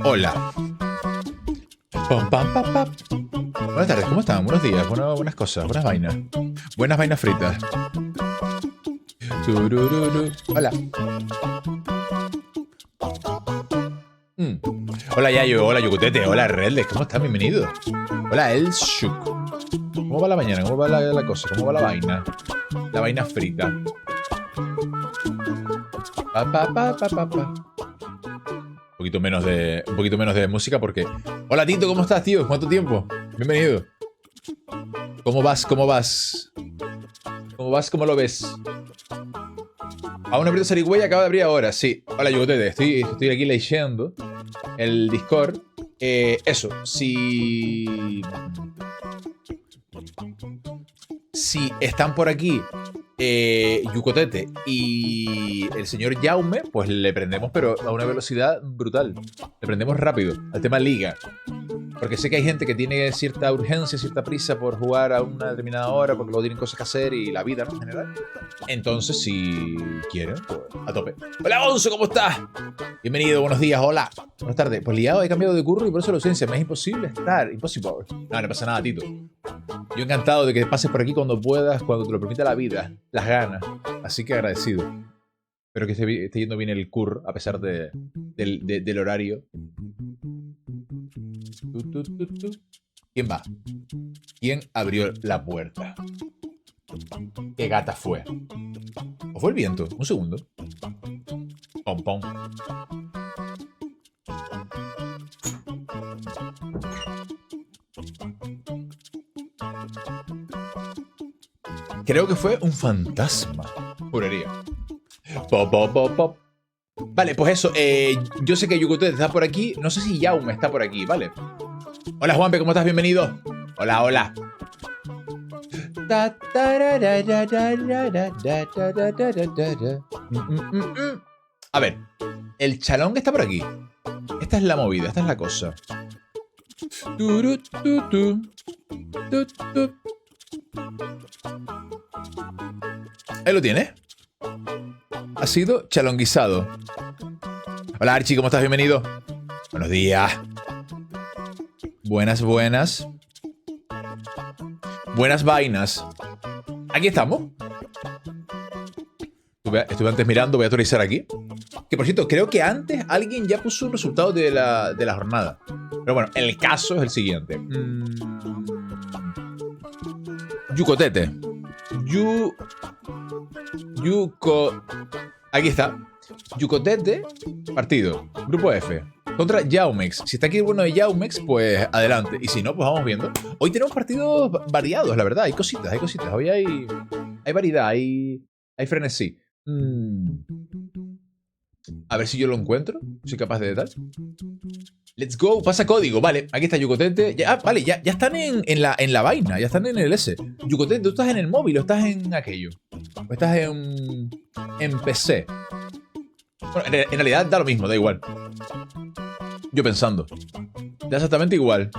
Hola. Pam, pam, pam, pam. Buenas tardes, ¿cómo están? Buenos días, buenas cosas, buenas vainas. Buenas vainas fritas. Turururu. Hola. Hola Yayo, hola Yucutete, hola Redles, ¿cómo están? Bienvenidos. Hola Elshuk. ¿Cómo va la mañana? ¿Cómo va la cosa? ¿Cómo va la vaina? La vaina frita. Pa, pa, pa, pa, pa, pa. Un poquito menos de música porque... Hola Tito, ¿cómo estás, tío? ¿Cuánto tiempo? Bienvenido. ¿Cómo vas? ¿Cómo vas? ¿Cómo vas? ¿Cómo lo ves? Aún abierto Sarigüey, acaba de abrir ahora, sí. Hola Yucutete, estoy aquí leyendo el Discord. Eso, si están por aquí Yucotete y el señor Jaume, pues le prendemos, pero a una velocidad brutal. Le prendemos rápido al tema liga. Porque sé que hay gente que tiene cierta urgencia, cierta prisa por jugar a una determinada hora, porque luego tienen cosas que hacer y la vida, ¿no? En general. Entonces, si quieren, pues a tope. Hola, Gonzo, ¿cómo estás? Bienvenido, buenos días, hola. Buenas tardes. Pues liado, he cambiado de curro y por eso la ausencia. Me es imposible estar. Impossible. No, no pasa nada, Tito. Yo encantado de que pases por aquí cuando puedas, cuando te lo permita la vida, las ganas. Así que agradecido. Espero que esté yendo bien el curro, a pesar del horario. ¿Quién va? ¿Quién abrió la puerta? ¿Qué gata fue? ¿O fue el viento? Un segundo. Pom, pom. Creo que fue un fantasma. Juraría. Pop, pop, pop, pop. Vale, pues eso. Yo sé que Yukote está por aquí. No sé si Jaume está por aquí, ¿vale? Hola, Juanpe, ¿cómo estás? Bienvenido. Hola, hola. A ver, el chalón está por aquí. Esta es la movida, esta es la cosa. Ahí lo tienes. Ha sido chalonguizado. Hola, Archie, ¿cómo estás? Bienvenido. Buenos días. Buenas, buenas. Buenas vainas. Aquí estamos. Estuve antes mirando, voy a actualizar aquí. Que por cierto, creo que antes alguien ya puso un resultado de la jornada. Pero bueno, el caso es el siguiente. Yucotete. Aquí está. Yucotete, partido. Grupo F. Contra Yaumex. Si está aquí el bueno de Yaumex, pues adelante. Y si no, pues vamos viendo. Hoy tenemos partidos variados, la verdad. Hay cositas, hay cositas. Hoy hay variedad, hay frenesí. A ver si yo lo encuentro. Soy capaz de tal. Let's go. Pasa código. Vale, aquí está Yucotete. Vale, ya están en la vaina. Ya están en el S. Yucotete, ¿tú estás en el móvil o estás en aquello? ¿O estás en PC? Bueno, en realidad da lo mismo, da igual. Yo pensando. Da exactamente igual.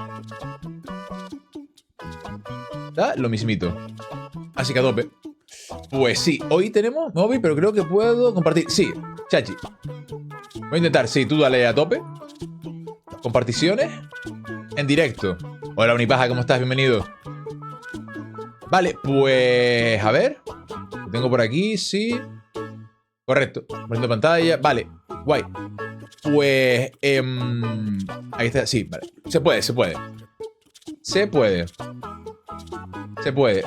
Da lo mismito. Así que a tope. Pues sí, hoy tenemos móvil, pero creo que puedo compartir. Sí, chachi. Voy a intentar, sí, tú dale a tope. Comparticiones. En directo. Hola, Unipaja, ¿cómo estás? Bienvenido. Vale, pues... A ver. Lo tengo por aquí, sí. Correcto. Poniendo pantalla. Vale, guay. Pues... ahí está, sí, vale. Se puede. Se puede.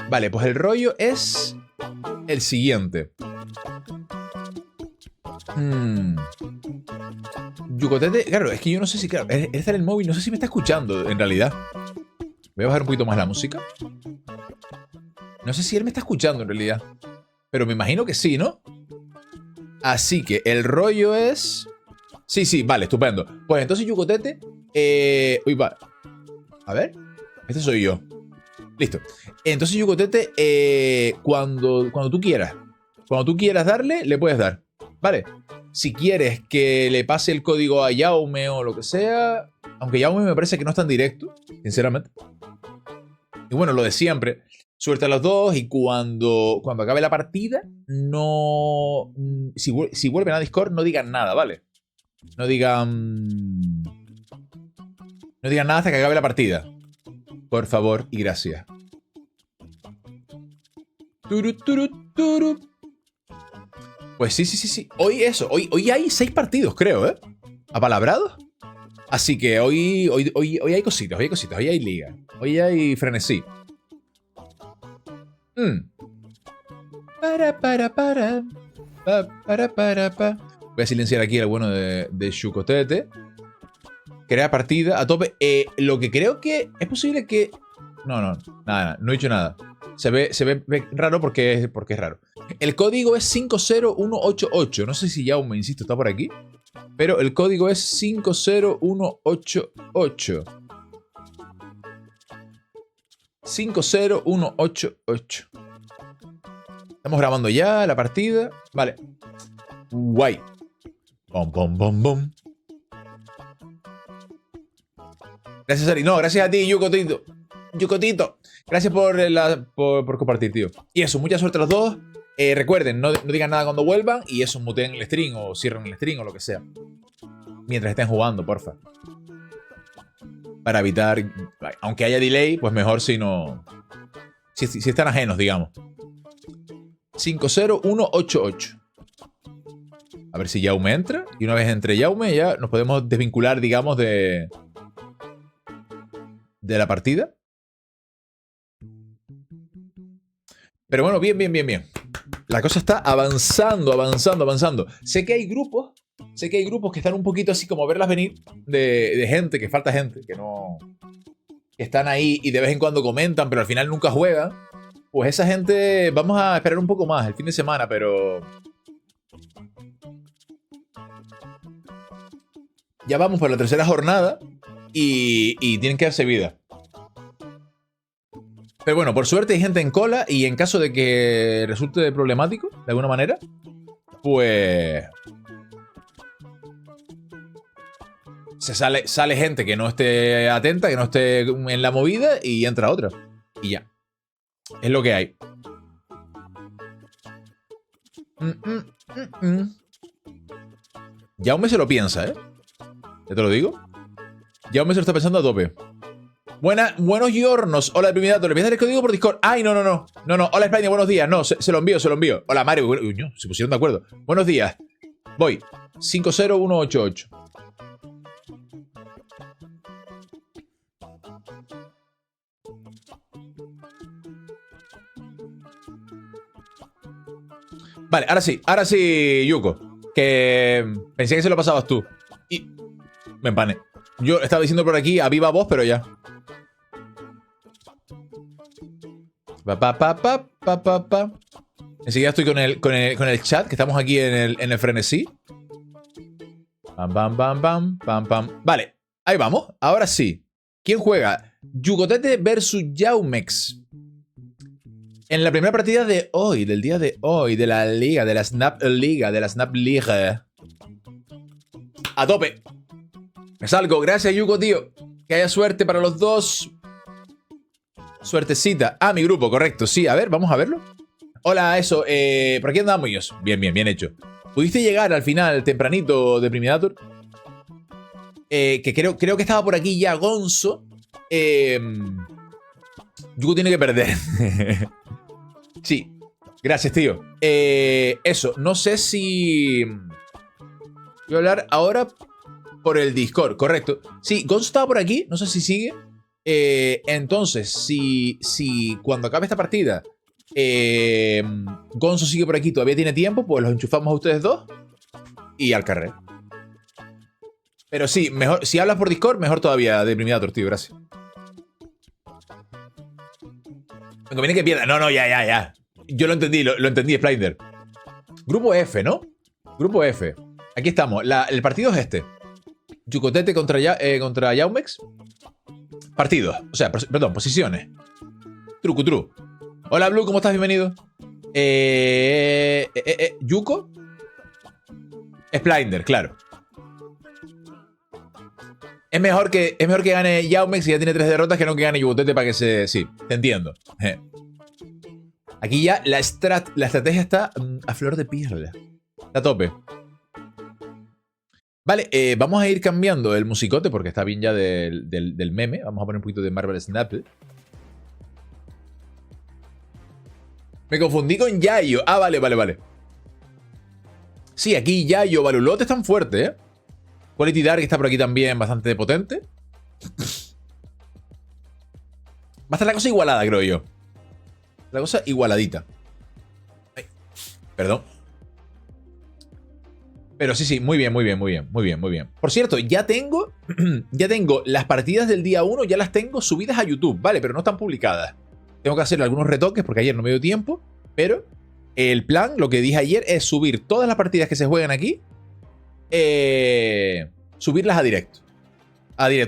Vale, pues el rollo es... el siguiente. Yucotete, claro, es que yo no sé si... Claro, él está en el móvil, no sé si me está escuchando, en realidad. Voy a bajar un poquito más la música. No sé si él me está escuchando, en realidad. Pero me imagino que sí, ¿no? Así que el rollo es... Sí, vale, estupendo. Pues entonces Yucotete... Uy, va. A ver. Este soy yo. Listo. Entonces Yucotete, cuando tú quieras. Cuando tú quieras darle, le puedes dar. Vale. Si quieres que le pase el código a Jaume o lo que sea... Aunque Jaume me parece que no es tan directo, sinceramente. Y bueno, lo de siempre. Suerte a los dos y cuando acabe la partida, no... Si vuelven a Discord, no digan nada, ¿vale? No digan nada hasta que acabe la partida. Por favor y gracias. Pues sí. Hoy eso. Hoy hay 6 partidos, creo, ¿eh? ¿Apalabrados? Así que hoy hay cositas, hoy hay liga. Hoy hay frenesí. Voy a silenciar aquí al bueno de Yucotete. Crea partida a tope. Lo que creo que es posible que... Nada, no he dicho nada. Se ve raro porque es raro. El código es 50188. No sé si Jaume, insisto, está por aquí. Pero el código es 50188. 50188. Estamos grabando ya la partida. Vale. Guay. Bom. Gracias, Ari. No, gracias a ti, Yucotito. Yucotito. Gracias por compartir, tío. Y eso, mucha suerte a los dos. Recuerden, no digan nada cuando vuelvan y eso, muteen el stream o cierren el stream o lo que sea. Mientras estén jugando, porfa. Para evitar, aunque haya delay, pues mejor si no... Si están ajenos, digamos. 50188. A ver si Jaume entra. Y una vez entre Jaume ya nos podemos desvincular, digamos, de la partida. Pero bueno, bien. La cosa está avanzando. Sé que hay grupos que están un poquito así como a verlas venir de gente, que falta gente, que no... que están ahí y de vez en cuando comentan, pero al final nunca juegan. Pues esa gente, vamos a esperar un poco más el fin de semana, pero... ya vamos por la tercera jornada y tienen que darse vida. Pero bueno, por suerte hay gente en cola y en caso de que resulte problemático, de alguna manera, pues... sale gente que no esté atenta, que no esté en la movida y entra otra. Y ya. Es lo que hay. Jaume se lo piensa, ¿eh? Ya te lo digo. Jaume se lo está pensando a tope. Buenos giornos. Hola, Primidato. ¿Le piensas el código por Discord? Ay, no. No. Hola, España. Buenos días. No, se lo envío. Hola, Mario. Uy, se pusieron de acuerdo. Buenos días. Voy. 50188. Vale, ahora sí, Yuko. Que pensé que se lo pasabas tú. Y me empané. Yo estaba diciendo por aquí a viva voz, pero ya. Enseguida estoy con el chat, que estamos aquí en el frenesí. Pam. Vale, ahí vamos. Ahora sí. ¿Quién juega? Yugotete versus Jaumex. En la primera partida de hoy, del día de hoy, de la liga, de la Snap League. A tope. Me salgo. Gracias, Yuko, tío. Que haya suerte para los dos. Suertecita. Ah, mi grupo, correcto. Sí, a ver, vamos a verlo. Hola, eso. Por aquí andamos ellos. Bien hecho. ¿Pudiste llegar al final tempranito de Primidator? Que creo que estaba por aquí ya Gonzo. Yuko tiene que perder. Sí. Gracias, tío. Eso. No sé si... voy a hablar ahora por el Discord. Correcto. Sí, Gonzo estaba por aquí. No sé si sigue. Entonces, si cuando acabe esta partida Gonzo sigue por aquí, todavía tiene tiempo, pues los enchufamos a ustedes dos y al carrer. Pero sí, mejor, si hablas por Discord, mejor todavía de Primidator, tío, gracias. Me conviene que pierda. No, ya. Yo lo entendí, Splinder. Grupo F, ¿no? Grupo F. Aquí estamos. El partido es este. Yucotete contra Jaumex. Partidos. O sea, perdón, posiciones. Trucutru. Hola, Blue, ¿cómo estás? Bienvenido. Yuko. Splinder, claro. Es mejor que gane Jaumex si ya tiene 3 derrotas que no que gane Yugotete para que se... Sí, te entiendo. Aquí ya la estrategia está a flor de piel. Está a tope. Vale, vamos a ir cambiando el musicote porque está bien ya del meme. Vamos a poner un poquito de Marvel Snap. Me confundí con Yayo. Ah, vale. Sí, aquí Yayo, Balulote están fuertes, ¿eh? Quality Dark está por aquí también bastante potente. Va a estar la cosa igualada, creo yo. La cosa igualadita. Ay, perdón. Pero sí, muy bien. Por cierto, ya tengo las partidas del día 1, ya las tengo subidas a YouTube, ¿vale? Pero no están publicadas. Tengo que hacer algunos retoques porque ayer no me dio tiempo. Pero el plan, lo que dije ayer, es subir todas las partidas que se juegan aquí. Subirlas a directo.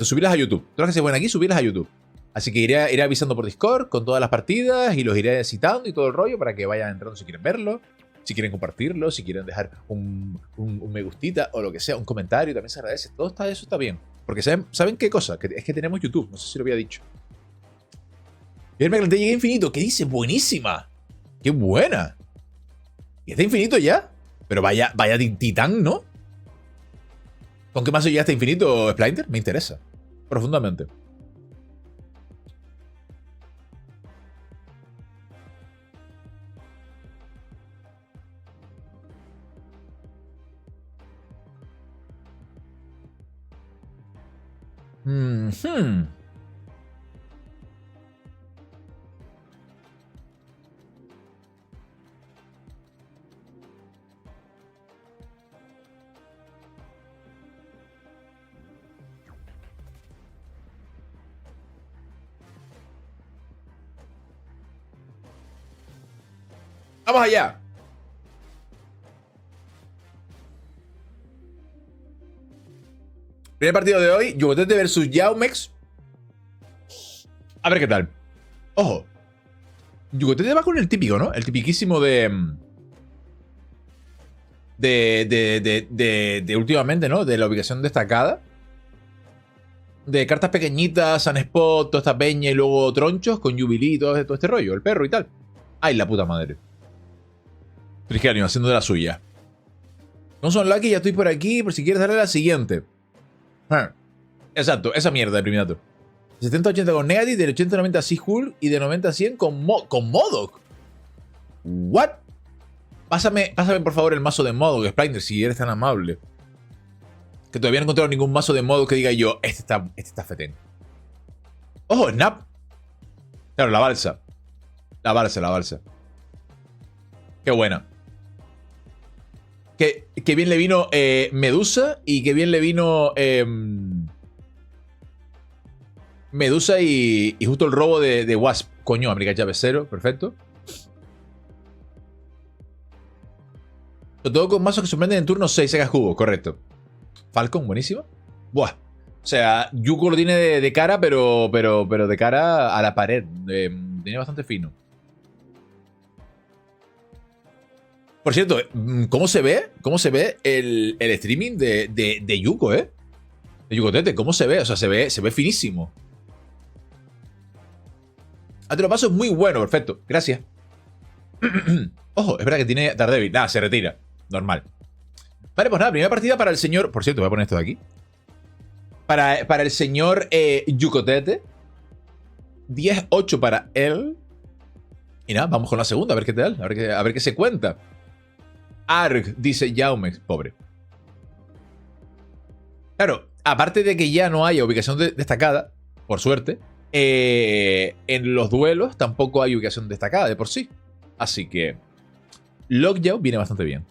Subirlas a YouTube. Todas las que se juegan aquí, subirlas a YouTube. Así que iré avisando por Discord con todas las partidas y los iré citando y todo el rollo para que vayan entrando si quieren verlo. Si quieren compartirlo, si quieren dejar un me gustita o lo que sea, un comentario, también se agradece. Todo eso está bien. Porque ¿saben qué cosa? Que es que tenemos YouTube, no sé si lo había dicho. Y me llegué a infinito. ¿Qué dice? Buenísima. ¡Qué buena! ¿Y está infinito ya? Pero vaya titán, ¿no? ¿Con qué mazo ya está infinito, Splinter? Me interesa. Profundamente. ¡Vamos allá! Primer partido de hoy, Yugotete versus Yaumex. A ver qué tal. Ojo. Yugotete va con el típico, ¿no? El tipiquísimo de últimamente, ¿no? De la ubicación destacada. De cartas pequeñitas, Sunspot, toda esta peña y luego tronchos con Jubilee y todo este rollo. El perro y tal. ¡Ay, la puta madre! Trigenio haciendo de la suya. No son Lucky, ya estoy por aquí. Por si quieres darle a la siguiente. Exacto, esa mierda de primato. 70-80 con Negative, del 80-90 a Seahull y de 90-100 con Modok. ¿What? Pásame por favor el mazo de Modok, Splinter, si eres tan amable. Que todavía no he encontrado ningún mazo de Modok que diga yo, este está fetén. ¡Ojo, Snap! Claro, la balsa. La balsa. Qué buena. Que bien le vino Medusa y que bien le vino Medusa y justo el robo de Wasp. Coño, América llave 0, perfecto. Todo con mazos que sorprenden en turno 6, sacas cubo, correcto. Falcon, buenísimo. Buah. O sea, Yuko lo tiene de cara, pero de cara a la pared. Tiene bastante fino. Por cierto, ¿cómo se ve? ¿Cómo se ve el streaming de Yuko, De Yugotete, ¿cómo se ve? O sea, se ve finísimo. Ah, te lo paso, es muy bueno, perfecto. Gracias. Ojo, es verdad que tiene Daredevil. Nada, se retira. Normal. Vale, pues nada, primera partida para el señor... Por cierto, voy a poner esto de aquí. Para el señor Yugotete. 10-8 para él. Y nada, vamos con la segunda, a ver qué tal. A ver qué se cuenta. Arg, dice Yaumex. Pobre. Claro, aparte de que ya no haya ubicación destacada, por suerte, en los duelos tampoco hay ubicación destacada de por sí. Así que Lockjaw viene bastante bien.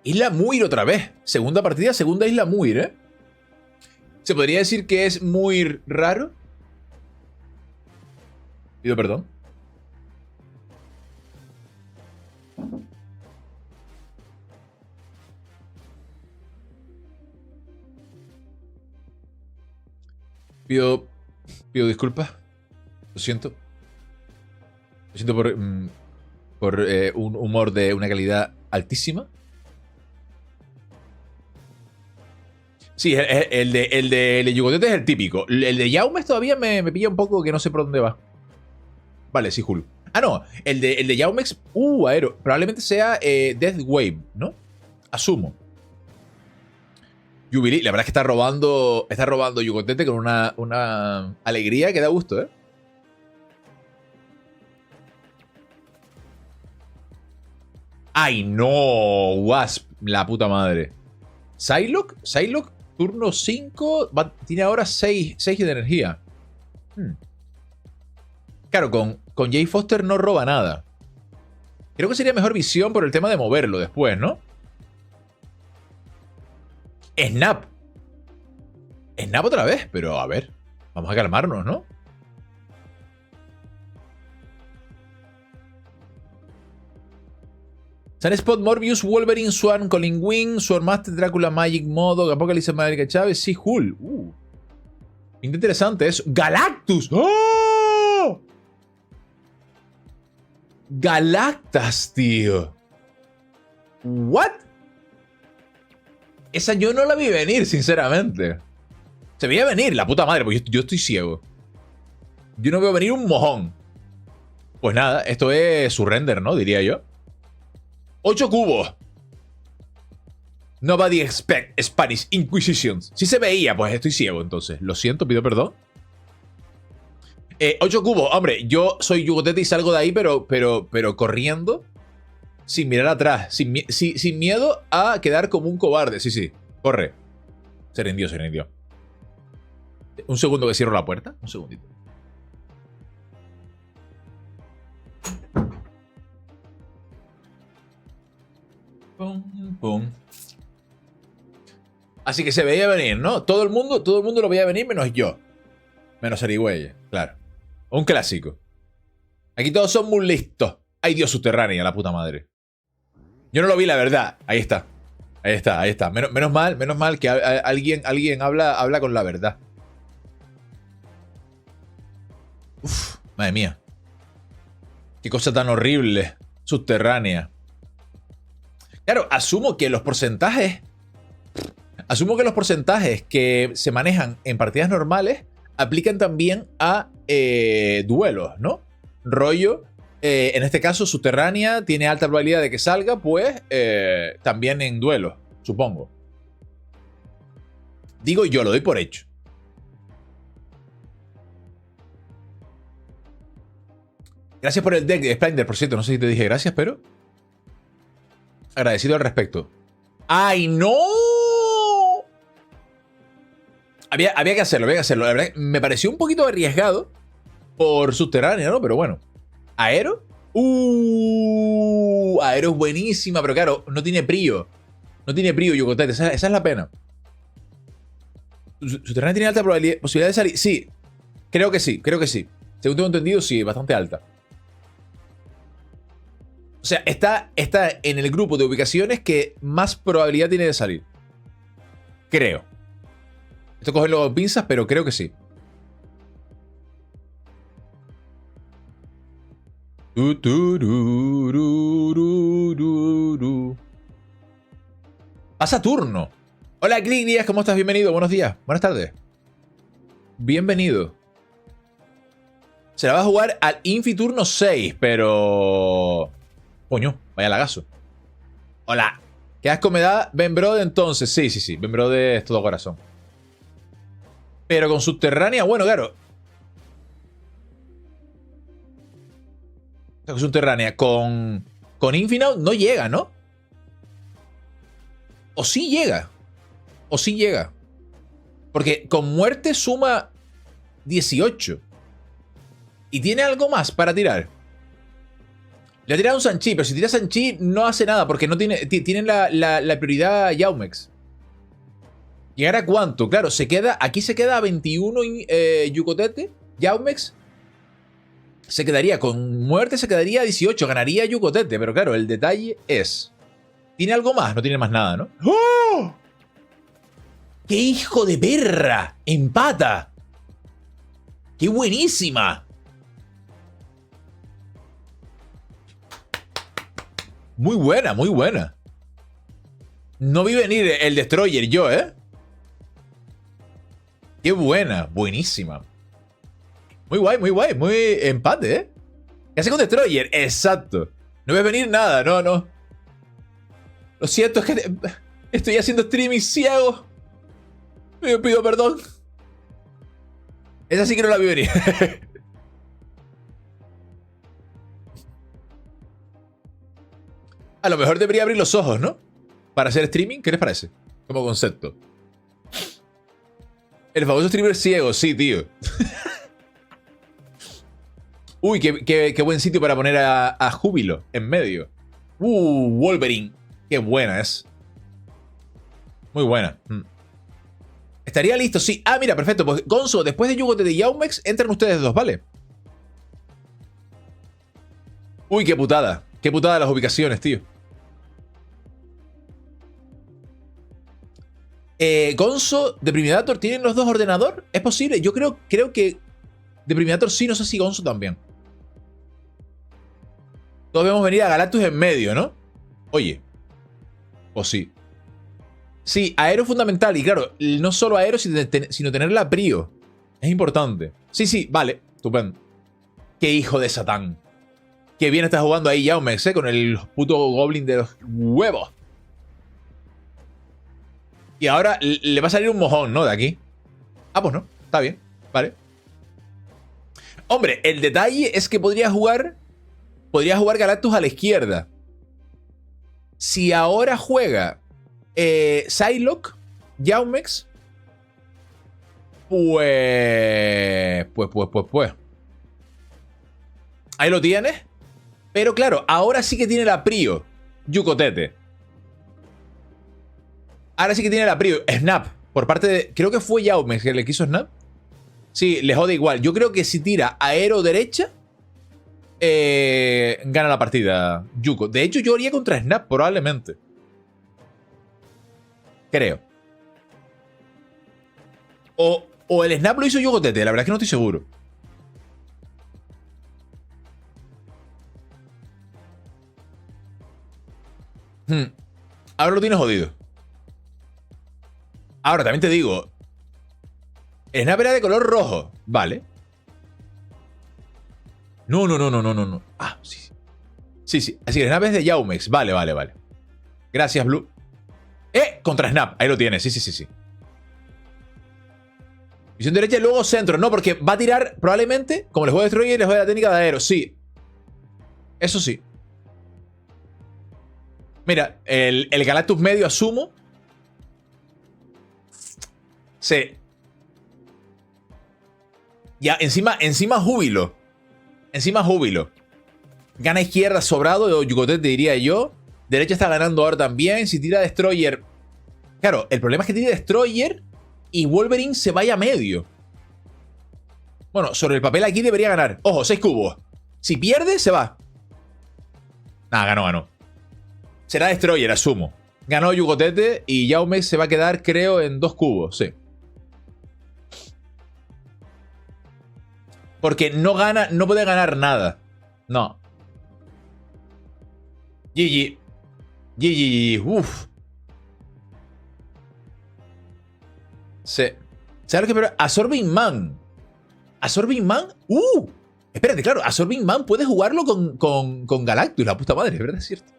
Isla Muir otra vez. Segunda partida, segunda Isla Muir, ¿Se podría decir que es muy raro? Pido perdón. Pido disculpas. Lo siento. Lo siento por un humor de una calidad altísima. Sí, el de Yugotete es el típico. El de Yaumes todavía me pilla un poco que no sé por dónde va. Vale, sí, Hul. Ah, no. El de Yaumex. Aero. Probablemente sea Death Wave, ¿no? Asumo. Jubilee, la verdad es que está robando Yugotete con una alegría que da gusto, ¡Ay, no! Wasp, la puta madre. Psylocke, turno 5, tiene ahora 6 de energía. Claro, con Jay Foster no roba nada. Creo que sería mejor visión por el tema de moverlo después, ¿no? Snap. Snap otra vez, pero a ver. Vamos a calmarnos, ¿no? Sunspot, Morbius, Wolverine, Swarm, Colin Wing, Swordmaster, Drácula, Magic, Modo, Apocalypse, América Chávez, sí, Hull. Interesante eso. ¡Galactus! ¡Oh! Galactus, tío. ¿What? Esa yo no la vi venir, sinceramente. Se veía venir, la puta madre, porque yo estoy ciego. Yo no veo venir un mojón. Pues nada, esto es surrender, ¿no? Diría yo. 8 cubos. Nobody expect Spanish Inquisition. Si se veía, pues estoy ciego entonces. Lo siento, pido perdón. 8 cubos. Hombre, yo soy Yugotete y salgo de ahí, pero corriendo. Sin mirar atrás. Sin miedo a quedar como un cobarde. Sí, sí. Corre. Se rindió, se rindió. Un segundo que cierro la puerta. Un segundito. Pum, pum. Así que se veía venir, ¿no? Todo el mundo lo veía venir menos yo. Menos Arigüelles, claro. Un clásico. Aquí todos son muy listos. Ay, Dios, subterránea, la puta madre. Yo no lo vi, la verdad. Ahí está. Ahí está, ahí está. Menos mal que alguien habla con la verdad. Uf, madre mía. Qué cosa tan horrible. Subterránea. Claro, asumo que los porcentajes que se manejan en partidas normales aplican también a duelos, ¿no? Rollo, en este caso, subterránea tiene alta probabilidad de que salga, pues también en duelos, supongo. Digo yo, lo doy por hecho. Gracias por el deck de Splendor, por cierto, no sé si te dije gracias, pero agradecido al respecto. ¡Ay, no! Había que hacerlo, había que hacerlo. La verdad, me pareció un poquito arriesgado por subterránea, ¿no? Pero bueno. ¿Aero? Aero es buenísima, pero claro, no tiene brillo. No tiene brillo, Yugotete. Esa es la pena. ¿Subterránea tiene alta posibilidad de salir? Sí. Creo que sí, creo que sí. Según tengo entendido, sí, bastante alta. O sea, está en el grupo de ubicaciones que más probabilidad tiene de salir. Creo. Esto coge los pinzas, pero creo que sí. Pasa turno. Hola, Click Díaz, ¿cómo estás? Bienvenido, buenos días, buenas tardes. Bienvenido. Se la va a jugar al Infi turno 6, pero... Coño, vaya lagazo. Hola. ¿Qué asco me da Ben Brode entonces? Sí, sí, sí. Ben Brode es todo corazón. Pero con subterránea, bueno, claro. Con subterránea, con Infinite no llega, ¿no? O sí llega. O sí llega. Porque con muerte suma 18. Y tiene algo más para tirar. Le ha tirado un Sanchi, pero si tira Sanchi no hace nada porque no tienen la prioridad Yaumex. ¿Llegar a cuánto? Claro, aquí se queda a 21 Yugotete, Yaumex. Se quedaría, con muerte se quedaría a 18, ganaría Yugotete, pero claro, el detalle es... ¿Tiene algo más? No tiene más nada, ¿no? ¡Oh! ¡Qué hijo de perra! ¡Empata! ¡Qué buenísima! Muy buena, muy buena. No vi venir el Destroyer yo, ¿eh? Qué buena, buenísima. Muy guay, muy empate, ¿eh? ¿Qué hace con Destroyer? Exacto. No ves venir nada, no, no. Lo siento, es que estoy haciendo streaming ciego. Me pido perdón. Esa sí que no la vi venir. A lo mejor debería abrir los ojos, ¿no? Para hacer streaming, ¿qué les parece? Como concepto. El famoso streamer ciego, sí, tío. Uy, qué buen sitio para poner a Júbilo en medio. Wolverine. Qué buena es. Muy buena. Estaría listo, sí. Ah, mira, perfecto. Pues Gonzo, después de Yugotete y Yaumex, entran ustedes dos, ¿vale? Uy, qué putada. Qué putada las ubicaciones, tío. Gonzo, Deprimidator, ¿tienen los dos ordenador? ¿Es posible? Yo creo que Deprimidator sí, no sé si Gonzo también. Todos vemos venir a Galactus en medio, ¿no? Oye. O sí. Sí, aero es fundamental. Y claro, no solo aero, sino tener la prio. Es importante. Sí, sí, vale. Estupendo. Qué hijo de Satán. Qué bien está jugando ahí Yaumex, con el puto Goblin de los huevos. Y ahora le va a salir un mojón, ¿no? De aquí. Ah, pues no. Está bien. Vale. Hombre, el detalle es que podría jugar Galactus a la izquierda. Si ahora juega Psylocke, Yaumex, pues. Ahí lo tienes. Pero claro, ahora sí que tiene la prio Yucotete. Ahora sí que tiene la prio Snap. Por parte de... Creo que fue Yaumex que le quiso Snap. Sí, le jode igual. Yo creo que si tira aero derecha, gana la partida Yuko. De hecho, yo haría contra Snap probablemente. Creo. O el Snap lo hizo Yucotete. La verdad es que no estoy seguro. Ahora lo tienes jodido. Ahora, también te digo. El Snap era de color rojo. Vale. No. Ah, sí. Sí. Así que el Snap es de Yaumex. Vale. Gracias, Blue. Contra Snap. Ahí lo tienes. Sí. Visión derecha y luego centro. No, porque va a tirar probablemente, como les voy a destruir, les voy a la técnica de aero. Sí. Eso sí. Mira, el Galactus medio asumo. Sí. Ya, encima júbilo. Gana izquierda sobrado, o Yucotete diría yo. Derecha está ganando ahora también. Si tira Destroyer. Claro, el problema es que tire Destroyer y Wolverine se vaya a medio. Bueno, sobre el papel aquí debería ganar. Ojo, 6 cubos. Si pierde, se va. Nah, ganó. Será Destroyer, asumo. Ganó Yucotete y Yaumex se va a quedar, creo, en 2 cubos, sí. Porque no puede ganar nada. No. GG. Uff. Sí. ¿Sabes lo que peor? Absorbing Man. Espérate, claro. Absorbing Man puede jugarlo con Galactus, la puta madre, ¿verdad? Es cierto.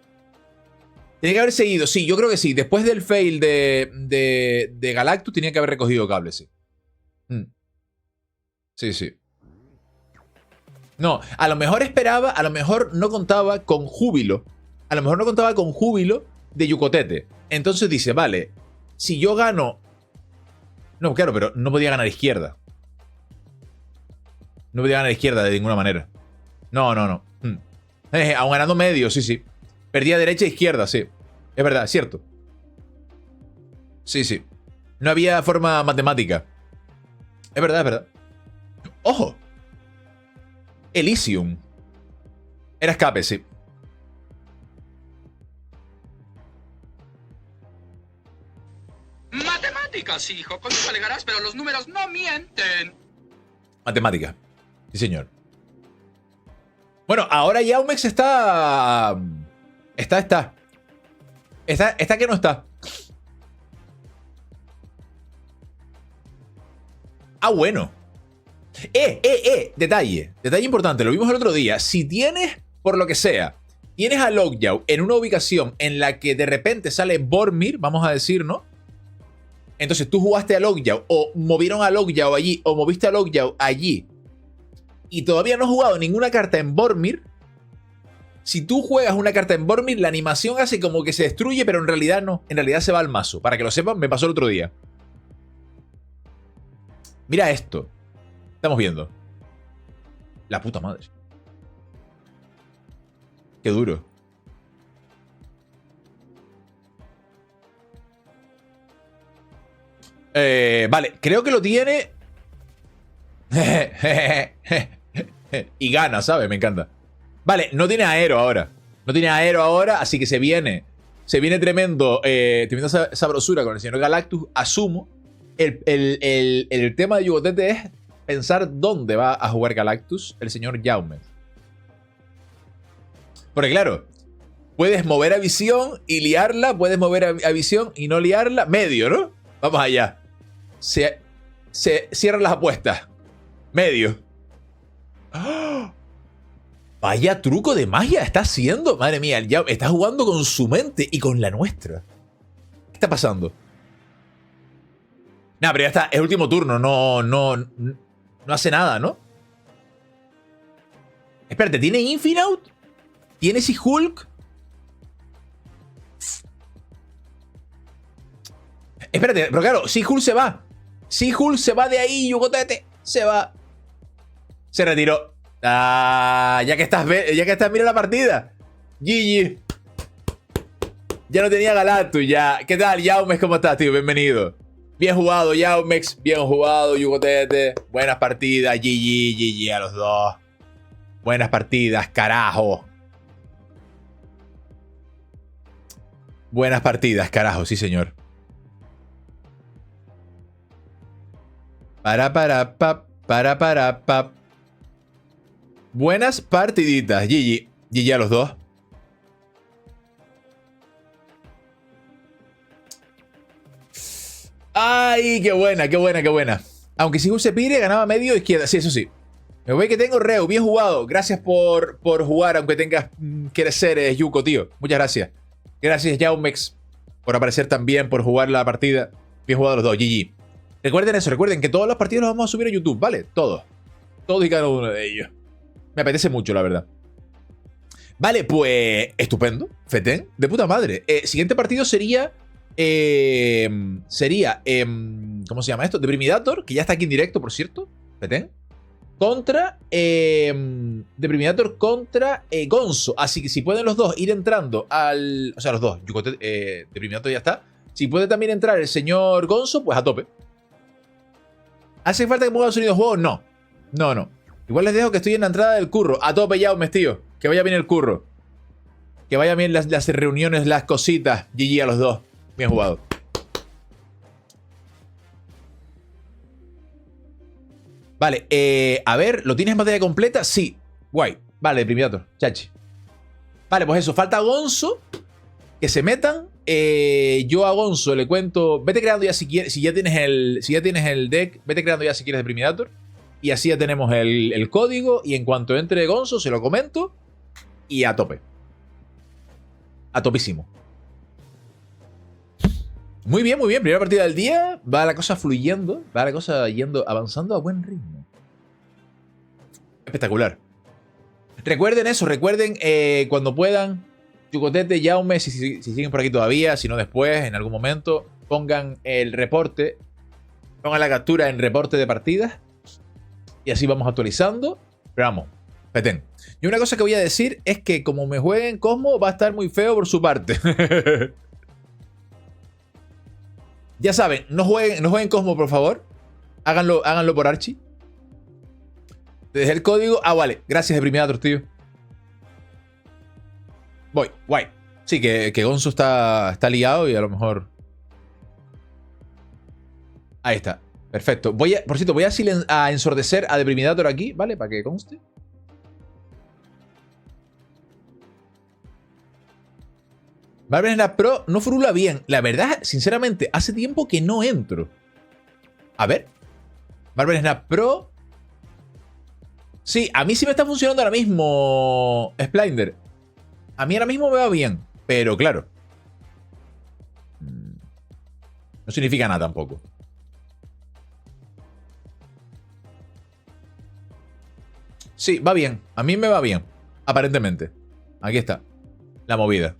Tiene que haber seguido. Sí, yo creo que sí. Después del fail de Galactus, tenía que haber recogido cable, sí. Sí. No, a lo mejor no contaba con júbilo. De Yucotete. Entonces dice, vale, si yo gano... No, claro, pero no podía ganar izquierda. No podía ganar izquierda de ninguna manera. No. Aún ganando medio, sí. Perdía derecha e izquierda, sí. Es verdad, es cierto. Sí. No había forma matemática. Es verdad. ¡Ojo! Elysium. Era escape, sí. Matemáticas, hijo. Con eso alegarás, pero los números no mienten. Matemática. Sí, señor. Bueno, ahora Yaumex está que no está. Ah, bueno. Detalle importante, lo vimos el otro día. Si tienes, por lo que sea, tienes a Lockjaw en una ubicación en la que de repente sale Boromir, vamos a decir, ¿no? Entonces tú jugaste a Lockjaw, o movieron a Lockjaw allí, o moviste a Lockjaw allí, y todavía no has jugado ninguna carta en Boromir. Si tú juegas una carta en Boromir, la animación hace como que se destruye, pero en realidad no. En realidad se va al mazo. Para que lo sepan, me pasó el otro día. Mira esto. Estamos viendo. La puta madre. Qué duro. Vale, creo que lo tiene. Y gana, ¿sabes? Me encanta. Vale, no tiene aero ahora. Así que se viene. Se viene tremendo. Tremenda sabrosura con el señor Galactus. Asumo. El tema de Yucotete es pensar dónde va a jugar Galactus el señor Yaumex. Porque claro, Puedes mover a visión y liarla. Puedes mover a visión y no liarla. Medio, ¿no? Vamos allá. Se cierran las apuestas. Medio. ¡Oh! Vaya truco de magia está haciendo. Madre mía, ya está jugando con su mente y con la nuestra. ¿Qué está pasando? Nah, pero ya está. Es último turno. No hace nada, ¿no? Espérate, ¿tiene Infinite? ¿Tiene She-Hulk? Espérate, pero claro, She-Hulk se va. She-Hulk se va de ahí, Yugotete. Se va. Se retiró. Ah, ya que estás, mira la partida. GG. Ya no tenía Galactus, ya. ¿Qué tal, Yaumex? ¿Cómo estás, tío? Bienvenido. Bien jugado, Yaumex. Bien jugado, Yugotete. Buenas partidas, GG a los dos. Buenas partidas, carajo. Buenas partidas, carajo, sí, señor. Para. Buenas partiditas, GG a los dos. Ay, qué buena. Aunque si se pire, ganaba medio izquierda. Sí, eso sí. Me voy que tengo Reu, bien jugado. Gracias por jugar, aunque tengas que ser Yuko, tío. Muchas gracias. Gracias, Yaumex, por aparecer también, por jugar la partida. Bien jugado los dos, GG. Recuerden eso, recuerden que todos los partidos los vamos a subir a YouTube, ¿vale? Todos y cada uno de ellos. Me apetece mucho, la verdad. Vale, pues estupendo. Feten, de puta madre. Siguiente partido sería... ¿cómo se llama esto? Deprimidator, que ya está aquí en directo, por cierto. Feten. Contra... Deprimidator contra Gonzo. Así que si pueden los dos ir entrando al... O sea, los dos. Deprimidator ya está. Si puede también entrar el señor Gonzo, pues a tope. ¿Hace falta que ponga el sonido de juego? No. Igual les dejo que estoy en la entrada del curro. A tope, Yaumes, tío. Que vaya bien el curro. Que vaya bien las reuniones, las cositas. GG a los dos. Bien jugado. Vale, a ver, ¿lo tienes en pantalla completa? Sí. Guay. Vale, Deprimidator. Chachi. Vale, pues eso. Falta Gonzo. Que se metan. Yo a Gonzo le cuento. Vete creando ya si quieres. Si ya tienes el deck, vete creando ya si quieres Deprimidator. Y así ya tenemos el código. Y en cuanto entre Gonzo, se lo comento. Y a tope. A topísimo. Muy bien. Primera partida del día. Va la cosa fluyendo. Va la cosa avanzando a buen ritmo. Espectacular. Recuerden eso. Recuerden cuando puedan. Yucotete, Yaume, si siguen por aquí todavía. Si no después, en algún momento. Pongan el reporte. Pongan la captura en reporte de partidas. Y así vamos actualizando. Pero vamos. Petén. Y una cosa que voy a decir es que como me jueguen Cosmo, va a estar muy feo por su parte. Ya saben, no jueguen Cosmo, por favor. Háganlo por Archie. Te dejé el código. Ah, vale. Gracias, Deprimidator, tío. Voy. Guay. Sí, que Gonzo está liado y a lo mejor... Ahí está. Perfecto. Por cierto, voy a ensordecer a Deprimidator aquí, ¿vale? Para que conste. Marvel Snap Pro no frula bien. La verdad, sinceramente, hace tiempo que no entro. A ver. Marvel Snap Pro. Sí, a mí sí me está funcionando ahora mismo, Splendor. A mí ahora mismo me va bien. Pero claro. No significa nada tampoco. Sí, va bien. A mí me va bien. Aparentemente. Aquí está. La movida.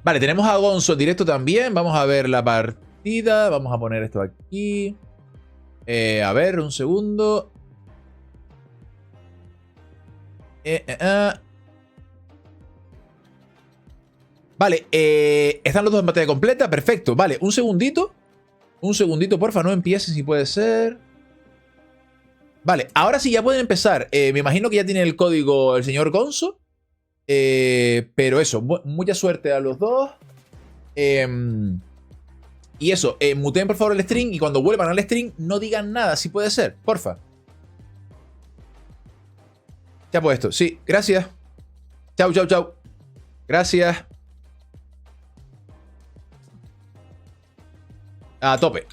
Vale, tenemos a Gonzo en directo también. Vamos a ver la partida. Vamos a poner esto aquí. A ver, un segundo. Vale, están los dos en pantalla completa. Perfecto, vale, un segundito. Un segundito, porfa, no empieces si puede ser. Vale, ahora sí ya pueden empezar. Me imagino que ya tiene el código el señor Gonzo. Pero eso, mucha suerte a los dos. Y eso, muteen por favor el stream. Y cuando vuelvan al stream no digan nada, si puede ser, porfa. Ya ha puesto. Sí, gracias. Chau, chau, chau. Gracias. A tope.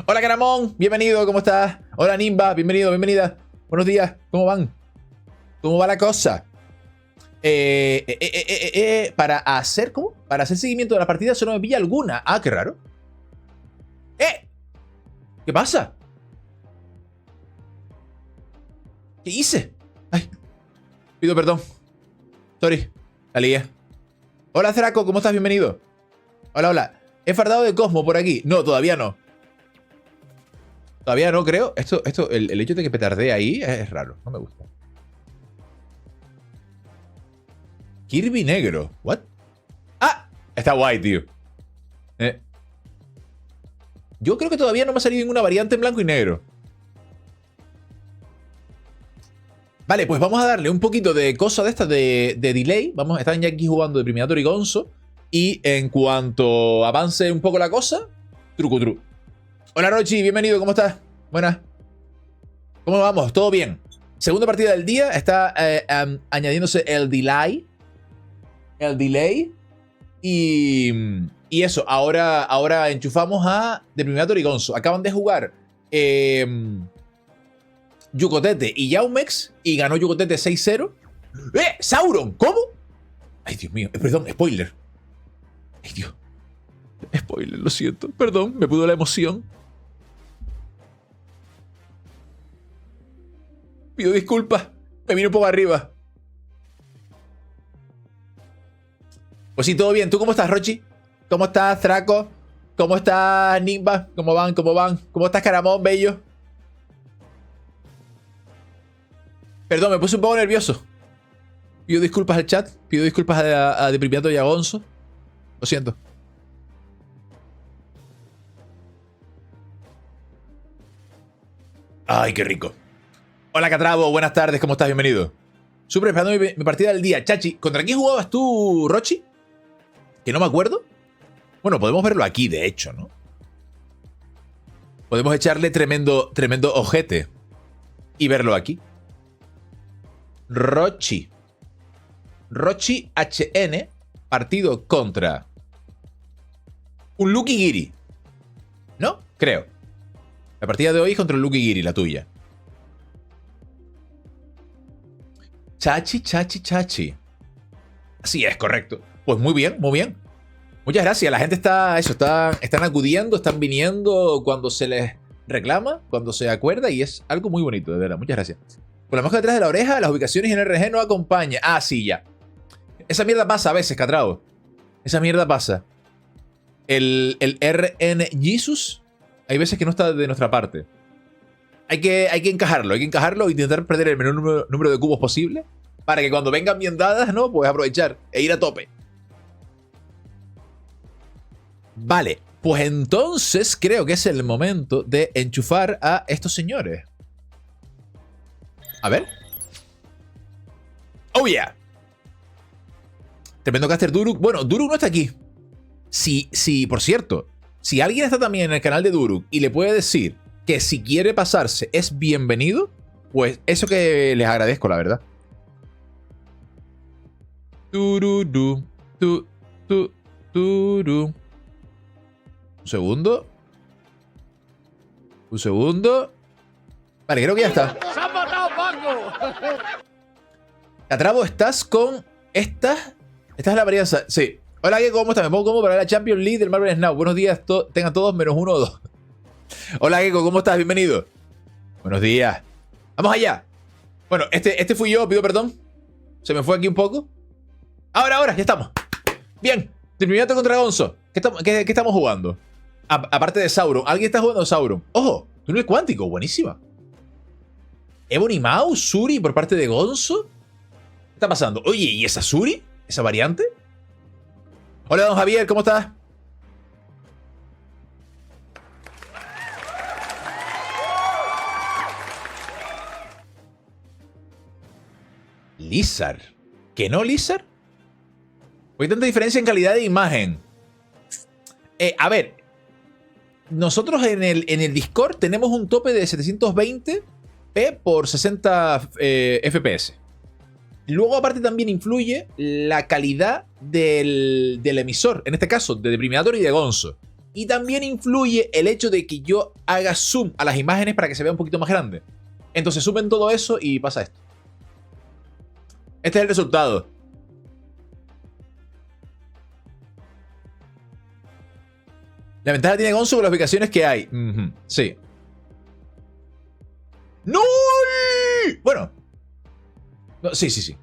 Hola, Caramón. Bienvenido, ¿cómo estás? Hola, Nimba. Bienvenido, bienvenida. Buenos días. ¿Cómo van? ¿Cómo va la cosa? Para hacer, ¿cómo? Para hacer seguimiento de la partida solo me pilla alguna. Ah, qué raro. ¿Qué pasa? ¿Qué hice? Ay, pido perdón. Sorry, la lié. Hola, Zeraco, ¿cómo estás? Bienvenido. Hola, hola. He fardado de Cosmo por aquí. No, todavía no. Todavía no, creo. El hecho de que petardee ahí es raro. No me gusta. Kirby negro. ¿What? ¡Ah! Está guay, tío. Yo creo que todavía no me ha salido ninguna variante en blanco y negro. Vale, pues vamos a darle un poquito de cosa de estas de delay. Están ya aquí jugando de Primidator y Gonzo. Y en cuanto avance un poco la cosa, truco. Hola, Rochi, bienvenido, ¿cómo estás? Buenas. ¿Cómo vamos? ¿Todo bien? Segunda partida del día. Está añadiéndose el delay. Y eso, ahora enchufamos a Deprimator y Gonzo. Acaban de jugar Yucotete y Yaumex y ganó Yucotete 6-0. ¡Sauron! ¿Cómo? Ay, Dios mío. Perdón, spoiler. Ay, Dios. Spoiler, lo siento. Perdón, me pudo la emoción. Pido disculpas. Me vine un poco arriba. Pues sí, todo bien. ¿Tú cómo estás, Rochi? ¿Cómo estás, Traco? ¿Cómo estás, Nimba? ¿Cómo van? ¿Cómo estás, Caramón, bello? Perdón, me puse un poco nervioso. Pido disculpas al chat. Pido disculpas a Deprimiato y a Gonzo. Lo siento. Ay, qué rico. Hola, Catrabo. Buenas tardes. ¿Cómo estás? Bienvenido. Súper esperando mi partida del día. Chachi, ¿contra quién jugabas tú, Rochi? Que no me acuerdo. Bueno, podemos verlo aquí, de hecho, ¿no? Podemos echarle tremendo ojete y verlo aquí. Rochi HN, partido contra un Lucky Giri. ¿No? Creo. La partida de hoy es contra el Lucky Giri, la tuya. Chachi. Así es, correcto. Pues muy bien. Muchas gracias. La gente están acudiendo, están viniendo cuando se les reclama, cuando se acuerda, y es algo muy bonito, de verdad. Muchas gracias. Con la mosca detrás de la oreja, las ubicaciones en RG no acompaña. Ah, sí, ya. Esa mierda pasa a veces, Catrao. Esa mierda pasa. El RN Jesus, hay veces que no está de nuestra parte. Hay que encajarlo e intentar perder el menor número de cubos posible para que cuando vengan bien dadas, ¿no? Pues aprovechar e ir a tope. Vale, pues entonces creo que es el momento de enchufar a estos señores. A ver. ¡Oh, yeah! Tremendo caster Duruk. Bueno, Duruk no está aquí. Sí, por cierto, si alguien está también en el canal de Duruk y le puede decir que si quiere pasarse es bienvenido, pues eso que les agradezco, la verdad. Tururu, turu. Un segundo. Vale, creo que ya está. ¡Se han matado, Paco! Catrabo, ¿estás con esta? Esta es la varianza. Sí. Hola, ¿cómo estás? Me pongo como para la Champions League del Marvel Snap. Buenos días. Tengan todos menos 1 o 2. Hola, Gecko, ¿cómo estás? Bienvenido. Buenos días. Vamos allá. Bueno, este fui yo, pido perdón. Se me fue aquí un poco. Ahora, ya estamos. Bien. Deprimidator contra Gonzo. ¿Qué estamos jugando? Aparte de Sauron. ¿Alguien está jugando Sauron? ¡Ojo! Túnel cuántico. Buenísima. Ebony Mau, Suri por parte de Gonzo. ¿Qué está pasando? Oye, ¿y esa Suri? ¿Esa variante? Hola, don Javier, ¿cómo estás? Lizard. ¿Que no Lizard? ¿Por qué tanta diferencia en calidad de imagen? A ver. Nosotros en el Discord tenemos un tope de 720 por 60 FPS. Luego, aparte, también influye la calidad del emisor, en este caso, de Depriminator y de Gonzo. Y también influye el hecho de que yo haga zoom a las imágenes para que se vea un poquito más grande. Entonces suben todo eso y pasa esto. Este es el resultado. La ventaja tiene Gonzo con las ubicaciones que hay. Sí. ¡No! Bueno. No, sí.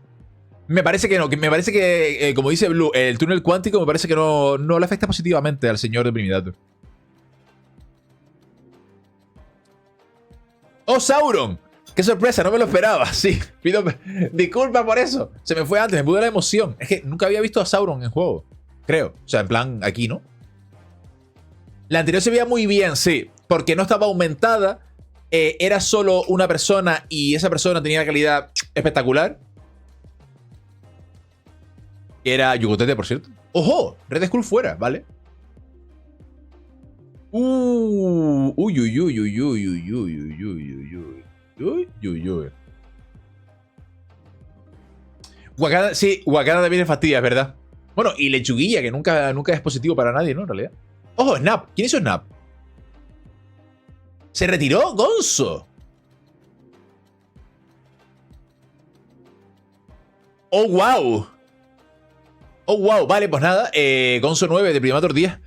Me parece que no. Me parece que, como dice Blue, el túnel cuántico me parece que no le afecta positivamente al señor Depriminator. ¡Oh, Sauron! ¡Qué sorpresa! No me lo esperaba. Sí, pido disculpas por eso. Se me fue antes, me pudo la emoción. Es que nunca había visto a Sauron en juego. Creo. O sea, en plan, aquí, ¿no? La anterior se veía muy bien, sí. Porque no estaba aumentada. Era solo una persona y esa persona tenía la calidad espectacular. Era Yugotete, por cierto. ¡Ojo! Red Skull fuera, ¿vale? Wakanda, sí, Wakanda también es fastidia, es verdad. Bueno, y Lechuguilla, que nunca es positivo para nadie, ¿no? En realidad. ¡Ojo, Snap! ¿Quién hizo Snap? ¿Se retiró? ¡Gonzo! ¡Oh, wow! ¡Oh, wow! Vale, pues nada. Gonzo 9 de Primator 10.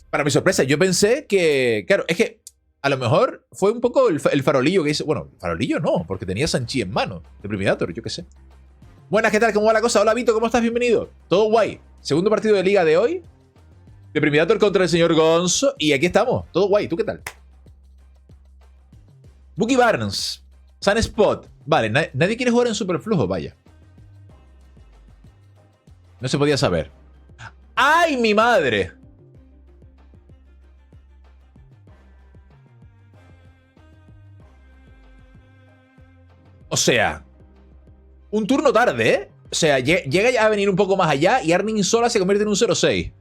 Para mi sorpresa, yo pensé que... Claro, es que a lo mejor fue un poco el farolillo que hizo... Bueno, farolillo no, porque tenía Sanchi en mano. De Primator, yo qué sé. Buenas, ¿qué tal? ¿Cómo va la cosa? Hola, Vito, ¿cómo estás? Bienvenido. Todo guay. Segundo partido de liga de hoy. De Primator contra el señor Gonzo. Y aquí estamos. Todo guay. ¿Tú qué tal? Bucky Barnes. Sunspot. Vale, nadie quiere jugar en Superflujo, vaya. No se podía saber. ¡Ay, mi madre! O sea, un turno tarde, ¿eh? O sea, llega ya a venir un poco más allá y Armin sola se convierte en un 0-6.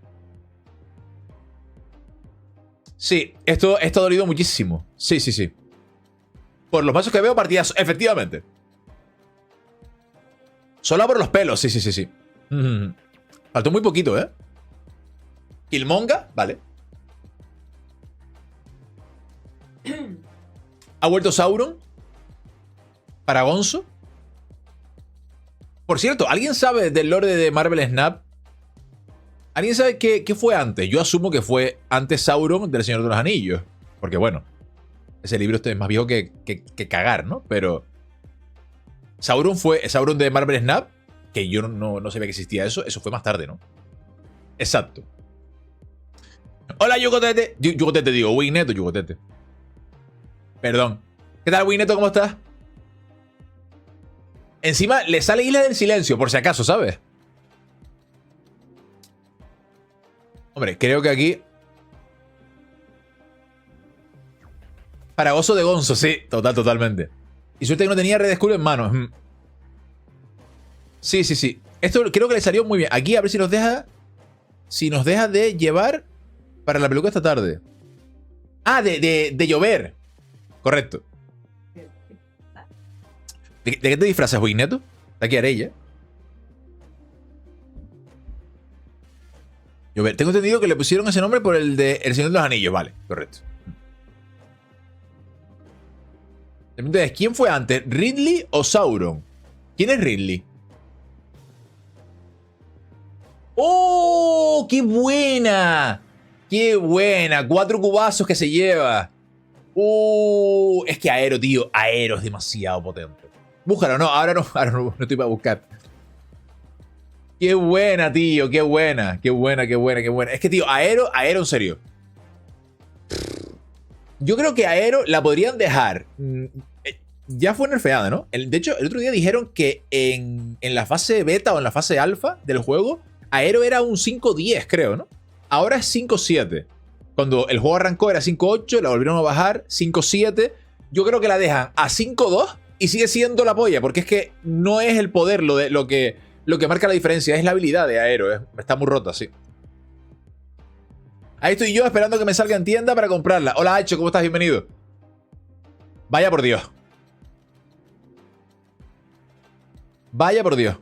Sí, esto ha dolido muchísimo. Sí. Por los mazos que veo, partidas, efectivamente. Solo por los pelos, sí. Faltó muy poquito, ¿eh? Killmonger, vale. Ha vuelto Sauron. Para Gonzo. Por cierto, ¿alguien sabe del lore de Marvel Snap? ¿Alguien sabe qué fue antes? Yo asumo que fue antes Sauron del Señor de los Anillos. Porque bueno, ese libro es más viejo que cagar, ¿no? Pero Sauron fue Sauron de Marvel Snap, que yo no sabía que existía eso. Eso fue más tarde, ¿no? Exacto. Hola, Yugotete. Yugotete digo, Wigneto, Yugotete. Perdón. ¿Qué tal, Wigneto? ¿Cómo estás? Encima le sale Isla del Silencio, por si acaso, ¿sabes? Hombre, creo que aquí... Para Oso de Gonzo, sí. Totalmente. Y suerte que no tenía Red Skull en mano. Sí. Esto creo que le salió muy bien. Aquí a ver si nos deja... Si nos deja de llevar para la peluca esta tarde. Ah, de llover. Correcto. ¿De qué te disfrazas, Wigneto? De aquí haré ya. Llover. Tengo entendido que le pusieron ese nombre por el de El Señor de los Anillos. Vale, correcto. Entonces, ¿quién fue antes? ¿Ridley o Sauron? ¿Quién es Ridley? ¡Oh! ¡Qué buena! ¡Qué buena! 4 cubazos que se lleva. Es que Aero, tío. Aero es demasiado potente. Búscalo, no, ahora no estoy para buscar. Qué buena, tío, qué buena. Es que, tío, Aero en serio. Yo creo que Aero la podrían dejar. Ya fue nerfeada, ¿no? De hecho, el otro día dijeron que en la fase beta o en la fase alfa del juego, Aero era un 5-10, creo, ¿no? Ahora es 5-7. Cuando el juego arrancó era 5-8, la volvieron a bajar, 5-7. Yo creo que la dejan a 5-2 y sigue siendo la polla, porque es que no es el poder lo que marca la diferencia, es la habilidad de Aero. Está muy rota, sí. Ahí estoy yo esperando que me salga en tienda para comprarla. Hola, Hacho, ¿cómo estás? Bienvenido. Vaya por Dios. Vaya por Dios.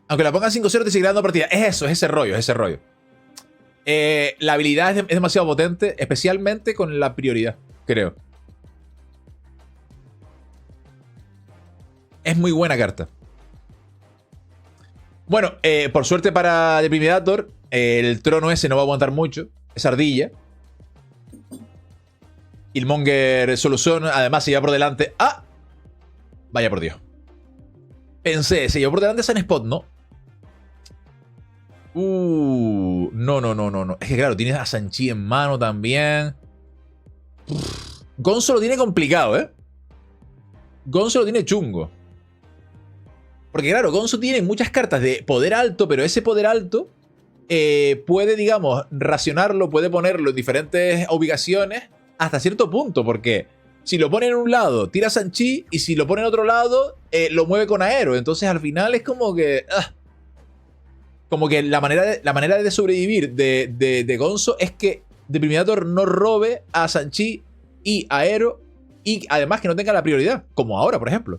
Aunque la pongan 5-0 te sigue dando partida. Es eso, es ese rollo, es ese rollo. La habilidad es demasiado potente, especialmente con la prioridad, creo. Es muy buena carta. Bueno, por suerte para Deprimidator, el trono ese no va a aguantar mucho. Es ardilla. Killmonger solución, además se lleva por delante. ¡Ah! Vaya por Dios. Pensé, se llevó por delante Sunspot, ¿no? No. Es que claro, tienes a Sanchi en mano también. Gonzo lo tiene complicado, ¿eh? Gonzo lo tiene chungo. Porque claro, Gonzo tiene muchas cartas de poder alto, pero ese poder alto puede, digamos, racionarlo, puede ponerlo en diferentes ubicaciones hasta cierto punto, porque si lo pone en un lado, tira Sanchi, y si lo pone en otro lado, lo mueve con Aero. Entonces al final es como que... como que la manera de sobrevivir de Gonzo es que Deprimidator no robe a Sanchi y Aero, y además que no tenga la prioridad, como ahora, por ejemplo.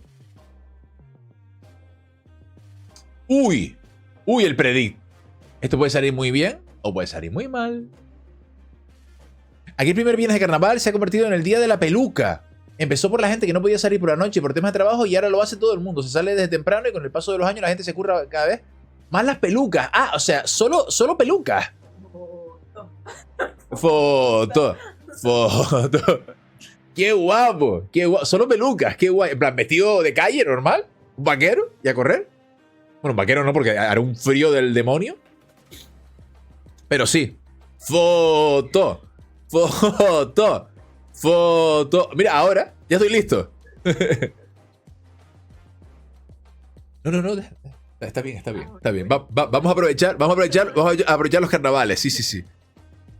Uy, el predict. Esto puede salir muy bien o puede salir muy mal. Aquí el primer viernes de carnaval se ha convertido en el día de la peluca. Empezó por la gente que no podía salir por la noche por temas de trabajo y ahora lo hace todo el mundo. Se sale desde temprano y con el paso de los años la gente se curra cada vez más las pelucas. Ah, o sea, solo pelucas. Foto. Qué guapo. Solo pelucas, qué guay. En plan, vestido de calle, normal. Un vaquero y a correr. Bueno, un vaquero no, porque hará un frío del demonio. Pero sí. Foto. Mira, ahora ya estoy listo. No. Está bien. Vamos a aprovechar los carnavales. Sí.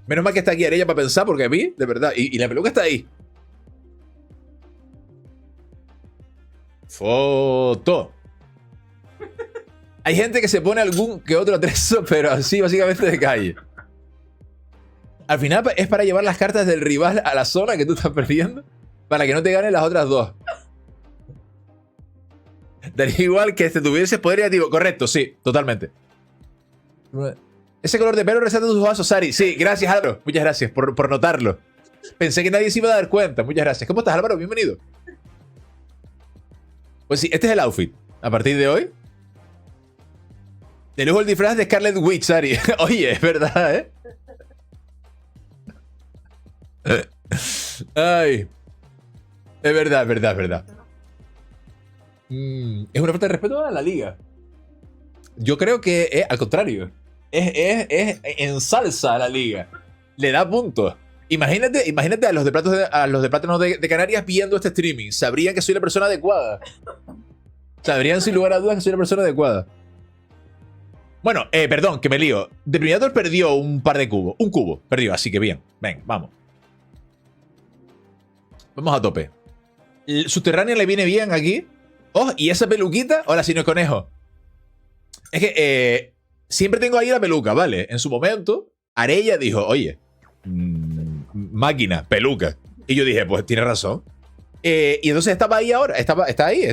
Menos mal que está aquí Arella para pensar, porque a mí, de verdad. Y la peluca está ahí. Foto. Hay gente que se pone algún que otro atrezo, pero así básicamente de calle. Al final es para llevar las cartas del rival a la zona que tú estás perdiendo, para que no te ganen las otras dos. Daría igual que tuvieses poder negativo. Correcto, sí, totalmente. Ese color de pelo resalta tus vasos, Sari. Sí, gracias, Álvaro. Muchas gracias por notarlo. Pensé que nadie se iba a dar cuenta. Muchas gracias. ¿Cómo estás, Álvaro? Bienvenido. Pues sí, este es el outfit. A partir de hoy. De lujo el disfraz de Scarlet Witch, Sari. Oye, es verdad, ¿eh? Ay. Es verdad. Es una falta de respeto a la liga. Yo creo que es al contrario. Es ensalza a la liga. Le da puntos. Imagínate a los de Plátano de Canarias viendo este streaming. Sabrían que soy la persona adecuada. Sabrían sin lugar a dudas que soy la persona adecuada. Bueno, perdón, que me lío. Deprimidator perdió un par de cubos. Un cubo perdió, así que bien. Ven, vamos. Vamos a tope. El subterráneo le viene bien aquí. Oh, y esa peluquita. Ahora sí no es conejo. Es que siempre tengo ahí la peluca, ¿vale? En su momento, Arella dijo, oye, máquina, peluca. Y yo dije, pues tiene razón. Y entonces estaba ahí ahora. Está ahí.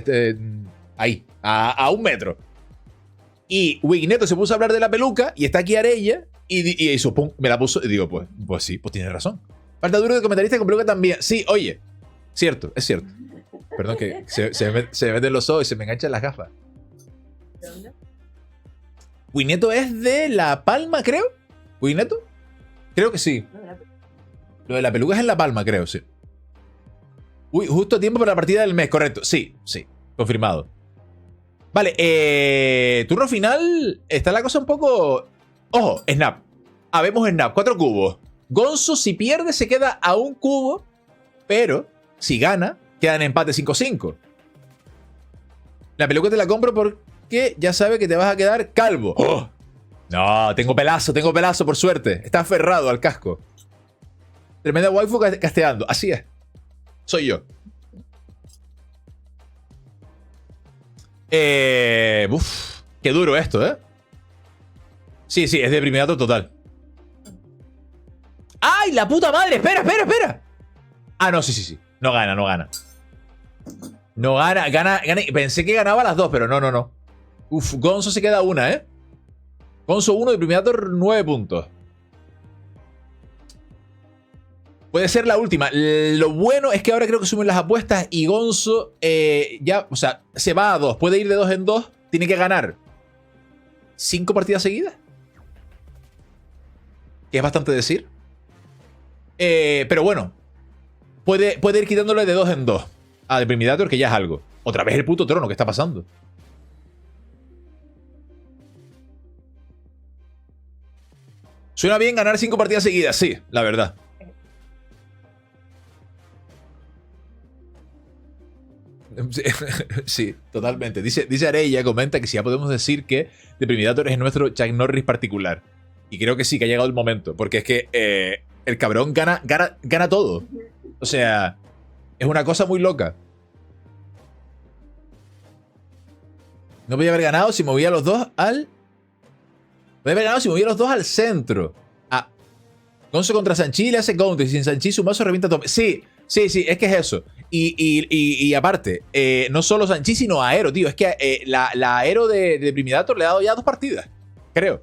Ahí. A 1 metro. Y Wigneto se puso a hablar de la peluca. Y está aquí Arella. Y eso, pum, me la puso. Y digo, pues sí, pues tiene razón. Falta duro de comentarista con peluca también. Sí, oye. Cierto, es cierto. Perdón, que se me meten los ojos y se me enganchan las gafas. ¿De dónde? Wigneto es de La Palma, creo. ¿Wigneto? Creo que sí. Lo de la peluca es en La Palma, creo, sí. Uy, justo a tiempo para la partida del mes, correcto. Sí. Confirmado. Vale, turno final. Está la cosa un poco... Ojo, snap. Habemos snap, 4 cubos. Gonzo, si pierde, se queda a 1 cubo. Pero, si gana, queda en empate 5-5. La peluca te la compro porque ya sabe que te vas a quedar calvo. ¡Oh! No, tengo pelazo, por suerte. Está aferrado al casco. Tremenda waifu casteando. Así es. Soy yo. Qué duro esto, ¿eh? Sí, es Deprimidator total. ¡Ay, la puta madre! ¡Espera! Ah, no, sí. No gana. No gana. Pensé que ganaba las dos, pero no. Uf, Gonzo se queda una, ¿eh? Gonzo 1, Deprimidator 9 puntos. Puede ser la última. Lo bueno es que ahora creo que suben las apuestas y Gonzo ya, o sea, se va a 2. Puede ir de 2 en 2. Tiene que ganar 5 partidas seguidas. Que es bastante decir. Pero bueno. Puede ir quitándole de 2 en 2 a Deprimidator, que ya es algo. Otra vez el puto trono, ¿qué está pasando? Suena bien ganar 5 partidas seguidas, sí, la verdad. Sí, totalmente. Dice Arella, comenta que si ya podemos decir que Deprimidator es nuestro Chuck Norris particular. Y creo que sí, que ha llegado el momento. Porque es que el cabrón gana todo. O sea, es una cosa muy loca. No podía haber ganado si movía los dos al... Podía haber ganado si movía los dos al centro. Ah. Gonzo contra Sanchi le hace counter. Y sin Sanchi su mazo revienta todo. Sí, es que es eso. Y aparte, no solo Sanchi, sino Aero, tío. Es que la Aero de Deprimidator le ha dado ya 2 partidas. Creo.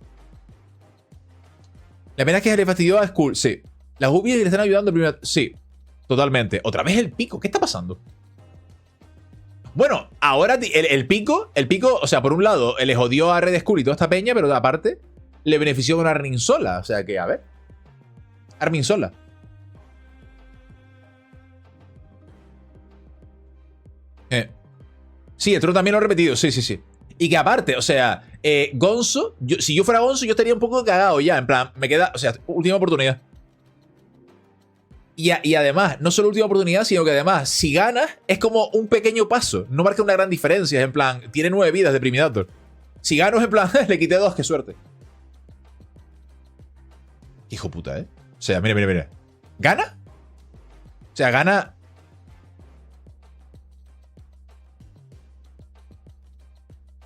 La pena es que se le fastidió a Skull. Sí. Las UBIs le están ayudando a Deprimidator. Sí. Totalmente. Otra vez el pico. ¿Qué está pasando? Bueno, ahora el pico, o sea, por un lado, le jodió a Red Skull y toda esta peña, pero aparte, le benefició con Armin sola. O sea que, a ver. Armin sola. Sí, el trono también lo he repetido, sí. Y que aparte, o sea, Gonzo, si yo fuera Gonzo, yo estaría un poco cagado ya. En plan, me queda, o sea, última oportunidad. Y además, no solo última oportunidad, sino que además, si ganas, es como un pequeño paso. No marca una gran diferencia. Es en plan, tiene 9 vidas de Deprimidator. Si gano, es en plan, le quité 2, qué suerte. Hijo puta, ¿eh? O sea, mira. ¿Gana? O sea, gana...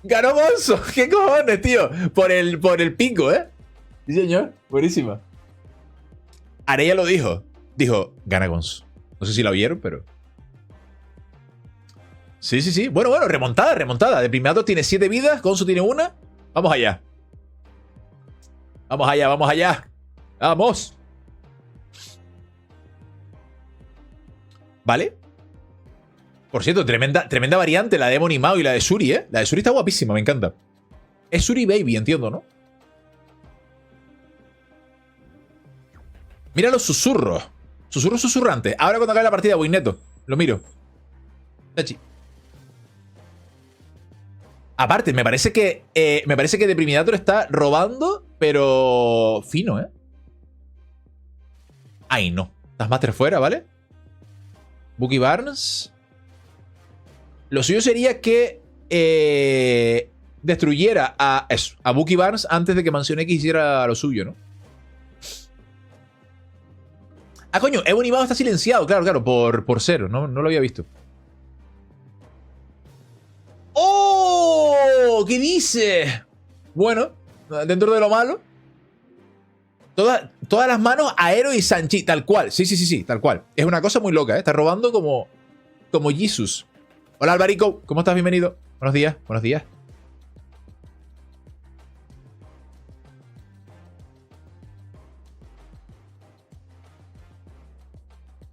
¡Ganó Gonzo! ¿Qué cojones, tío? Por el pico, ¿eh? Sí, señor. Buenísima. Arella lo dijo. Dijo, gana Gonzo. No sé si la oyeron, pero... Sí. Bueno, remontada. Deprimidator tiene 7 vidas, Gonzo tiene 1. Vamos allá. Vamos. ¿Vale? Por cierto, tremenda variante la de Demon y Mao y la de Suri, ¿eh? La de Suri está guapísima, me encanta. Es Suri Baby, entiendo, ¿no? Mira los susurros. Susurros susurrantes. Ahora cuando acabe la partida voy neto. Lo miro. Tachi. Aparte, me parece que Deprimidator está robando, pero fino, ¿eh? Ay, no. Taskmaster fuera, ¿vale? Bucky Barnes. Lo suyo sería que destruyera a Bucky Barnes antes de que Mansión X hiciera lo suyo, ¿no? Ah, coño, Ebony Maw está silenciado, claro, por 0. No lo había visto. ¡Oh! ¿Qué dice? Bueno, dentro de lo malo. Todas las manos Aero y Sanchi, tal cual. Sí, tal cual. Es una cosa muy loca, ¿eh? Está robando como Jesus. Hola, Alvarico. ¿Cómo estás? Bienvenido. Buenos días.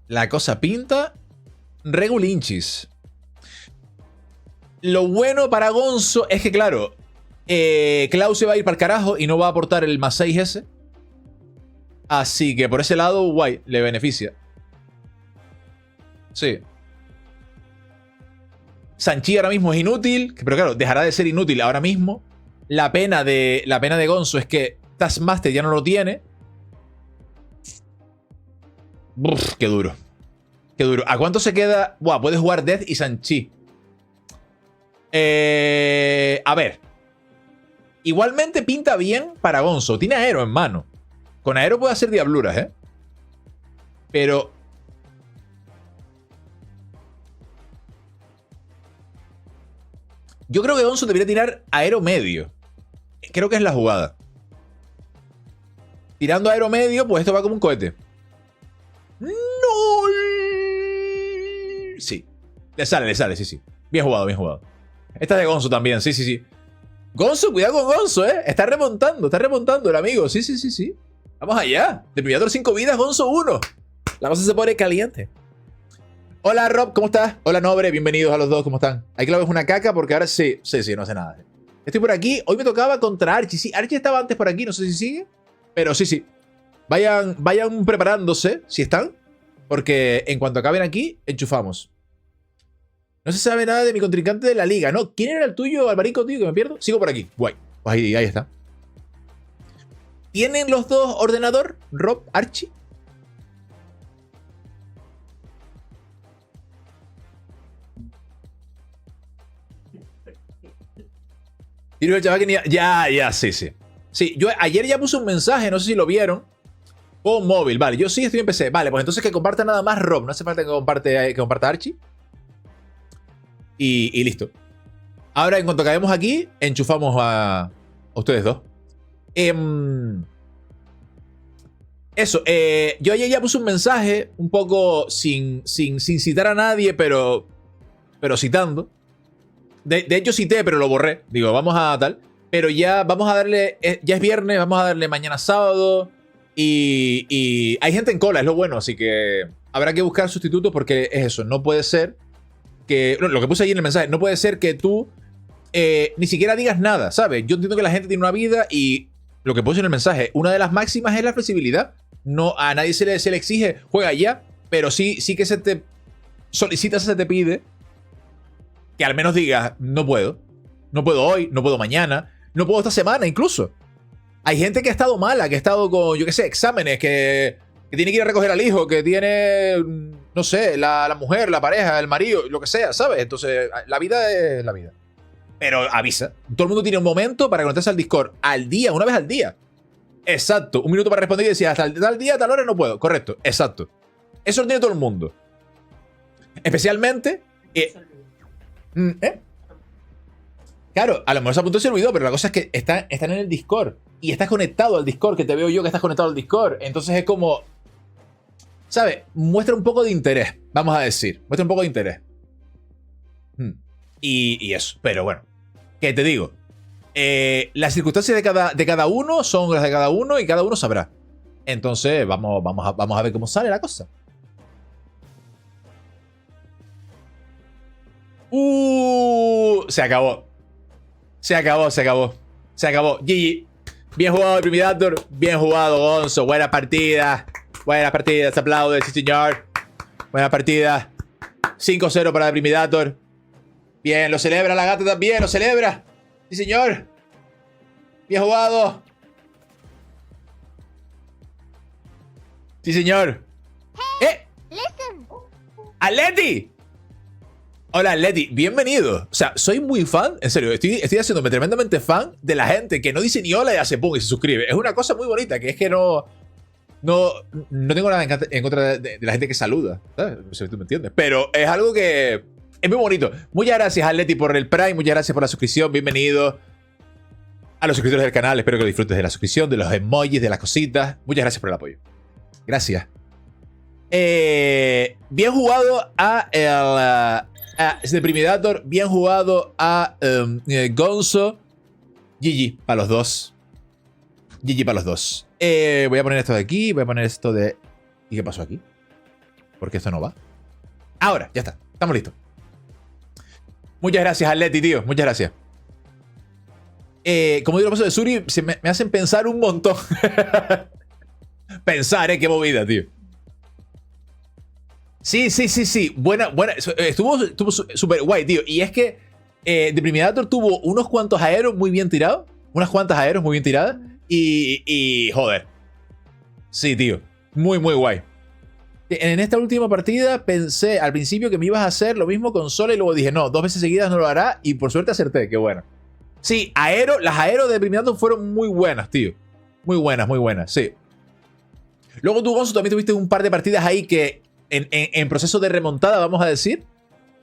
La cosa pinta regulinchis. Lo bueno para Gonzo es que, claro, Klaus se va a ir para el carajo y no va a aportar el más 6 ese. Así que por ese lado, guay, le beneficia. Sí. Sanchi ahora mismo es inútil, pero claro, dejará de ser inútil ahora mismo. La pena de Gonzo es que Taskmaster ya no lo tiene. Uf, qué duro. ¿A cuánto se queda? Buah, puede jugar Death y Sanchi. A ver. Igualmente pinta bien para Gonzo. Tiene Aero en mano. Con Aero puede hacer diabluras, ¿eh? Pero... yo creo que Gonzo debería tirar Aero medio. Creo que es la jugada. Tirando Aero medio, pues esto va como un cohete. ¡No! Sí. Le sale, sí. Bien jugado. Esta es de Gonzo también, sí. Gonzo, cuidado con Gonzo, ¿eh? Está remontando el amigo. Sí, sí, sí, sí. Vamos allá. Deprimador 5 vidas, Gonzo 1. La cosa se pone caliente. Hola, Rob, ¿cómo estás? Hola, Nobre, bienvenidos a los dos, ¿cómo están? Hay que es una caca porque ahora sí, no hace nada. Estoy por aquí. Hoy me tocaba contra Archie. Sí, Archie estaba antes por aquí, no sé si sigue. Pero sí, sí. Vayan preparándose, si están. Porque en cuanto acaben aquí, enchufamos. No se sabe nada de mi contrincante de la liga, ¿no? ¿Quién era el tuyo, Alvarico, tío, que me pierdo? Sigo por aquí. Guay. Pues ahí está. ¿Tienen los dos ordenador, Rob, Archie? Y el chaval que ni... Ya, sí. Sí, yo ayer ya puse un mensaje, no sé si lo vieron. O móvil, vale. Yo sí estoy en PC. Vale, pues entonces que comparta nada más Rob. No hace falta que comparta Archie. Y listo. Ahora, en cuanto acabemos aquí, enchufamos a ustedes dos. Eso, yo ayer ya puse un mensaje, un poco sin citar a nadie, pero citando. De hecho, cité, pero lo borré. Digo, vamos a tal. Pero ya vamos a darle. Ya es viernes, vamos a darle mañana sábado. Y hay gente en cola, es lo bueno. Así que habrá que buscar sustitutos porque es eso. No puede ser que. Lo que puse ahí en el mensaje. No puede ser que tú ni siquiera digas nada, ¿sabes? Yo entiendo que la gente tiene una vida y lo que puse en el mensaje. Una de las máximas es la flexibilidad. No, a nadie se le exige, juega ya. Pero sí que se te solicita, se te pide que al menos digas, no puedo. No puedo hoy, no puedo mañana, no puedo esta semana incluso. Hay gente que ha estado mala, que ha estado con, yo qué sé, exámenes, que tiene que ir a recoger al hijo, que tiene, no sé, la mujer, la pareja, el marido, lo que sea, ¿sabes? Entonces, la vida es la vida. Pero avisa. Todo el mundo tiene un momento para conectarse al Discord. Al día, una vez al día. Exacto. Un minuto para responder y decir, hasta tal día, tal hora no puedo. Correcto, exacto. Eso lo tiene todo el mundo. Especialmente... Claro, a lo mejor se apuntó y se olvidó, pero la cosa es que están en el Discord. Y estás conectado al Discord, que te veo yo que estás conectado al Discord. Entonces es como... ¿Sabes? Muestra un poco de interés, vamos a decir. Muestra un poco de interés. Y eso. Pero bueno. ¿Qué te digo? Las circunstancias de cada uno son las de cada uno y cada uno sabrá. Entonces vamos a ver cómo sale la cosa. Se acabó. Se acabó. GG. Bien jugado, Primidator. Bien jugado, Gonzo. Buena partida. Se aplaude, sí, señor. Buena partida. 5-0 para Primidator. Bien, lo celebra la gata también. Lo celebra. Sí, señor. Bien jugado. Sí, señor. ¡Atleti! Hola, Atleti, bienvenido. O sea, soy muy fan, en serio, estoy haciéndome tremendamente fan de la gente que no dice ni hola y hace pum y se suscribe. Es una cosa muy bonita, que es que no tengo nada en contra de la gente que saluda, ¿sabes? No sé si tú me entiendes. Pero es algo que es muy bonito. Muchas gracias, Atleti, por el Prime, muchas gracias por la suscripción, bienvenido a los suscriptores del canal. Espero que lo disfrutes de la suscripción, de los emojis, de las cositas. Muchas gracias por el apoyo. Gracias. Bien jugado a Deprimidator, bien jugado a Gonzo. GG para los dos. GG para los dos. Voy a poner esto de aquí. Voy a poner esto de... ¿Y qué pasó aquí? ¿Por qué esto no va? Ahora, ya está. Estamos listos. Muchas gracias, Atleti, tío. Muchas gracias. Como digo, lo paso de Suri, me hacen pensar un montón. Pensar, qué movida, tío. Sí. Buena. Estuvo súper guay, tío. Y es que Deprimidator tuvo unos cuantos aeros muy bien tirados. Unas cuantas aeros muy bien tiradas. Y joder. Sí, tío. Muy guay. En esta última partida pensé al principio que me ibas a hacer lo mismo con Sola y luego dije, no, 2 veces seguidas no lo hará. Y por suerte acerté, qué bueno. Sí, las aeros de Deprimidator fueron muy buenas, tío. Muy buenas, sí. Luego tú, Gonzo, también tuviste un par de partidas ahí que... En proceso de remontada, vamos a decir,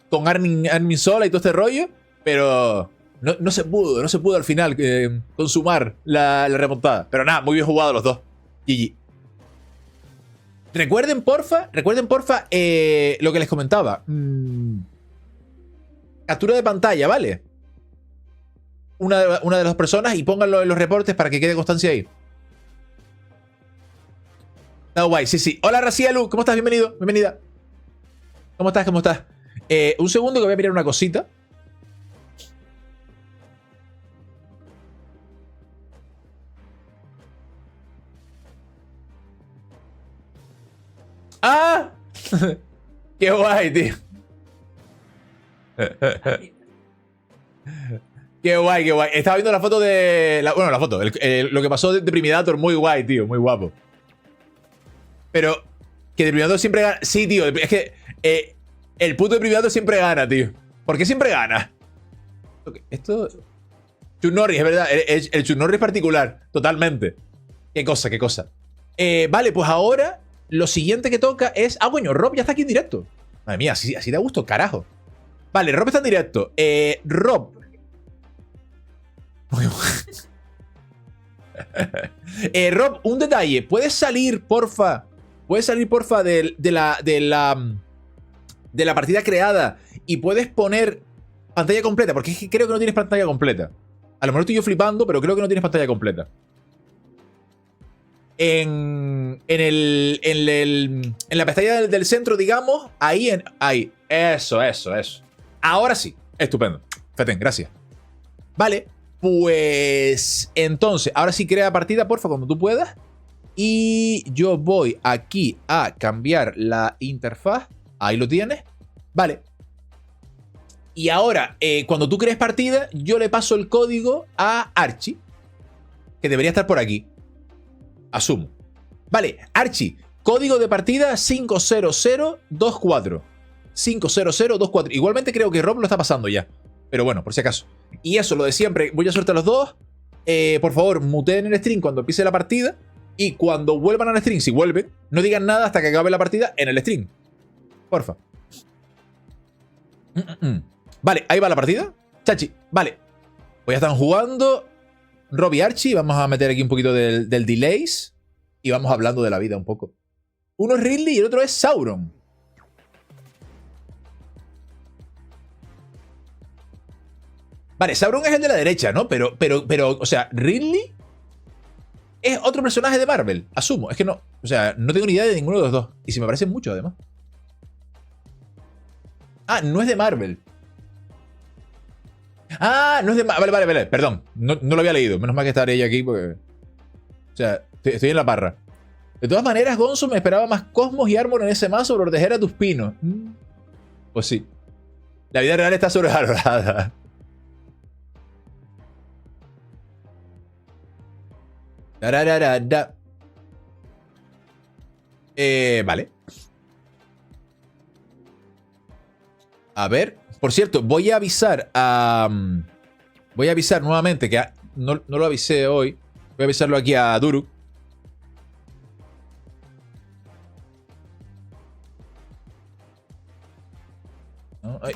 con Armin Sola y todo este rollo, pero no se pudo al final consumar la remontada. Pero nada, muy bien jugado los dos. GG. Recuerden porfa, lo que les comentaba. Captura de pantalla, ¿vale? una de las personas y pónganlo en los reportes para que quede constancia ahí. Está guay, sí, sí. Hola, Racielu, ¿cómo estás? Bienvenido, bienvenida. ¿Cómo estás? ¿Cómo estás? Un segundo que voy a mirar una cosita. ¡Ah! ¡Qué guay, tío! ¡Qué guay, qué guay! Estaba viendo la foto de... bueno, la foto. Lo que pasó de Primidator. Muy guay, tío. Muy guapo. Pero... que Depriminator siempre gana... Sí, tío. Es que... el puto Depriminator siempre gana, tío. ¿Por qué siempre gana? Esto... Chuck Norris, es verdad. El Chuck Norris particular. Totalmente. Qué cosa, qué cosa. Vale, pues ahora... Lo siguiente que toca es... Ah, coño, Rob ya está aquí en directo. Madre mía, así da gusto, carajo. Vale, Rob está en directo. Rob. Rob, un detalle. ¿Puedes salir, porfa? ¿Puedes salir, porfa, de la partida creada y puedes poner pantalla completa? Porque es que creo que no tienes pantalla completa. A lo mejor estoy yo flipando, pero creo que no tienes pantalla completa. En la pestaña del centro, digamos, ahí. Eso. Ahora sí. Estupendo. Feten, gracias. Vale, pues entonces, ahora sí crea partida, porfa, cuando tú puedas. Y yo voy aquí a cambiar la interfaz. Ahí lo tienes. Vale. Y ahora, cuando tú crees partida, yo le paso el código a Archie, que debería estar por aquí. Asumo. Vale, Archie, código de partida 50024. 50024. Igualmente creo que Rob lo está pasando ya. Pero bueno, por si acaso. Y eso, lo de siempre. Voy a suerte a los dos. Por favor, muteen el stream cuando empiece la partida. Y cuando vuelvan al stream, si vuelven, no digan nada hasta que acabe la partida en el stream. Porfa. Vale, ahí va la partida. Chachi, vale. Pues ya están jugando Rob y Archie. Vamos a meter aquí un poquito del delays. Y vamos hablando de la vida un poco. Uno es Ridley y el otro es Sauron. Vale, Sauron es el de la derecha, ¿no? Pero, o sea, Ridley es otro personaje de Marvel, asumo. Es que no, o sea, no tengo ni idea de ninguno de los dos. Y se me parecen mucho, además. Ah, no es de Marvel. Ah, no es de Marvel. Vale, perdón. No lo había leído. Menos mal que estaré ella aquí porque... O sea, estoy en la parra. De todas maneras, Gonzo, me esperaba más Cosmos y Armor en ese mazo para proteger a tus pinos. Pues sí. La vida real está sobrevalorada. Vale. A ver. Por cierto, voy a avisar a... Voy a avisar nuevamente que no lo avisé hoy. Voy a avisarlo aquí a Duruk. No, ay.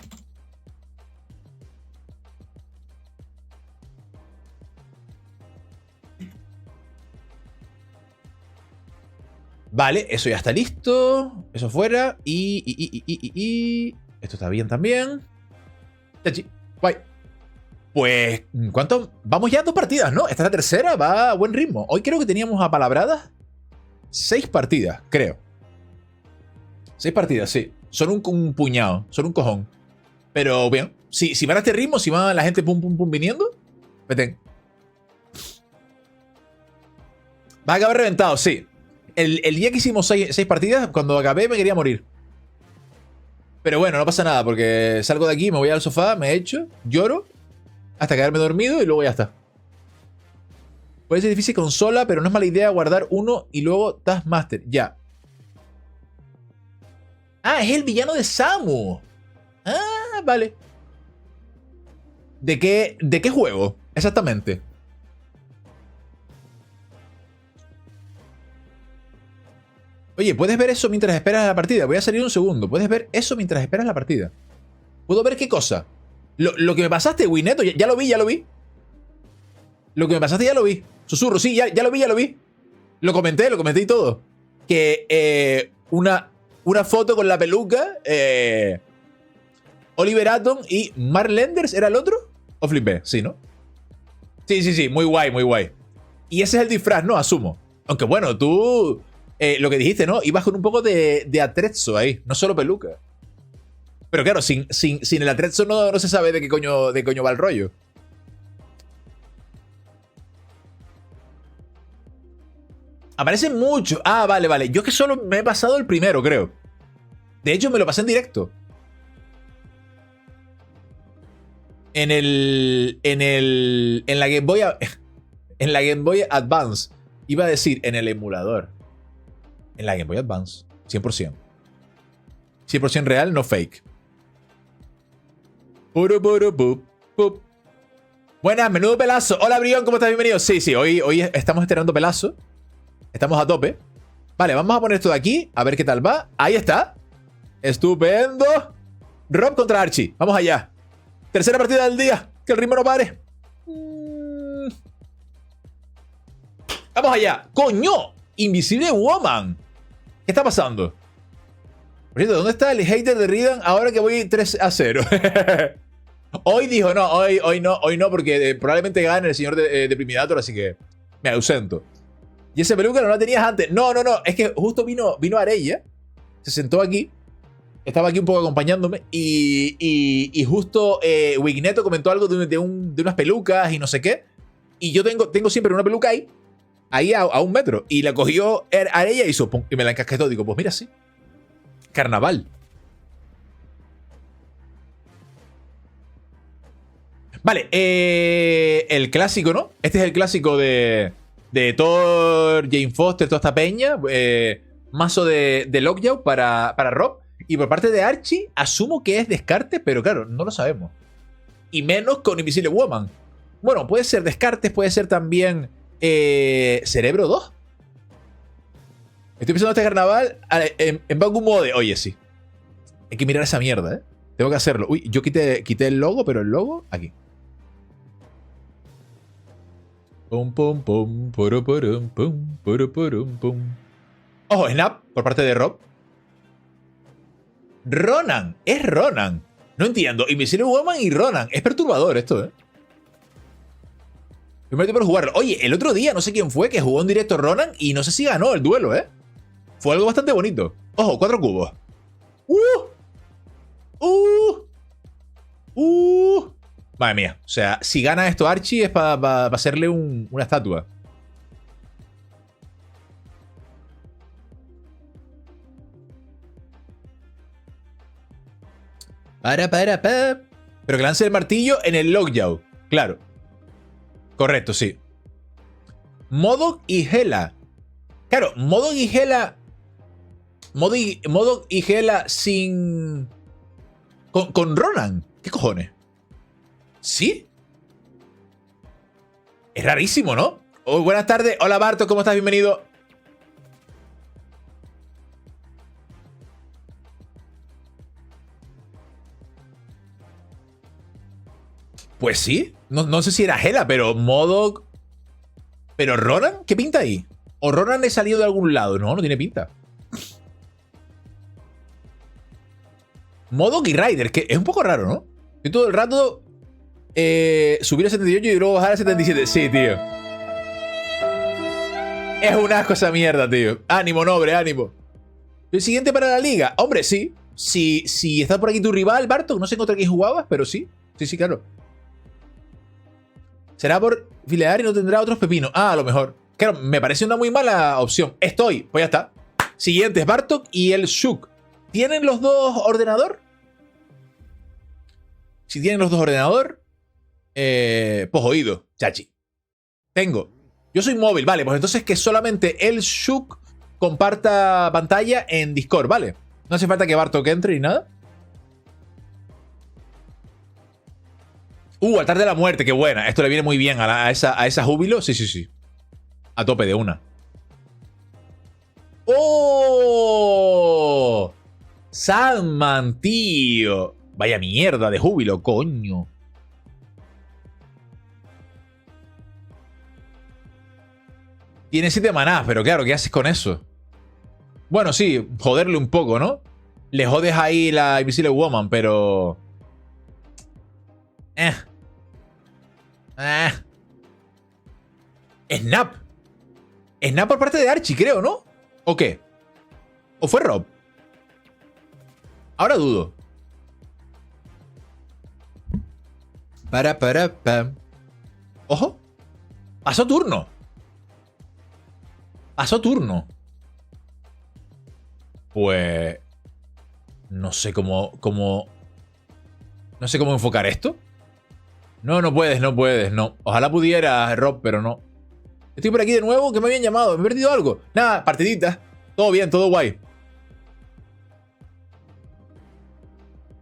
Vale, eso ya está listo. Eso fuera. Y esto está bien también. Chachi. Guay. Pues, ¿cuánto? Vamos ya a 2 partidas, ¿no? Esta es la tercera, va a buen ritmo. Hoy creo que teníamos apalabradas 6 partidas, creo. 6 partidas, sí. Son un puñado, son un cojón. Pero bien, si van a este ritmo, si va la gente pum viniendo, veten. Va a acabar reventado, sí. El día que hicimos 6 partidas, cuando acabé me quería morir. Pero bueno, no pasa nada, porque salgo de aquí, me voy al sofá, me echo, lloro, hasta quedarme dormido y luego ya está. Puede ser difícil consola, pero no es mala idea guardar uno y luego Taskmaster. Ya. Ah, es el villano de Samu. Ah, vale. ¿De qué juego? Exactamente. Oye, ¿puedes ver eso mientras esperas la partida? Voy a salir un segundo. ¿Puedes ver eso mientras esperas la partida? ¿Puedo ver qué cosa? Lo que me pasaste, Wineto, ya lo vi. Lo que me pasaste ya lo vi. Susurro, sí, ya lo vi. Lo comenté y todo. Que una foto con la peluca. Oliver Atom y Mark Lenders, ¿era el otro? O flipé, sí, ¿no? Sí, sí, sí, muy guay, muy guay. Y ese es el disfraz, ¿no? Asumo. Aunque bueno, tú... lo que dijiste, ¿no? Ibas con un poco de atrezzo ahí, no solo peluca. Pero claro, sin el atrezzo no se sabe de qué coño va el rollo. Aparecen muchos. Ah, vale, vale. Yo que solo me he pasado el primero, creo. De hecho, me lo pasé en directo. En la Game Boy... En la Game Boy Advance. Iba a decir, en el emulador. En la Game Boy Advance. 100%. 100% real, no fake. Buenas, menudo pelazo. Hola, Brión, ¿cómo estás? Bienvenido. Sí, sí, hoy estamos estrenando pelazo. Estamos a tope. Vale, vamos a poner esto de aquí. A ver qué tal va. Ahí está. Estupendo. Rob contra Archie. Vamos allá. Tercera partida del día. Que el ritmo no pare. Vamos allá. ¡Coño! Invisible Woman. ¿Qué está pasando? Por cierto, ¿dónde está el hater de Ridan ahora que voy 3-0? Hoy dijo, no, hoy no, porque probablemente gane el señor Deprimidator, así que me ausento. Y esa peluca no la tenías antes. No, es que justo vino Arella, se sentó aquí, estaba aquí un poco acompañándome, y justo Wigneto comentó algo de unas pelucas y no sé qué, y yo tengo siempre una peluca ahí a 1 metro, y la cogió Arella y hizo pum, y me la encasquetó. Digo, pues mira, sí. Carnaval. Vale, el clásico, ¿no? Este es el clásico de Thor, Jane Foster, toda esta peña. Mazo de Lockjaw para Rob. Y por parte de Archie, asumo que es descarte, pero claro, no lo sabemos. Y menos con Invisible Woman. Bueno, puede ser Descartes, puede ser también Cerebro 2. Estoy pensando este carnaval en Baku Mode. Oye, sí. Hay que mirar esa mierda, ¿eh? Tengo que hacerlo. Uy, yo quité el logo, pero el logo aquí. Pum, pum, pum, pum, pum, pum, pum. Ojo, Snap por parte de Rob. Ronan. Es Ronan. No entiendo. Invisible Woman y Ronan. Es perturbador esto, ¿eh? Primero tiempo por jugarlo. Oye, el otro día no sé quién fue que jugó en directo Ronan y no sé si ganó el duelo, ¿eh? Fue algo bastante bonito. Ojo, 4 cubos. Madre mía. O sea, si gana esto Archie es para hacerle una estatua. Pero que lance el martillo en el Lockjaw. Claro. Correcto, sí. Modok y Hela. Claro, Modok y Hela. Modok y Hela sin... Con Ronan. ¿Qué cojones? ¿Sí? Es rarísimo, ¿no? Oh, buenas tardes. Hola, Barto. ¿Cómo estás? Bienvenido. Pues sí. No sé si era Hela, pero Modok... ¿Pero Ronan? ¿Qué pinta ahí? ¿O Ronan le salió de algún lado? No tiene pinta. Modok y Ryder, que es un poco raro, ¿no? Yo todo el rato subir a 78 y luego bajar a 77. Sí, tío. Es un asco esa mierda, tío. Ánimo, noble, ánimo. ¿El siguiente para la liga? Hombre, sí. Si está por aquí tu rival, Bartok, no sé contra quién jugabas, pero sí. Sí, claro. Será por filear y no tendrá otros pepinos. Ah, a lo mejor. Claro, me parece una muy mala opción. Pues ya está. Siguientes, Bartok y el Shuk. ¿Tienen los dos ordenador? Si tienen los dos ordenador, pues oído, chachi. Tengo. Yo soy móvil, vale. Pues entonces que solamente el Shuk comparta pantalla en Discord, ¿vale? No hace falta que Bartok entre ni nada. Altar de la muerte, qué buena. Esto le viene muy bien a esa júbilo. Sí. A tope de una. ¡Oh! Sandman, tío. Vaya mierda de júbilo, coño. Tiene 7 manás, pero claro, ¿qué haces con eso? Bueno, sí, joderle un poco, ¿no? Le jodes ahí la Invisible Woman, pero... Snap. Snap por parte de Archie, creo, ¿no? ¿O qué? ¿O fue Rob? Ahora dudo. Pam. Ojo. Pasó turno. Pasó turno. Pues... No sé cómo... No sé cómo enfocar esto. No puedes, no. Ojalá pudiera, Rob, pero no. Estoy por aquí de nuevo, que me habían llamado. ¿Me he perdido algo? Nada, partidita. Todo bien, todo guay.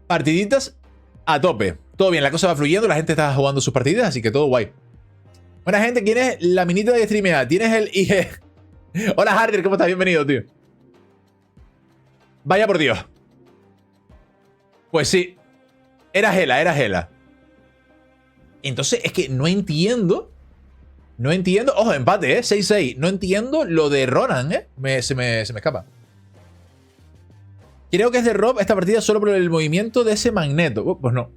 Partiditas a tope. Todo bien, la cosa va fluyendo, la gente está jugando sus partidas, así que todo guay. Buena gente, ¿quién es la minita de streamear? ¿Tienes el IG? Hola, Harder, ¿cómo estás? Bienvenido, tío. Vaya por Dios. Pues sí. Era Gela. Entonces, es que no entiendo. No entiendo. Ojo, empate, 6-6. No entiendo lo de Ronan, se me escapa. Creo que es de Rob esta partida solo por el movimiento de ese magneto. Pues no.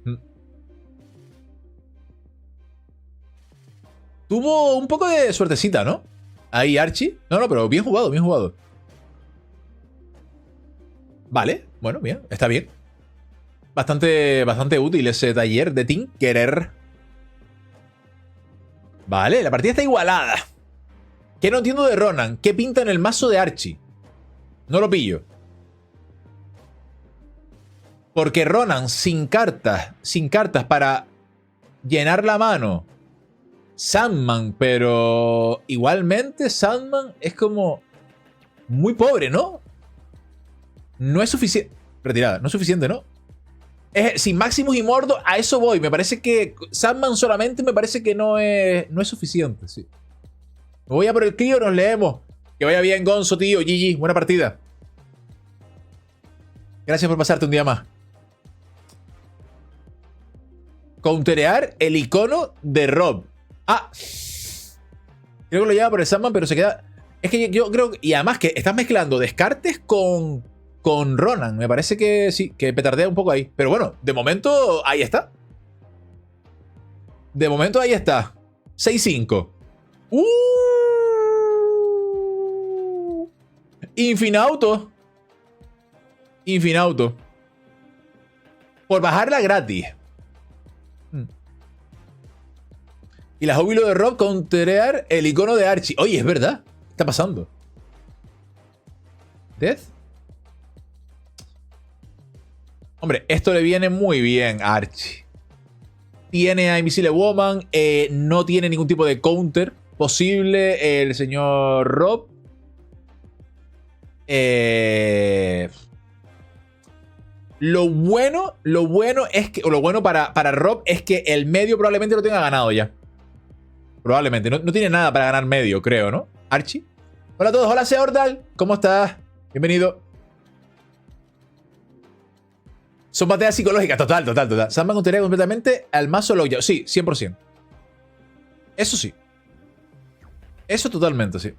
Tuvo un poco de suertecita, ¿no? Ahí Archie. No, pero bien jugado, bien jugado. Vale, bueno, bien, está bien. Bastante útil ese taller de Tinkerer. Vale, la partida está igualada. ¿Qué no entiendo de Ronan? ¿Qué pinta en el mazo de Archie? No lo pillo. Porque Ronan sin cartas para llenar la mano. Sandman, pero igualmente Sandman es como muy pobre, ¿no? No es suficiente. Retirada, no es suficiente, ¿no? Sin Maximus y Mordo, a eso voy. Me parece que Sandman solamente me parece que no es suficiente, sí. Me voy a por el crío, nos leemos. Que vaya bien, Gonzo, tío. GG, buena partida. Gracias por pasarte un día más. Counterear el icono de Rob. Ah. Creo que lo lleva por el Sandman, pero se queda... Es que yo creo... Y además que estás mezclando descartes con Ronan. Me parece que sí, que petardea un poco ahí. Pero bueno, de momento ahí está. De momento ahí está. 6-5. Infinauto. Por bajarla gratis. Y la júbilo de Rob counterear el icono de Archie. Oye, es verdad. ¿Qué está pasando? ¿Death? Hombre, esto le viene muy bien a Archie. Tiene a Invisible Woman. No tiene ningún tipo de counter posible el señor Rob. Lo bueno es que... O lo bueno para Rob es que el medio probablemente lo tenga ganado ya. Probablemente. No tiene nada para ganar medio, creo, ¿no? Archie. Hola a todos. Hola, Seordal. ¿Cómo estás? Bienvenido. Son batallas psicológicas. Total. Sandman counterea completamente al mazo Loya. Sí, 100%. Eso sí. Eso totalmente, sí.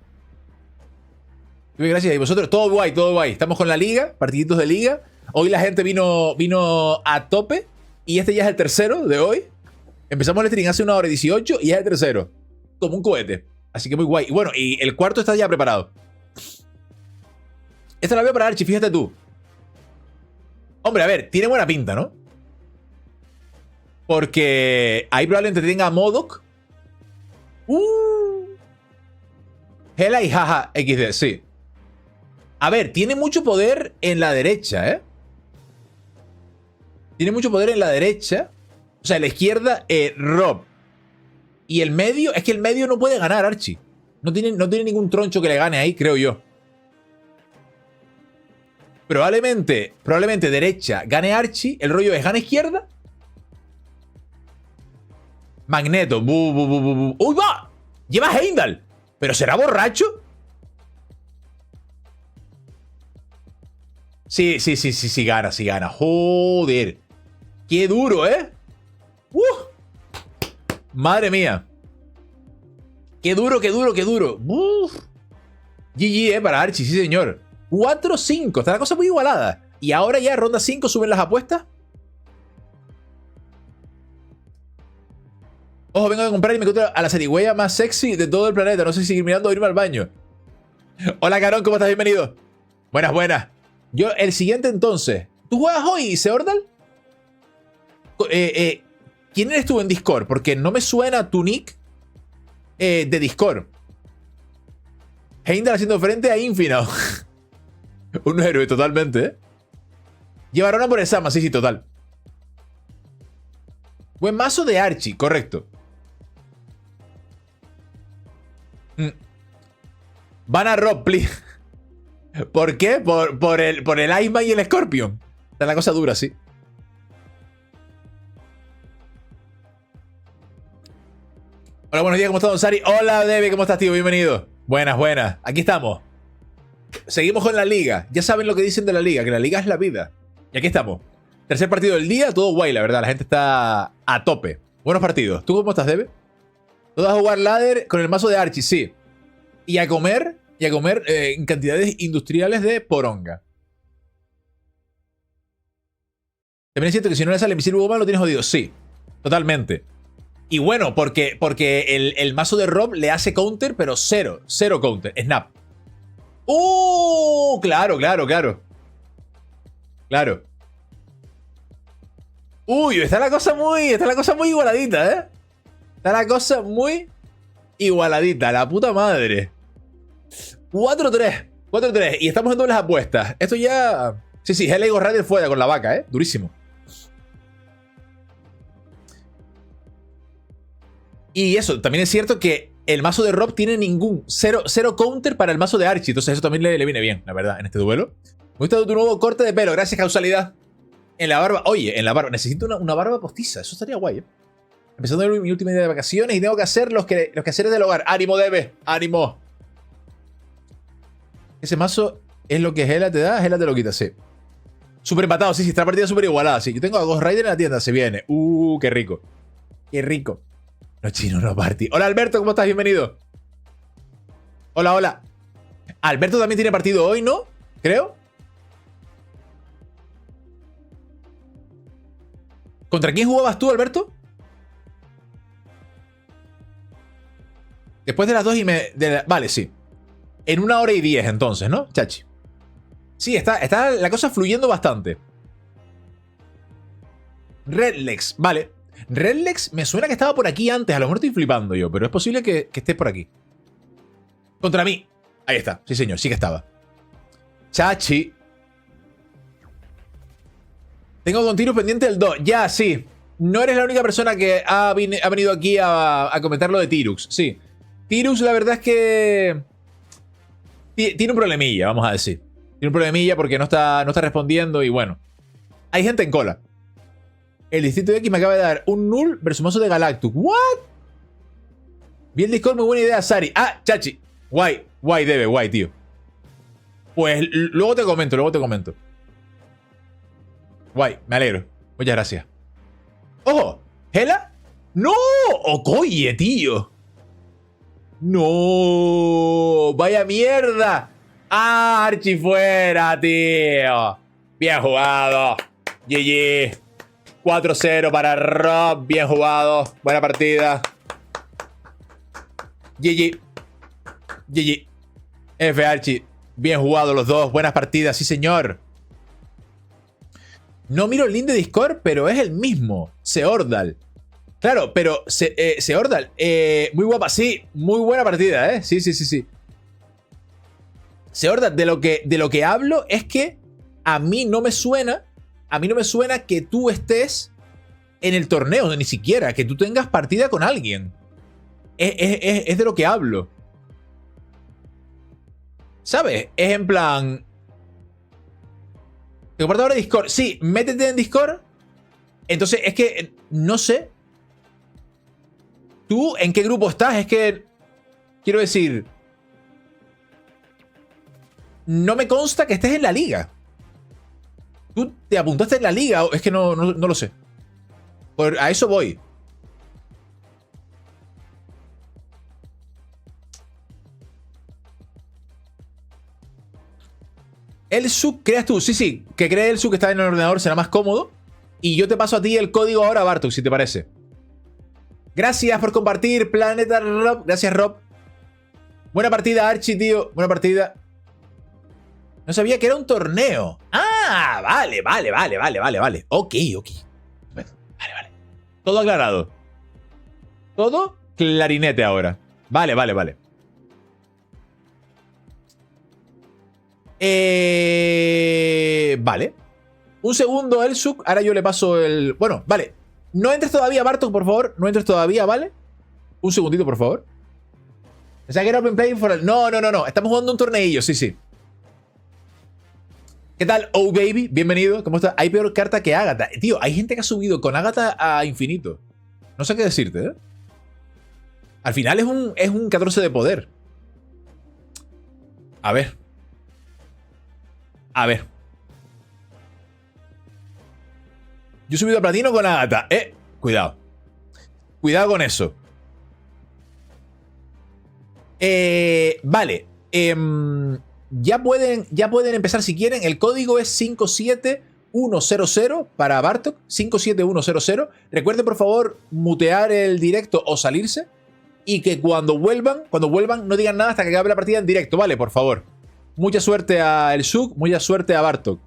Gracias. Y vosotros, todo guay. Estamos con la liga, partiditos de liga. Hoy la gente vino a tope. Y este ya es el tercero de hoy. Empezamos el stream hace 1 hora y 18 y es el tercero. Como un cohete. Así que muy guay. Y bueno, y el cuarto está ya preparado. Esta la veo para Archie, fíjate tú. Hombre, a ver, tiene buena pinta, ¿no? Porque ahí probablemente tenga a MODOK. Hela y Jaja XD, sí. A ver, tiene mucho poder en la derecha, ¿eh? Tiene mucho poder en la derecha. O sea, en la izquierda, Rob. Y el medio, es que el medio no puede ganar, Archie. No tiene ningún troncho que le gane ahí, creo yo. Probablemente derecha gane Archie. El rollo es gana izquierda. Magneto. ¡Uy, va! Lleva Heimdall. ¿Pero será borracho? Sí, gana. Joder. Qué duro, ¿eh? Madre mía. Qué duro. GG, para Archie, sí señor. 4-5, está la cosa muy igualada. Y ahora ya ronda 5 suben las apuestas. Ojo, vengo a comprar y me encuentro a la zarigüeya más sexy de todo el planeta. No sé si seguir mirando o irme al baño. Hola, Carón, ¿cómo estás? Bienvenido. Buenas, buenas. Yo, el siguiente entonces. ¿Tú juegas hoy, Seordal? ¿Quién eres tú en Discord? Porque no me suena tu nick de Discord. Heimdall haciendo frente a Infino. Un héroe totalmente, ¿eh? Llevaron a por el Sama, sí, total. Buen mazo de Archie, correcto. Van a Rob, please. ¿Por qué? Por el Iceman y el Scorpion. Está la cosa dura, sí. Hola, buenos días, ¿cómo estás, Don Sari? Hola, Debe, ¿cómo estás, tío? Bienvenido. Buenas, buenas. Aquí estamos. Seguimos con la liga. Ya saben lo que dicen de la liga, que la liga es la vida. Y aquí estamos. Tercer partido del día, todo guay, la verdad. La gente está a tope. Buenos partidos. ¿Tú cómo estás, Debe? Tú vas a jugar ladder con el mazo de Archie, sí. Y a comer en cantidades industriales de poronga. También es cierto que si no le sale misil Woman lo tienes jodido. Sí, totalmente. Y bueno, porque el mazo de Rob le hace counter, pero cero counter. Snap. Claro. Claro. Uy, está la cosa muy igualadita, ¿eh? Está la cosa muy igualadita, la puta madre. 4-3. 4-3. Y estamos en dobles apuestas. Esto ya... Sí, Hela y Rider fuera con la vaca, ¿eh? Durísimo. Y eso, también es cierto que el mazo de Rob tiene cero counter para el mazo de Archie. Entonces eso también le viene bien, la verdad, en este duelo. Me gusta tu nuevo corte de pelo. Gracias, causalidad. En la barba. Oye, en la barba. Necesito una barba postiza. Eso estaría guay, ¿eh? Empezando mi última día de vacaciones y tengo que hacer los quehaceres del hogar. ¡Ánimo, Debe! ¡Ánimo! Ese mazo es lo que Hela te da, Hela te lo quita, sí. Súper empatado, sí, está la partida súper igualada, sí. Yo tengo a Ghost Rider en la tienda, se viene. Qué rico. Qué rico. No, chino, no party. Hola, Alberto, ¿cómo estás? Bienvenido. Hola. Alberto también tiene partido hoy, ¿no? Creo. ¿Contra quién jugabas tú, Alberto? Después de las 2 y media... Vale, sí. En 1 hora y 10, entonces, ¿no, chachi? Sí, está la cosa fluyendo bastante. Redlex, vale. Redlex me suena que estaba por aquí antes. A lo mejor estoy flipando yo, pero es posible que esté por aquí. Contra mí. Ahí está. Sí, señor, sí que estaba. Chachi. Tengo continuo pendiente el 2. Ya, sí. No eres la única persona que ha venido aquí a comentar lo de Tirux. Sí. Tirux, la verdad es que... Tiene un problemilla, vamos a decir. Tiene un problemilla porque no está respondiendo y bueno. Hay gente en cola. El distrito X me acaba de dar un null versus mazo de Galactus. ¿What? Vi el Discord, muy buena idea, Sari. Ah, chachi. Guay, Debe, guay, tío. Pues luego te comento. Guay, me alegro. Muchas gracias. ¡Ojo! ¿Hela? ¡No! ¡Okoye, tío! ¡No! ¡Vaya mierda! ¡Ah, Archie fuera, tío! Bien jugado. GG. 4-0 para Rob. Bien jugado. Buena partida. GG. F, Archie. Bien jugado los dos. Buenas partidas, sí, señor. No miro el link de Discord, pero es el mismo. Seordal. Claro, pero Seordal, muy guapa, sí, muy buena partida, ¿eh? Sí. Seordal, de lo que hablo es que a mí no me suena que tú estés en el torneo, ni siquiera, que tú tengas partida con alguien. Es de lo que hablo. ¿Sabes? Es en plan... Te comparto ahora Discord. Sí, métete en Discord. Entonces, es que, no sé. ¿Tú en qué grupo estás? Es que... Quiero decir... No me consta que estés en la liga. ¿Tú te apuntaste en la liga? Es que no lo sé. A eso voy. El sub creas tú. Sí. Que cree el sub que está en el ordenador será más cómodo. Y yo te paso a ti el código ahora, Bartok, si te parece. Gracias por compartir, Planeta Rob. Gracias, Rob. Buena partida, Archie, tío. Buena partida. No sabía que era un torneo. Ah, vale. Ok. Vale. Todo aclarado. Todo clarinete ahora. Vale. Vale. Un segundo, Elsuk. Ahora yo le paso el... Bueno, vale. No entres todavía, Bartok, por favor. No entres todavía, ¿vale? Un segundito, por favor. O sea, que era open play for... No. Estamos jugando un torneillo, sí. ¿Qué tal, oh baby? Bienvenido. ¿Cómo estás? Hay peor carta que Agatha. Tío, hay gente que ha subido con Agatha a infinito. No sé qué decirte, ¿eh? Al final es un 14 de poder. A ver. Yo he subido a platino con Agatha. Cuidado. Cuidado con eso. Vale. Ya pueden empezar si quieren. El código es 57100 para Bartok. 57100. Recuerden, por favor, mutear el directo o salirse. Y que cuando vuelvan, no digan nada hasta que acabe la partida en directo, ¿vale? Por favor. Mucha suerte a El Shuk, mucha suerte a Bartok.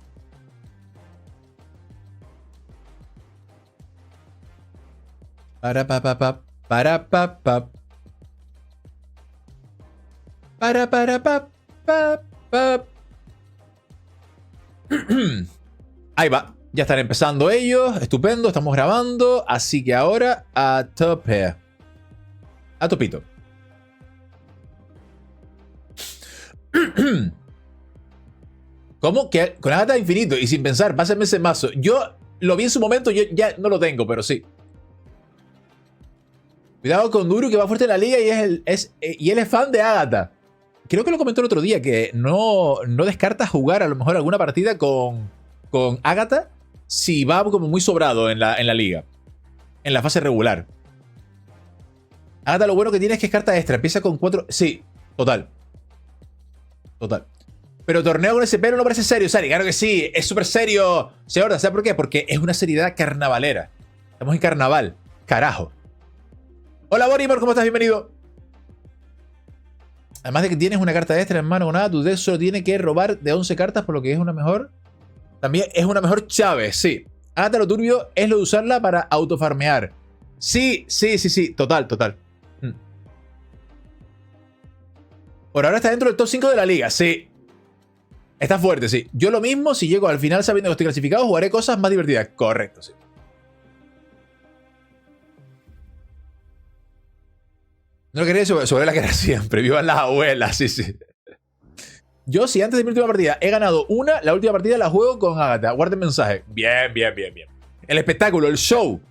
Ahí va. Ya están empezando ellos. Estupendo, estamos grabando. Así que ahora a tope. A topito. ¿Cómo? Que con Agatha infinito y sin pensar, pásenme ese mazo. Yo lo vi en su momento, yo ya no lo tengo, pero sí. Cuidado con Duru, que va fuerte en la liga y él es fan de Agatha. Creo que lo comentó el otro día, que no descarta jugar a lo mejor alguna partida con Agatha si va como muy sobrado en la liga. En la fase regular. Agatha lo bueno que tiene es que es carta extra. Empieza con 4... Sí, total. Pero torneo con ese pelo no parece serio, Sari. Claro que sí, es súper serio. ¿Sabes por qué? Porque es una seriedad carnavalera. Estamos en carnaval. Carajo. Hola, Borimor, ¿cómo estás? Bienvenido. Además de que tienes una carta extra en mano o nada, tu deck solo tiene que robar de 11 cartas, por lo que es una mejor... También es una mejor Chávez, sí. Agatha lo turbio es lo de usarla para autofarmear. Sí. Total. Por ahora está dentro del top 5 de la liga, sí. Está fuerte, sí. Yo lo mismo, si llego al final sabiendo que estoy clasificado, jugaré cosas más divertidas. Correcto, sí. No lo quería sobre la cara siempre. Vivan las abuelas, sí. Yo, si antes de mi última partida he ganado una, la última partida la juego con Agatha. Guarden mensaje. Bien. El espectáculo, el show.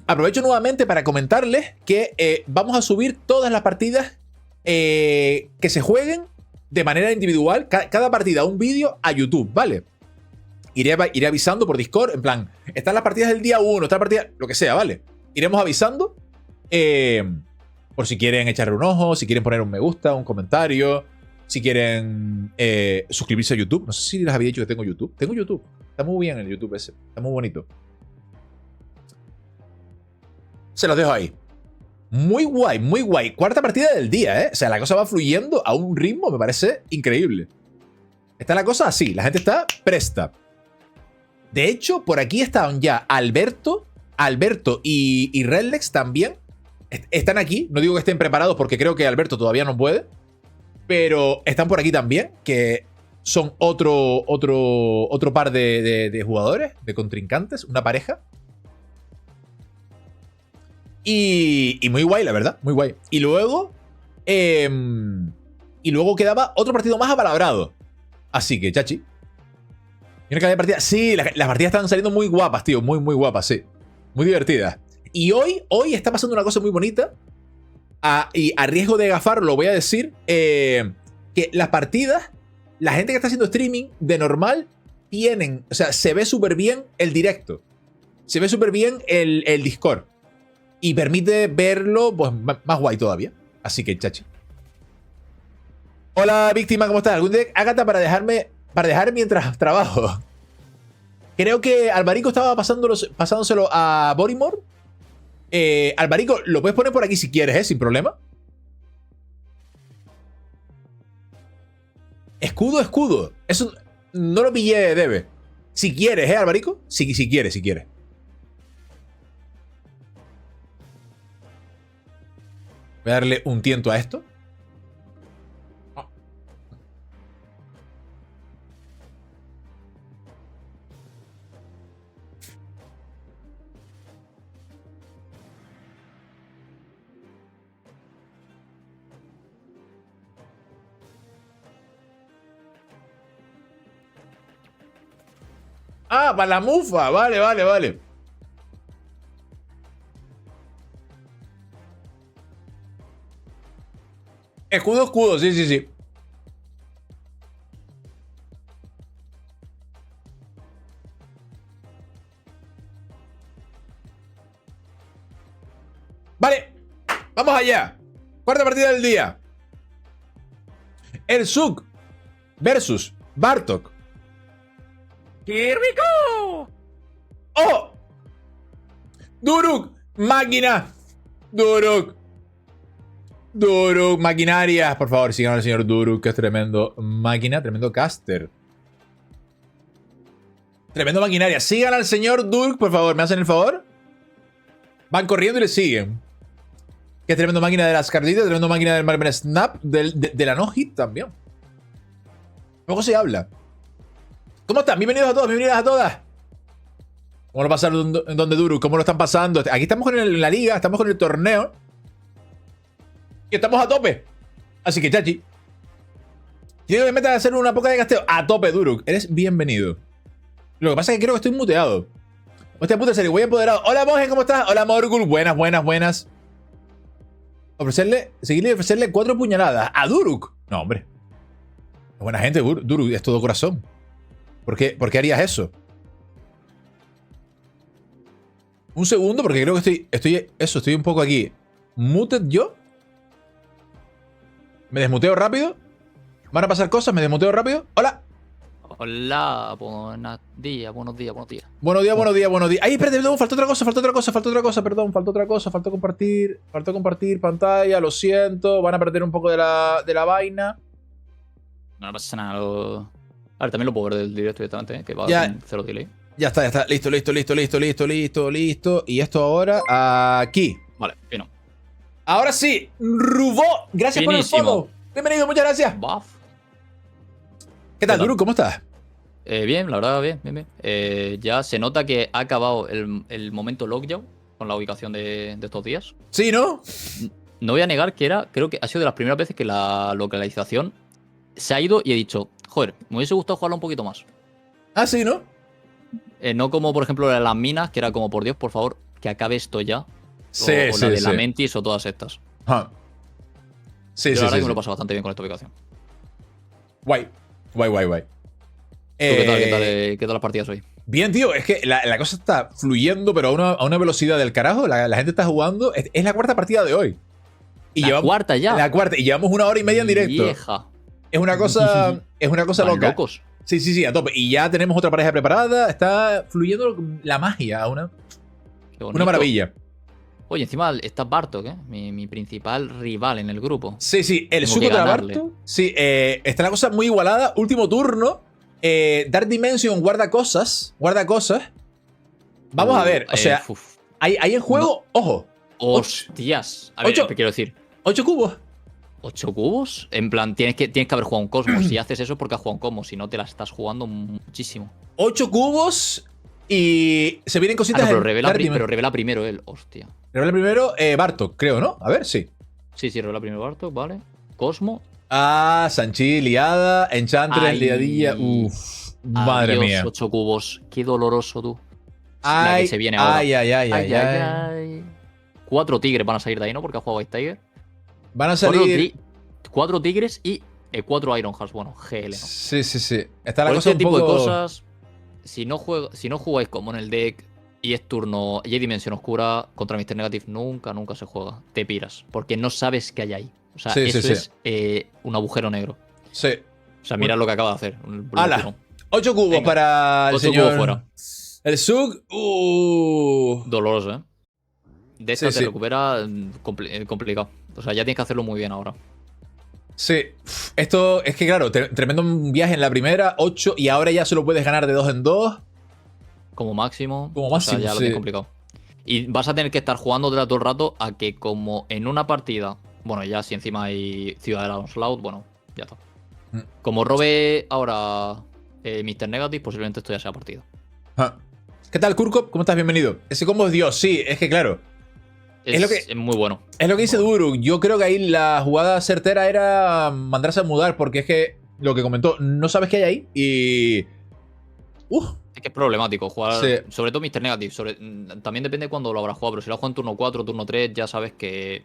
Aprovecho nuevamente para comentarles que vamos a subir todas las partidas que se jueguen de manera individual. Cada partida un vídeo a YouTube, ¿vale? Iré avisando por Discord. En plan, están las partidas del día 1, esta partida, lo que sea, ¿vale? Iremos avisando. Por si quieren echarle un ojo, si quieren poner un me gusta, un comentario. Si quieren suscribirse a YouTube. No sé si les había dicho que tengo YouTube. Tengo YouTube. Está muy bien el YouTube ese. Está muy bonito. Se los dejo ahí. Muy guay. Cuarta partida del día, ¿eh? O sea, la cosa va fluyendo a un ritmo, me parece increíble. Está la cosa así. La gente está presta. De hecho, por aquí están ya Alberto y Redlex también. Están aquí. No digo que estén preparados porque creo que Alberto todavía no puede. Pero están por aquí también, que son otro par de jugadores, de contrincantes, una pareja. Y muy guay, la verdad, muy guay. Y luego quedaba otro partido más apalabrado. Así que, chachi. Y una calidad de partida. Sí, las partidas están saliendo muy guapas, tío. Muy guapas, sí. Muy divertidas. Y hoy está pasando una cosa muy bonita. Y a riesgo de gafar, lo voy a decir, que las partidas, la gente que está haciendo streaming de normal tienen, o sea, se ve súper bien el directo. Se ve súper bien el Discord. Y permite verlo, pues, más guay todavía. Así que, chachi. Hola, víctima, ¿cómo estás? ¿Algún deck Agatha para dejar mientras trabajo? Creo que Alvarico estaba pasándoselo a Borimor. Alvarico, lo puedes poner por aquí si quieres, sin problema. Escudo, escudo. Eso no lo pillé, debe. Si quieres, Alvarico. Si quieres, si quieres. Voy a darle un tiento a esto. Ah, para la mufa. Vale, vale, vale. Escudo, escudo. Sí, sí, sí. Vale. Vamos allá. Cuarta partida del día. El Suk versus Bartok. Here we go. ¡Oh! ¡Duruk! ¡Máquina! ¡Duruk! ¡Duruk! ¡Maquinarias! Por favor, sigan al señor Duruk, que es tremendo máquina, tremendo caster. Tremendo maquinaria. Sigan al señor Duruk, por favor. ¿Me hacen el favor? Van corriendo y le siguen. Que tremendo máquina de las cartitas, tremendo máquina del Marvel Snap, de la no-hit también. Luego se habla. ¿Cómo están? Bienvenidos a todos, bienvenidas a todas. ¿Cómo lo pasaron donde Duruk? ¿Cómo lo están pasando? Aquí estamos en la liga, estamos con el torneo. Y estamos a tope. Así que, chachi. Quiero que me metas a hacer una poca de casteo. A tope, Duruk. Eres bienvenido. Lo que pasa es que creo que estoy muteado. Hostia puta serie, voy empoderado. Hola, Mogen, ¿cómo estás? Hola, Morgul. Buenas, buenas, buenas. Seguirle y ofrecerle 4 puñaladas. ¿A Duruk? No, hombre. Buena gente, Duruk. Es todo corazón. ¿Por qué harías eso? Un segundo, porque creo que estoy un poco aquí. ¿Muted yo? ¿Me desmuteo rápido? ¿Van a pasar cosas? ¿Me desmuteo rápido? ¡Hola! Hola, buenos días, buenos días, buenos días. Buenos días, buenos días, buenos días. ¡Ay, espérate! No, faltó otra cosa, perdón. Faltó otra cosa, faltó compartir pantalla, lo siento. Van a perder un poco de la vaina. No pasa nada. A ver, también lo puedo ver del directo directamente, que va Ya. con cero delay. Ya está. Listo. Y esto ahora aquí. Vale, fino. Ahora sí, Rubó, gracias Finísimo. por el follow. Bienvenido, muchas gracias. Buff. ¿Qué tal, Hola. Duruk? ¿Cómo estás? Bien, la verdad, bien. Ya se nota que ha acabado el momento lockdown con la ubicación de estos días. Sí, ¿no? No voy a negar que creo que ha sido de las primeras veces que la localización se ha ido y he dicho, joder, me hubiese gustado jugarlo un poquito más. Ah, sí, ¿no? No como, por ejemplo, la de las minas, que era como, por Dios, por favor, que acabe esto ya. Sí, o la de la Mentis o todas estas. Ah. Sí, Pero la verdad que me lo he sí. pasado bastante bien con esta ubicación. Guay. ¿Tú qué tal las partidas hoy? Bien, tío, es que la cosa está fluyendo, pero a una velocidad del carajo. La gente está jugando. Es la cuarta partida de hoy. Cuarta ya. La cuarta. Y llevamos 1 hora y media en directo. Vieja. Es una cosa Van loca. locos. Sí, a tope. Y ya tenemos otra pareja preparada. Está fluyendo la magia. Qué bonito. Una maravilla. Oye, encima está Bartok, ¿eh? Mi principal rival en el grupo. Sí, el Tengo Suco que contra ganarle. Bartok. Sí, está la cosa muy igualada. Último turno. Dark Dimension guarda cosas. Vamos a ver. O sea, Uf. hay en juego. Ojo. Hostias. A ver, Ocho. ¿qué quiero decir? 8 cubos. ¿8 cubos? En plan, tienes que haber jugado un Cosmos. Si haces eso es porque has jugado un Cosmos. Si no, te la estás jugando muchísimo. 8 cubos. Y se vienen cositas. Pero en revela, Dark Dimension. pero revela primero él. Hostia. Revela primero Bartok, creo, ¿no? A ver, sí. Sí, revela primero Bartok, vale. Cosmo. Ah, Sanchi, liada. Enchantress, Ay. liadilla. Uf. Madre Adiós, mía. 8 cubos. Qué doloroso, tú. La Ay, que se viene ahora. ay. 4 tigres van a salir de ahí, ¿no? Porque ha jugado Ice Tiger. Van a salir. 4 tigres y 4 Ironhearts. Bueno, GL, ¿no? Sí. Está la Por cosa este un tipo poco. de cosas, si no jugáis como en el deck y es turno y hay dimensión oscura, contra Mr. Negative nunca se juega. Te piras. Porque no sabes qué hay ahí. O sea, Sí, eso sí. es un agujero negro. Sí. O sea, mira lo que acaba de hacer. Un ¡Hala! tirón. 8 cubos Venga. para el 8 señor. cubos fuera. El Sug. Doloroso, ¿eh? de esta Sí, te sí. recupera complicado. O sea, ya tienes que hacerlo muy bien ahora. Sí, esto es que claro, tremendo viaje en la primera, 8 y ahora ya solo puedes ganar de 2 en 2. Como máximo. Como O sea, máximo, ya lo sí. tienes complicado. Y vas a tener que estar jugando todo el rato a que como en una partida... Bueno, ya si encima hay Ciudadela Onslaught, bueno, ya está. Mm. Como robe ahora Mr. Negative, posiblemente esto ya sea partida. Ah. ¿Qué tal, Kurkop? ¿Cómo estás? Bienvenido. Ese combo es Dios, sí, es que claro. Es lo que- Es muy bueno. Es lo que dice Duru. Yo creo que ahí la jugada certera era mandarse a mudar, porque es que lo que comentó, no sabes qué hay ahí y. Es que es problemático jugar, Sí. sobre todo Mr. Negative. También depende de cuándo lo habrás jugado, pero si lo has jugado en turno 4, turno 3, ya sabes que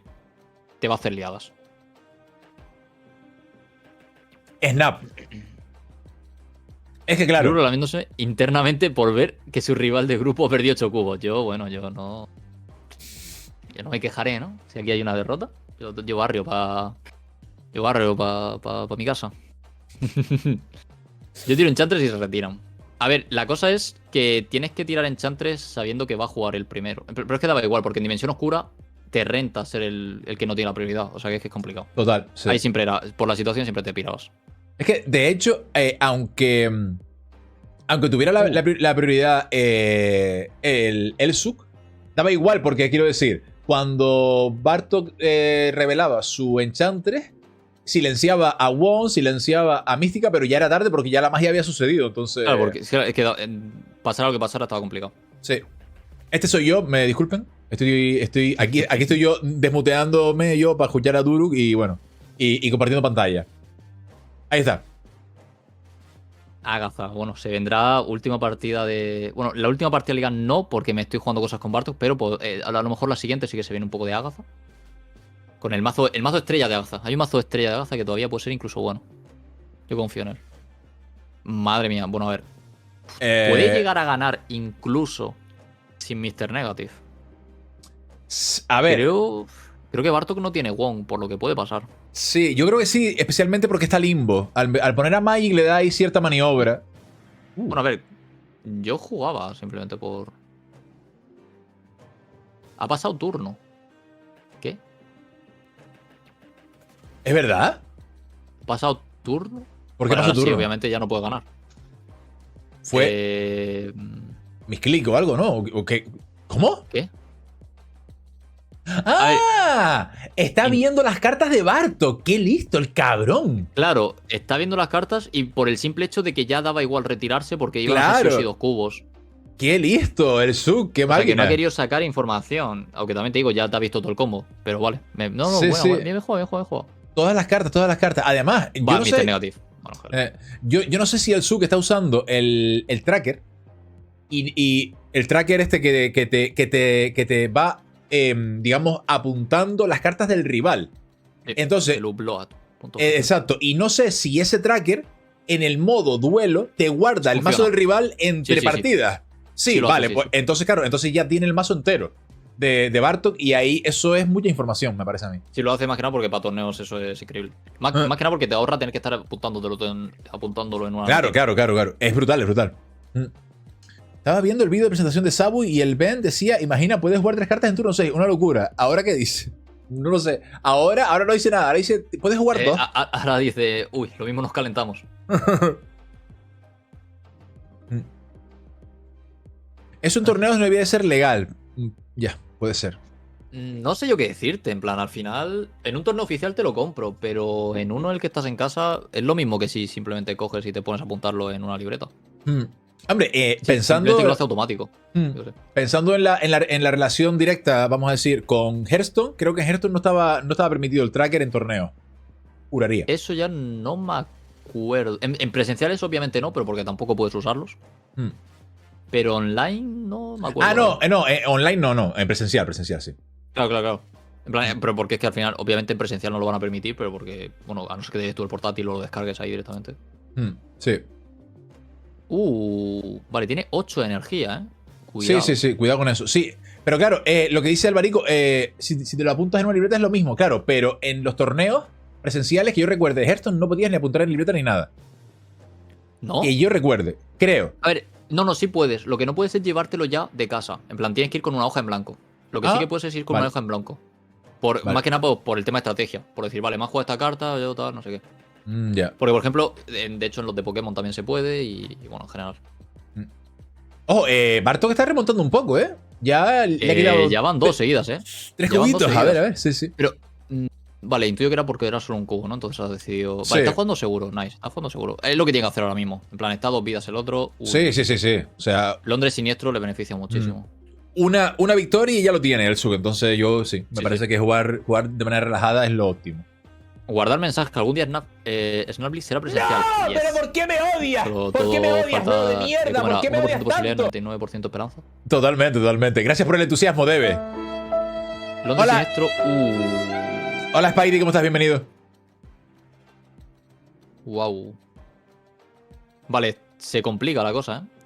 te va a hacer liadas. Snap. Es que claro. Duro lamiéndose internamente por ver que su rival de grupo perdió 8 cubos. Yo no me quejaré, ¿no? Si aquí hay una derrota, yo barrio para mi casa. Yo tiro Enchantress y se retiran. A ver, la cosa es que tienes que tirar Enchantress sabiendo que va a jugar el primero. Pero es que daba igual, porque en Dimensión Oscura te renta ser el que no tiene la prioridad. O sea que es complicado. Total. Sí. Ahí siempre era, por la situación siempre te pirabas. Es que, de hecho, aunque tuviera la prioridad el Suk, daba igual, porque quiero decir, cuando Bartok revelaba su Enchantress, silenciaba a Won, silenciaba a Mística, pero ya era tarde porque ya la magia había sucedido, entonces. Claro, porque es que pasara lo que pasara estaba complicado. Sí. Este soy yo, me disculpen. Aquí estoy yo desmuteándome yo para escuchar a Duruk y bueno, y compartiendo pantalla. Ahí está. Agatha, bueno, se vendrá última partida de. Bueno, la última partida de Liga no, porque me estoy jugando cosas con Bartok, pero a lo mejor la siguiente sí que se viene un poco de Agatha. Con el mazo estrella de Agatha. Hay un mazo estrella de Agatha que todavía puede ser incluso bueno. Yo confío en él. Madre mía, bueno, a ver. Puede llegar a ganar incluso sin Mr. Negative. A ver. Creo que Bartok no tiene Wong, por lo que puede pasar. Sí, yo creo que sí, especialmente porque está limbo. Al poner a Magic le da ahí cierta maniobra. Bueno, a ver, yo jugaba simplemente por... Ha pasado turno. ¿Qué? ¿Es verdad? ¿Ha pasado turno? ¿Por qué Bueno, pasó ahora sí, turno? obviamente ya no puede ganar. Fue misclick o algo, ¿no? ¿O qué? ¿Cómo? ¿Qué? ¡Ah! Está viendo las cartas de Bartok. ¡Qué listo el cabrón! Claro, está viendo las cartas y por el simple hecho de que ya daba igual retirarse porque iban Claro. a ser sí o sí 2 cubos. ¡Qué listo! El Suk, qué O sea, que no máquina. ha querido sacar información. Aunque también te digo, ya te ha visto todo el combo. Pero vale. No, Sí, bueno, sí. bien jugado. Todas las cartas, todas las cartas. Además, yo Va, no Mr. sé. Negative. Bueno, joder. Yo no sé si el Suk está usando el tracker. Y el tracker este que te va, digamos, apuntando las cartas del rival. Entonces, El Upload. exacto. Y no sé si ese tracker, en el modo duelo, te guarda el mazo del rival entre Sí, sí, sí. partidas. Sí, Sí, lo hace, vale. sí, Pues sí. entonces, claro, entonces ya tiene el mazo entero de Bartok. Y ahí eso es mucha información, me parece a mí. Sí, lo hace más que nada porque para torneos eso es increíble. Más que nada porque te ahorra tener que estar apuntándolo en una. Claro. Es brutal, es brutal. Estaba viendo el vídeo de presentación de Sabu y el Ben decía, imagina, puedes jugar 3 cartas en turno 6. Una locura. ¿Ahora qué dice? No lo sé. Ahora no dice nada. Ahora dice, puedes jugar 2. Ahora dice, uy, lo mismo nos calentamos. Eso en torneos no debía de ser legal. Ya, puede ser. No sé yo qué decirte, en plan, al final, en un torneo oficial te lo compro, pero en uno en el que estás en casa es lo mismo que si simplemente coges y te pones a apuntarlo en una libreta. Hombre, Sí, pensando, simplemente que lo hace automático. Yo sé. pensando en la relación directa, vamos a decir, con Hearthstone, creo que en Hearthstone no estaba permitido el tracker en torneo. Juraría. Eso ya no me acuerdo. En presenciales obviamente no, pero porque tampoco puedes usarlos. Pero online no me acuerdo. Online no, en presencial, sí. Claro. En plan, pero porque es que al final, obviamente en presencial no lo van a permitir, pero porque, bueno, a no ser que des tú el portátil o lo descargues ahí directamente. Sí. Vale, tiene 8 de energía, Cuidado. Sí, cuidado con eso. Sí, pero claro, lo que dice Alvarico, si te lo apuntas en una libreta es lo mismo, claro, pero en los torneos presenciales que yo recuerde, Hearthstone no podías ni apuntar en libreta ni nada. ¿No? Que yo recuerde, creo. A ver, no, sí puedes. Lo que no puedes es llevártelo ya de casa. En plan, tienes que ir con una hoja en blanco. Lo que sí que puedes es ir con vale. manejo en blanco. Vale. Más que nada por el tema de estrategia. Por decir, vale, me has jugado esta carta, yo tal, no sé qué. Ya. Porque, por ejemplo, de hecho en los de Pokémon también se puede y bueno, en general. Ojo, Bartok está remontando un poco, ¿eh? Ya le ha quitado Ya van 2 seguidas, ¿eh? 3 ya van 2 cubitos. A seguidas. ver, sí, sí. Pero, vale, intuyo que era porque era solo un cubo, ¿no? Entonces has decidido. Vale, Sí. está jugando seguro, nice. Está jugando seguro. Es lo que tiene que hacer ahora mismo. En plan, está 2 vidas el otro. Sí, sí, sí, sí. O sea, Londres siniestro le beneficia muchísimo. una victoria y ya lo tiene el Sug. Entonces yo sí. Me Sí, parece sí. que jugar de manera relajada es lo óptimo. Guardar mensajes que algún día Snapblitz será presencial. ¡No! Yes. ¿Pero por qué me odias? Pero ¿Por qué me todo odias, falta, juego de mierda? ¿cómo ¿Por qué era? me 1% odias posibilidad, tanto? 99% esperanza. Totalmente, totalmente. Gracias por el entusiasmo, Debe. Londres Hola. siniestro. Hola, Spidey, ¿cómo estás? Bienvenido. Wow. Vale, se complica la cosa, ¿eh?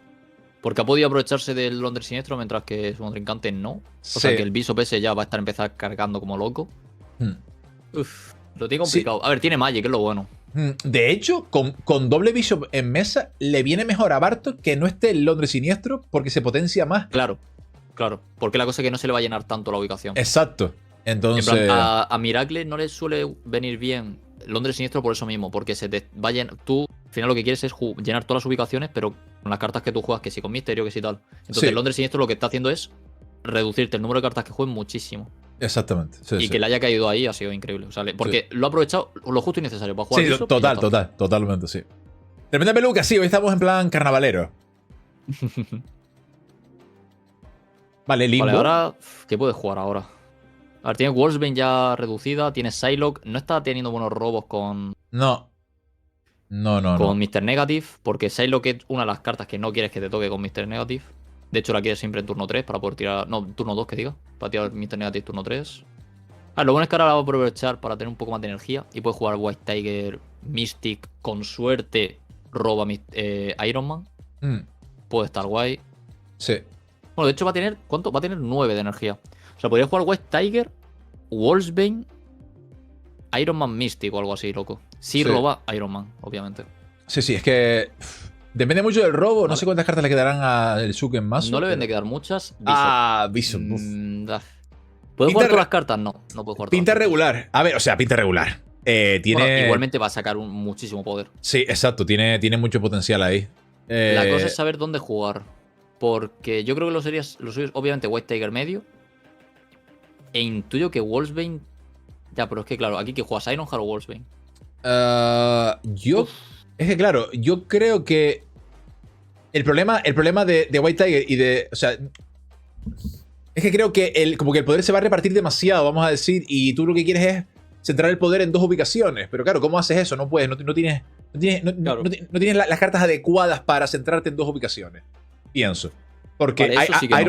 Porque ha podido aprovecharse del Londres siniestro mientras que su contrincante no. O sea Sí. que el Bishop ese ya va a empezar cargando como loco. Uf, lo tiene complicado. A ver, tiene Magic, que es lo bueno. De hecho, con doble Bishop en mesa, le viene mejor a Bartok que no esté el Londres siniestro porque se potencia más. Claro, claro. Porque la cosa es que no se le va a llenar tanto la ubicación. Exacto. En Entonces. plan, a Miracle no le suele venir bien Londres siniestro por eso mismo, porque se te va a llenar. Tú, al final, lo que quieres es llenar todas las ubicaciones, pero con las cartas que tú juegas, que si con misterio, que si tal. Entonces, Sí. Londres siniestro lo que está haciendo es reducirte el número de cartas que juegues muchísimo. Exactamente. Sí, Y sí. que le haya caído ahí ha sido increíble. O sea, porque lo ha aprovechado lo justo y necesario para jugar. Sí, Bishop y ya está. totalmente, sí. Tremenda peluca, sí, hoy estamos en plan carnavalero. Vale, Limbo. Vale, ahora, ¿qué puedes jugar ahora? A ver, tiene Wolfsbane ya reducida, tiene Psylocke, no está teniendo buenos robos con No. No. Mr. Negative, porque Psylocke es una de las cartas que no quieres que te toque con Mr. Negative. De hecho, la quieres siempre en turno 3 para poder tirar. No, turno 2 que diga. Para tirar Mr. Negative turno 3. Lo bueno es que ahora la va a aprovechar para tener un poco más de energía. Y puede jugar White Tiger, Mystic, con suerte, roba Iron Man. Puede estar guay. Sí. Bueno, de hecho va a tener. ¿Cuánto? Va a tener 9 de energía. O sea, podría jugar White Tiger, Wolfsbane, Iron Man Mystic o algo así, loco. Sí, roba Iron Man, obviamente. Sí, es que. Depende mucho del robo. No Vale. sé cuántas cartas le quedarán al Suk en mazo. No le deben de pero- quedar muchas. Bishop. uf. ¿Puedo Pinta jugar re- todas las cartas? No, no puedo jugar todas Pinta las cartas. regular. A ver, o sea, pinta regular. Tiene. Bueno, igualmente va a sacar muchísimo poder. Sí, exacto. Tiene mucho potencial ahí. La cosa es saber dónde jugar. Porque yo creo que lo suyo es obviamente White Tiger medio. E intuyo que Wolfsbane. Ya, pero es que claro, aquí que juegas Ironheart o Wolfsbane. Yo. Es que claro, yo creo que. El problema de White Tiger y de. O sea. Es que creo que como que el poder se va a repartir demasiado, vamos a decir. Y tú lo que quieres es centrar el poder en 2 ubicaciones. Pero claro, ¿cómo haces eso? No puedes, no tienes. Claro. No tienes las cartas adecuadas para centrarte en 2 ubicaciones. Pienso. Porque Vale, eso sí que no.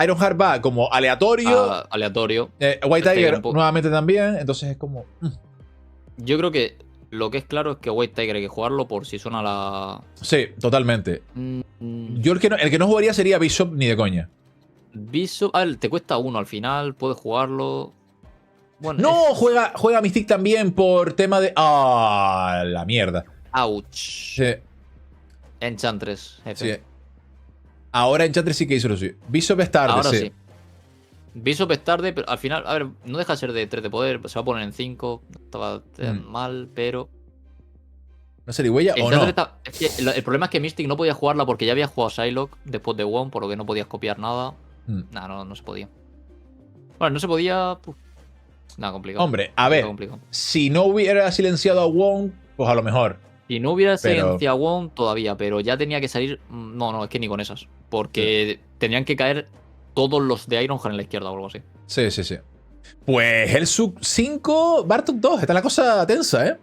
Ironheart va como aleatorio. Aleatorio. White Tiger un poco. nuevamente también. Entonces es como. Yo creo que lo que es claro es que White Tiger hay que jugarlo por si suena la. Sí, totalmente. Yo el que no jugaría sería Bishop ni de coña. Bishop. A ver, te cuesta 1 al final, puedes jugarlo. Bueno, No, juega Mystic también por tema de. ¡Ah! La mierda. Ouch. Sí, Enchantress, F. sí. Ahora Enchantress sí que hizo lo suyo. Bishop es tarde, Ahora sí. sí. Bishop es tarde, pero al final, a ver, no deja de ser de 3 de poder, se va a poner en 5. No estaba mal, pero. ¿No se huella o no? Enchantress es que el problema es que Mystic no podía jugarla porque ya había jugado Psylocke después de WoW, por lo que no podías copiar nada. No se podía. Bueno, no se podía. Nada, complicado. Hombre, a ver. Complicado. Si no hubiera silenciado a Wong, pues a lo mejor. Si no hubiera Pero- silenciado a WoW todavía, pero ya tenía que salir. No, es que ni con esas. Porque tendrían que caer todos los de Ironheart en la izquierda o algo así. Sí. Pues el Suk 5, Bartok 2. Está la cosa tensa, ¿eh?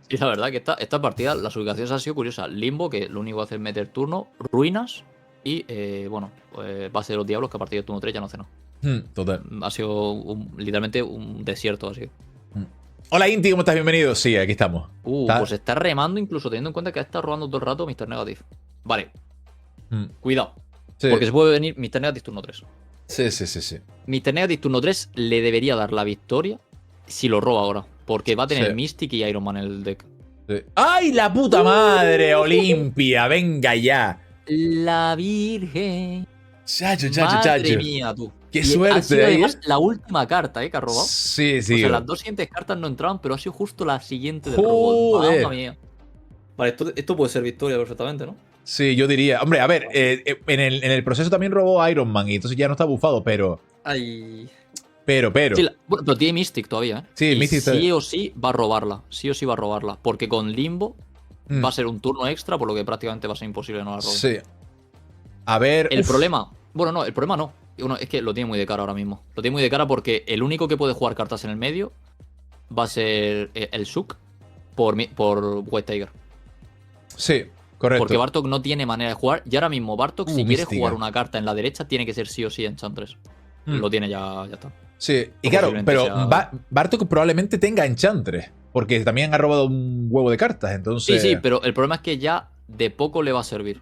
Y la verdad que esta partida, las ubicaciones han sido curiosas. Limbo, que lo único que hace es meter turno. Ruinas. Y, base de los diablos, que a partir de turno 3 ya no hace nada. Total. Ha sido literalmente un desierto así. Hola Inti, ¿cómo estás? Bienvenido. Sí, aquí estamos. ¿Está? Pues está remando incluso teniendo en cuenta que está robando todo el rato Mr. Negative. Vale, Mm. cuidado. Sí. Porque se puede venir Mr. Negative turno 3. Sí. Mr. Negative turno 3 le debería dar la victoria si lo roba ahora. Porque va a tener Sí. Mystic y Iron Man en el deck. Sí. ¡Ay, la puta madre! Olimpia, venga ya. La Virgen. Chacho. Madre mía, tú. ¡Qué Y ha suerte! sido ahí, además la última carta, que ha robado. Sí, O sí. sea, las dos siguientes cartas no entraban, pero ha sido justo la siguiente del robo. Joder. Mamma mía. Vale, esto puede ser victoria perfectamente, ¿no? Sí, yo diría. Hombre, a ver, en el proceso también robó Iron Man y entonces ya no está bufado, pero. Ay. Pero. Sí, bueno, pero tiene Mystic todavía, ¿eh? Sí, Y Mystic sí o sí va a robarla. Sí o sí va a robarla. Porque con Limbo Mm, va a ser un turno extra, por lo que prácticamente va a ser imposible no la robe. sí. A ver. El uf, problema. Bueno, no, el problema no. Uno, es que lo tiene muy de cara ahora mismo. Lo tiene muy de cara porque el único que puede jugar cartas en el medio va a ser el Suk por White Tiger. Sí, correcto. Porque Bartok no tiene manera de jugar. Y ahora mismo Bartok, si quiere Mística. jugar una carta en la derecha, tiene que ser sí o sí Enchantress. Mm, Lo tiene ya está. sí, y o claro, posiblemente pero sea- Bartok probablemente tenga Enchantress. Porque también ha robado un huevo de cartas, Sí, entonces. sí, pero el problema es que ya de poco le va a servir.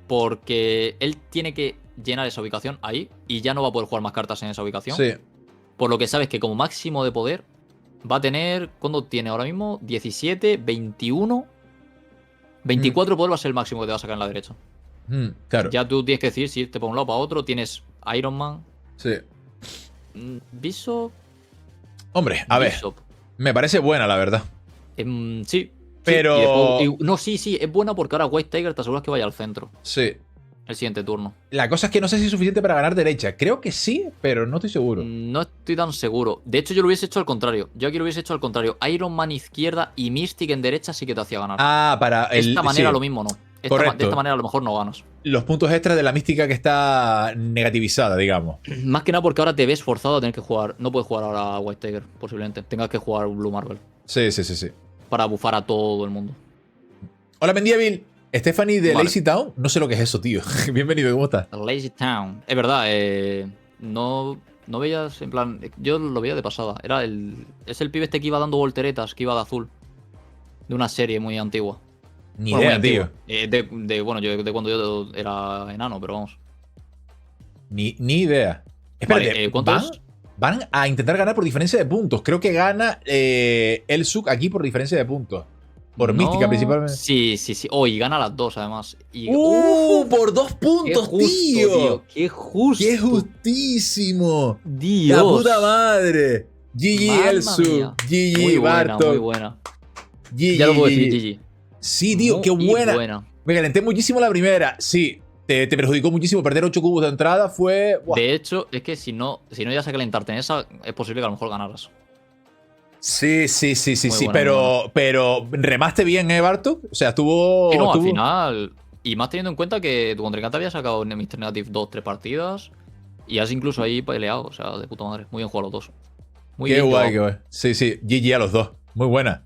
Porque él tiene que llenar esa ubicación ahí y ya no va a poder jugar más cartas en esa ubicación. Sí. Por lo que sabes que como máximo de poder va a tener. ¿Cuándo tiene ahora mismo? 17, 21. 24 poder va a ser el máximo que te va a sacar en la derecha. Claro. Ya tú tienes que decir si irte para un lado o para otro. Tienes Iron Man, Sí. Bishop. Hombre, a ver, Bishop. me parece buena, la verdad. Sí. Pero- Sí, no, sí, es buena porque ahora White Tiger te aseguras que vaya al centro Sí. el siguiente turno. La cosa es que no sé si es suficiente para ganar derecha. Creo que sí, pero no estoy seguro. No estoy tan seguro. De hecho, yo lo hubiese hecho al contrario. Yo aquí lo hubiese hecho al contrario. Iron Man izquierda y Mystic en derecha sí que te hacía ganar. Ah, para de el. esta manera sí, lo mismo no. De correcto. esta manera a lo mejor no ganas. Los puntos extras de la mística que está negativizada, digamos. Más que nada porque ahora te ves forzado a tener que jugar. No puedes jugar ahora a White Tiger, posiblemente. Tengas que jugar Blue Marvel Sí, sí, sí, sí. para bufar a todo el mundo. Hola, Mendíbil. Stephanie de Vale. Lazy Town. No sé lo que es eso, tío. Bienvenido, ¿cómo estás? Lazy Town. Es verdad, no veías, en plan. Yo lo veía de pasada. Es el pibe este que iba dando volteretas, que iba de azul. De una serie muy antigua. Ni Bueno, idea, muy tío. antigua. Bueno, de cuando yo era enano, pero vamos. Ni idea. Espérate, Vale, ¿cuántos? van a intentar ganar por diferencia de puntos. Creo que gana el Suk aquí por diferencia de puntos. Por No, mística, principalmente. Sí. Oh, y gana las dos, además. Y, Por 2 ¡Qué puntos, justo, tío! ¡Qué justo! ¡Qué justísimo! Dios. ¡La puta madre! GG Mamma Elsu, mía. GG Muy buena, Bartok, muy buena. GG. Ya lo puedo decir, GG. Sí, tío, qué Muy buena. Me calenté muchísimo la primera. Sí, te perjudicó muchísimo. Perder 8 cubos de entrada fue. ¡Buah! De hecho, es que si no llegas a calentarte en esa, es posible que a lo mejor ganaras. Sí, Muy buena, pero remaste bien, Bartok. O sea, estuvo. Y no, al estuvo- final. Y más teniendo en cuenta que tu contrincante había sacado en Mr. Negative 2-3 partidas. Y has incluso ahí peleado. O sea, de puta madre. Muy bien jugado los dos. Muy Qué bien guay, llevado. qué guay. Sí, GG a los dos. Muy buena.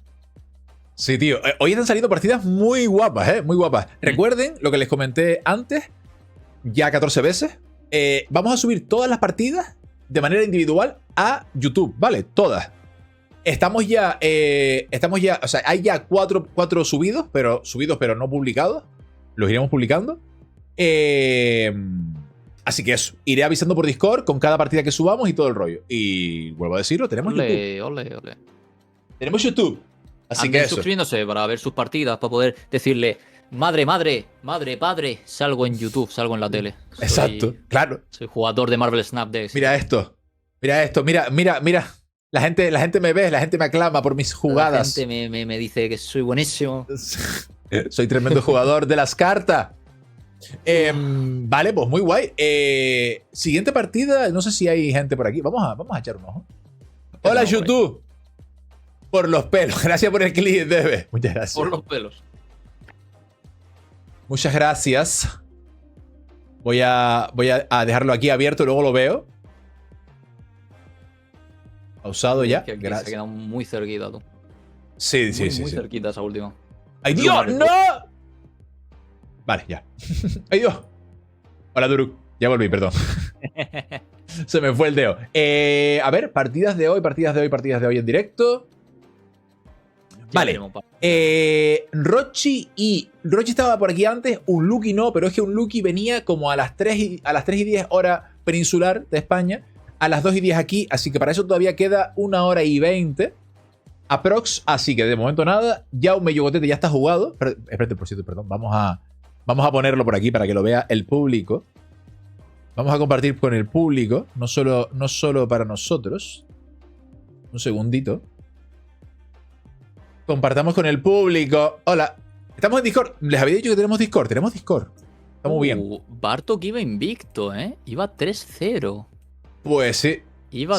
Sí, tío. Hoy están saliendo partidas muy guapas, ¿eh? Muy guapas. Recuerden lo que les comenté antes, ya 14 veces. Vamos a subir todas las partidas de manera individual a YouTube, ¿vale? Todas. Estamos ya, o sea, hay ya cuatro subidos, pero no publicados. Los iremos publicando. Así que eso, iré avisando por Discord con cada partida que subamos y todo el rollo. Y vuelvo a decirlo, tenemos YouTube. Ole. Tenemos YouTube. Así Anden que eso. suscribiéndose para ver sus partidas, para poder decirle, madre, padre, salgo en YouTube, salgo en la tele. Exacto, claro. Soy jugador de Marvel Snap Decks. Mira esto. Mira. La gente me ve, la gente me aclama por mis jugadas. La gente me dice que soy buenísimo. Soy tremendo jugador de las cartas. Vale, pues muy guay. Siguiente partida, no sé si hay gente por aquí. Vamos a echar un ojo. Hola, Tenemos por YouTube. Por los pelos. Gracias por el clip, Debe. Muchas gracias. Por los pelos. Muchas gracias. Voy a dejarlo aquí abierto, luego lo veo. Pausado ya. Que aquí se ha Gracias. quedado muy cerquita, tú. Sí. Muy cerquita esa última. ¡Ay, Blue Dios! Marvel. ¡No! Vale, ya. ¡Ay, Dios! Hola, Duruk. Ya volví, perdón. Se me fue el dedo. A ver, partidas de hoy en directo. Ya Vale. veremos, Rochi estaba por aquí antes, un Lucky no, pero es que un Lucky venía como a las 3 y 10 hora peninsular de España, a las 2 y 10 aquí, así que para eso todavía queda 1 hora y 20 aprox, así que de momento nada. Jaume Yogotete ya está jugado. Espérate, por cierto, perdón, vamos a ponerlo por aquí para que lo vea el público. Vamos a compartir con el público, no solo para nosotros. Un segundito. Compartamos con el público. Hola. Estamos en Discord. Les había dicho que tenemos Discord. Tenemos Discord. Está muy bien. Bartok iba invicto, ¿eh? Iba 3-0. Pues sí. Iba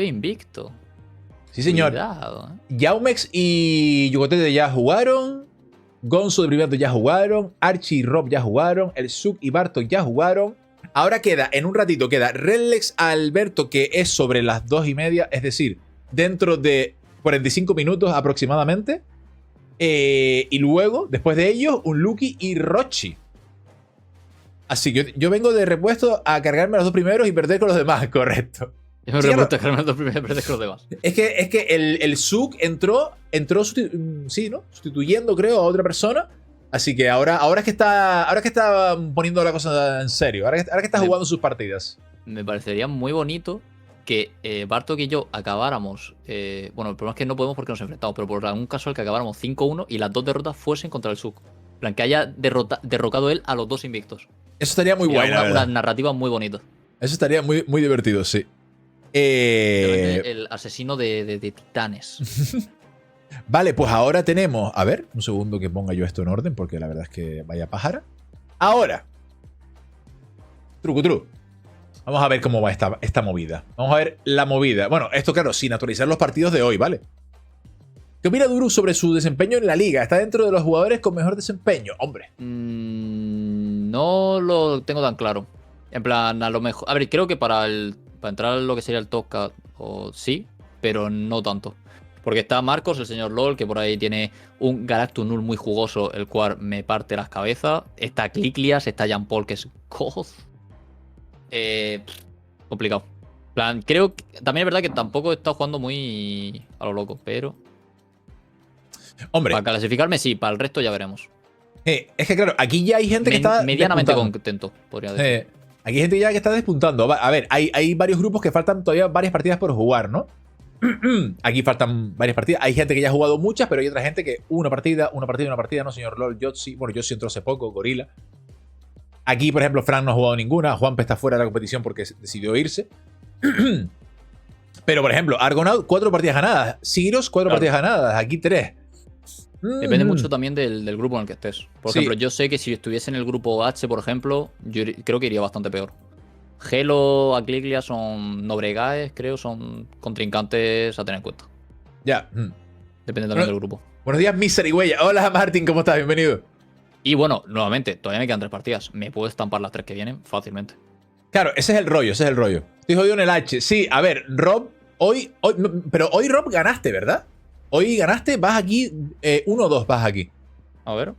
invicto. Sí, señor. Cuidado, Yaumex y Yugotete ya jugaron. Gonzo de Privato ya jugaron. Archie y Rob ya jugaron. El Suk y Bartok ya jugaron. Ahora queda, en un ratito, queda Redlex Alberto, que es sobre las 2:30. Es decir, dentro de 45 minutos aproximadamente. Y luego, después de ellos, un Lucky y Rochi. Así que yo vengo de repuesto a cargarme los dos primeros y perder con los demás, correcto. Yo me repuesto a cargarme los dos primeros y perder con los demás. Es que el Suk entró sustituyendo, creo, a otra persona. Así que ahora es que está poniendo la cosa en serio. Ahora que está jugando sus partidas. Me parecería muy bonito que Bartok y yo acabáramos. Bueno, el problema es que no podemos porque nos enfrentamos, pero por algún caso el que acabáramos 5-1 y las dos derrotas fuesen contra el Suk. En plan, que haya derrocado él a los dos invictos. Eso estaría muy bueno. Una narrativa muy bonita. Eso estaría muy, muy divertido, sí. El asesino de titanes. Vale, pues ahora tenemos... A ver, un segundo que ponga yo esto en orden, porque la verdad es que vaya pájara. Ahora. Truco. Vamos a ver cómo va esta movida. Vamos a ver la movida. Bueno, esto claro, sin actualizar los partidos de hoy, ¿vale? ¿Qué opina Duru sobre su desempeño en la liga? ¿Está dentro de los jugadores con mejor desempeño? Hombre. No lo tengo tan claro. En plan, a lo mejor... A ver, creo que para entrar a lo que sería el top sí, pero no tanto. Porque está Marcos, el señor LOL, que por ahí tiene un Galactus Null muy jugoso, el cual me parte las cabezas. Está Cliclias, está Jean Paul, que es God. Complicado. En plan, creo que también es verdad que tampoco he estado jugando muy a lo loco, pero... Hombre. Para clasificarme sí, para el resto ya veremos. Es que claro, aquí ya hay gente que está medianamente contento, podría decir. Aquí hay gente ya que está despuntando. A ver, hay varios grupos que faltan todavía varias partidas por jugar, ¿no? Aquí faltan varias partidas. Hay gente que ya ha jugado muchas, pero hay otra gente que una partida, no, señor LOL, Yotzi. Bueno, Yotzi entró hace poco, Gorila. Aquí, por ejemplo, Frank no ha jugado ninguna. Juanpe está fuera de la competición porque decidió irse. Pero, por ejemplo, Argonaut, 4 partidas ganadas. Siros, 4 partidas ganadas. Aquí 3. Depende mucho también del grupo en el que estés. Por ejemplo, yo sé que si estuviese en el grupo H, por ejemplo, yo creo que iría bastante peor. Gelo, Acliclia son Nobregaes, creo, son contrincantes a tener en cuenta. Ya. Depende también del grupo. Buenos días, Misery Huella. Hola, Martín, ¿cómo estás? Bienvenido. Y bueno, nuevamente, todavía me quedan 3 partidas. Me puedo estampar las 3 que vienen fácilmente. Claro, ese es el rollo. Estoy jodido en el H. Sí, a ver, Rob, pero hoy Rob ganaste, ¿verdad? Hoy ganaste, vas aquí, 1-2 vas aquí. A ver.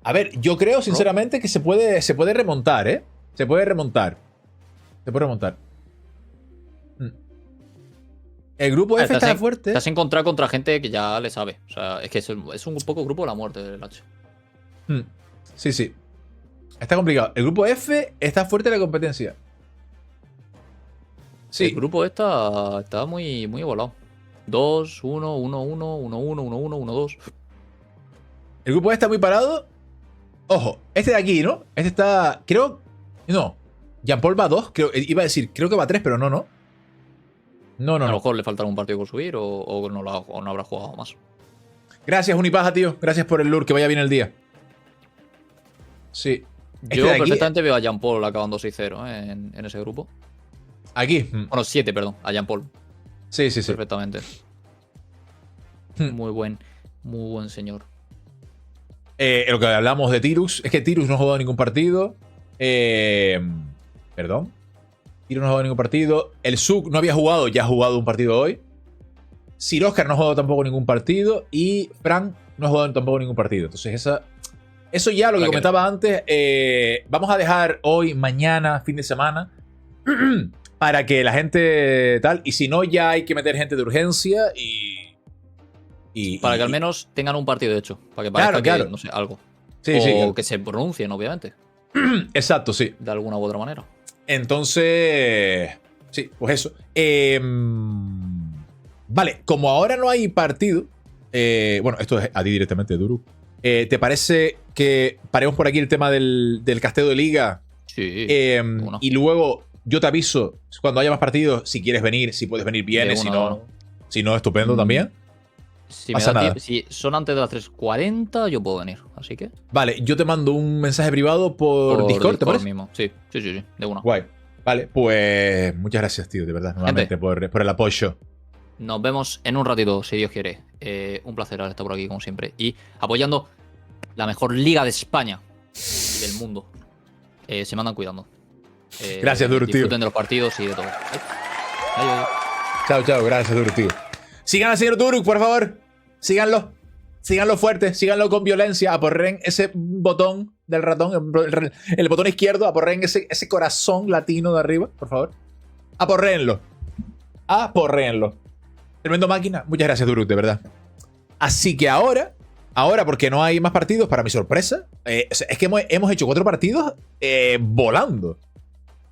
A ver, yo creo sinceramente que se puede remontar, ¿eh? Se puede remontar. El grupo F está fuerte. Te has encontrado contra gente que ya le sabe. O sea, es que es un poco grupo de la muerte del H. Sí. Está complicado. El grupo F está fuerte en la competencia. Sí. El grupo está muy, muy volado. 2, 1, 1, 1, 1, 1, 1, 1, 1, 2. El grupo está muy parado. Ojo, este de aquí, ¿no? Este está... Creo... No. Jean Paul va 2. Iba a decir, creo que va 3, pero no. No. A lo mejor le faltará un partido por subir o no habrá jugado más. Gracias, Unipaja, tío. Gracias por el lure. Que vaya bien el día. Sí. Yo perfectamente veo a Jean Paul acabando 6-0 en ese grupo. Aquí. Bueno, 7, perdón. A Jean Paul. Sí. Perfectamente. Muy buen señor. Lo que hablamos de Tirus es que Tirus no ha jugado ningún partido. Perdón. Tirus no ha jugado ningún partido. El Suk no había jugado, ya ha jugado un partido hoy. Sir Oscar no ha jugado tampoco ningún partido. Y Frank no ha jugado tampoco ningún partido. Entonces, eso ya lo que comentaba antes. Vamos a dejar hoy, mañana, fin de semana. Para que la gente tal. Y si no, ya hay que meter gente de urgencia para que al menos tengan un partido hecho. Para que parezca que, no sé, algo. Sí, o que se pronuncien, obviamente. Exacto, sí. De alguna u otra manera. Entonces... Sí, pues eso. Vale, como ahora no hay partido... bueno, esto es a ti directamente, Duru. ¿Te parece que paremos por aquí el tema del casteo de liga Sí. Uno. Y luego yo te aviso cuando haya más partidos, si quieres venir, si puedes venir, vienes, De si una, no, si no, estupendo también. Si, Pasa nada. si son antes de las 3:40, yo puedo venir. Así que. Vale, yo te mando un mensaje privado por Discord, ¿te parece? mismo. Sí, de una. Guay. Vale, pues muchas gracias, tío, de verdad, nuevamente, por el apoyo. Nos vemos en un ratito, si Dios quiere. Un placer haber estado por aquí, como siempre. Y apoyando la mejor liga de España y del mundo. Se me andan cuidando. Gracias, Duruk, tío. Disfruten de los partidos y de todo. Ay. Chao, chao, gracias, Duruk, tío. Sigan al señor Duruk, por favor. Síganlo. Síganlo fuerte, síganlo con violencia. Aporren ese botón del ratón, el botón izquierdo. Aporren ese corazón latino de arriba, por favor. Aporrenlo. Aporrenlo. Tremendo máquina. Muchas gracias, Duruk, de verdad. Así que ahora, porque no hay más partidos, para mi sorpresa, es que hemos hecho 4 partidos volando.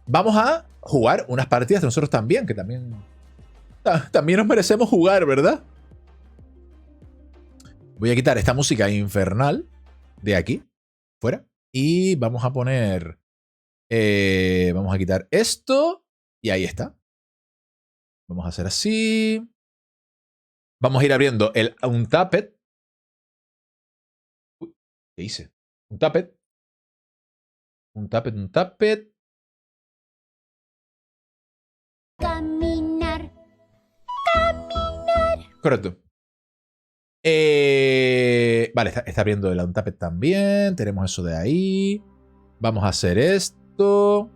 Vamos a jugar unas partidas de nosotros también, que también nos merecemos jugar, ¿verdad? Voy a quitar esta música infernal de aquí, fuera, y vamos a poner... vamos a quitar esto, y ahí está. Vamos a hacer así. Vamos a ir abriendo el Untapped. Uy, ¿qué hice? Untapped. Untapped. Caminar. Correcto. Vale, está abriendo el Untapped también. Tenemos eso de ahí. Vamos a hacer esto.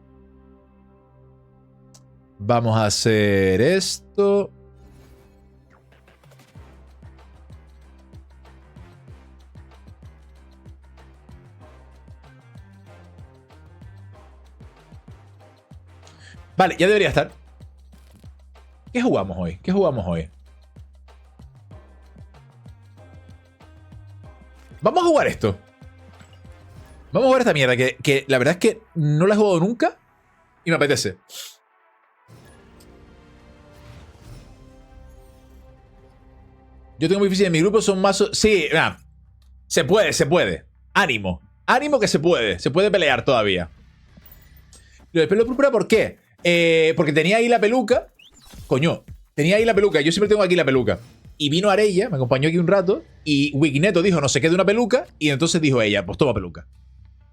Vamos a hacer esto. Vale, ya debería estar. ¿Qué jugamos hoy? ¿Qué jugamos hoy? Vamos a jugar esto. Vamos a jugar esta mierda que la verdad es que no la he jugado nunca y me apetece. Yo tengo muy difícil en mi grupo, son mazos... Sí, nah, se puede. Ánimo. Ánimo que se puede. Se puede pelear todavía. Lo del pelo púrpura, ¿por qué? Porque tenía ahí la peluca. Coño, tenía ahí la peluca. Yo siempre tengo aquí la peluca. Y vino Arella, me acompañó aquí un rato. Y Wikineto dijo no sé qué de una peluca. Y entonces dijo ella, pues toma peluca.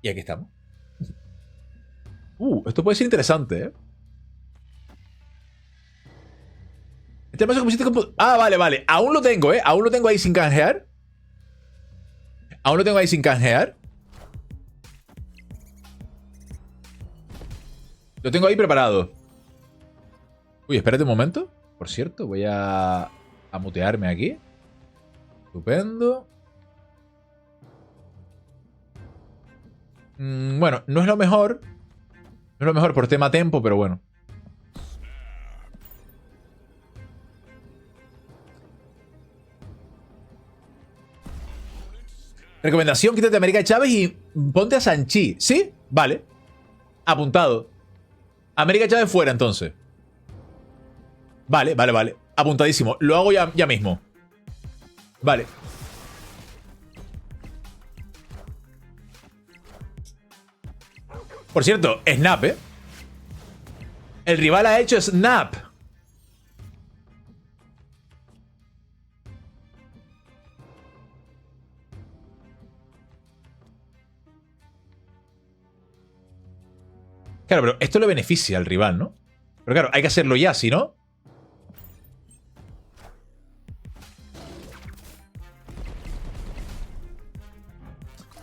Y aquí estamos. Esto puede ser interesante, ¿eh? Este mazo que pusiste con... vale. Aún lo tengo, ¿eh? Aún lo tengo ahí sin canjear. Lo tengo ahí preparado. Uy, espérate un momento. Por cierto, voy a mutearme aquí. Estupendo. Bueno, no es lo mejor. No es lo mejor por tema tempo, pero bueno. Recomendación, quítate a América Chávez y ponte a Sanchi. ¿Sí? Vale. Apuntado. América Chávez fuera, entonces. Vale. Apuntadísimo. Lo hago ya mismo. Vale. Por cierto, Snap, ¿eh? El rival ha hecho Snap. Claro, pero esto le beneficia al rival, ¿no? Pero claro, hay que hacerlo ya, si no...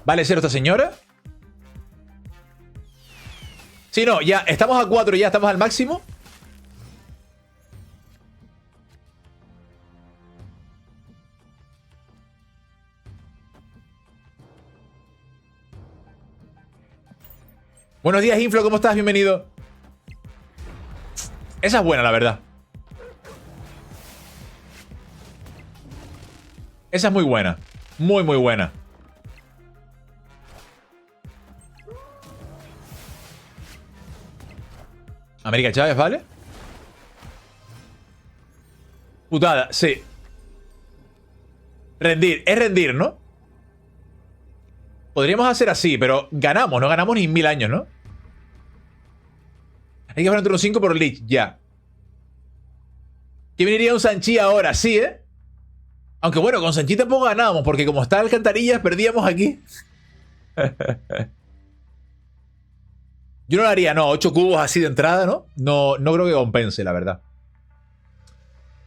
Vale, cero esta señora. Sí, no, ya estamos a 4, ya estamos al máximo. Buenos días, Inflo, ¿cómo estás? Bienvenido. Esa es buena, la verdad. Esa es muy buena. Muy buena. América Chávez, ¿vale? Putada, sí. Rendir, es rendir, ¿no? Podríamos hacer así, pero ganamos, no ganamos ni en 1000 años, ¿no? Hay que jugar en turno 5 por Lich, ya. ¿Quién veniría un Sanchi ahora? Sí, ¿eh? Aunque bueno, con Sanchi tampoco ganábamos, porque como está Alcantarillas, perdíamos aquí. Yo no lo haría, no. 8 cubos así de entrada, ¿no? No creo que compense, la verdad.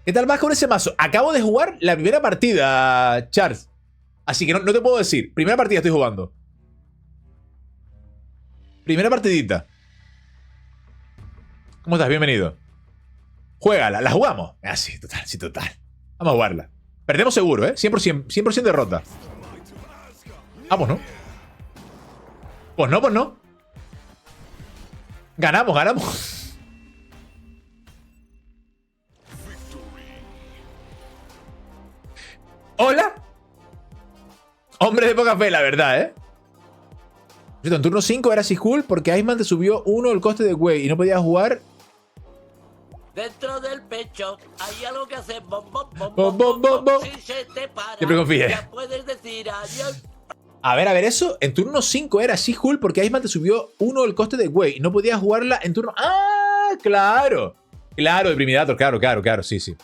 ¿Qué tal vas con ese mazo? Acabo de jugar la primera partida, Charles. Así que no te puedo decir. Primera partida estoy jugando. Primera partidita. ¿Cómo estás? Bienvenido. Juégala, la jugamos. Ah, sí, total, sí, total. Vamos a jugarla. Perdemos seguro, ¿eh? 100% derrota. Vamos, ¿no? Pues no, pues no. Ganamos. ¿Hola? Hombre de poca fe, la verdad, ¿eh? En turno 5 era Sihul porque Iceman te subió 1 el coste de Wei y no podías jugar. Dentro del pecho hay algo que hace bom, bom, bom, Bom, bom, bom, bom. Si se te para, Siempre confíe. ya puedes decir adiós. A ver, eso. En turno 5 era Sihul porque Iceman te subió 1 el coste de Wei y no podías jugarla en turno. ¡Ah! Claro. Claro, de Primidator, claro, sí.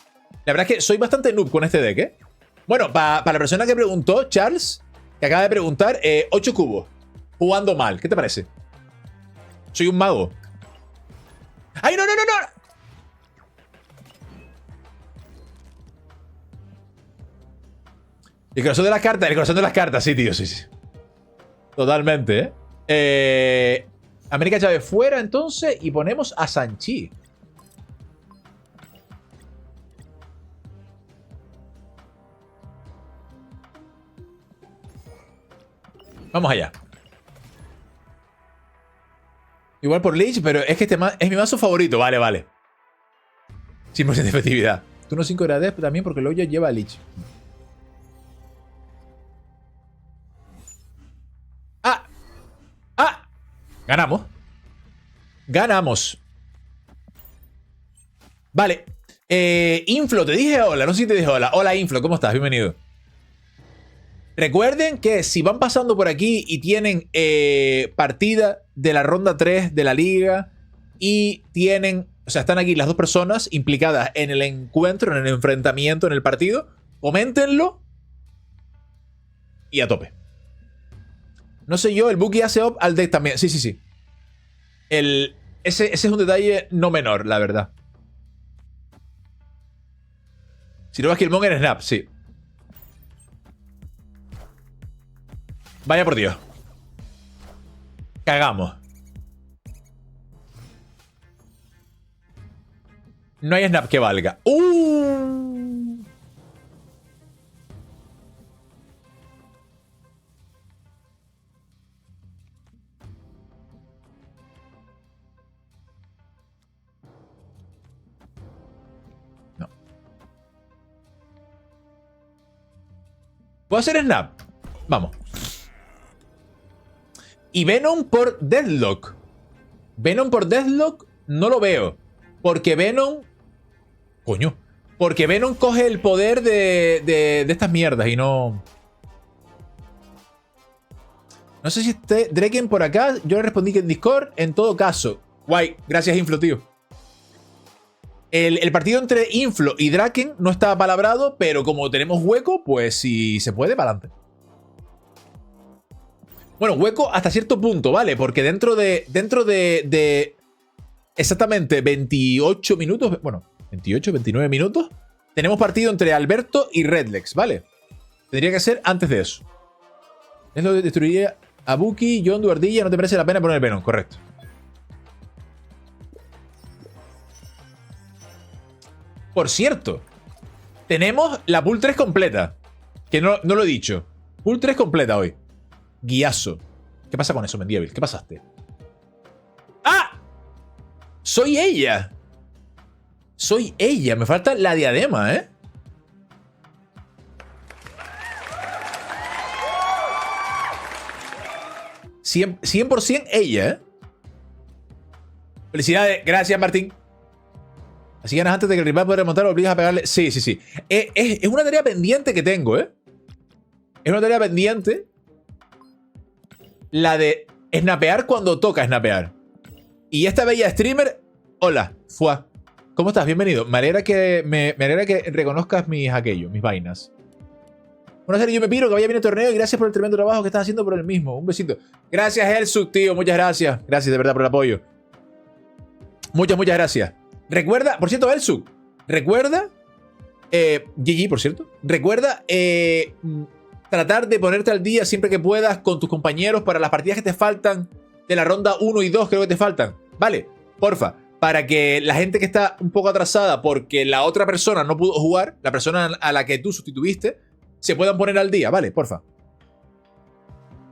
La verdad es que soy bastante noob con este deck, ¿eh? Bueno, para la persona que preguntó, Charles, que acaba de preguntar, 8 cubos. Jugando mal, ¿qué te parece? Soy un mago. ¡Ay, no! El corazón de las cartas, sí, tío, sí. Totalmente, ¿eh? América Chávez fuera, entonces, y ponemos a Sanchi. Vamos allá. Igual por Lich, pero es que este es mi mazo favorito. Vale. 100% de efectividad. Turno 5 era Death también porque el hoyo lleva a Lich. ¡Ah! Ganamos. Vale. Inflo, te dije hola. No sé si te dije hola. Hola, Inflo, ¿cómo estás? Bienvenido. Recuerden que si van pasando por aquí y tienen partida de la ronda 3 de la liga y tienen, o sea, están aquí las dos personas implicadas en el encuentro, en el enfrentamiento, en el partido, coméntenlo y a tope. No sé yo, el Buki hace up al deck también. Sí. Ese es un detalle no menor, la verdad. Si no vas Killmonger en Snap, sí. Vaya por Dios. Cagamos. No hay snap que valga. No. ¿Puedo hacer snap? Vamos. Y Venom por Deathlock. Venom por Deathlock no lo veo. Porque Venom... Coño. Porque Venom coge el poder de estas mierdas y no... No sé si esté Draken por acá. Yo le respondí que en Discord. En todo caso. Guay. Gracias, Inflo, tío. El partido entre Inflo y Draken no estaba palabrado, pero como tenemos hueco, pues si se puede, para adelante. Bueno, hueco hasta cierto punto, ¿vale? Porque dentro de exactamente 28 minutos, bueno, 28, 29 minutos, tenemos partido entre Alberto y Redlex, ¿vale? Tendría que ser antes de eso. Es lo que destruiría a Buki, John Duardilla, no te merece la pena poner Venom, correcto. Por cierto, tenemos la pool 3 completa, que no lo he dicho. Pool 3 completa hoy. Guiazo. ¿Qué pasa con eso, Mendiebil? ¿Qué pasaste? ¡Ah! ¡Soy ella! Soy ella. Me falta la diadema, ¿eh? ¿100% ella, ¿eh? Felicidades. Gracias, Martín. Así ganas antes de que el rival pueda remontar, obligas a pegarle. Sí. Es una tarea pendiente que tengo, ¿eh? Es una tarea pendiente. La de snapear cuando toca snapear. Y esta bella streamer Hola, Fua. ¿Cómo estás? Bienvenido. Me alegra que reconozcas mis vainas. Buenas tardes, yo me piro, que vaya bien el torneo y gracias por el tremendo trabajo que estás haciendo por el mismo. Un besito. Gracias, Elsuk, tío. Muchas gracias. Gracias de verdad por el apoyo. Muchas gracias. Recuerda, por cierto, Elsuk, recuerda, GG, por cierto, recuerda tratar de ponerte al día siempre que puedas con tus compañeros para las partidas que te faltan de la ronda 1 y 2, creo que te faltan. Vale, porfa, para que la gente que está un poco atrasada porque la otra persona no pudo jugar, la persona a la que tú sustituiste, se puedan poner al día, ¿vale? Porfa.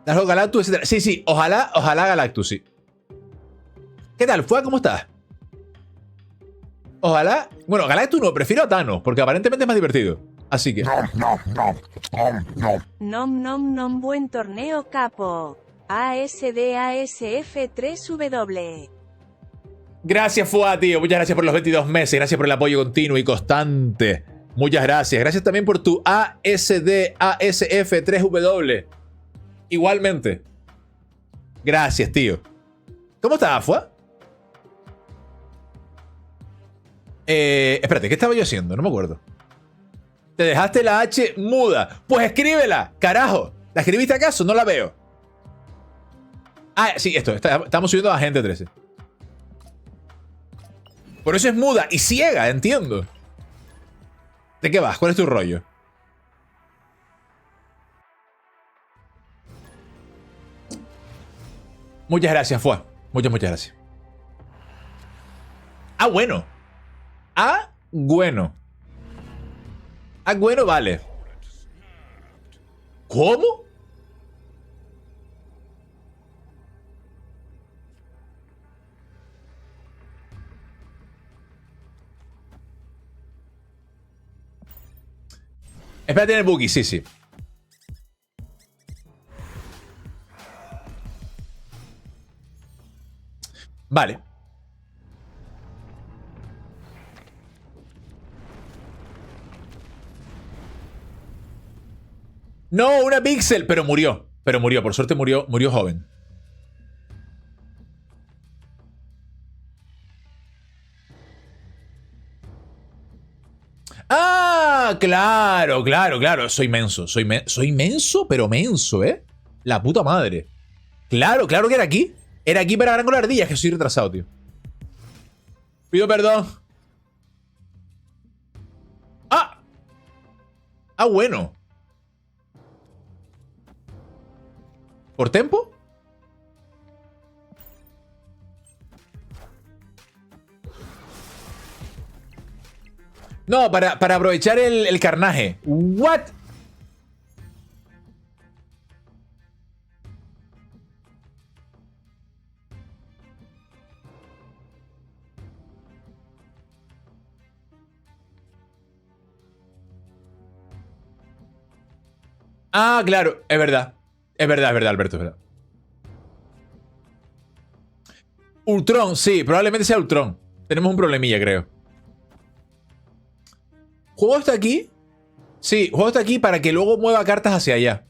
Galactus, etc. Sí, ojalá Galactus, sí. ¿Qué tal, Fua? ¿Cómo estás? Ojalá... Bueno, Galactus no, prefiero a Thanos, porque aparentemente es más divertido. Así que... Nom, buen torneo, capo. ASDASF3W. Gracias, Fua, tío. Muchas gracias por los 22 meses. Gracias por el apoyo continuo y constante. Muchas gracias. Gracias también por tu ASDASF3W. Igualmente. Gracias, tío. ¿Cómo estás, Fua? Espérate, ¿qué estaba yo haciendo? No me acuerdo. Te dejaste la H muda. Pues escríbela, carajo. ¿La escribiste acaso? No la veo. Ah, sí, estamos subiendo a Agente 13. Por eso es muda y ciega, entiendo. ¿De qué vas? ¿Cuál es tu rollo? Muchas gracias, Fua. Muchas gracias. Ah, bueno. Bueno, vale. ¿Cómo? Espérate en el buggy, sí. Vale. No, una Pixel, pero murió. Por suerte murió joven. Ah, claro. Soy menso, pero menso, ¿eh? La puta madre. Claro que era aquí. Era aquí para Gran con la ardilla, que soy retrasado, tío. Pido perdón. Ah, bueno. ¿Por tempo? No, para aprovechar el carnaje. ¿What? Ah, claro, es verdad. Es verdad, Alberto, es verdad. Ultron, sí, probablemente sea Ultron. Tenemos un problemilla, creo. ¿Juego está aquí? Sí, juego está aquí para que luego mueva cartas hacia allá.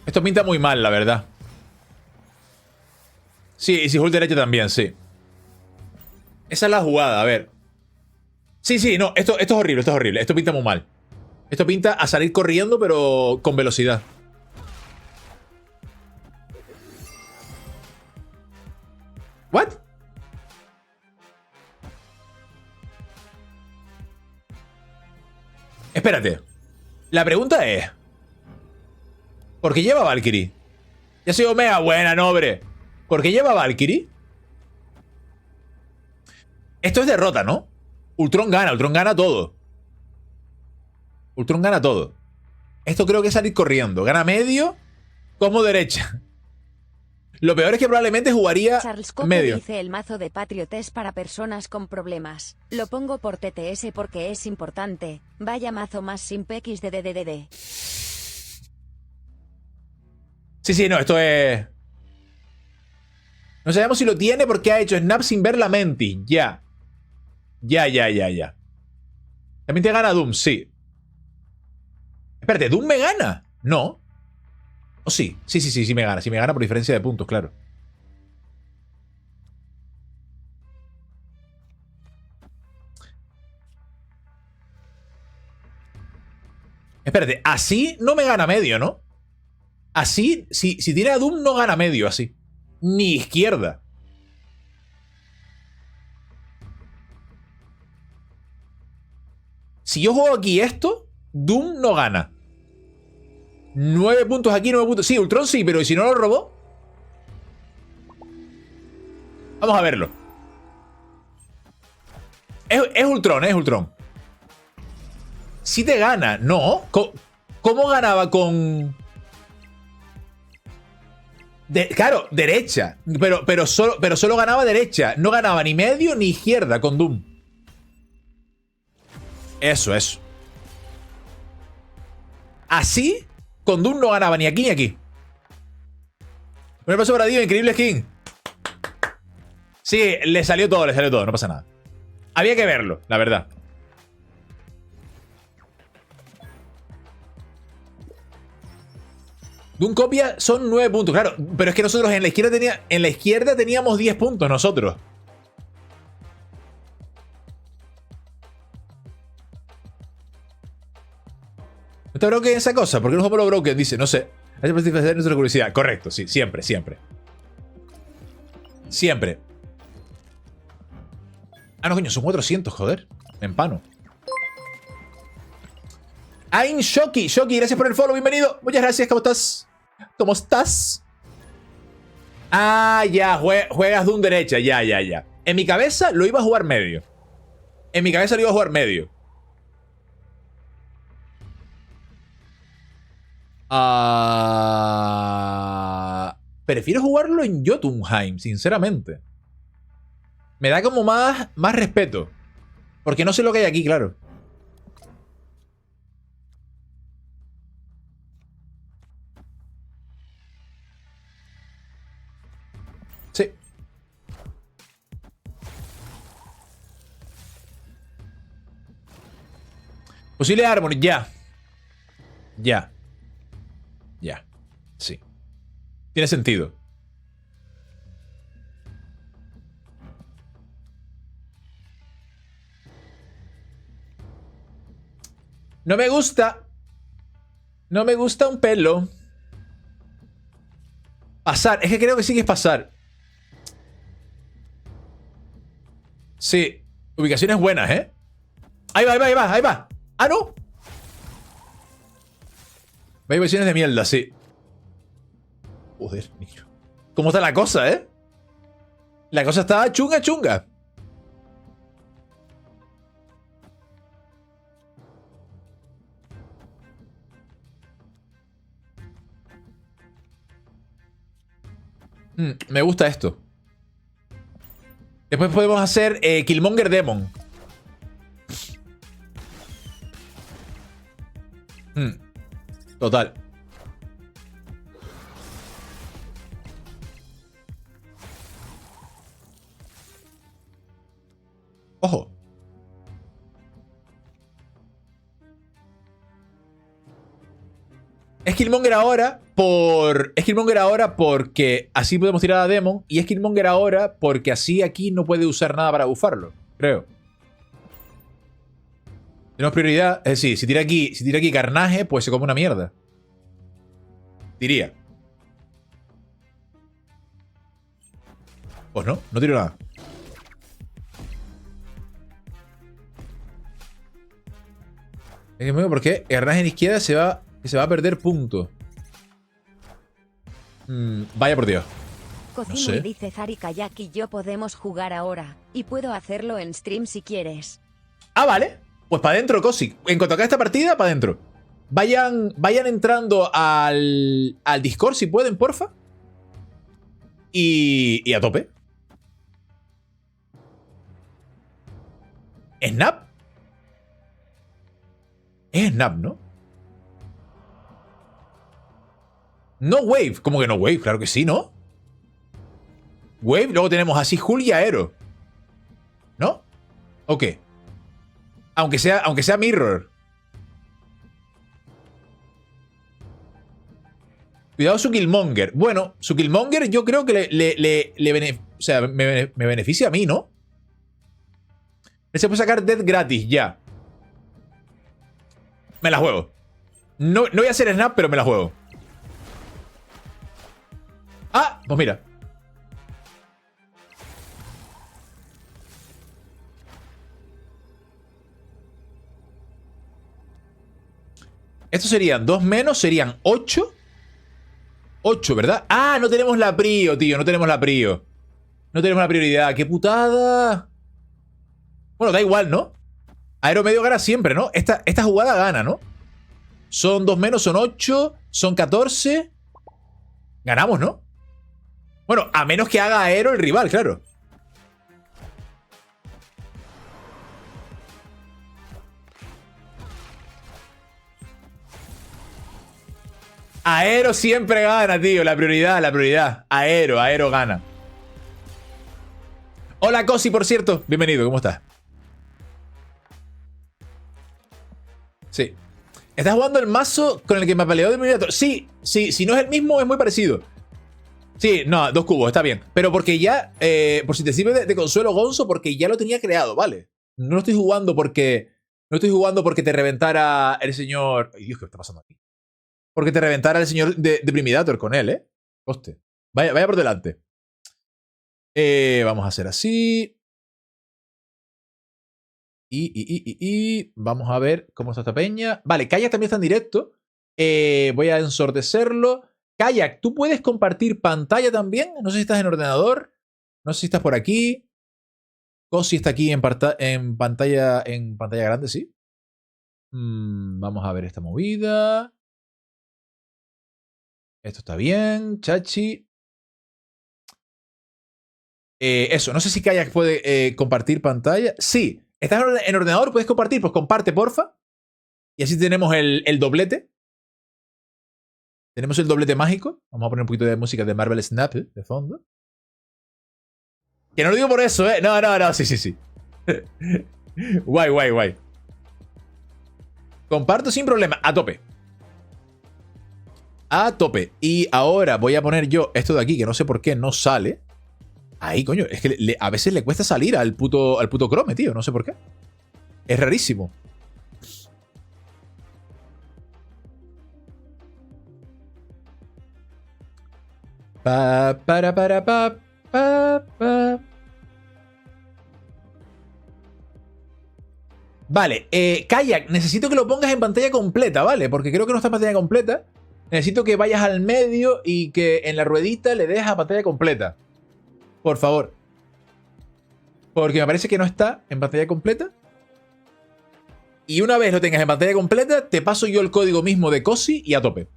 Esto pinta muy mal, la verdad. Sí, y si hold derecho también, sí. Esa es la jugada, a ver. Sí, no, esto es horrible, Esto pinta muy mal. Esto pinta a salir corriendo, pero con velocidad. ¿What? Espérate. La pregunta es... ¿por qué lleva Valkyrie? Ya soy Omega, buena, nobre. ¿Por qué lleva Valkyrie? Esto es derrota, ¿no? Ultron gana todo. Ultron gana todo. Esto creo que es salir corriendo. Gana medio, como derecha. Lo peor es que probablemente jugaría Charles Cope medio. dice el mazo de Patriot es para personas con problemas. Lo pongo por TTS porque es importante. Vaya mazo más sin PX de DDD. Sí, no, esto es... No sabemos si lo tiene porque ha hecho snap sin ver la menti. Ya. También te gana Doom, sí. Espérate, ¿Doom me gana? No. ¿O sí? Sí me gana. Sí me gana por diferencia de puntos, claro. Espérate, así no me gana medio, ¿no? Así, si tiene a Doom no gana medio, así. Ni izquierda. Si yo juego aquí esto, Doom no gana. 9 puntos aquí, 9 puntos. Sí, Ultron sí, pero ¿y si no lo robó? Vamos a verlo. Es Ultron, es Ultron. Si te gana, no. ¿Cómo ganaba con...? Claro, derecha. Pero solo ganaba derecha. No ganaba ni medio ni izquierda con Doom. Eso. Así, con Doom no ganaba ni aquí ni aquí. Un paso para Dio, increíble skin. Sí, le salió todo, no pasa nada. Había que verlo, la verdad. Doom copia son 9 puntos, claro. Pero es que nosotros en la izquierda teníamos 10 puntos nosotros. ¿No está broken esa cosa? ¿Por qué no jugamos lo broken? Dice, no sé. Hay que satisfacer nuestra curiosidad. Correcto, sí, siempre. Siempre. Ah, no, coño, son 400, joder. Me empano. I'm Shoki, gracias por el follow, bienvenido. Muchas gracias, ¿cómo estás? ¿Cómo estás? Ah, ya, juegas Doom derecha, ya. En mi cabeza lo iba a jugar medio. Prefiero jugarlo en Jotunheim, sinceramente. Me da como más respeto. Porque no sé lo que hay aquí, claro. Sí. Posible Harmony, ya. Sí. Tiene sentido. No me gusta. No me gusta un pelo. Pasar. Es que creo que sí que es pasar. Sí. Ubicaciones buenas, ¿eh? Ahí va. ¡Ah, no! Hay ubicaciones de mierda, sí. Joder, niño. ¿Cómo está la cosa, eh? La cosa está chunga. Me gusta esto. Después podemos hacer Killmonger Demon. Total. Ojo. Es Killmonger ahora porque así podemos tirar a Demon. Y es Killmonger ahora porque así aquí no puede usar nada para bufarlo. Creo. Tenemos prioridad. Es decir, si tira aquí Carnage, pues se come una mierda. Diría. Pues no tiro nada. ¿Por qué? Carnage en izquierda se va a perder punto. Vaya por Dios. Cocino No sé. y dice Zari Kayak y yo podemos jugar ahora. Y puedo hacerlo en stream si quieres. Ah, vale. Pues para adentro, Cosic. En cuanto acabe esta partida, para adentro. Vayan entrando al Discord si pueden, porfa. Y a tope. ¿Snap? Es Snap, ¿no? No Wave. ¿Cómo que no Wave? Claro que sí, ¿no? Wave, luego tenemos así Hulk y Aero. ¿No? ¿O qué? Aunque sea Mirror. Cuidado su Killmonger. Bueno, su Killmonger yo creo que o sea, me beneficia a mí, ¿no? Él se puede sacar Death gratis, ya. Me la juego. No voy a hacer snap, pero me la juego. Ah, pues mira. Estos serían 2 menos, serían 8. 8, ¿verdad? Ah, no tenemos la prio, tío. No tenemos la prio. No tenemos la prioridad. ¡Qué putada! Bueno, da igual, ¿no? Aero medio gana siempre, ¿no? Esta jugada gana, ¿no? Son 2 menos, son 8. Son 14. Ganamos, ¿no? Bueno, a menos que haga aero el rival, claro. Aero siempre gana, tío. La prioridad, la prioridad. Aero gana. Hola, Cosi, por cierto. Bienvenido, ¿cómo estás? Sí. ¿Estás jugando el mazo con el que me peleó de Miniator? Sí, sí. Si no es el mismo, es muy parecido. Sí, no, 2 cubos, está bien. Pero porque ya, por si te sirve de consuelo, Gonzo, porque ya lo tenía creado, ¿vale? No lo estoy jugando porque... No estoy jugando porque te reventara el señor... Ay, Dios, ¿qué está pasando aquí? Porque te reventara el señor de Primidator con él, ¿eh? Coste. Vaya por delante. Vamos a hacer así. Y vamos a ver cómo está esta peña. Vale, Kayak también está en directo. Voy a ensordecerlo. Kayak, ¿tú puedes compartir pantalla también? No sé si estás en ordenador. No sé si estás por aquí. Cosi está aquí en pantalla grande, ¿sí? Vamos a ver esta movida. Esto está bien, Chachi. Eso, no sé si Kayak puede compartir pantalla. Sí, ¿estás en ordenador? ¿Puedes compartir? Pues comparte, porfa. Y así tenemos el doblete. Tenemos el doblete mágico. Vamos a poner un poquito de música de Marvel Snap de fondo. Que no lo digo por eso, ¿eh? No, sí. Guay. Comparto sin problema, a tope. A tope. Y ahora voy a poner yo esto de aquí, que no sé por qué no sale. Ahí, coño. Es que a veces le cuesta salir al puto Chrome, tío. No sé por qué. Es rarísimo. Vale, Kayak, necesito que lo pongas en pantalla completa, ¿vale? Porque creo que no está en pantalla completa. Necesito que vayas al medio y que en la ruedita le des a pantalla completa. Por favor. Porque me parece que no está en pantalla completa. Y una vez lo tengas en pantalla completa, te paso yo el código mismo de Cosi y a tope.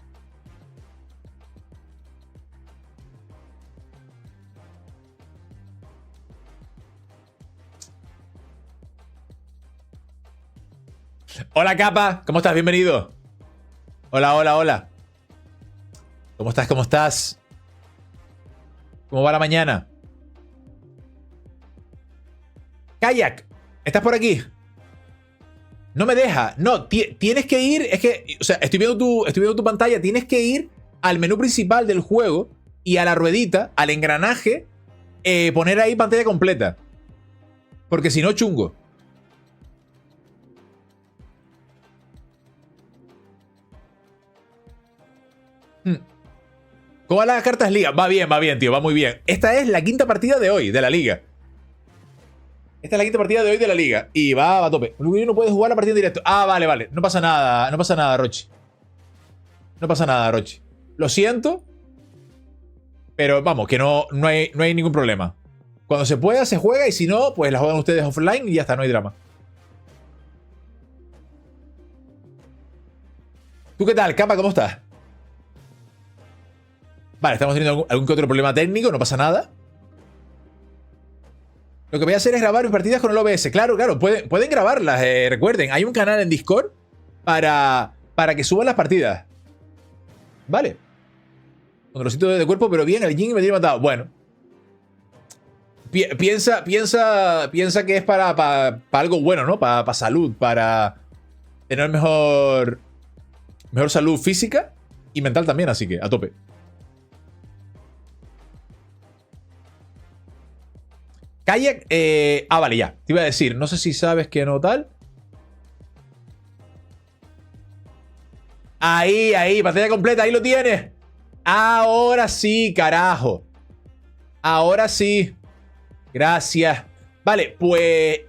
Hola, Capa. ¿Cómo estás? Bienvenido. Hola. ¿Cómo estás? ¿Cómo va la mañana? Kayak, ¿estás por aquí? No me deja. No, tienes que ir. Es que, o sea, estoy viendo tu pantalla. Tienes que ir al menú principal del juego y a la ruedita, al engranaje, poner ahí pantalla completa. Porque si no, chungo. ¿Cómo van las cartas liga? Va bien, tío. Va muy bien. Esta es la quinta partida de hoy, de la liga. Esta es la quinta partida de hoy de la liga. Y va a tope. Luis no puede jugar la partida en directo. Ah, vale. No pasa nada, Rochi. No pasa nada, Rochi. Lo siento. Pero vamos, que no hay ningún problema. Cuando se pueda, se juega. Y si no, pues la juegan ustedes offline y ya está, no hay drama. ¿Tú qué tal, Capa? ¿Cómo estás? Vale, estamos teniendo algún que otro problema técnico. No pasa nada. Lo que voy a hacer es grabar mis partidas con el OBS. Claro, pueden grabarlas. Recuerden, hay un canal en Discord para que suban las partidas. Vale. Con dolorcito de cuerpo, pero bien, el Jin me tiene matado. Bueno. Piensa que es para algo bueno, ¿no? Para salud, para tener mejor salud física y mental también, así que a tope. Kayak, vale, ya. Te iba a decir, no sé si sabes que no tal. Ahí, pantalla completa, ahí lo tienes. Ahora sí, carajo. Ahora sí. Gracias. Vale, pues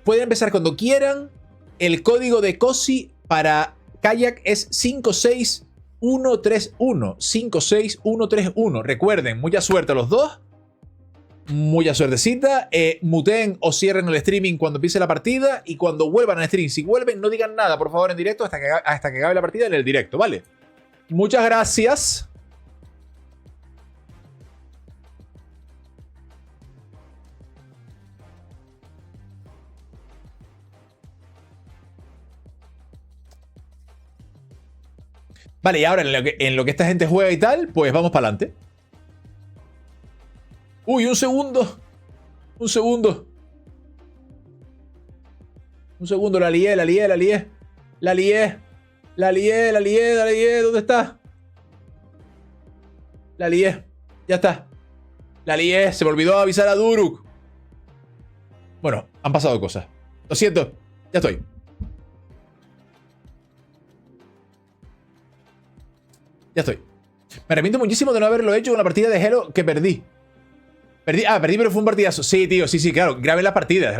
pueden empezar cuando quieran. El código de COSI para Kayak es 56131. 56131. Recuerden, mucha suerte a los dos. Mucha suertecita. Muteen o cierren el streaming cuando empiece la partida. Y cuando vuelvan al stream, si vuelven, no digan nada, por favor, en directo hasta que acabe la partida en el directo, ¿vale? Muchas gracias. Vale, y ahora en lo que esta gente juega y tal, pues vamos para adelante. Uy, un segundo. Un segundo. Un segundo, la lié. ¿Dónde está? La lié. Ya está. La lié. Se me olvidó avisar a Duruk. Bueno, han pasado cosas. Lo siento. Ya estoy. Ya estoy. Me arrepiento muchísimo de no haberlo hecho con la partida de Halo que perdí. Perdí, pero fue un partidazo. Sí, tío, sí, claro. Graben las partidas,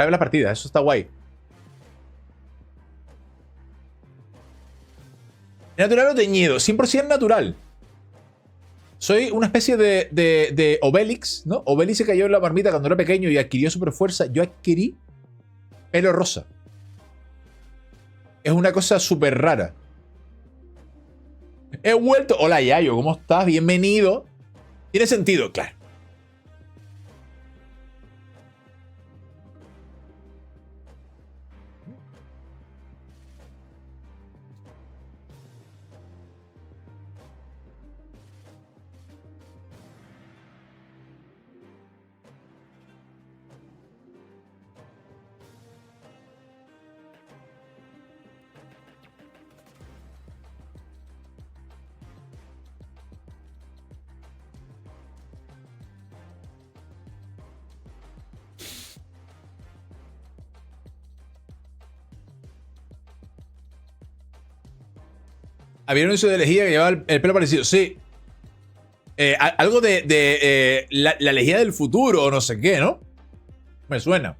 Eso está guay. ¿Natural o teñido? 100% natural. Soy una especie de Obelix, ¿no? Obelix se cayó en la marmita cuando era pequeño y adquirió super fuerza. Yo adquirí pelo rosa. Es una cosa súper rara. He vuelto. Hola, Yayo, ¿cómo estás? Bienvenido. Tiene sentido, claro. Había un anuncio de lejía que llevaba el pelo parecido. Sí. Algo de la lejía del futuro o no sé qué, ¿no? Me suena.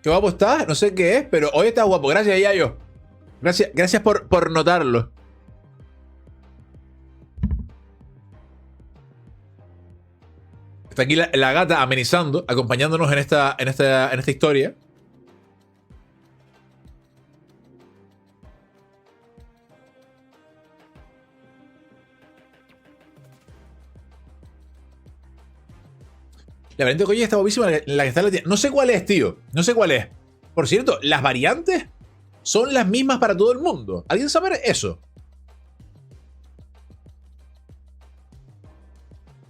¿Qué guapo estás? No sé qué es, pero hoy estás guapo. Gracias, Yayo. Gracias por notarlo. Está aquí la gata amenizando, acompañándonos en esta historia. La variante de Koji está guapísima, la que está en la tienda. No sé cuál es, tío. No sé cuál es. Por cierto, las variantes son las mismas para todo el mundo. ¿Alguien sabe eso?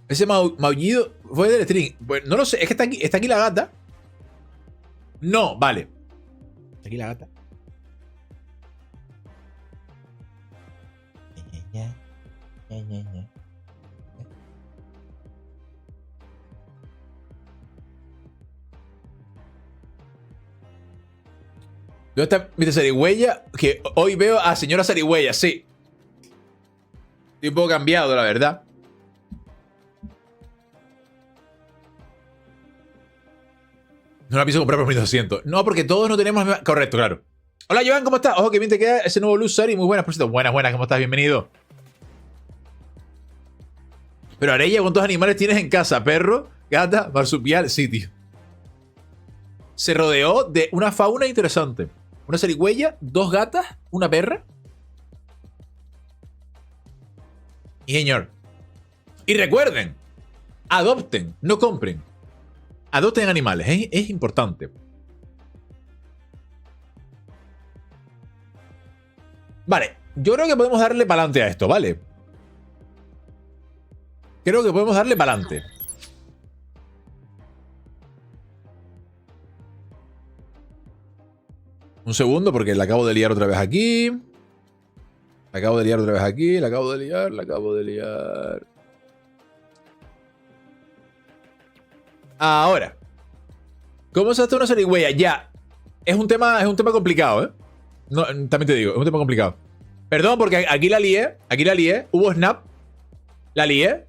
Ese maullido fue del stream. Pues no lo sé. Es que está aquí la gata. No, vale. Está aquí la gata. ¿Dónde está Mr. Sarigüeya? Que hoy veo a señora Sarigüeya, sí. Estoy un poco cambiado, la verdad. No la pienso comprar por 1200. No, porque todos no tenemos... Correcto, claro. Hola, Joan, ¿cómo estás? Ojo, que bien te queda ese nuevo Luz Sari. Muy buenas, por cierto. Buenas, ¿cómo estás? Bienvenido. Pero Arella, ¿cuántos animales tienes en casa? ¿Perro? ¿Gata? ¿Marsupial? Sí, tío. Se rodeó de una fauna interesante. Una zarigüeya, 2 gatas, una perra. Y señor. Y recuerden, adopten, no compren. Adopten animales, es importante. Vale, yo creo que podemos darle para adelante a esto, ¿vale? Creo que podemos darle para adelante. Un segundo, porque la acabo de liar otra vez aquí. La acabo de liar otra vez aquí. La acabo de liar. Ahora. ¿Cómo se hace una zarigüeya? Ya. Es un tema complicado, ¿eh? No, también te digo, es un tema complicado. Perdón, porque aquí la lié. Hubo snap. La lié.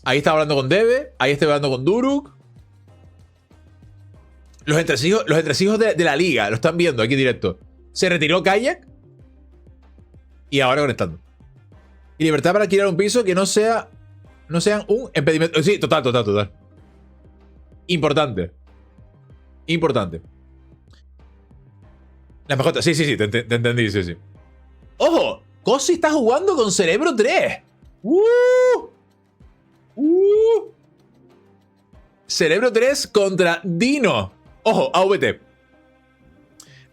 Ahí estaba hablando con Debe. Ahí estoy hablando con Duruk. Los entresijos de la liga. Lo están viendo aquí en directo. Se retiró Kayak. Y ahora conectando. Y libertad para alquilar un piso que no sean un impedimento. Sí, total. Importante. Las mascotas. Sí, te entendí, sí. ¡Ojo! Cosi está jugando con Cerebro 3. Cerebro 3 contra Dino. Ojo, AVT.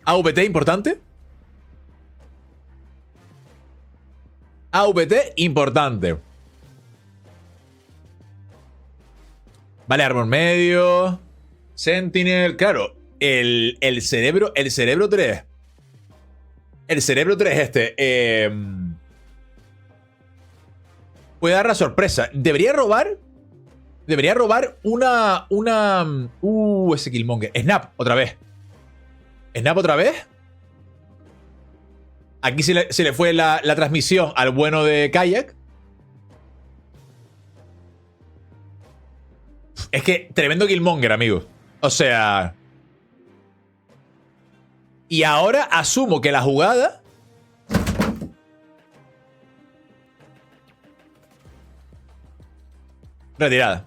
AVT importante. Vale, Armor medio. Sentinel. Claro, el cerebro 3. El cerebro 3 puede dar la sorpresa. Debería robar una... ese Killmonger. Snap, otra vez. Aquí se le fue la transmisión al bueno de Kayak. Es que tremendo Killmonger, amigo. O sea... Y ahora asumo que la jugada... Retirada.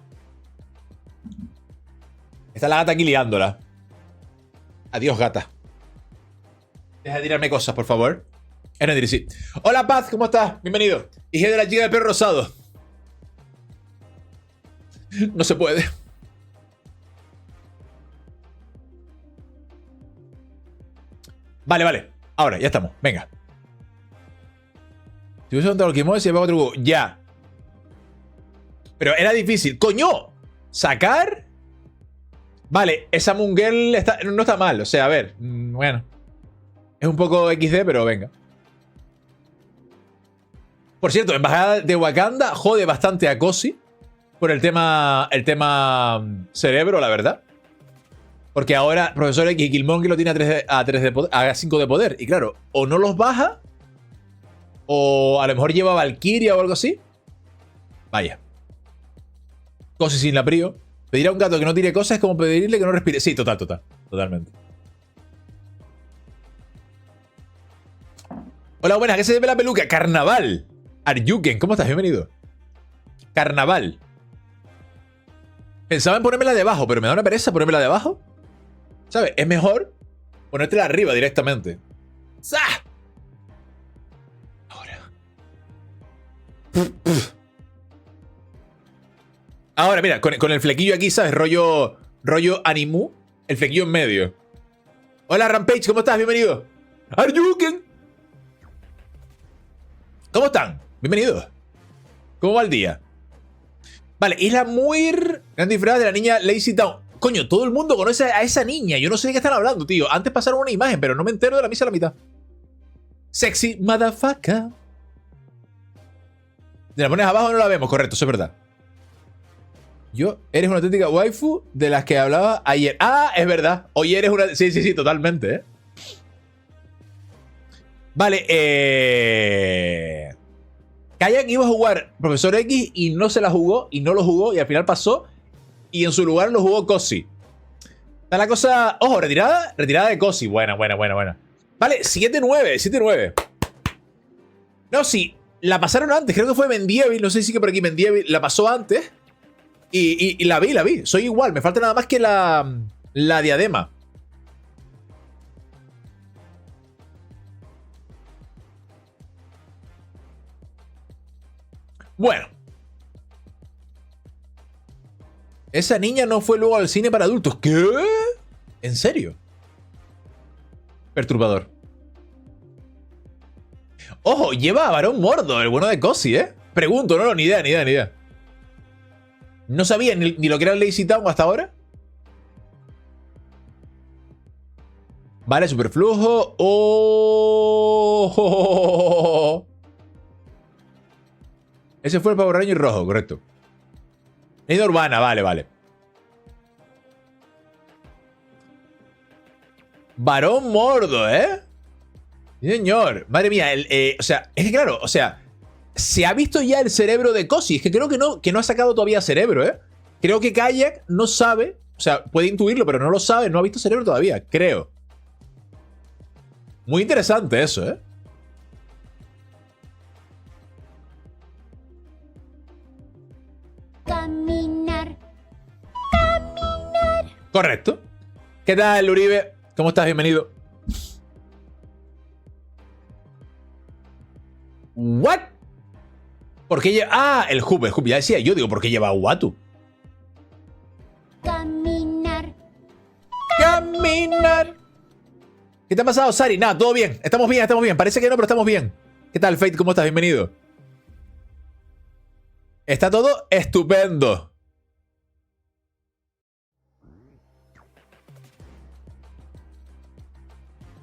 Está la gata aquí liándola. Adiós, gata. Deja de tirarme cosas, por favor. Es decir, sí. Hola, Paz, ¿cómo estás? Bienvenido. Hija de la chica del perro rosado. No se puede. Vale. Ahora, ya estamos. Venga. Si hubiese contado el Kimono, se llevaba otro juego. Ya. Pero era difícil. ¡Coño! ¿Sacar? Vale, esa Mungel no está mal. O sea, a ver. Bueno. Es un poco XD, pero venga. Por cierto, Embajada de Wakanda jode bastante a Cosi. Por el tema cerebro, la verdad. Porque ahora Profesor X y Killmonger lo tiene a 5 de poder. Y claro, o no los baja, o a lo mejor lleva Valkyria o algo así. Vaya. Cosi sin la prio. Pedir a un gato que no tire cosas es como pedirle que no respire. Sí, totalmente. Hola, buenas. ¿Qué se debe la peluca? Carnaval. Aryuken, ¿cómo estás? Bienvenido. Carnaval. Pensaba en ponérmela de abajo, pero me da una pereza ponérmela de abajo. ¿Sabes? Es mejor ponértela arriba directamente. ¡Zah! Ahora, mira, con el flequillo aquí, ¿sabes? Rollo Animu. El flequillo en medio. Hola, Rampage, ¿cómo estás? Bienvenido. Aryuken. ¿Cómo están? Bienvenidos. ¿Cómo va el día? Vale, Isla Muir. Gran disfraz de la niña Lazy Town. Coño, todo el mundo conoce a esa niña. Yo no sé de qué están hablando, tío. Antes pasaron una imagen, pero no me entero de la misa a la mitad. Sexy motherfucker. De la pones abajo no la vemos, correcto, eso es verdad. Eres una auténtica waifu de las que hablaba ayer. Ah, es verdad. Hoy eres una... Sí, totalmente, ¿eh? Vale, Kayak iba a jugar Profesor X y no se la jugó y no lo jugó y al final pasó y en su lugar lo jugó Cosi. Está la cosa... Ojo, retirada de Cosi. Buena. Vale, 7-9. No, sí, la pasaron antes. Creo que fue Mendiebil. No sé si que por aquí Mendiebil la pasó antes. Y la vi. Soy igual. Me falta nada más que la diadema. Bueno. Esa niña no fue luego al cine para adultos. ¿Qué? ¿En serio? Perturbador. Ojo, lleva a Barón Mordo, el bueno de Cosi, ¿eh? Pregunto, no, ni idea. No sabía ni lo que era el Lazy Town hasta ahora. Vale, superflujo. Oh. Ese fue el Power Ranger rojo, correcto. Leyenda urbana, vale, vale. Barón Mordo, ¿eh? Sí, señor. Madre mía, o sea, es que claro, o sea, se ha visto ya el cerebro de Cosi. Es que creo que no ha sacado todavía cerebro, ¿eh? Creo que Kayak no sabe, o sea, puede intuirlo, pero no lo sabe, no ha visto cerebro todavía, creo. Muy interesante eso, ¿eh? Caminar. Correcto. ¿Qué tal, Uribe? ¿Cómo estás? Bienvenido. ¿What? ¿Por qué lleva...? Ah, el hub. Ya decía yo, digo, ¿por qué lleva Uatu? Caminar. Caminar. ¿Qué te ha pasado, Sari? Nada, todo bien. Estamos bien, estamos bien. Parece que no, pero estamos bien. ¿Qué tal, Fate? ¿Cómo estás? Bienvenido. Está todo estupendo.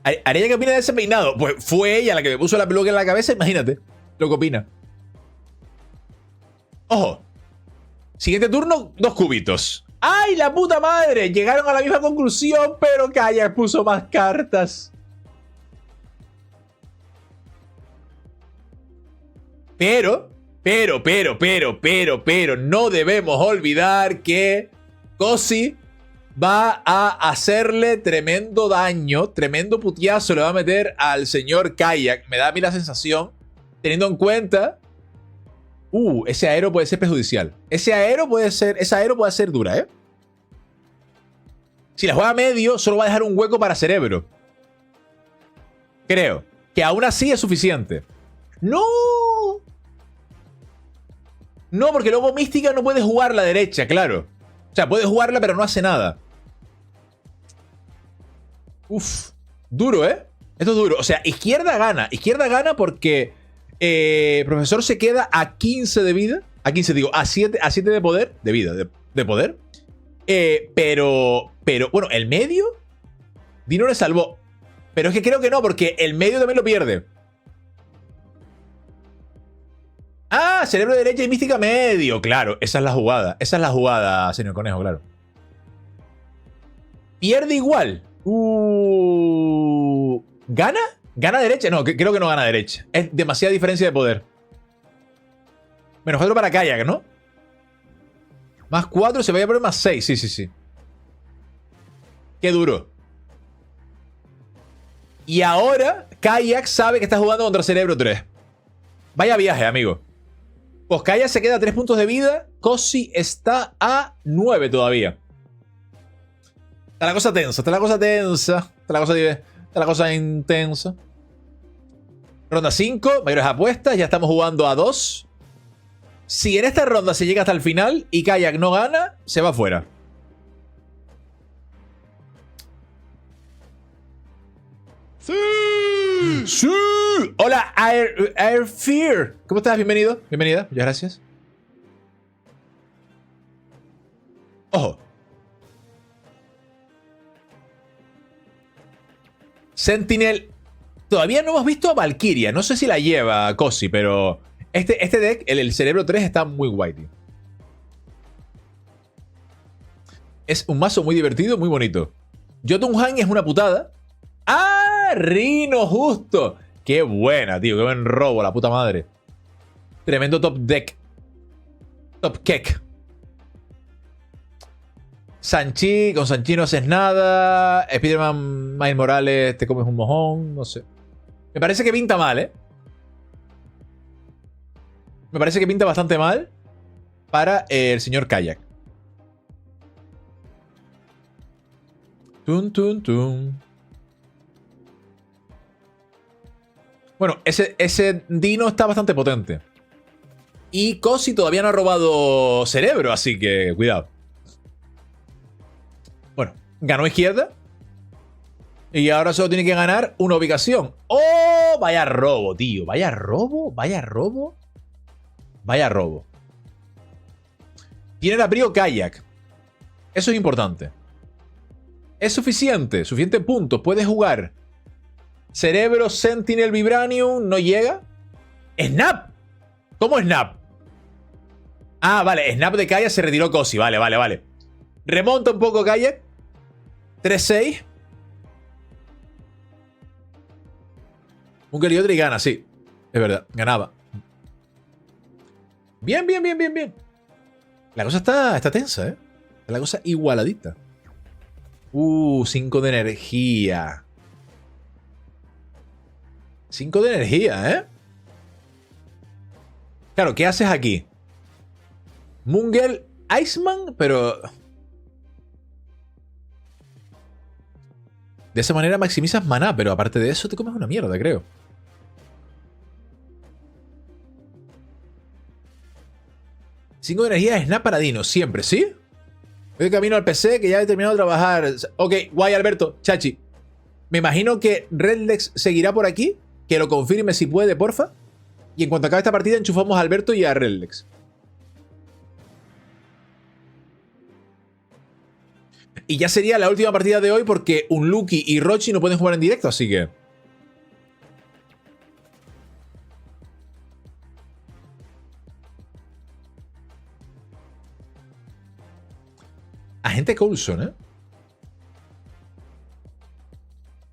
¿Arella qué opina de ese peinado? Pues fue ella la que me puso la peluca en la cabeza. Imagínate lo que opina. Ojo. Siguiente turno, 2 cubitos. ¡Ay, la puta madre! Llegaron a la misma conclusión, pero Kayak puso más cartas. Pero, no debemos olvidar que Cosi va a hacerle tremendo daño, tremendo putiazo le va a meter al señor Kayak. Me da a mí la sensación, teniendo en cuenta... ese aero puede ser perjudicial. Esa aero puede ser dura, ¿eh? Si la juega medio, solo va a dejar un hueco para cerebro. Creo que aún así es suficiente. ¡No! No, porque luego Mística no puede jugar la derecha, claro. O sea, puede jugarla, pero no hace nada. Uf, duro, ¿eh? Esto es duro. O sea, izquierda gana. Izquierda gana porque profesor se queda a 15 de vida. A 15, digo, a 7 de poder. De vida, de poder. Pero, bueno, el medio Dino le salvó. Pero es que creo que no, porque el medio también lo pierde. Ah, cerebro derecha y mística medio. Claro, esa es la jugada. Esa es la jugada, señor Conejo, claro. Pierde igual. ¿Gana? ¿Gana derecha? No, creo que no gana derecha. Es demasiada diferencia de poder. Menos 4 para Kayak, ¿no? Más 4 se vaya a poner más 6. Sí, sí, sí. Qué duro. Y ahora Kayak sabe que está jugando contra Cerebro 3. Vaya viaje, amigo. Pues Kayak se queda a 3 puntos de vida. Cosi está a 9 todavía. Está la cosa tensa, está la cosa tensa. Está la cosa intensa. Ronda 5, mayores apuestas. Ya estamos jugando a 2. Si en esta ronda se llega hasta el final y Kayak no gana, se va fuera. ¡Sí! ¡Sí! Hola, Air Fear. ¿Cómo estás? Bienvenido. Bienvenida. Muchas gracias. Ojo. Sentinel. Todavía no hemos visto a Valkyria. No sé si la lleva Cosi, pero este deck, el Cerebro 3, está muy guay, tío. Es un mazo muy divertido, muy bonito. Jotunheim es una putada. ¡Ah! Rino, justo. Qué buena, tío. Qué buen robo, la puta madre. Tremendo top deck. Top keck. Sanchi, con Sanchi no haces nada. Spider-Man Miles Morales, te comes un mojón. No sé. Me parece que pinta mal, ¿eh? Me parece que pinta bastante mal para el señor Kayak. Tum, tum, tum. Bueno, ese Dino está bastante potente. Y Cosi todavía no ha robado cerebro, así que cuidado. Bueno, ganó izquierda. Y ahora solo tiene que ganar una ubicación. ¡Oh! Vaya robo, tío. Vaya robo, vaya robo. Vaya robo. Tiene la Brio Kayak. Eso es importante. Es suficiente. Suficiente puntos. Puede jugar. Cerebro, Sentinel, Vibranium. No llega. ¡Snap! ¿Cómo Snap? Ah, vale. Snap de Kayak, se retiró Cosi. Vale, vale, vale. Remonta un poco Kayak. 3-6. Un Geriodri y gana, sí. Es verdad, ganaba. Bien, bien, bien, bien, bien. La cosa está tensa, ¿eh? La cosa igualadita. 5 de energía. 5 de energía, ¿eh? Claro, ¿qué haces aquí? Mungel, Iceman, pero... De esa manera maximizas maná, pero aparte de eso te comes una mierda, creo. Cinco de energía, Snap para Dino, siempre, ¿sí? Voy de camino al PC que ya he terminado de trabajar. Ok, guay, Alberto, chachi. Me imagino que Redlex seguirá por aquí. Que lo confirme si puede, porfa. Y en cuanto acabe esta partida, enchufamos a Alberto y a Redlex. Y ya sería la última partida de hoy porque Unlucky y Rochi no pueden jugar en directo, así que... Agente Coulson, ¿eh?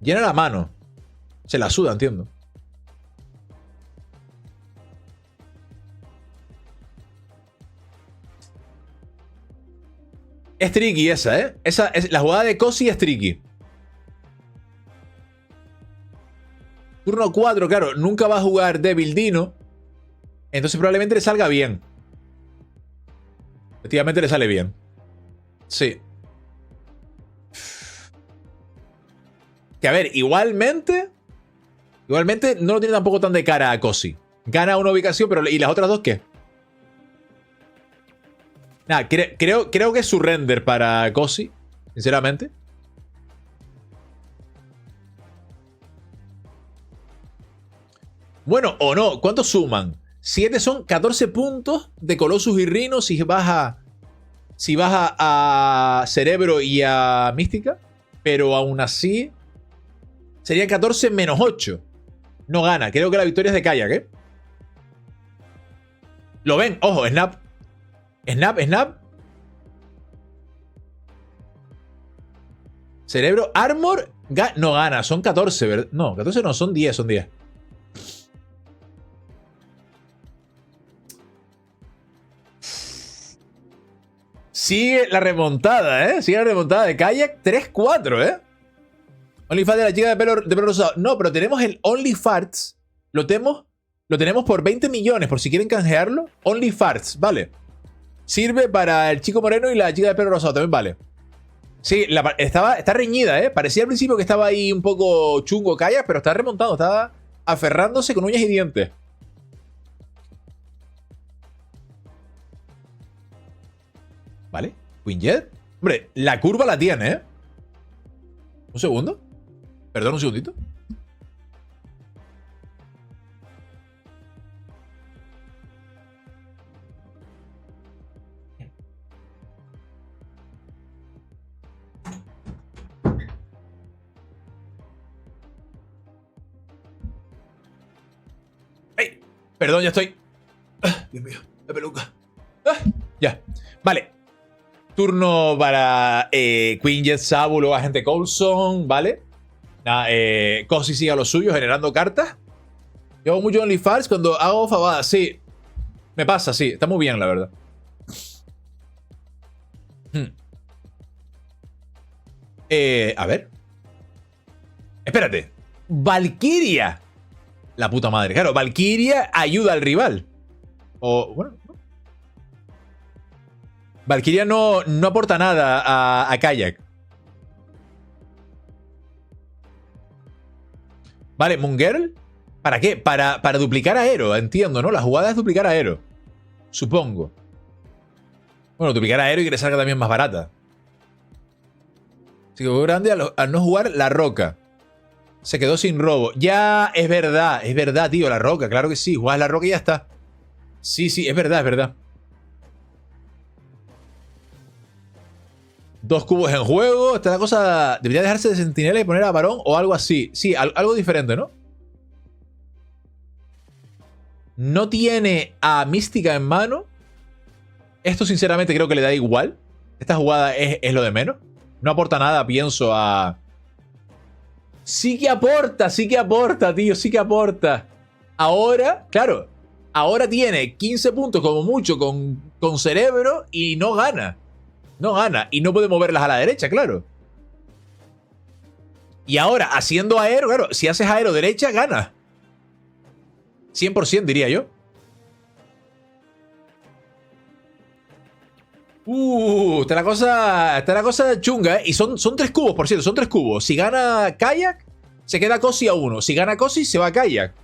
Llena la mano. Se la suda, entiendo. Es tricky esa, ¿eh? La jugada de Cosi es tricky. Turno 4, claro. Nunca va a jugar Devil Dino. Entonces probablemente le salga bien. Efectivamente le sale bien. Sí. Que a ver, igualmente no lo tiene tampoco tan de cara a Cosi. Gana una ubicación, pero ¿y las otras dos qué? Nada, creo que es surrender para Cosi, sinceramente. Bueno, o no, ¿cuántos suman? 7 son 14 puntos de Colossus y Rhino si baja a Cerebro y a Mística. Pero aún así serían 14 menos 8. No gana. Creo que la victoria es de Kayak, ¿eh? Lo ven. Ojo, Snap. Snap. Cerebro. Armor. No gana. Son 14, ¿verdad? No, 14 no. Son 10. Son 10. Sigue la remontada, ¿eh? Sigue la remontada de Kayak. 3-4, ¿eh? OnlyFans de la chica de pelo rosado. No, pero tenemos el OnlyFarts. Lo tenemos por 20 millones, por si quieren canjearlo. OnlyFarts, vale. Sirve para el chico moreno y la chica de pelo rosado, también vale. Sí, está reñida, ¿eh? Parecía al principio que estaba ahí un poco chungo Kayak, pero está remontado, está aferrándose con uñas y dientes. ¿Vale? Quinjet. Hombre, la curva la tiene, ¿eh? Un segundo. Perdón, un segundito. ¡Ay! Perdón, ya estoy. Dios mío, la peluca. Ya. Vale. Turno para Quinjet, Sábulo, Agente Coulson, ¿vale? Cosi sigue a lo suyo, generando cartas. Yo hago mucho OnlyFans cuando hago favadas, sí. Me pasa, sí. Está muy bien, la verdad. A ver. Espérate. Valkyria. La puta madre. Claro, Valkyria ayuda al rival. O, bueno. Valkyria no aporta nada a Kayak. Vale, Moongirl. ¿Para qué? Para duplicar a Aero, entiendo, ¿no? La jugada es duplicar a Aero. Supongo. Bueno, duplicar a Aero y que le salga también más barata. Se quedó grande al no jugar la Roca. Se quedó sin robo. Ya, es verdad, tío, la Roca. Claro que sí, juegas la Roca y ya está. Sí, es verdad, es verdad. 2 cubos en juego. Esta cosa debería dejarse de sentinela y poner a varón o algo así. Sí, algo diferente, ¿no? No tiene a Mística en mano. Esto sinceramente creo que le da igual. Esta jugada es lo de menos. No aporta nada, pienso, a... Sí que aporta, tío, sí que aporta. Ahora, claro, ahora tiene 15 puntos como mucho con cerebro y no gana. No gana. Y no puede moverlas a la derecha, claro. Y ahora, haciendo aero, claro, si haces aero derecha, gana. 100% diría yo. Está la cosa chunga, ¿eh? Y son 3 cubos, por cierto, son 3 cubos. Si gana Kayak, se queda Cosi a 1. Si gana Cosi, se va a Kayak.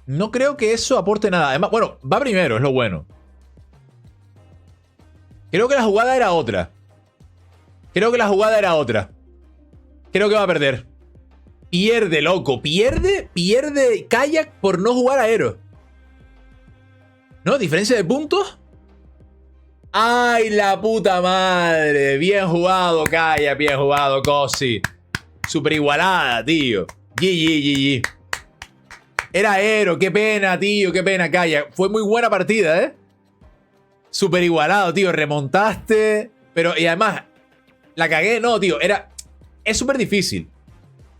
No creo que eso aporte nada. Además, bueno, va primero, es lo bueno. Creo que la jugada era otra. Creo que va a perder. Pierde, loco. Pierde Kayak por no jugar aero. ¿No? ¿Diferencia de puntos? ¡Ay, la puta madre! Bien jugado, Kayak. Bien jugado, Cosi. Super igualada, tío. GG. Era aero. Qué pena, tío. Qué pena, Kayak. Fue muy buena partida, ¿eh? Super igualado, tío. Remontaste. Pero, y además, la cagué. No, tío. Es súper difícil.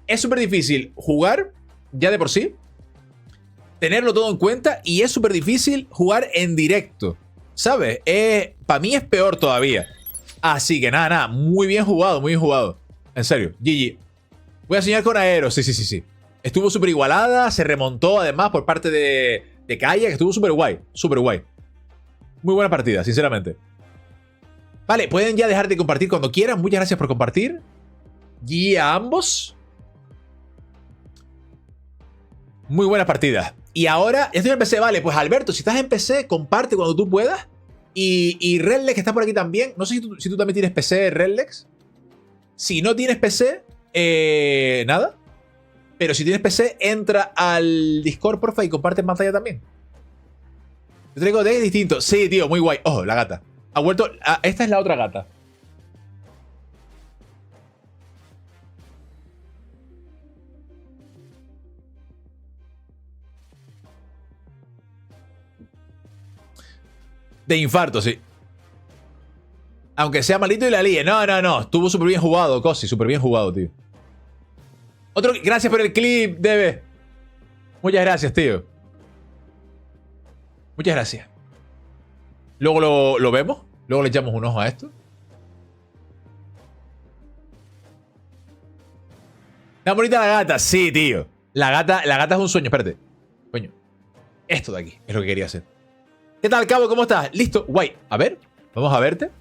Es súper difícil jugar, ya de por sí. Tenerlo todo en cuenta. Y es súper difícil jugar en directo. ¿Sabes? Para mí es peor todavía. Así que nada. Muy bien jugado, muy bien jugado. En serio, GG. Voy a enseñar con aero. Sí. Estuvo súper igualada. Se remontó además por parte de Kayak. Estuvo súper guay. Súper guay. Muy buena partida, sinceramente. Vale, pueden ya dejar de compartir cuando quieran. Muchas gracias por compartir. GG a ambos. Muy buena partida. Y ahora, ya estoy en PC, vale. Pues Alberto, si estás en PC, comparte cuando tú puedas. Y Redlex, que está por aquí también. No sé si tú también tienes PC, Redlex. Si no tienes PC, nada. Pero si tienes PC, entra al Discord, porfa, y comparte en pantalla también. Yo traigo decks distintos. Sí, tío, muy guay. Ojo, la gata. Ha vuelto. Esta es la otra gata. De infarto, sí. Aunque sea malito y la líe. No. Estuvo súper bien jugado, Cosi. Súper bien jugado, tío. Gracias por el clip, Debe. Muchas gracias, tío. Muchas gracias. Luego lo vemos. Luego le echamos un ojo a esto. Está bonita la gata. Sí, tío. La gata es un sueño. Espérate. Coño. Esto de aquí es lo que quería hacer. ¿Qué tal, Cabo? ¿Cómo estás? Listo. Guay. A ver. Vamos a verte.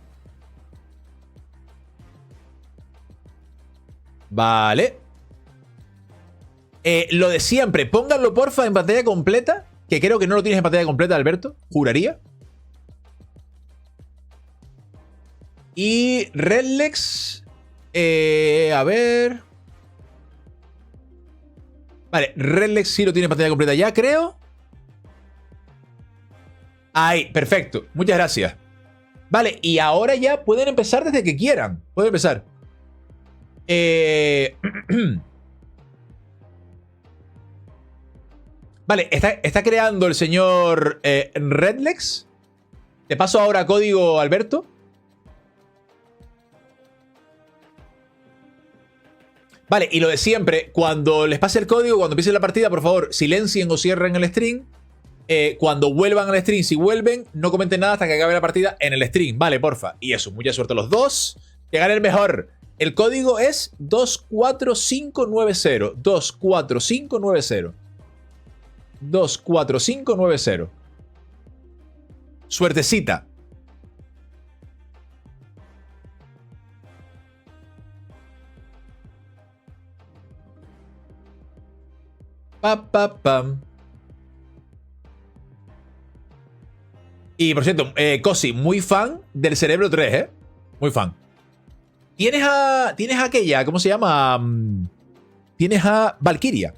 Vale. Lo de siempre. Pónganlo, porfa, en pantalla completa. Que creo que no lo tienes en pantalla completa, Alberto. Juraría. Y Redlex. A ver. Vale, Redlex sí lo tiene en pantalla completa ya, creo. Ahí, perfecto. Muchas gracias. Vale, y ahora ya pueden empezar desde que quieran. Pueden empezar. Vale, está creando el señor Redlex. Te paso ahora código, Alberto. Vale, y lo de siempre, cuando les pase el código, cuando empiece la partida, por favor, silencien o cierren el stream. Cuando vuelvan al stream, si vuelven, no comenten nada hasta que acabe la partida en el stream. Vale, porfa. Y eso, mucha suerte a los dos. Que gane el mejor. El código es 24590. 24590. 24590. Suertecita. Pam. Y por cierto, Cosi, muy fan del Cerebro 3, ¿eh? Muy fan. Tienes a aquella, ¿cómo se llama? Tienes a Valkyria.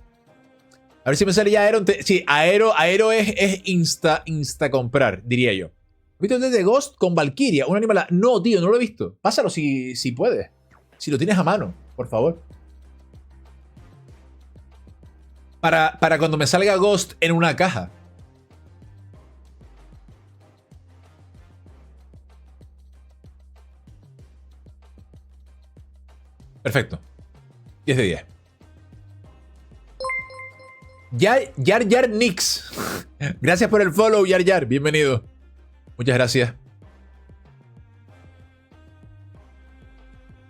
A ver si me sale ya Aero. Sí, Aero es insta comprar, diría yo. ¿Viste el de Ghost con Valkyria? Un animal. No, tío, no lo he visto. Pásalo si puedes. Si lo tienes a mano, por favor. Para cuando me salga Ghost en una caja. Perfecto. 10 de 10. Yar Yar Nix. Gracias por el follow, Yar Yar. Bienvenido. Muchas gracias.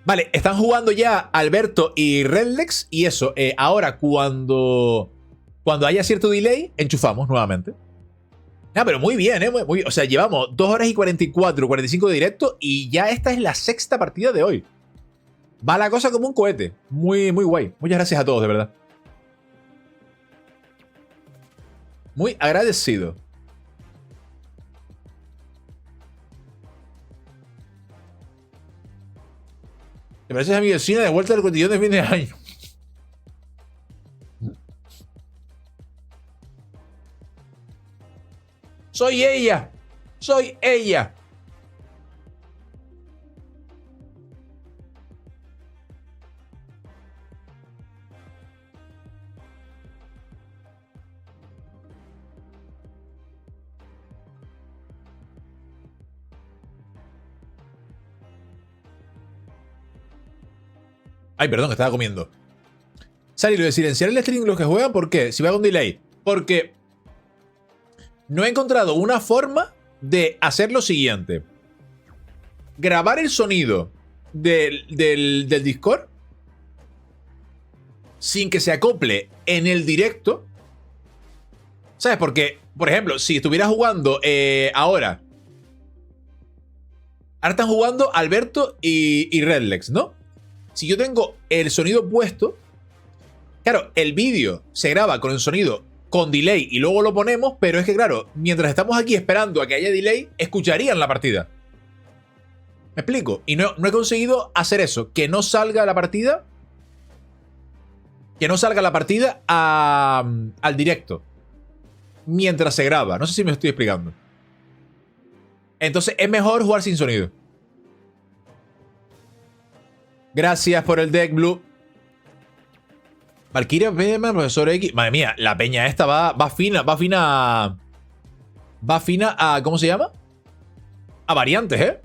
Vale, están jugando ya Alberto y Redlex. Y eso, ahora cuando haya cierto delay, enchufamos nuevamente. Ah, pero muy bien, muy bien. O sea, llevamos 2 horas y 44, 45 de directo. Y ya esta es la 6ª partida de hoy. Va la cosa como un cohete. Muy, muy guay. Muchas gracias a todos, de verdad. Muy agradecido. ¿Te pareces a mi vecina de vuelta del cotillón de fin de año? Soy ella. Soy ella. Ay, perdón, que estaba comiendo. Sally, lo de silenciar el stream los que juegan, ¿por qué? Si va con delay. Porque no he encontrado una forma de hacer lo siguiente. Grabar el sonido del Discord sin que se acople en el directo. ¿Sabes? Porque, por ejemplo, si estuviera jugando ahora están jugando Alberto y Redlex, ¿no? Si yo tengo el sonido puesto, claro, el vídeo se graba con el sonido con delay y luego lo ponemos, pero es que claro, mientras estamos aquí esperando a que haya delay, escucharían la partida. ¿Me explico? Y no he conseguido hacer eso, que no salga la partida, al directo, mientras se graba. No sé si me estoy explicando. Entonces es mejor jugar sin sonido. Gracias por el deck, Blue. Valkyria, PM, Profesor X. Madre mía, la peña esta va fina. Va fina a... ¿Cómo se llama? A variantes, ¿eh?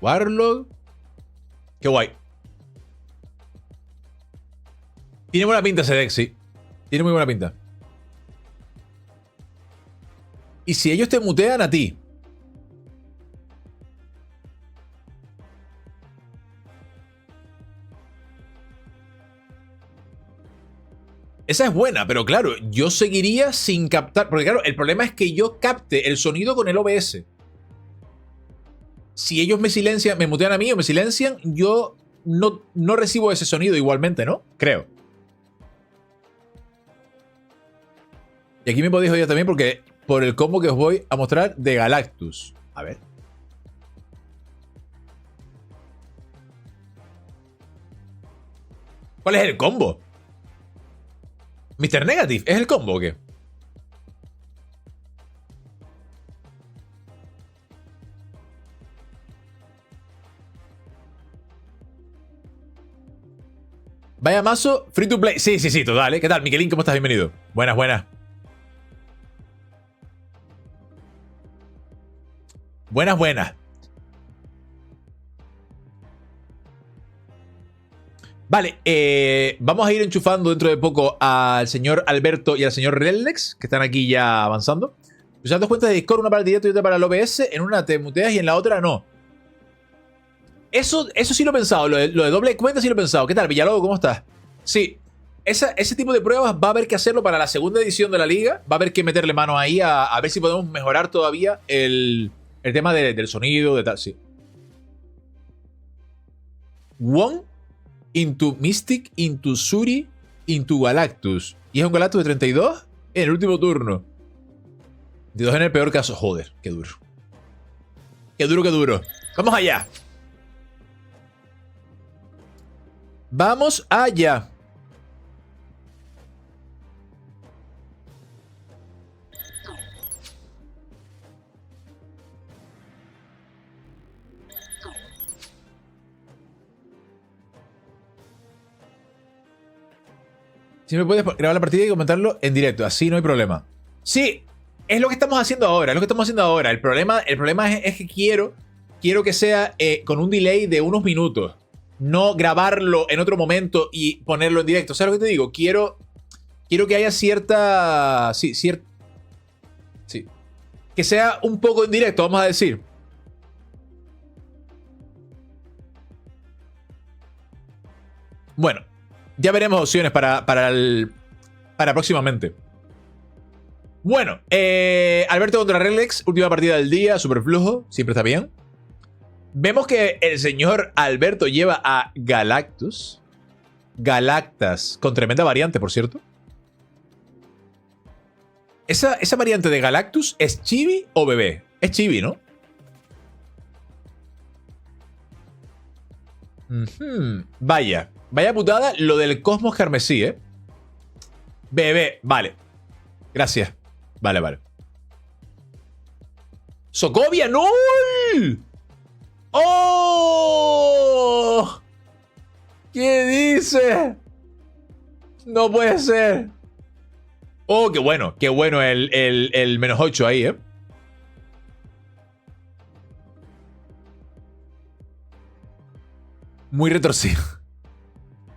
Warlock. Qué guay. Tiene buena pinta ese deck, sí. Tiene muy buena pinta. Y si ellos te mutean a ti... Esa es buena, pero claro, yo seguiría sin captar. Porque claro, el problema es que yo capte el sonido con el OBS. Si ellos me silencian, me mutean a mí o me silencian, yo no recibo ese sonido igualmente, ¿no? Creo. Y aquí me podéis oír también porque por el combo que os voy a mostrar de Galactus. A ver. ¿Cuál es el combo? Mr. Negative, ¿es el combo o qué? Vaya mazo, free to play. Sí, total, ¿eh? ¿Qué tal, Miquelín? ¿Cómo estás? Bienvenido. Buenas, buenas. Buenas, buenas. Vale, vamos a ir enchufando dentro de poco al señor Alberto y al señor Redlex, que están aquí ya avanzando. Usando 2 cuentas de Discord, una para el directo y otra para el OBS. En una te muteas y en la otra no. Eso sí lo he pensado, lo de doble cuenta sí lo he pensado. ¿Qué tal, Villalobos? ¿Cómo estás? Sí, ese tipo de pruebas va a haber que hacerlo para la segunda edición de la liga. Va a haber que meterle mano ahí a ver si podemos mejorar todavía el tema del sonido, de tal, sí. One into Mystic, into Suri, into Galactus. Y es un Galactus de 32 en el último turno. 22 en el peor caso. Joder, qué duro. Qué duro, qué duro. Vamos allá. Vamos allá. Si me puedes grabar la partida y comentarlo en directo, así no hay problema. Sí, es lo que estamos haciendo ahora, El problema es que quiero que sea con un delay de unos minutos. no grabarlo en otro momento y ponerlo en directo. ¿Sabes lo que te digo? Quiero que haya cierta... Sí. Que sea un poco en directo, vamos a decir. Bueno, ya veremos opciones para próximamente. Bueno, Alberto contra Relax, última partida del día, super flujo, siempre está bien. Vemos que el señor Alberto lleva a Galactus. Galactus, con tremenda variante, por cierto. ¿Esa variante de Galactus es chibi o bebé? Es chibi, ¿no? Vaya putada lo del Cosmos Carmesí, ¿eh? Bebé, vale. Gracias. Vale. ¡Sokovia, no! ¡Oh! ¿Qué dice? No puede ser. Oh, qué bueno el -8 ahí, ¿eh? Muy retorcido.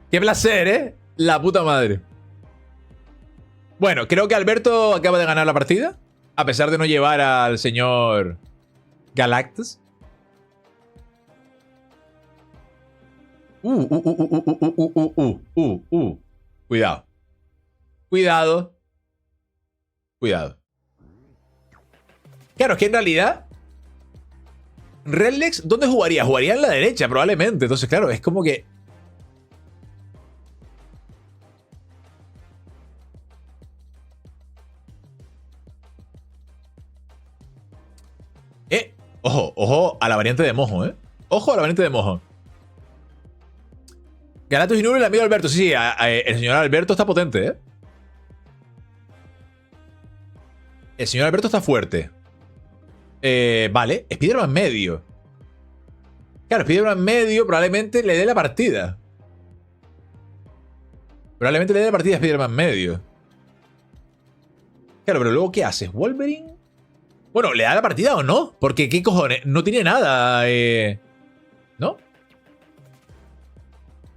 Qué placer, ¿eh? La puta madre. Bueno, creo que Alberto acaba de ganar la partida. A pesar de no llevar al señor Galactus. Cuidado. Claro, es que en realidad Redlex, ¿dónde jugaría? Jugaría en la derecha, probablemente. Entonces, claro, es como que... Ojo a la variante de Mojo, ¿eh? Ojo a la variante de Mojo. Galactus y Nuro, el amigo Alberto. Sí, el señor Alberto está potente, ¿eh? El señor Alberto está fuerte. Vale, Spider-Man medio. Claro, Spider-Man medio probablemente le dé la partida. Probablemente le dé la partida a Spider-Man medio. Claro, pero luego ¿qué haces? ¿Wolverine? Bueno, ¿le da la partida o no? Porque ¿qué cojones? No tiene nada, ¿no?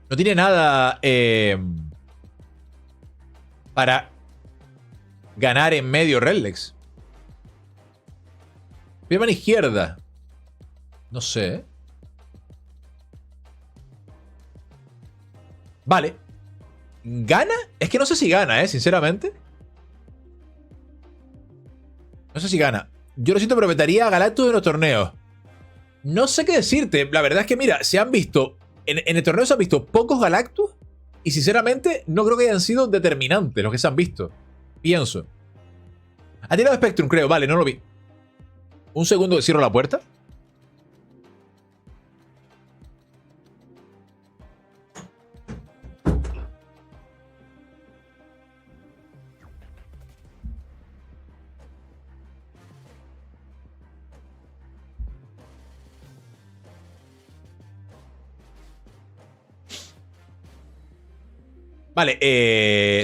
No tiene nada para ganar en medio Redlex. Spider-Man izquierda. No sé. Vale. ¿Gana? Es que no sé si gana, sinceramente. No sé si gana. Yo lo siento, pero vetaría a Galactus en los torneos. No sé qué decirte. La verdad es que, mira, se han visto... En el torneo se han visto pocos Galactus. Y sinceramente, no creo que hayan sido determinantes los que se han visto. Pienso. Ha tirado Spectrum, creo. Vale, no lo vi. Un segundo que cierro la puerta. Vale,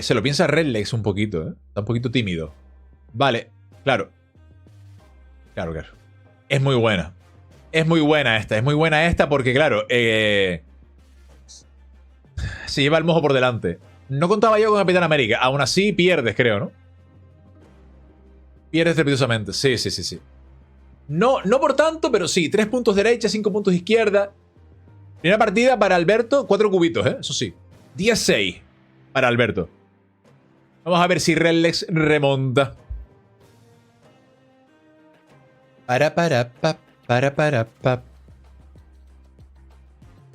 se lo piensa Redlex un poquito, ¿eh? Está un poquito tímido. Vale, claro. Claro. Es muy buena. Es muy buena esta porque, claro, se lleva el mojo por delante. No contaba yo con Capitán América. Aún así pierdes, creo, ¿no? Pierdes estrepitosamente. Sí. No por tanto, pero sí. 3 puntos derecha, 5 puntos izquierda. Primera partida para Alberto, 4 cubitos, ¿eh? Eso sí. 16 para Alberto. Vamos a ver si Redlex remonta.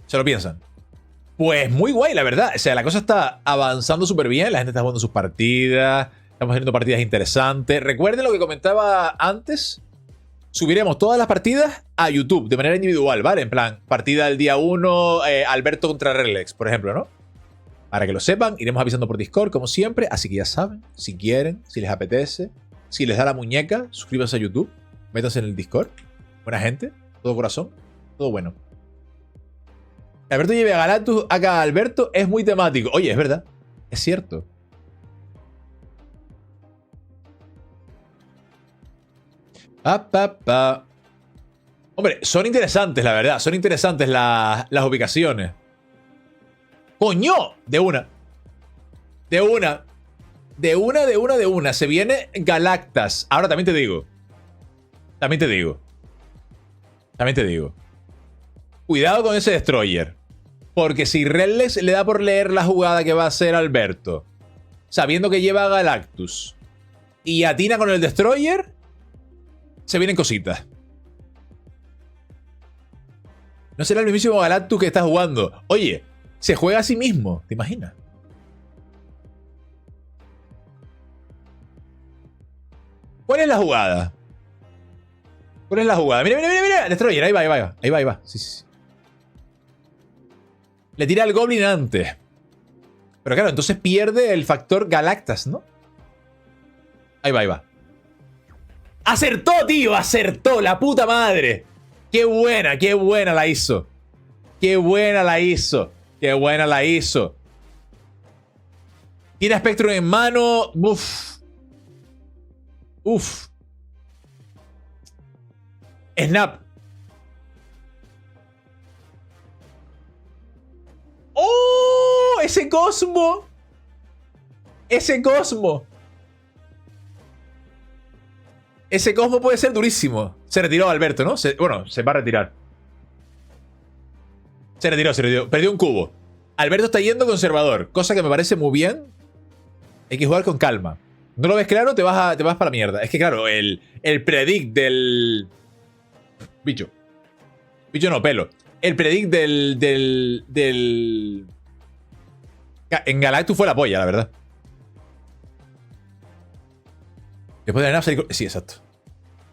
Se lo piensan. Pues muy guay, la verdad. O sea, la cosa está avanzando súper bien. La gente está jugando sus partidas. Estamos teniendo partidas interesantes. Recuerden lo que comentaba antes. Subiremos todas las partidas a YouTube de manera individual, ¿vale? En plan, partida del día 1, Alberto contra Redlex, por ejemplo, ¿no? Para que lo sepan, iremos avisando por Discord, como siempre. Así que ya saben, si quieren, si les apetece, si les da la muñeca, suscríbanse a YouTube. Métanse en el Discord. Buena gente. Todo corazón. Todo bueno. Alberto lleve a Galactus acá. Alberto es muy temático. Oye, es verdad. Es cierto. Hombre, son interesantes, la verdad. Son interesantes las ubicaciones. ¡Coño! De una. De una. De una, de una, de una. Se viene Galactas. Ahora también te digo. También te digo. También te digo. Cuidado con ese Destroyer. Porque si Redlex le da por leer la jugada que va a hacer Alberto, sabiendo que lleva a Galactus, y atina con el Destroyer, se vienen cositas. No será el mismísimo Galactus que está jugando. Oye, se juega a sí mismo. ¿Te imaginas? ¿Cuál es la jugada? ¿Cuál es la jugada? Mira, mira, mira, mira. Destroyer, ahí va, ahí va. Ahí va, ahí va. Sí, sí, sí. Le tira al Goblin antes. Pero claro, entonces pierde el factor Galactas, ¿no? Ahí va, ahí va. ¡Acertó, tío! ¡Acertó! ¡La puta madre! ¡Qué buena la hizo! ¡Qué buena la hizo! ¡Qué buena la hizo! Tiene Spectrum en mano. Uf. Uf. Snap. ¡Oh! ¡Ese Cosmo! ¡Ese Cosmo! Ese Cosmo puede ser durísimo. Se retiró Alberto, ¿no? Bueno, se va a retirar. Se retiró, se retiró. Perdió un cubo. Alberto está yendo conservador, cosa que me parece muy bien. Hay que jugar con calma. ¿No lo ves claro? Te vas para la mierda. Es que claro, el predict del... Bicho. Bicho no, pelo. El predict del... En Galactus fue la polla, la verdad. Después de la nave salir... Sí, exacto.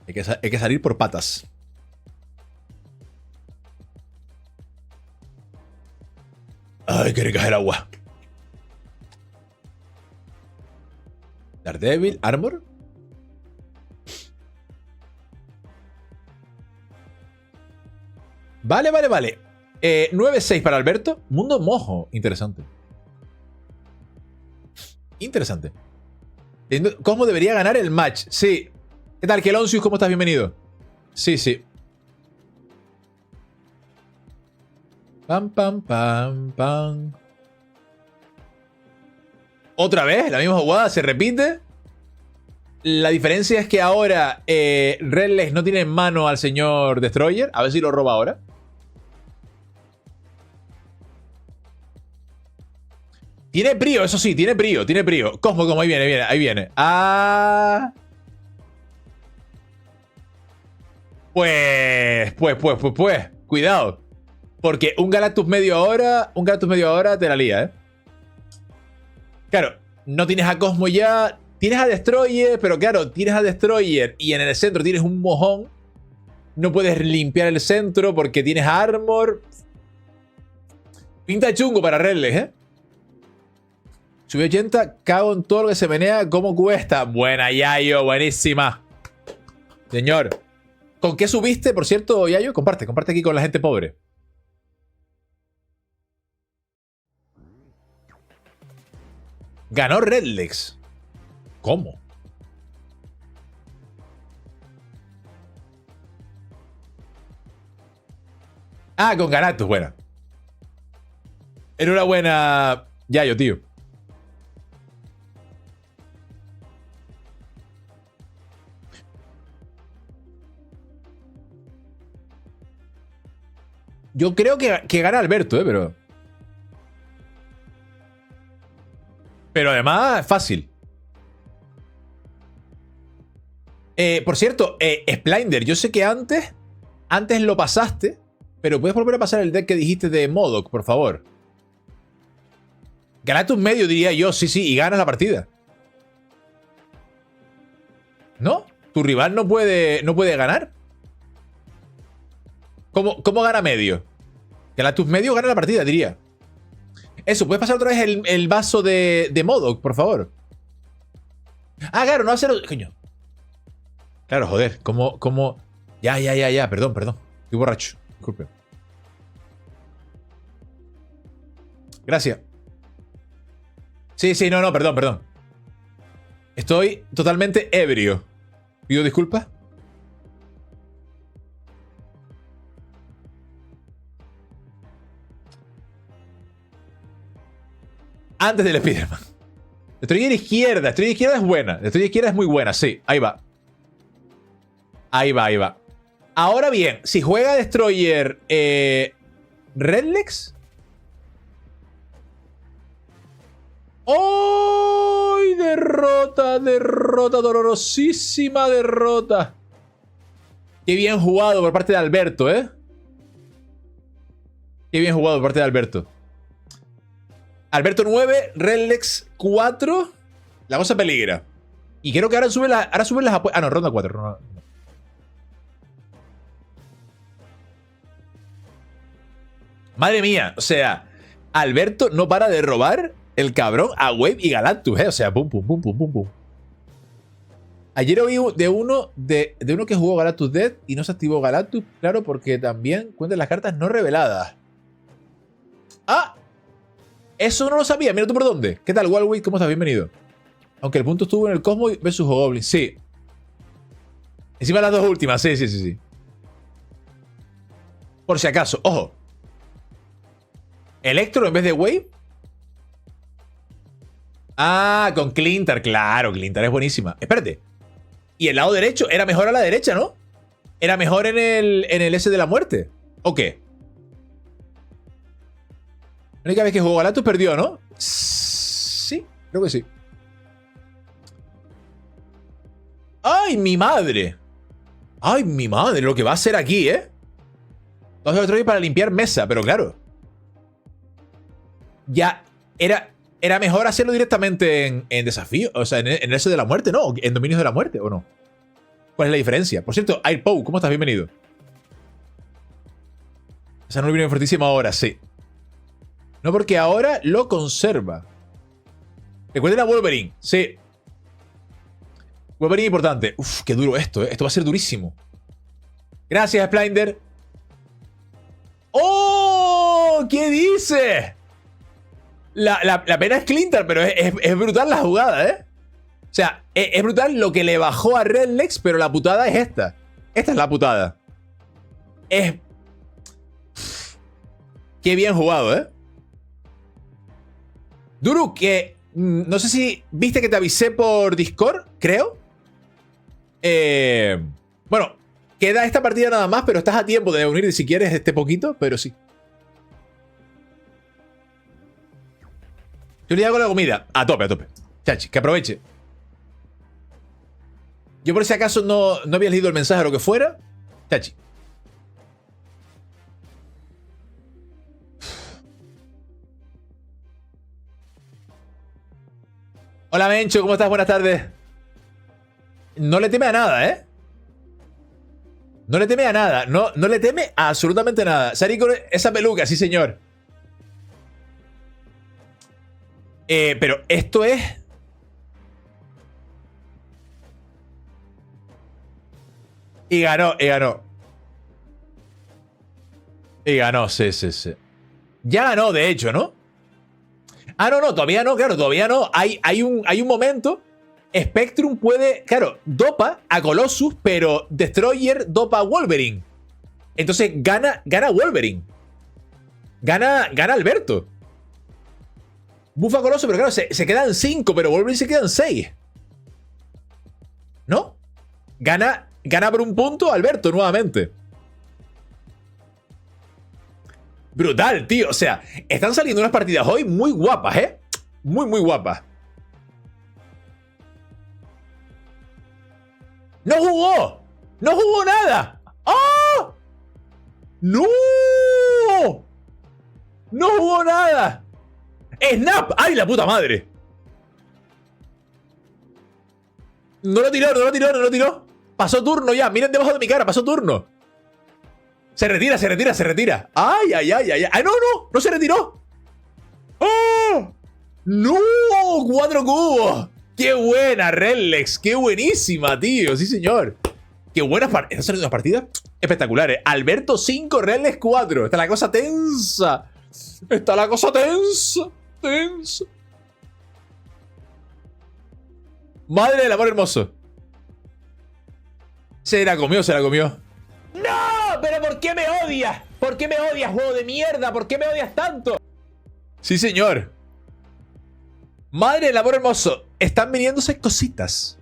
Hay que salir por patas. Ay, quiere caer agua. Daredevil, Armor. Vale, vale, vale. 9-6 para Alberto. Mundo mojo. Interesante. Interesante. ¿Cómo debería ganar el match? Sí. ¿Qué tal, Kelonsius? ¿Cómo estás? Bienvenido. Sí, sí. Pam, pam, pam, pam. Otra vez, la misma jugada se repite. La diferencia es que ahora Redlex no tiene en mano al señor Destroyer. A ver si lo roba ahora. Tiene brío, eso sí, tiene brío, tiene brío. Cosmo, como ahí viene, viene, ahí viene. Ah. Pues. Cuidado. Porque un Galactus medio ahora te la lía, ¿eh? Claro, no tienes a Cosmo ya. Tienes a Destroyer, pero claro, tienes a Destroyer y en el centro tienes un mojón. No puedes limpiar el centro porque tienes Armor. Pinta chungo para Redlex, ¿eh? Subí 80, cago en todo lo que se menea. ¿Cómo cuesta? Buena, Yayo, buenísima. Señor. ¿Con qué subiste, por cierto, Yayo? Comparte aquí con la gente pobre. Ganó Redlex. ¿Cómo? Ah, con Galactus, buena. Enhorabuena, Yayo, tío. Yo creo que gana Alberto, pero... Pero además, fácil. Por cierto, Splendor, yo sé que antes lo pasaste, pero puedes volver a pasar el deck que dijiste de MODOK, por favor. Galactus medio, diría yo, sí, sí, y ganas la partida. ¿No? ¿Tu rival no puede ganar? ¿Cómo gana medio? Galactus medio gana la partida, diría. Eso, ¿puedes pasar otra vez el vaso de MODOK, por favor? Ah, claro, no hacer... Coño. Claro, joder, ¿cómo? Ya, perdón. Estoy borracho, disculpe. Gracias. Sí, no, perdón. Estoy totalmente ebrio. ¿Pido disculpas? Antes del Spider-Man. Destroyer izquierda. Destroyer izquierda es buena. Destroyer izquierda es muy buena, sí. Ahí va. Ahí va, ahí va. Ahora bien, si juega Destroyer Redlex. ¡Ay! Derrota, derrota, dolorosísima derrota. Qué bien jugado por parte de Alberto, ¿eh? Qué bien jugado por parte de Alberto. Alberto 9, Redlex 4. La cosa peligra. Y creo que ahora suben las apuestas. Ah, no, ronda 4. Madre mía, o sea, Alberto no para de robar el cabrón a Wave y Galactus, ¿eh? O sea, pum, pum, pum, pum, pum, pum. Ayer oí de uno que jugó Galactus Death y no se activó Galactus, claro, porque también cuentan las cartas no reveladas. ¡Ah! Eso no lo sabía. Mira tú por dónde. ¿Qué tal, Walway? ¿Cómo estás? Bienvenido. Aunque el punto estuvo en el Cosmo vs Goblin. Sí. Encima las dos últimas. Sí, sí, sí, sí. Por si acaso. Ojo. Electro en vez de Wave. Ah, con Clintar. Claro, Clintar es buenísima. Espérate. Y el lado derecho era mejor a la derecha, ¿no? Era mejor en el S de la muerte. ¿O qué? La única vez que jugó Galactus perdió, ¿no? Sí, creo que sí. ¡Ay, mi madre! ¡Ay, mi madre! Lo que va a hacer aquí, ¿eh? 2 de Destroyer para limpiar mesa, pero claro. Ya era mejor hacerlo directamente en desafío. O sea, en el S de la muerte, ¿no? En dominios de la muerte, ¿o no? ¿Cuál es la diferencia? Por cierto, Airpow, ¿cómo estás? Bienvenido. Esa no viene fuertísima ahora, sí. No, porque ahora lo conserva. Recuerden a Wolverine. Sí. Wolverine importante. Uf, qué duro esto, ¿eh? Esto va a ser durísimo. Gracias, Splinder. ¡Oh! ¿Qué dice? La pena es Clintar, pero es brutal la jugada, ¿eh? O sea, es brutal lo que le bajó a Redlex, pero la putada es esta. Esta es la putada. Qué bien jugado, ¿eh? Duru, que no sé si viste que te avisé por Discord, creo. Bueno, queda esta partida nada más, pero estás a tiempo de unirte si quieres este poquito, pero sí. Yo le hago la comida. A tope, a tope. Chachi, que aproveche. Yo por si acaso no habías leído el mensaje o lo que fuera. Chachi. Hola, Mencho, ¿cómo estás? Buenas tardes. No le teme a nada, ¿eh? No le teme a nada. No le teme a absolutamente nada. Sari con esa peluca, sí, señor. Pero esto es... Y ganó, y ganó. Y ganó, sí, sí, sí. Ya ganó, de hecho, ¿no? Ah, no, todavía no, claro, todavía no. Hay un momento. Spectrum puede, claro, dopa a Colossus, pero Destroyer dopa a Wolverine. Entonces gana Wolverine. Gana Alberto. Bufa a Colossus, pero claro, se quedan 5, pero Wolverine se quedan 6. ¿No? Gana por un punto Alberto nuevamente. Brutal, tío. O sea, están saliendo unas partidas hoy muy guapas, ¿eh? Muy, muy guapas. ¡No jugó! ¡No jugó nada! ¡Ah! ¡No! ¡No jugó nada! ¡Snap! ¡Ay, la puta madre! No lo tiró, no lo tiró, no lo tiró. Pasó turno ya. Miren debajo de mi cara, pasó turno. Se retira, se retira, se retira. ¡Ay, ay, ay, ay! ¡Ay, no, no! ¡No se retiró! ¡Oh! ¡No! ¡4 cubos! ¡Qué buena, Redlex! ¡Qué buenísima, tío! Sí, señor. ¡Qué buenas partidas! Están saliendo unas partidas espectaculares. Alberto 5, Redlex 4. Está la cosa tensa. Está la cosa tensa. Tensa. Madre del amor hermoso. Se la comió, se la comió. ¡No! ¿Pero por qué me odias? ¿Por qué me odias, juego de mierda? ¿Por qué me odias tanto? Sí, señor. Madre del amor hermoso. Están viniéndose cositas.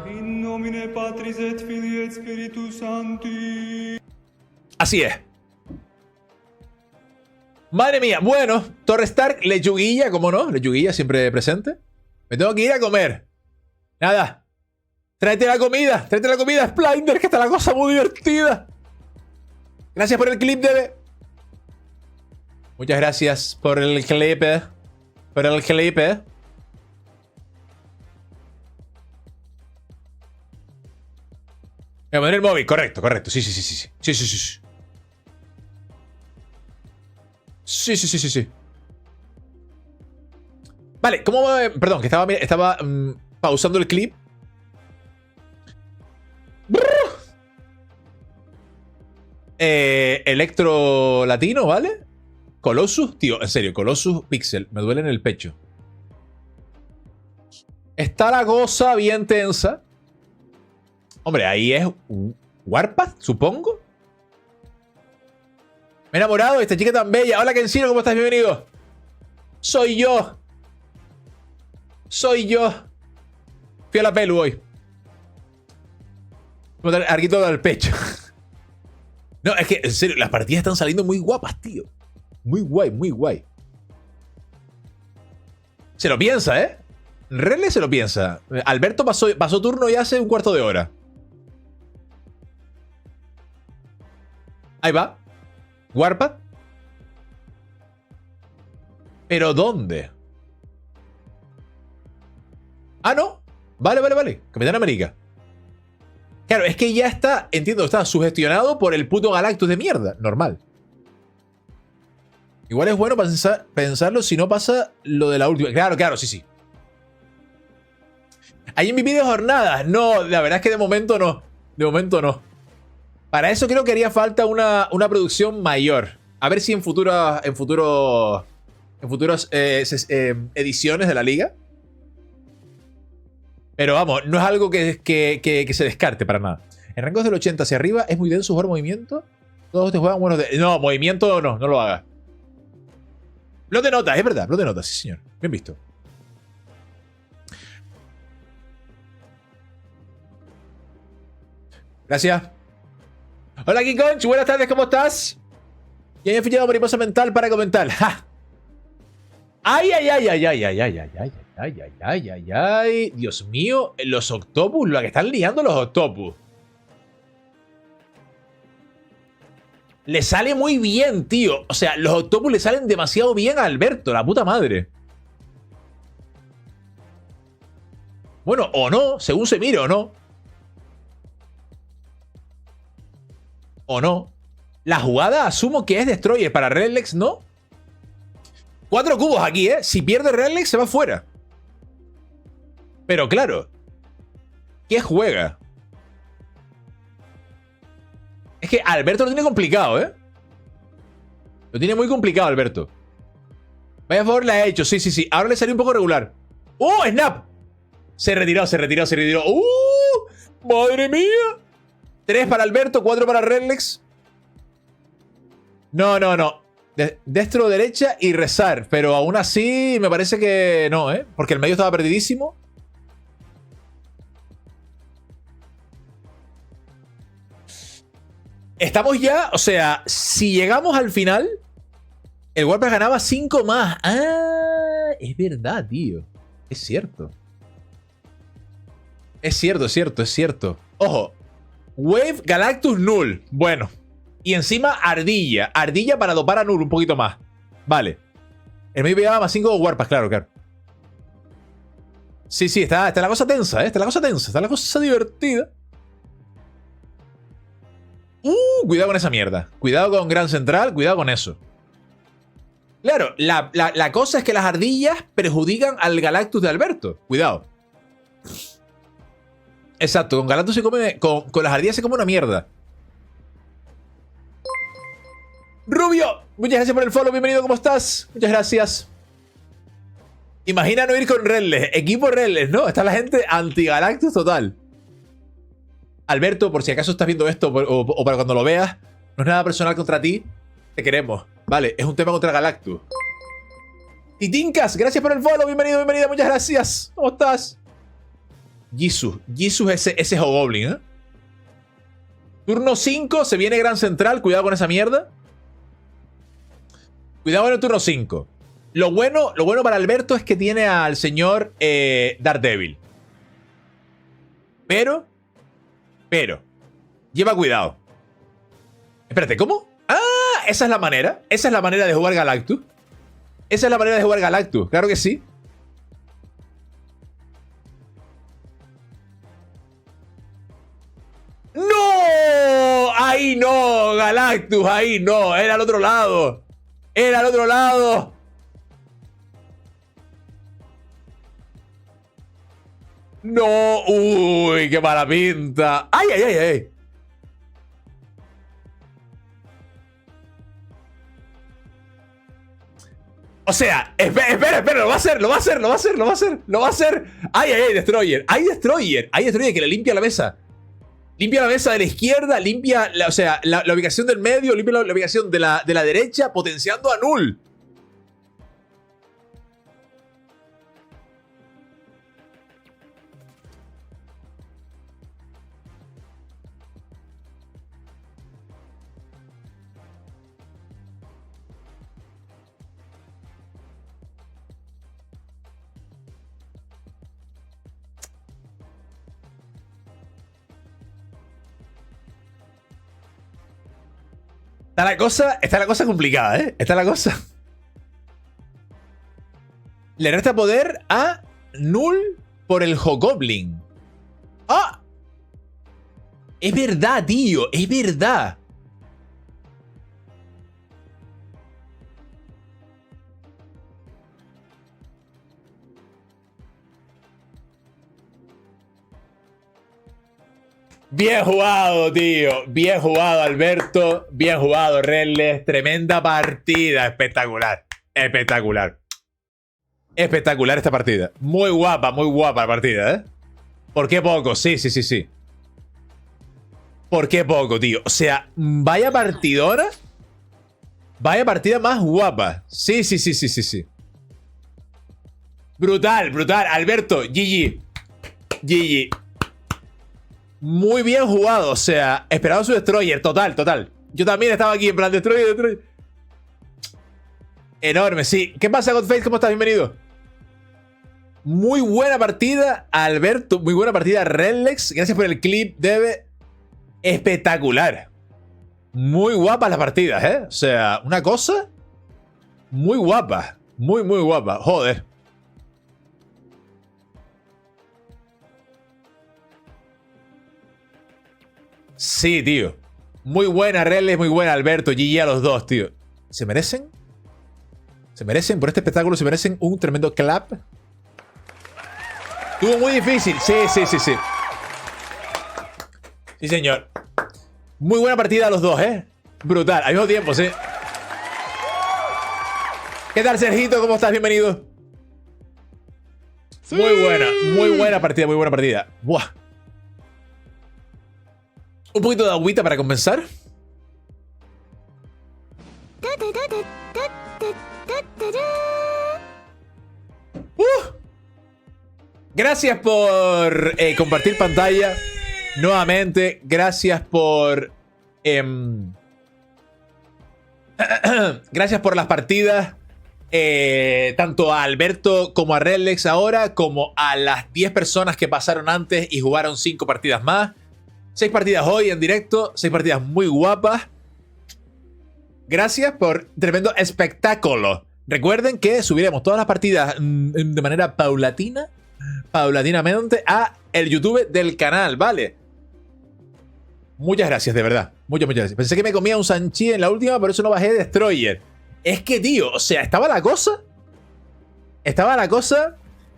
In nomine Patris et Filii et Spiritus Sancti. Así es. Madre mía. Bueno, Torre Stark, lechuguilla, ¿cómo no? Lechuguilla siempre presente. Me tengo que ir a comer. Nada. Tráete la comida, Splendor, que está la cosa muy divertida. Gracias por el clip, Debe. Muchas gracias por el clip. Por el clip. Voy a poner el móvil, correcto. Sí. Sí. Vale, ¿cómo va? Perdón, que estaba pausando el clip. Electro Latino, ¿vale? Colossus, tío, en serio, Colossus Pixel, me duele en el pecho. Está la cosa bien tensa. Hombre, ahí es Warpath, supongo. Me he enamorado de esta chica tan bella. Hola, Kenshiro, ¿cómo estás? Bienvenido. Soy yo. Fui a la pelu hoy. Voy a dar arguito al pecho. No, es que, en serio, las partidas están saliendo muy guapas, tío. Muy guay. Se lo piensa, ¿eh? Rele se lo piensa. Alberto pasó turno ya hace un cuarto de hora. Ahí va. Warpath. ¿Pero dónde? Ah, no. Vale. Capitán América. Claro, es que ya está, entiendo, está sugestionado por el puto Galactus de mierda. Normal. Igual es bueno pensarlo si no pasa lo de la última. Claro, sí. ¿Hay MVP de jornadas? No, la verdad es que de momento no. Para eso creo que haría falta una producción mayor. A ver si en futuras ediciones de la liga. Pero vamos, no es algo que se descarte para nada. En rangos del 80 hacia arriba es muy denso jugar movimiento. Todos te juegan buenos de... No, movimiento no lo hagas. Blot de notas, es verdad, blot de notas, sí señor. Bien visto. Gracias. Hola, King Conch, buenas tardes, ¿cómo estás? Ya he fichado mariposa mental para comentar. ¡Ja! ¡Ay! Dios mío, los Octopus, lo que están liando los Octopus. Le sale muy bien, tío. O sea, los Octopus le salen demasiado bien a Alberto, la puta madre. Bueno, o no, según se mire, o no. O no. La jugada asumo que es Destroyer para Redlex, ¿no? 4 cubos aquí, ¿eh? Si pierde Redlex se va fuera. Pero claro. ¿Qué juega? Es que Alberto lo tiene complicado, ¿eh? Lo tiene muy complicado, Alberto. Vaya favor, la ha hecho. Sí. Ahora le salió un poco regular. ¡Oh, snap! Se retiró. ¡Madre mía! 3 para Alberto, 4 para Redlex. No. Destro derecha y rezar. Pero aún así me parece que no, ¿eh? Porque el medio estaba perdidísimo. Estamos ya, o sea, si llegamos al final, el Warpath ganaba 5 más. Ah, es verdad, tío. Es cierto. Es cierto. Ojo. Wave Galactus Null. Bueno. Y encima Ardilla. Ardilla para dopar a Null un poquito más. Vale. El medio llevaba más 5 Warpath, claro. Sí, está la cosa tensa, ¿eh? Está la cosa divertida. Cuidado con esa mierda. Cuidado con Gran Central, cuidado con eso. Claro, la cosa es que las ardillas perjudican al Galactus de Alberto. Cuidado. Exacto, con Galactus se come... Con las ardillas se come una mierda. Rubio, muchas gracias por el follow, bienvenido, ¿cómo estás? Muchas gracias. Imagina no ir con Redles, equipo Redles, ¿no? Está la gente anti-Galactus total. Alberto, por si acaso estás viendo esto o para cuando lo veas, no es nada personal contra ti, te queremos. Vale, es un tema contra Galactus. Titincas, gracias por el follow. Bienvenido, bienvenida. Muchas gracias. ¿Cómo estás? Jesus ese Hobgoblin, ¿eh? Turno 5, se viene Gran Central. Cuidado con esa mierda. Cuidado en el turno 5. Lo bueno para Alberto es que tiene al señor Daredevil. Pero, lleva cuidado. Espérate, ¿cómo? Ah, esa es la manera. Esa es la manera de jugar Galactus. Esa es la manera de jugar Galactus. Claro que sí. ¡No! Ahí no, Galactus, ahí no. Era al otro lado. Era al otro lado. No. Uy, qué mala pinta. Ay, ay, ay, ay. O sea, espera, lo va a hacer. Ay, ay, ay, Destroyer. Hay Destroyer que le limpia la mesa. Limpia la mesa de la izquierda, limpia la ubicación del medio, limpia la ubicación de la derecha, potenciando a Null. Está la cosa complicada, ¿eh? Está la cosa. Le resta poder a Null por el Hobgoblin. ¡Ah! Es verdad, tío. Es verdad. Bien jugado, tío. Bien jugado, Alberto. Bien jugado, Redles. Tremenda partida. Espectacular. Espectacular. Espectacular esta partida. Muy guapa la partida, ¿eh? ¿Por qué poco? Sí. ¿Por qué poco, tío? O sea, vaya partidora. Vaya partida más guapa. Sí. Brutal. Alberto, GG. Muy bien jugado, o sea, esperaba su Destroyer, total. Yo también estaba aquí en plan Destroyer. Enorme, sí. ¿Qué pasa, Godface? ¿Cómo estás? Bienvenido. Muy buena partida, Alberto. Muy buena partida, Redlex. Gracias por el clip, Debe. Espectacular. Muy guapas las partidas, ¿eh? O sea, una cosa muy guapa. Muy guapa. Joder. Sí, tío. Muy buena, Redlex, muy buena, Alberto. GG a los dos, tío. ¿Se merecen? ¿Se merecen? Por este espectáculo se merecen un tremendo clap. Estuvo muy difícil. Sí. Sí, señor. Muy buena partida a los dos, ¿eh? Brutal. Al mismo tiempo, sí. ¿Qué tal, Sergito? ¿Cómo estás? Bienvenido. Sí. Muy buena partida. Buah. Un poquito de agüita para compensar. Gracias por compartir pantalla. Nuevamente, gracias por... gracias por las partidas. Tanto a Alberto como a Redlex ahora, como a las 10 personas que pasaron antes y jugaron 5 partidas más. 6 partidas hoy en directo, 6 partidas muy guapas. Gracias por tremendo espectáculo. Recuerden que subiremos todas las partidas de manera paulatinamente a el YouTube del canal, ¿vale? Muchas gracias, de verdad. Muchas gracias. Pensé que me comía un Sanchi en la última, por eso no bajé Destroyer. Es que, tío, o sea, estaba la cosa.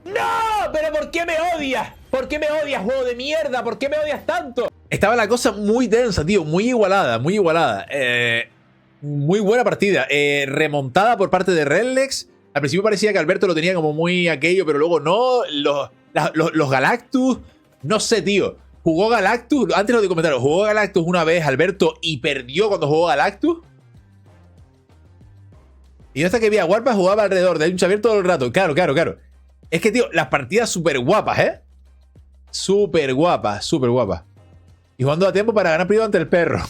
¡No! ¿Pero por qué me odias? ¿Por qué me odias, juego de mierda? ¿Por qué me odias tanto? Estaba la cosa muy densa, tío. Muy igualada. Muy buena partida. Remontada por parte de Redlex. Al principio parecía que Alberto lo tenía como muy aquello, pero luego no. Los Galactus. No sé, tío. Jugó Galactus. Antes lo de comentario. Jugó Galactus una vez, Alberto, y perdió cuando jugó Galactus. Y yo hasta que vi a Warpa jugaba alrededor de un Xavier todo el rato. Claro, claro, claro. Es que, tío, las partidas súper guapas, ¿eh? Súper guapas, súper guapas. Y jugando a tiempo para ganar privado ante el perro.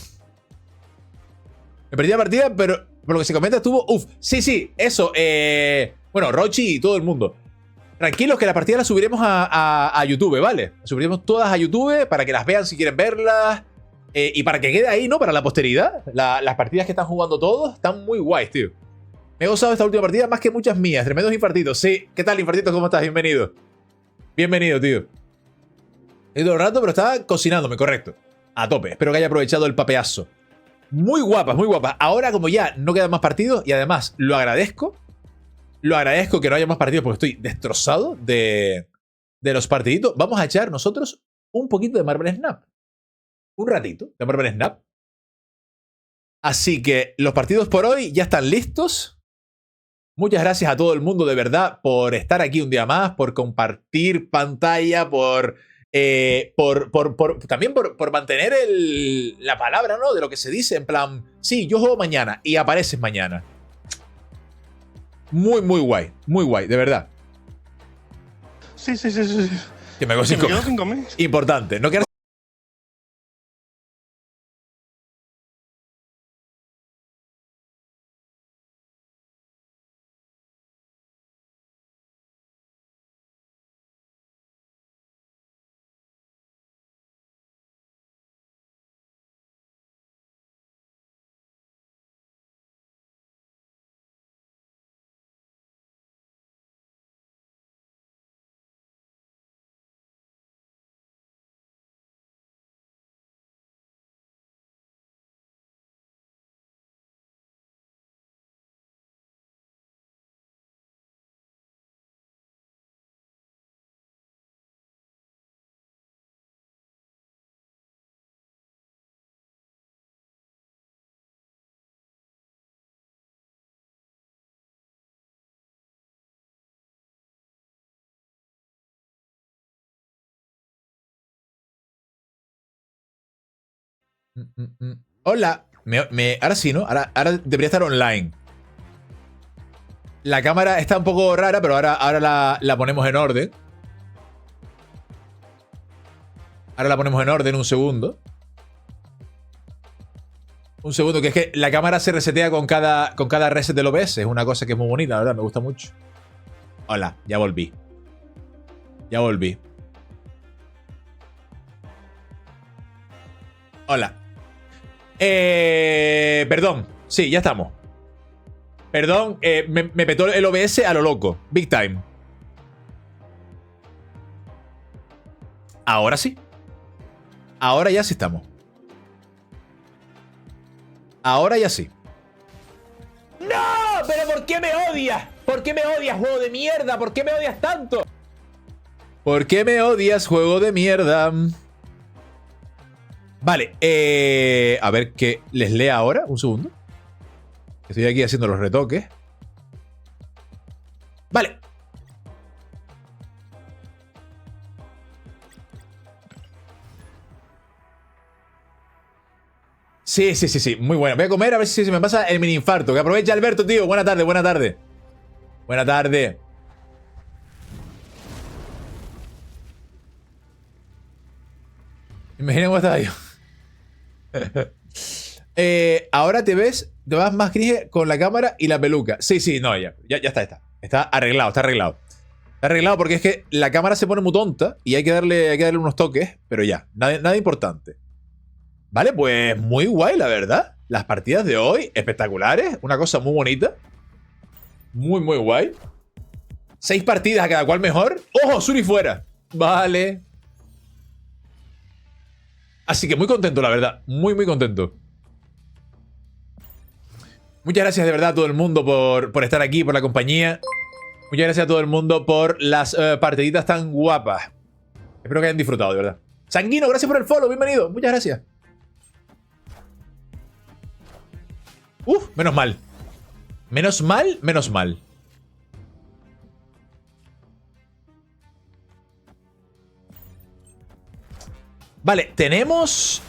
Me perdí la partida, pero por lo que se comenta estuvo... Uf, sí, sí, eso. Bueno, Rochi y todo el mundo. Tranquilos que la partida la subiremos a YouTube, ¿vale? La subiremos todas a YouTube para que las vean si quieren verlas. Y para que quede ahí, ¿no? Para la posteridad. Las partidas que están jugando todos están muy guays, tío. Me he gozado esta última partida más que muchas mías. Tremendos infartitos. Sí. ¿Qué tal, infartitos? ¿Cómo estás? Bienvenido. Bienvenido, tío. He ido todo el rato, pero estaba cocinándome, correcto. A tope. Espero que haya aprovechado el papeazo. Muy guapas, muy guapas. Ahora, como ya no quedan más partidos, y además lo agradezco. Lo agradezco que no haya más partidos porque estoy destrozado de los partiditos. Vamos a echar nosotros un poquito de Marvel Snap. Un ratito de Marvel Snap. Así que los partidos por hoy ya están listos. Muchas gracias a todo el mundo de verdad por estar aquí un día más, por compartir pantalla, también por mantener la palabra, ¿no? De lo que se dice, en plan, sí, yo juego mañana y apareces mañana. Muy, muy guay, de verdad. Sí. Que me hago Sí, 5 me quedo sin comer. Importante, no quieras. Hola. Ahora sí, ¿no? Ahora debería estar online. La cámara está un poco rara, pero ahora la ponemos en orden. Ahora la ponemos en orden, un segundo. Un segundo, que es que la cámara se resetea con cada reset del OBS. Es una cosa que es muy bonita, la verdad, me gusta mucho. Hola, ya volví. Ya volví. Hola. Perdón. Sí, ya estamos. Perdón, me petó el OBS a lo loco. Big time. Ahora sí. Ahora ya sí estamos. Ahora ya sí. ¡No! ¿Pero por qué me odias? ¿Por qué me odias, juego de mierda? ¿Por qué me odias tanto? ¿Por qué me odias, juego de mierda? Vale, a ver que les lea ahora. Un segundo. Estoy aquí haciendo los retoques. Vale. Sí. Muy bueno. Voy a comer a ver si se me pasa el mini infarto. Que aproveche, Alberto, tío. Buena tarde. Buena tarde. Imagina cómo estaba yo. Ahora te vas más gris con la cámara y la peluca. Sí, no, ya está. Está arreglado. Está arreglado porque es que la cámara se pone muy tonta y hay que darle unos toques, pero ya, nada importante. Vale, pues muy guay, la verdad. Las partidas de hoy, espectaculares. Una cosa muy bonita. Muy guay. 6 partidas a cada cual mejor. ¡Ojo! Suri fuera. Vale. Así que muy contento, la verdad. Muy contento. Muchas gracias de verdad a todo el mundo por estar aquí, por la compañía. Muchas gracias a todo el mundo por las partiditas tan guapas. Espero que hayan disfrutado, de verdad. Sanguino, gracias por el follow. Bienvenido. Muchas gracias. Menos mal. Menos mal. Vale, tenemos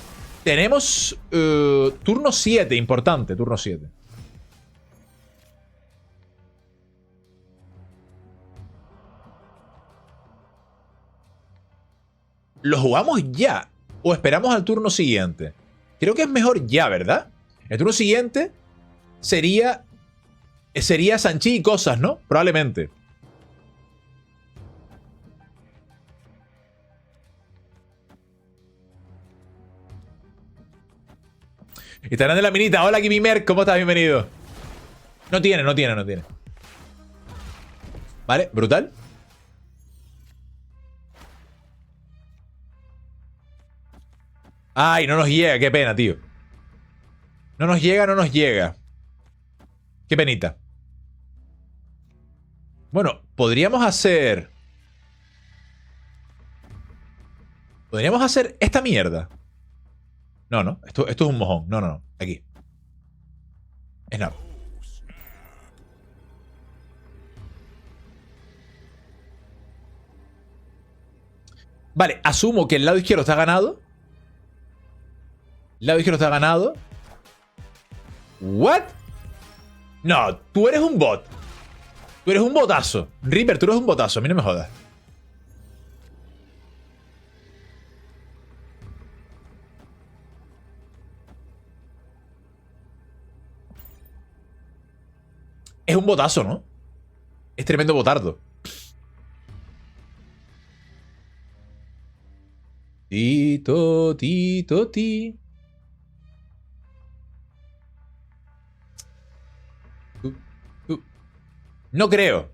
turno 7, importante, turno 7. ¿Lo jugamos ya? ¿O esperamos al turno siguiente? Creo que es mejor ya, ¿verdad? El turno siguiente sería Sanchi y cosas, ¿no? Probablemente. Estarán de la minita. Hola, Kimimer. ¿Cómo estás? Bienvenido. No tiene. Vale, brutal. Ay, no nos llega. Qué pena, tío. No nos llega. Qué penita. Bueno, podríamos hacer esta mierda. No. Esto es un mojón. No. Aquí. Snap. Vale, asumo que el lado izquierdo está ganado. El lado izquierdo está ganado. ¿What? No, tú eres un bot. Tú eres un botazo. Reaper, tú eres un botazo. A mí no me jodas. Es un botazo, ¿no? Es tremendo botardo. Tito. No creo.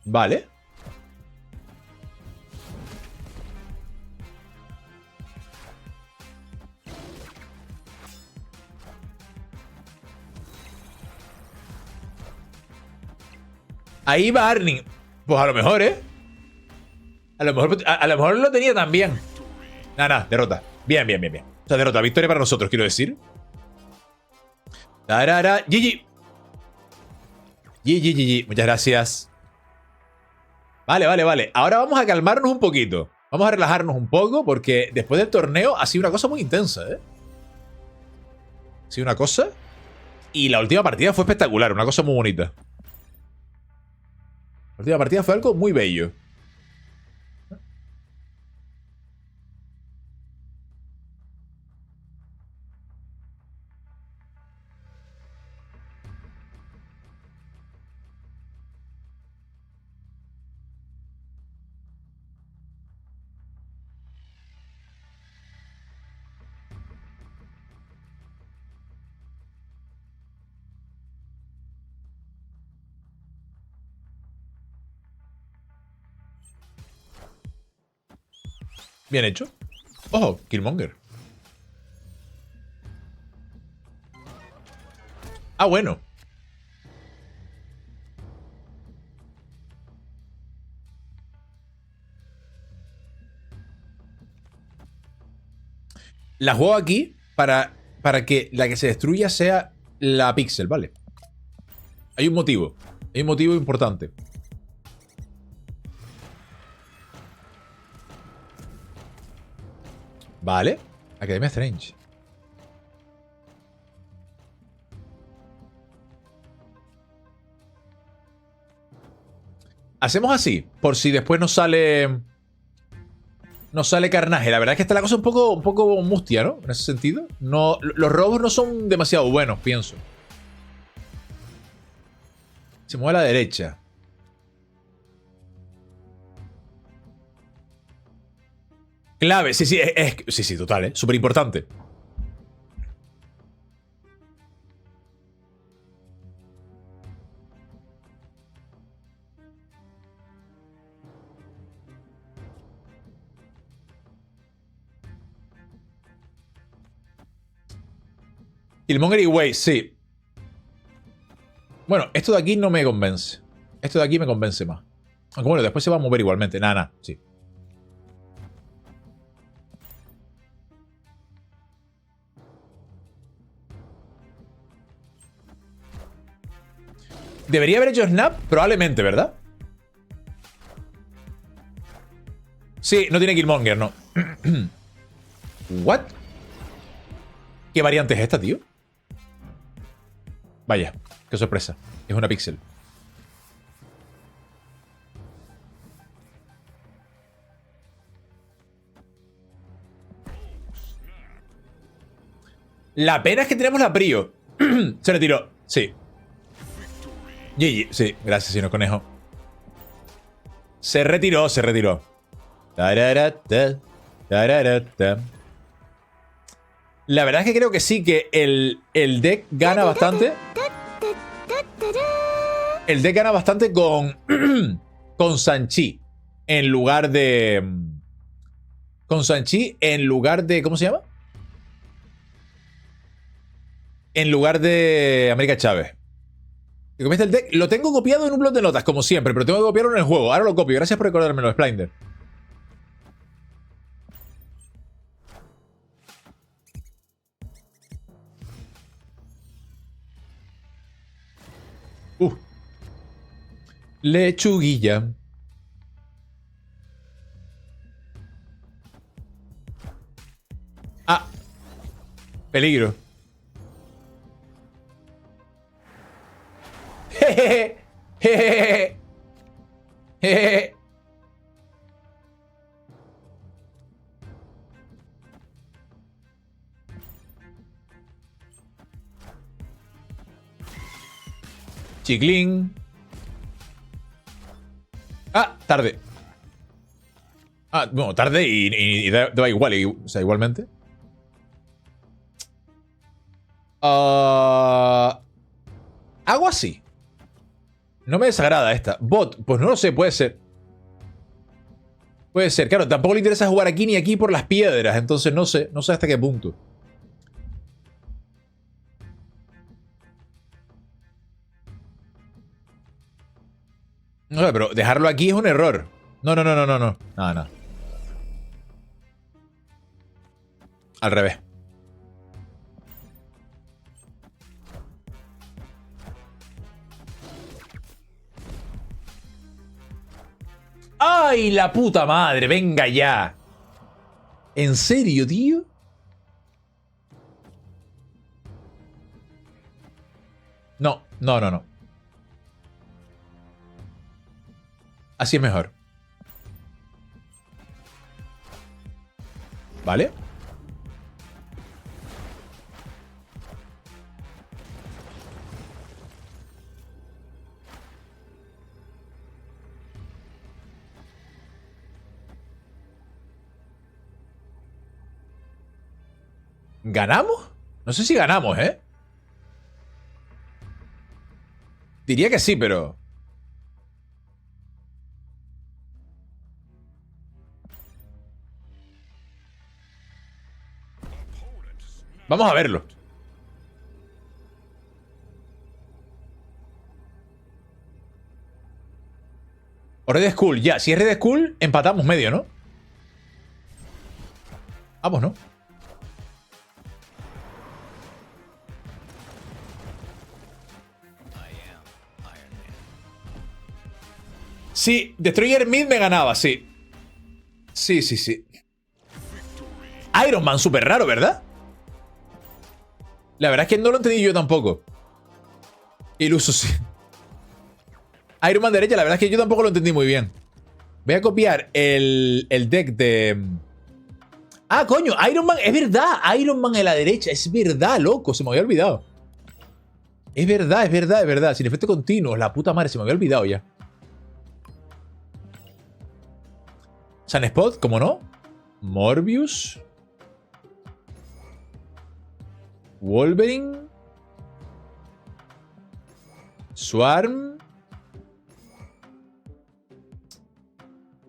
Vale. Ahí va Arning. Pues a lo mejor, ¿eh? A lo mejor lo tenía también. Nada, derrota. Bien. O sea, derrota. Victoria para nosotros, quiero decir. Tarara. GG. Muchas gracias. Vale. Ahora vamos a calmarnos un poquito. Vamos a relajarnos un poco porque después del torneo ha sido una cosa muy intensa, ¿eh? Ha sido una cosa. Y la última partida fue espectacular. Una cosa muy bonita. La última partida fue algo muy bello. Bien hecho. Ojo, Killmonger. Ah, bueno. La juego aquí para que la que se destruya sea la pixel, ¿vale? Hay un motivo. Hay un motivo importante. Vale. Academia Strange. Hacemos así, por si después nos sale carnaje. La verdad es que está la cosa un poco mustia, ¿no? En ese sentido. No, los robos no son demasiado buenos, pienso. Se mueve a la derecha. Clave, sí, sí, total, súper importante. Killmonger y Wei, sí. Bueno, esto de aquí no me convence. Esto de aquí me convence más. Aunque bueno, después se va a mover igualmente. Nada, sí. ¿Debería haber hecho snap? Probablemente, ¿verdad? Sí, no tiene Killmonger, no. ¿What? ¿Qué variante es esta, tío? Vaya, qué sorpresa. Es una pixel. La pena es que tenemos la Prio. Se retiró. Sí. GG. Sí, gracias, señor conejo. Se retiró, se retiró. Tararata, tararata. La verdad es que creo que sí, que el deck gana bastante. El deck gana bastante con con Sanchi en lugar de ¿cómo se llama? En lugar de América Chávez. El deck lo tengo copiado en un blog de notas, como siempre, pero tengo que copiarlo en el juego. Ahora lo copio. Gracias por recordármelo, Splendor. Lechuguilla. Ah. Peligro. Jejeje. Jejeje. Jejeje. Chiclín. Ah, tarde. Ah, bueno, tarde y da igual, o sea, igualmente. Hago así. No me desagrada esta. Bot, pues no lo sé, puede ser. Puede ser, claro, tampoco le interesa jugar aquí ni aquí por las piedras, entonces no sé hasta qué punto. No, pero dejarlo aquí es un error. No. Nada. Al revés. ¡Ay, la puta madre! ¡Venga ya! ¿En serio, tío? No. Así es mejor. ¿Vale? ¿Ganamos? No sé si ganamos, ¿eh? Diría que sí, pero... Vamos a verlo. O Red Skull, ya. Si es Red Skull, empatamos medio, ¿no? Vamos, ¿no? Sí, Destroyer Mid me ganaba, sí. Sí. Iron Man, súper raro, ¿verdad? La verdad es que no lo entendí yo tampoco. Iluso, sí. Iron Man derecha, la verdad es que yo tampoco lo entendí muy bien. Voy a copiar el deck de... Ah, coño, Iron Man, es verdad. Iron Man en la derecha, es verdad, loco, se me había olvidado. Es verdad. Sin efecto continuo, la puta madre, se me había olvidado ya. Sunspot, ¿cómo no? Morbius. Wolverine. Swarm.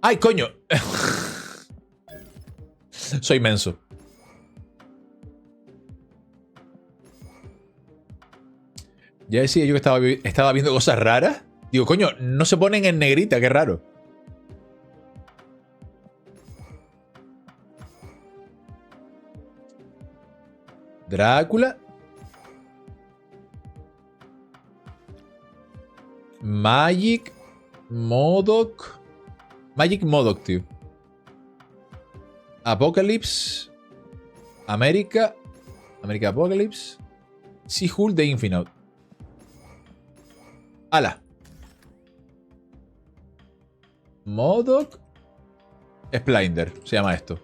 ¡Ay, coño! Soy menso. Ya decía yo que estaba viendo cosas raras. Digo, coño, no se ponen en negrita, qué raro. Drácula. Magic Modok. Magic Modok, tío. Apocalypse. América Apocalypse. Sea-Hulk de Infinite. ¡Hala! Modok. Splendor se llama esto.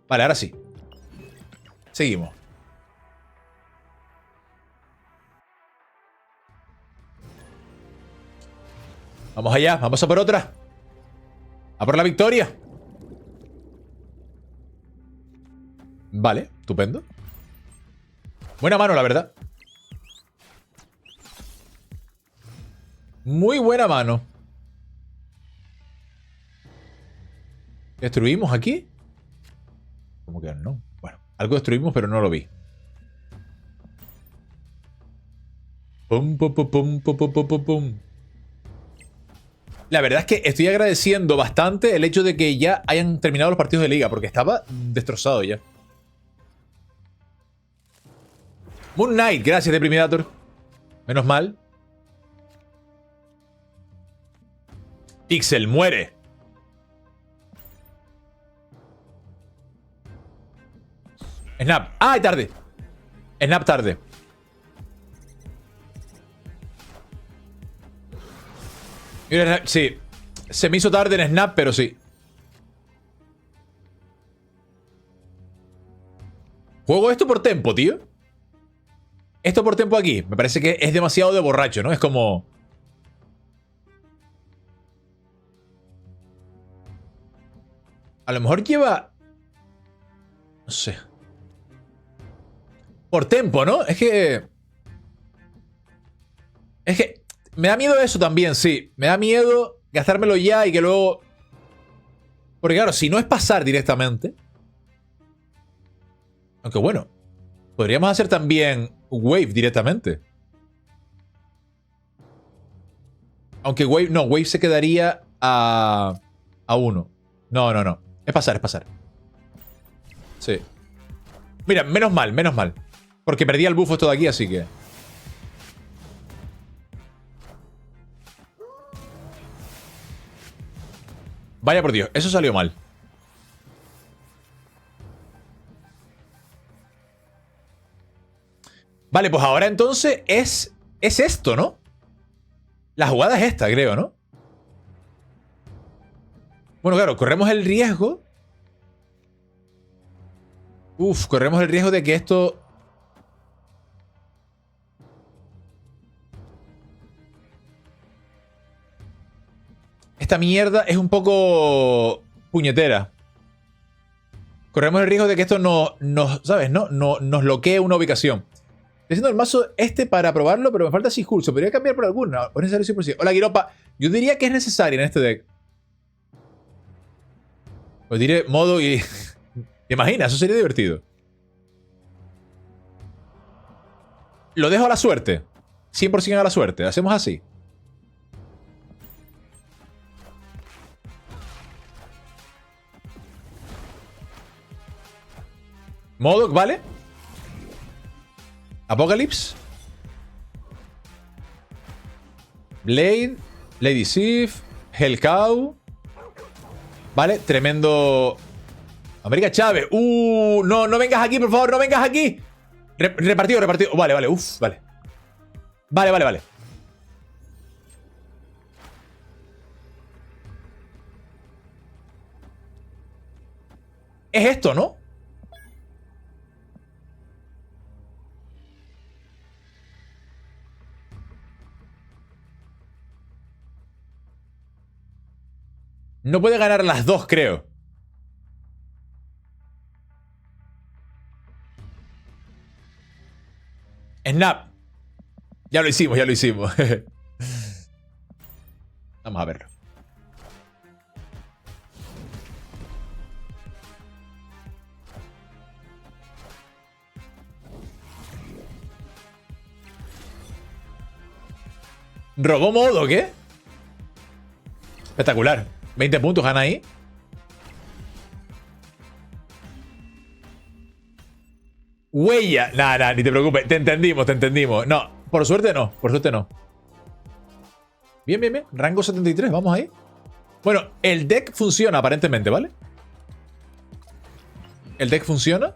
Vale, ahora sí. Seguimos. Vamos allá, vamos a por otra. A por la victoria. Vale, estupendo. Buena mano, la verdad. Muy buena mano. ¿Destruimos aquí? ¿Cómo que no? Bueno, algo destruimos, pero no lo vi. Pum, pum, pum, pum, pum, pum, pum, pum. La verdad es que estoy agradeciendo bastante el hecho de que ya hayan terminado los partidos de liga, porque estaba destrozado ya. Moon Knight, gracias, Deprimidator. Menos mal. Pixel, muere. Snap. ¡Ay, tarde! Snap tarde. Mira, sí. Se me hizo tarde en Snap, pero sí. Juego esto por tempo, tío. Esto por tempo aquí. Me parece que es demasiado de borracho, ¿no? Es como... A lo mejor lleva... No sé. Por tempo, ¿no? Es que me da miedo eso también, sí. Me da miedo gastármelo ya y que luego... Porque claro, si no es pasar directamente... Aunque bueno, podríamos hacer también Wave directamente. Aunque Wave... No, Wave se quedaría a 1. No, no, no. Es pasar, es pasar. Sí. Mira, menos mal, menos mal. Porque perdía el buffo todo aquí, así que... Vaya por Dios, eso salió mal. Vale, pues ahora entonces es esto, ¿no? La jugada es esta, creo, ¿no? Bueno, claro, corremos el riesgo. Uf, corremos el riesgo de que esto... Esta mierda es un poco puñetera. Corremos el riesgo de que esto ¿sabes? Nos bloquee una ubicación. Estoy haciendo el mazo este para probarlo, pero me falta Sisculso. ¿Podría cambiar por alguna? ¿O es necesario 100%? Hola, Giropa. Yo diría que es necesaria en este deck. Pues diré modo y... ¿Te imaginas? Eso sería divertido. Lo dejo a la suerte. 100% a la suerte. Hacemos así. Modok, ¿vale? Apocalypse. Blade. Lady Sif. Hellcow. Vale, tremendo. América Chávez. No, no vengas aquí, por favor, no vengas aquí. Repartido, repartido. Vale, vale, vale. Vale, vale, vale. Es esto, ¿no? No puede ganar las dos, creo. Snap. Ya lo hicimos, ya lo hicimos. Vamos a verlo. ¿Robó modo, qué? Espectacular. 20 puntos gana ahí. Huella. Nada, ni te preocupes. Te entendimos, te entendimos. No, por suerte no. Por suerte no. Bien, bien, bien. Rango 73. Vamos ahí. Bueno, el deck funciona aparentemente, ¿vale? El deck funciona.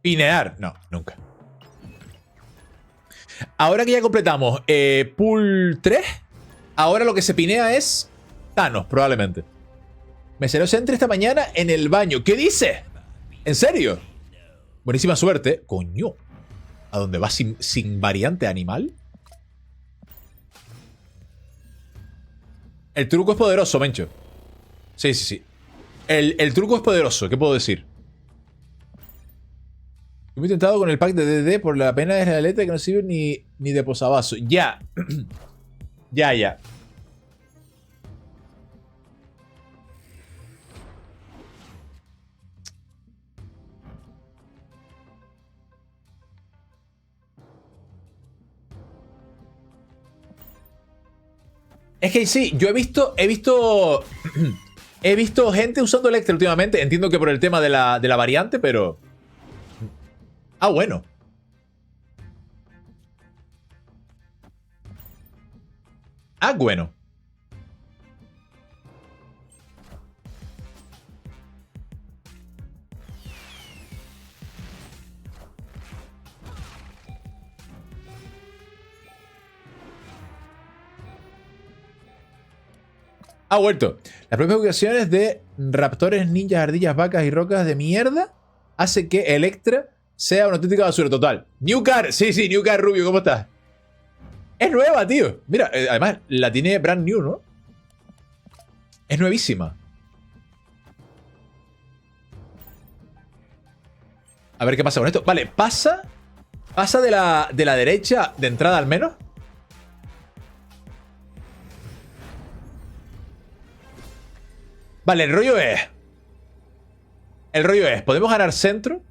Pinear. No, nunca. Ahora que ya completamos pool 3, ahora lo que se pinea es Thanos, probablemente. Me salió Sentry esta mañana en el baño. ¿Qué dice? ¿En serio? Buenísima suerte. Coño. ¿A dónde vas sin variante animal? El truco es poderoso, Mencho. Sí, sí, sí. El truco es poderoso, ¿qué puedo decir? Yo me he intentado con el pack de DD por la pena de la letra que no sirve ni de posavasos. Ya. Ya. Es que sí, yo he visto he visto gente usando Electra últimamente. Entiendo que por el tema de la variante, pero... Ah, bueno. Ah, bueno. Ha vuelto. Las propias ubicaciones de raptores, ninjas, ardillas, vacas y rocas de mierda hace que Electra sea una auténtica basura total. New Car. Sí, New Car Rubio, ¿cómo estás? Es nueva, tío. Mira, además la tiene brand new, ¿no? Es nuevísima. A ver qué pasa con esto. Vale, pasa de la derecha de entrada al menos. Vale, el rollo es, ¿podemos ganar centro?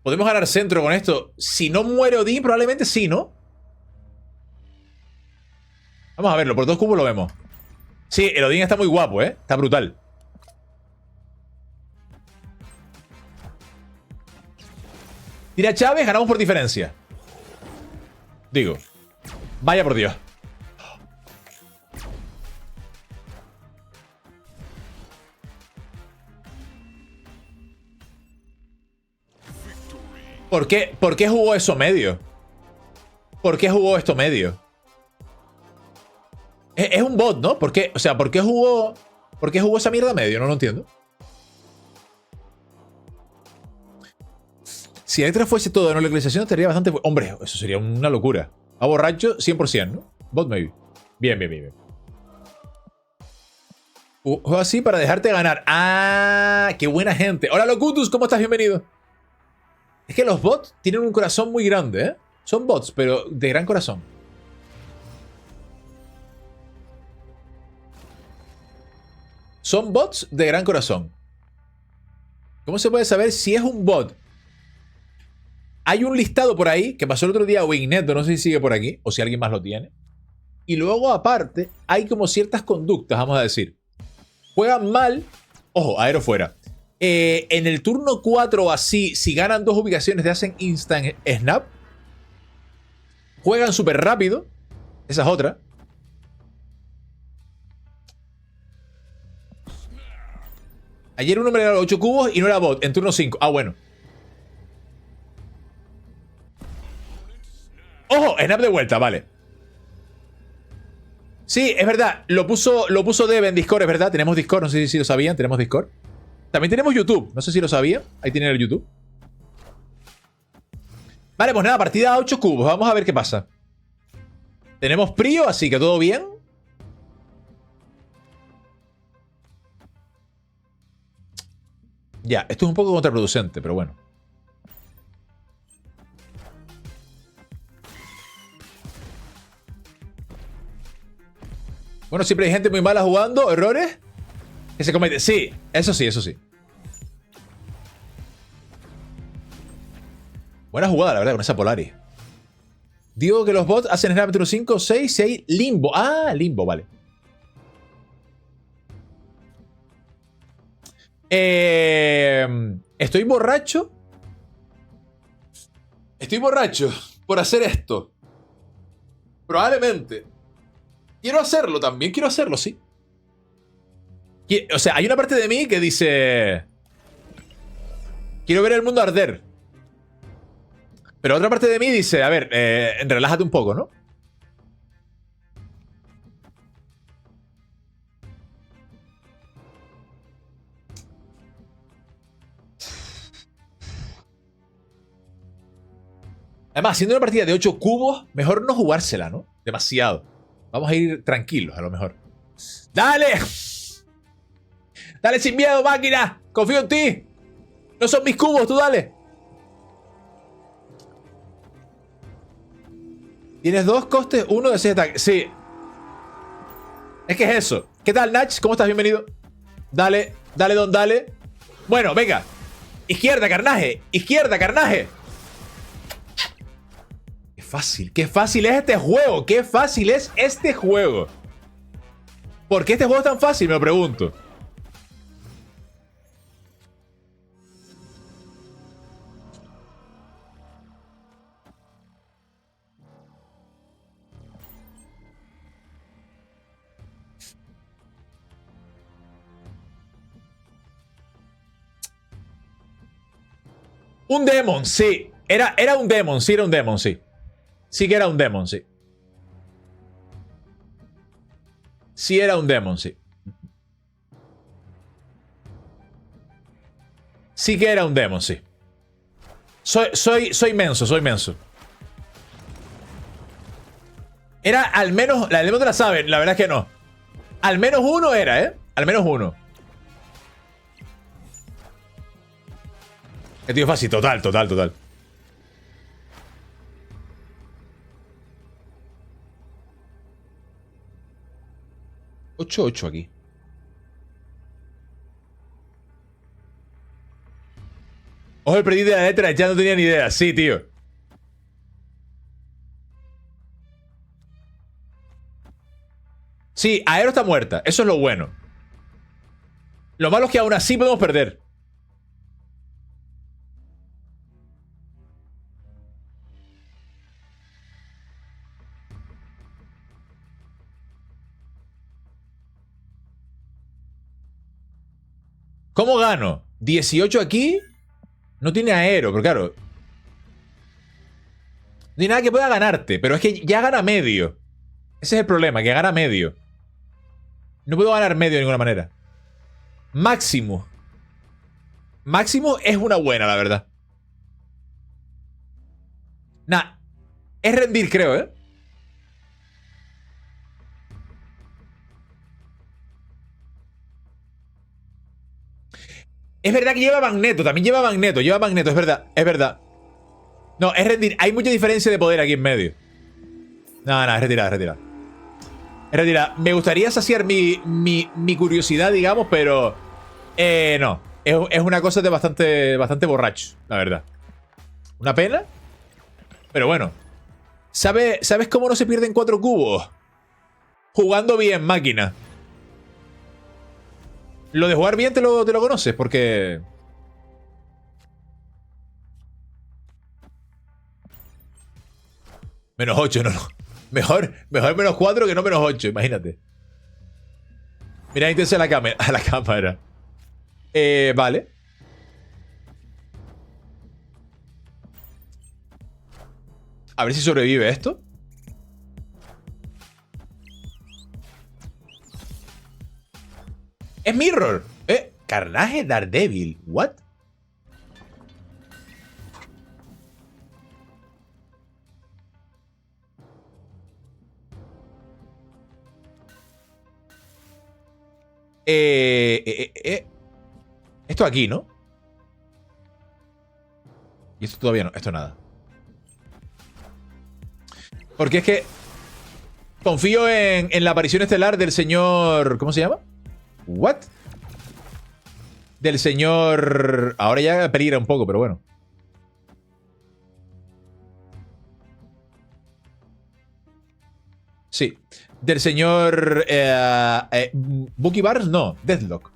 ¿Podemos ganar centro con esto? Si no muere Odín, probablemente sí, ¿no? Vamos a verlo, por 2 cubos lo vemos. Sí, el Odín está muy guapo, ¿eh? Está brutal. Tira Chávez, ganamos por diferencia. Digo, vaya por Dios. ¿Por qué jugó eso medio? ¿Por qué jugó esto medio? Es un bot, ¿no? ¿Por qué? O sea, ¿por qué jugó esa mierda medio? No lo entiendo. Si Electra fuese todo de no localización, estaría bastante... Hombre, eso sería una locura. A borracho, 100%, ¿no? Bot maybe. Bien. Juego así para dejarte ganar. ¡Ah! ¡Qué buena gente! Hola, Locutus, ¿cómo estás? Bienvenido. Es que los bots tienen un corazón muy grande, ¿eh? Son bots, pero de gran corazón. Son bots de gran corazón. ¿Cómo se puede saber si es un bot? Hay un listado por ahí que pasó el otro día Wingneto, no sé si sigue por aquí o si alguien más lo tiene. Y luego aparte hay como ciertas conductas, vamos a decir. Juegan mal. Ojo, aero fuera. En el turno 4 o así, si ganan 2 ubicaciones te hacen instant snap. Juegan súper rápido. Esa es otra. Ayer un hombre era 8 cubos y no era bot en turno 5. Ah, bueno. ¡Ojo! Snap de vuelta, vale. Sí, es verdad. Lo puso Deb en Discord, es verdad. Tenemos Discord, no sé si lo sabían. Tenemos Discord. También tenemos YouTube. No sé si lo sabían. Ahí tienen el YouTube. Vale, pues nada, partida a 8 cubos. Vamos a ver qué pasa. Tenemos Prio, así que todo bien. Ya, esto es un poco contraproducente, pero bueno. Bueno, siempre hay gente muy mala jugando, errores que se cometen. Sí, eso sí. Buena jugada, la verdad, con esa Polaris. Digo que los bots hacen snap turno 5, 6, 6, limbo. Ah, limbo, vale. Estoy borracho. Estoy borracho por hacer esto. Probablemente. Quiero hacerlo también, quiero hacerlo, sí. O sea, hay una parte de mí que dice... Quiero ver el mundo arder. Pero otra parte de mí dice, a ver, relájate un poco, ¿no? Además, siendo una partida de 8 cubos, mejor no jugársela, ¿no? Demasiado. Vamos a ir tranquilos, a lo mejor. ¡Dale! ¡Dale sin miedo, máquina! ¡Confío en ti! No son mis cubos, tú dale. Tienes 2 costes, 1 de 6 ataques. Sí. Es que es eso. ¿Qué tal, Nach? ¿Cómo estás? Bienvenido. Dale, dale, don, dale. Bueno, venga. Izquierda, carnaje. Izquierda, carnaje. Qué fácil es este juego. Qué fácil es este juego. ¿Por qué este juego es tan fácil? Me lo pregunto. Un demon, sí. Era un demon, sí, era un demon, sí. Sí que era un demon, sí. Sí era un demon, sí. Sí que era un demon, sí. Soy menso, soy menso. Era al menos... La demon te la saben, la verdad es que no. Al menos uno era, ¿eh? Al menos uno. Que tío fácil, total. 8-8 aquí. Ojo, el predicto de la letra, ya no tenía ni idea. Sí, tío. Sí, Aero está muerta. Eso es lo bueno. Lo malo es que aún así podemos perder. ¿Cómo gano? 18 aquí. No tiene Aero, pero claro. No tiene nada que pueda ganarte. Pero es que ya gana medio. Ese es el problema, que gana medio. No puedo ganar medio de ninguna manera. Máximo. Máximo es una buena, la verdad. Nah. Es rendir, creo, ¿eh? Es verdad que lleva magneto, también lleva magneto, es verdad, es verdad. No, es rendir, hay mucha diferencia de poder aquí en medio. No, es retirar, es retirar. Es retirar. Me gustaría saciar mi curiosidad, digamos, pero... no, es una cosa de bastante borracho, la verdad. Una pena, pero bueno. ¿Sabes cómo no se pierden 4 cubos? Jugando bien, máquina. Lo de jugar bien te lo conoces, porque... Menos 8, no. Mejor menos 4 que no menos 8, imagínate. Mira, intensa a la cámara. Vale. A ver si sobrevive esto. Es Mirror. Carnaje Daredevil. What? Esto aquí, ¿no? Y esto todavía no. Esto nada. Porque es que confío en la aparición estelar del señor... ¿Cómo se llama? ¿What? Del señor... Ahora ya peligra un poco, pero bueno. Sí. Del señor... Bucky Barnes, no. Deathlock.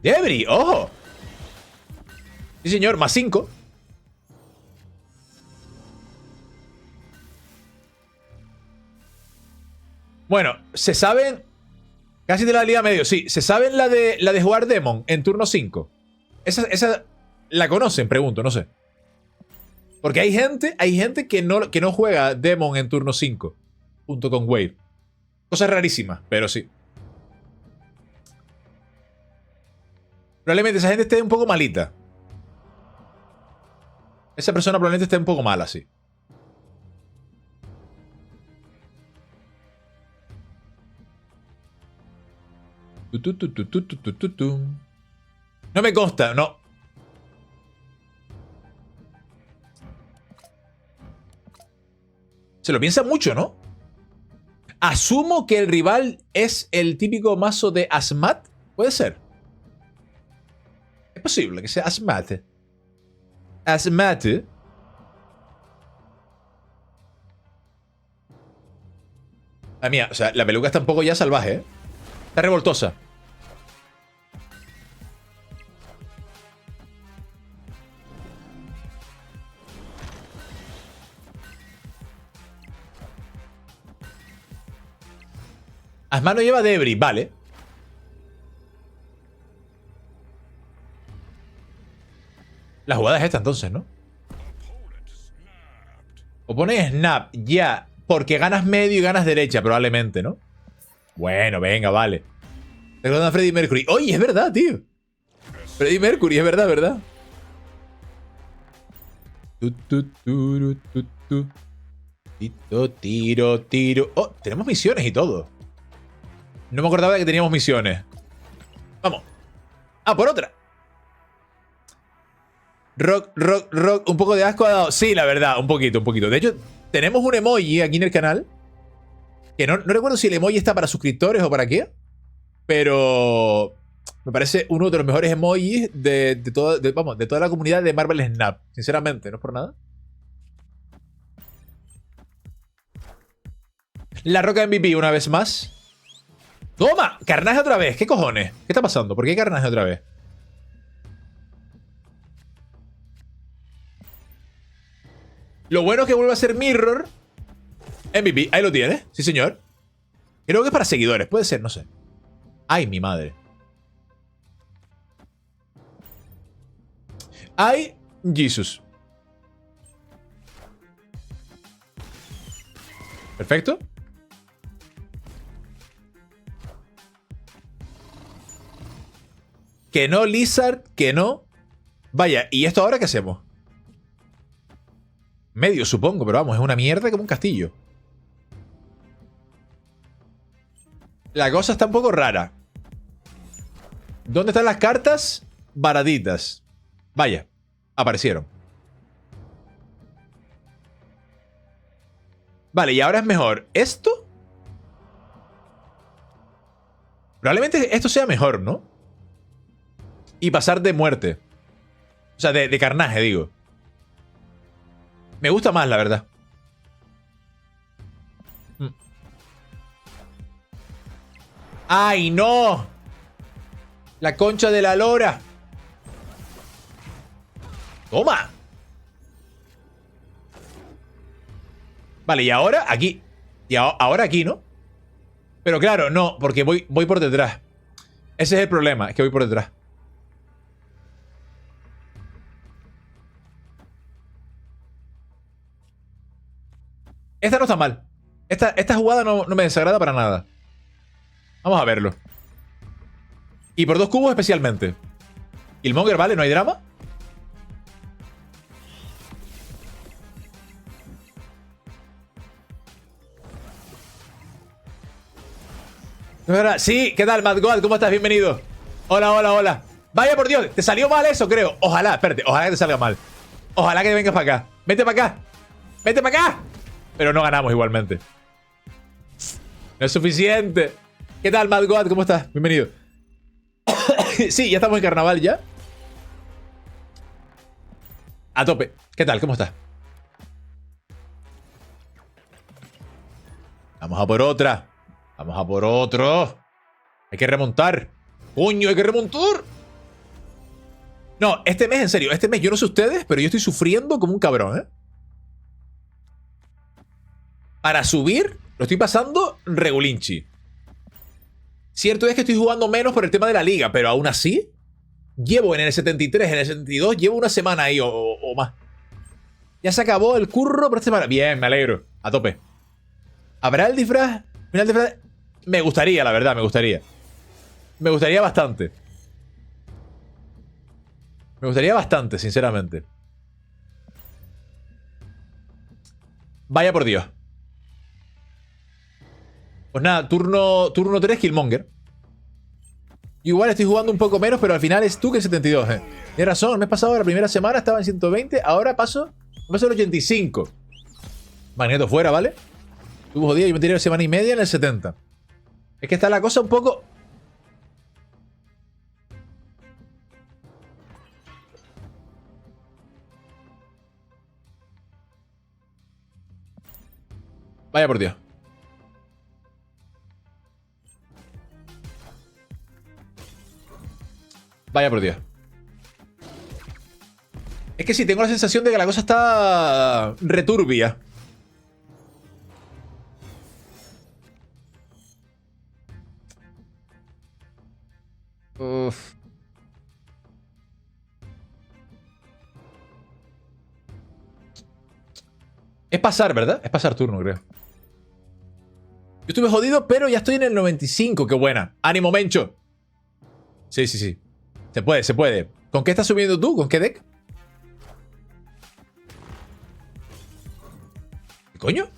Debris, ojo. Sí, señor. Más 5. Bueno, se saben... Casi de la liga medio, sí. ¿Se saben la de jugar Demon en turno 5? Esa la conocen, pregunto, no sé. Porque hay gente que no juega Demon en turno 5 junto con Wave. Cosa rarísima, pero sí. Probablemente esa gente esté un poco malita. Esa persona probablemente esté un poco mal así. No me consta, no. Se lo piensa mucho, ¿no? Asumo que el rival es el típico mazo de Asmat. Puede ser. Es posible que sea Asmat. Asmat. La mía, o sea, la peluca está un poco ya salvaje, ¿eh? Está revoltosa. Asma no lleva debris, vale. La jugada es esta entonces, ¿no? O pones snap, ya, porque ganas medio y ganas derecha, probablemente, ¿no? Bueno, venga, vale. Recordando a Freddie Mercury. Oye, es verdad, tío. Freddie Mercury, es verdad, ¿verdad? Tiro, tiro. Oh, tenemos misiones y todo. No me acordaba de que teníamos misiones. Vamos. Ah, por otra. Rock. Un poco de asco ha dado. Sí, la verdad, un poquito. De hecho, tenemos un emoji aquí en el canal. Que no recuerdo si el emoji está para suscriptores o para qué. Pero me parece uno de los mejores emojis de toda la comunidad de Marvel Snap. Sinceramente, no es por nada. La Roca MVP una vez más. ¡Toma! Carnage otra vez. ¿Qué cojones? ¿Qué está pasando? ¿Por qué carnage otra vez? Lo bueno es que vuelve a ser Mirror. MVP. Ahí lo tienes. Sí, señor. Creo que es para seguidores. Puede ser, no sé. Ay, mi madre. Ay, Jesus. Perfecto. Que no, Lizard, que no. Vaya, ¿y esto ahora qué hacemos? Medio, supongo, pero vamos, es una mierda como un castillo. La cosa está un poco rara. ¿Dónde están las cartas? Baraditas. Vaya, aparecieron. Vale, y ahora es mejor ¿esto? Probablemente esto sea mejor, ¿no? Y pasar de muerte. O sea, de carnaje, digo. Me gusta más, la verdad. ¡Ay, no! La concha de la lora. ¡Toma! Vale, y ahora aquí. Y ahora aquí, ¿no? Pero claro, no, porque voy por detrás. Ese es el problema, es que voy por detrás. Esta no está mal. Esta jugada no me desagrada para nada. Vamos a verlo. Y por 2 cubos especialmente. Killmonger, ¿vale? ¿No hay drama? ¿No es verdad? Sí, ¿qué tal, Mad God? ¿Cómo estás? Bienvenido. Hola. Vaya por Dios, te salió mal eso, creo. Ojalá, espérate, ojalá que te salga mal. Ojalá que vengas para acá. Vete para acá. Vete para acá. Pero no ganamos igualmente. No es suficiente. ¿Qué tal, Mad God? ¿Cómo estás? Bienvenido. Sí, ya estamos en carnaval ya. A tope. ¿Qué tal? ¿Cómo estás? Vamos a por otra. Vamos a por otro. Hay que remontar. ¡Coño, hay que remontar! No, este mes, en serio, este mes, yo no sé ustedes, pero yo estoy sufriendo como un cabrón, ¿eh? Para subir, lo estoy pasando regulinchi. Cierto es que estoy jugando menos por el tema de la liga, pero aún así, llevo en el 73, en el 72, llevo una semana ahí o más. Ya se acabó el curro por esta semana. Bien, me alegro. A tope. ¿Habrá el disfraz? Mira, el disfraz. Me gustaría, la verdad, me gustaría. Me gustaría bastante. Me gustaría bastante, sinceramente. Vaya por Dios. Pues nada, turno 3, Killmonger. Igual estoy jugando un poco menos, pero al final es tú que 72, Tienes razón, el mes pasado, la primera semana, estaba en 120, ahora paso el 85. Magneto fuera, ¿vale? Tuvo jodido, yo me tiré semana y media en el 70. Es que está la cosa un poco... Vaya por Dios. Vaya por Dios. Es que sí, tengo la sensación de que la cosa está returbia. Uf. Es pasar, ¿verdad? Es pasar turno, creo. Yo estuve jodido, pero ya estoy en el 95. ¡Qué buena! ¡Ánimo, Mencho! Sí, sí, sí. Se puede, se puede. ¿Con qué estás subiendo tú? ¿Con qué deck? ¿Qué coño?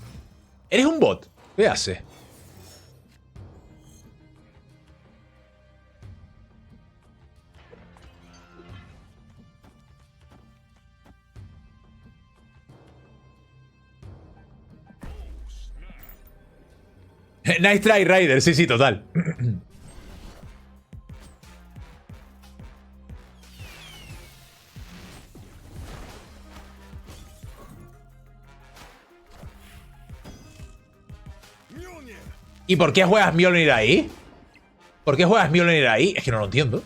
¿Eres un bot? ¿Qué haces? Nice try, Ryder. Sí, sí, total. ¿Y por qué juegas Mjolnir ahí? ¿Por qué juegas Mjolnir ahí? Es que no lo entiendo.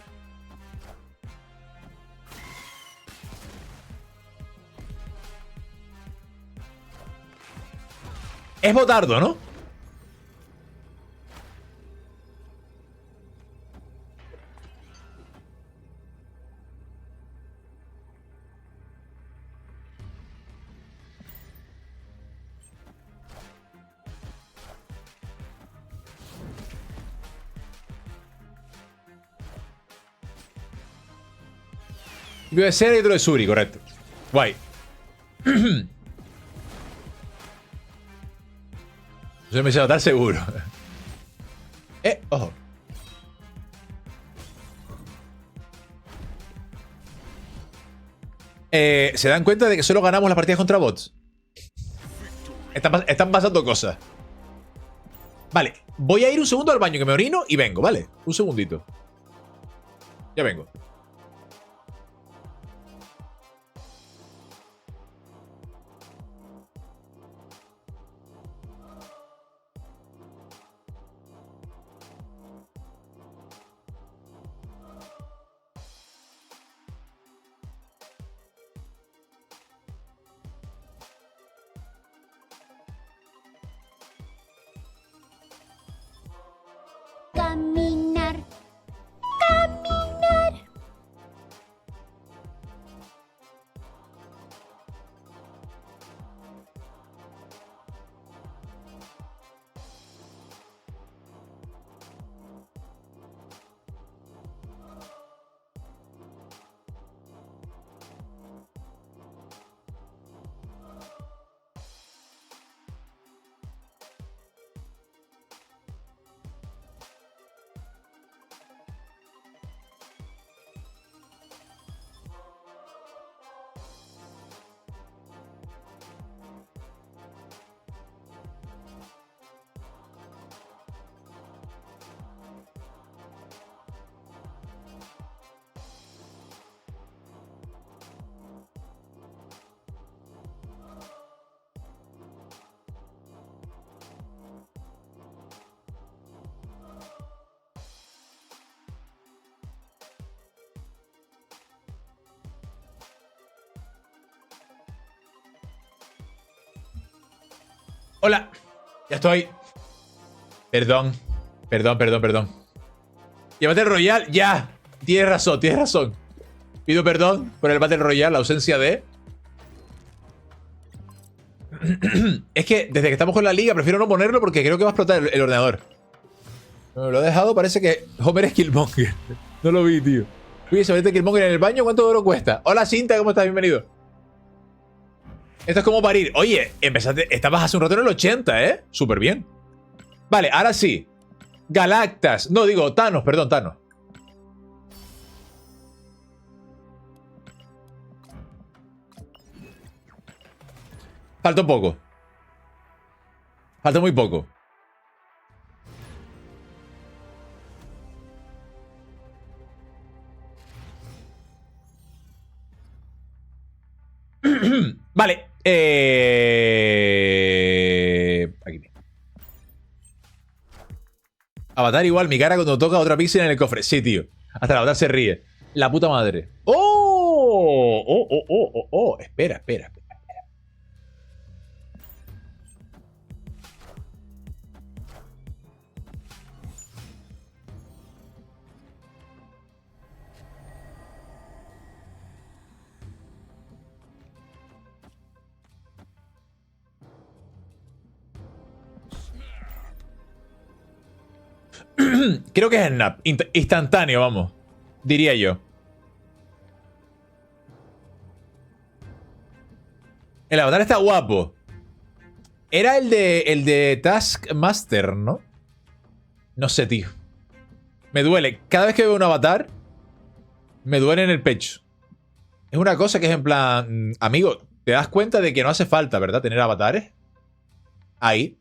Es botardo, ¿no? Uno de Sera y otro de Suri, correcto. Guay. Yo me sé notar seguro. Ojo. ¿Se dan cuenta de que solo ganamos las partidas contra bots? Están pasando cosas. Vale, voy a ir un segundo al baño que me orino y vengo, ¿vale? Un segundito. Ya vengo. Caminar, caminar. Hola. Ya estoy. Perdón. Perdón. Llévate el Royal. Ya. Tienes razón. Pido perdón por el Battle Royale, la ausencia de... Es que desde que estamos con la liga prefiero no ponerlo porque creo que va a explotar el ordenador. No, lo he dejado, parece que Homer es Killmonger. No lo vi, tío. Oye, ¿sabes Killmonger en el baño? ¿Cuánto oro cuesta? Hola, Cinta, ¿cómo estás? Bienvenido. Esto es como parir. Oye, empezaste, estabas hace un rato en el 80, ¿eh? Súper bien. Vale, ahora sí. Galactas. No, digo, Thanos, perdón, Thanos. Falta un poco. Falta muy poco. Vale. Aquí. Avatar igual, mi cara cuando toca otra pixel en el cofre. Sí, tío. Hasta el avatar se ríe. La puta madre. ¡Oh! ¡Oh, oh, oh, oh, oh! Espera, espera, espera. Creo que es snap. Instantáneo, vamos. Diría yo. El avatar está guapo. Era el de Taskmaster, ¿no? No sé, tío. Me duele. Cada vez que veo un avatar, me duele en el pecho. Es una cosa que es en plan... Amigo, te das cuenta de que no hace falta, ¿verdad? Tener avatares. Ahí.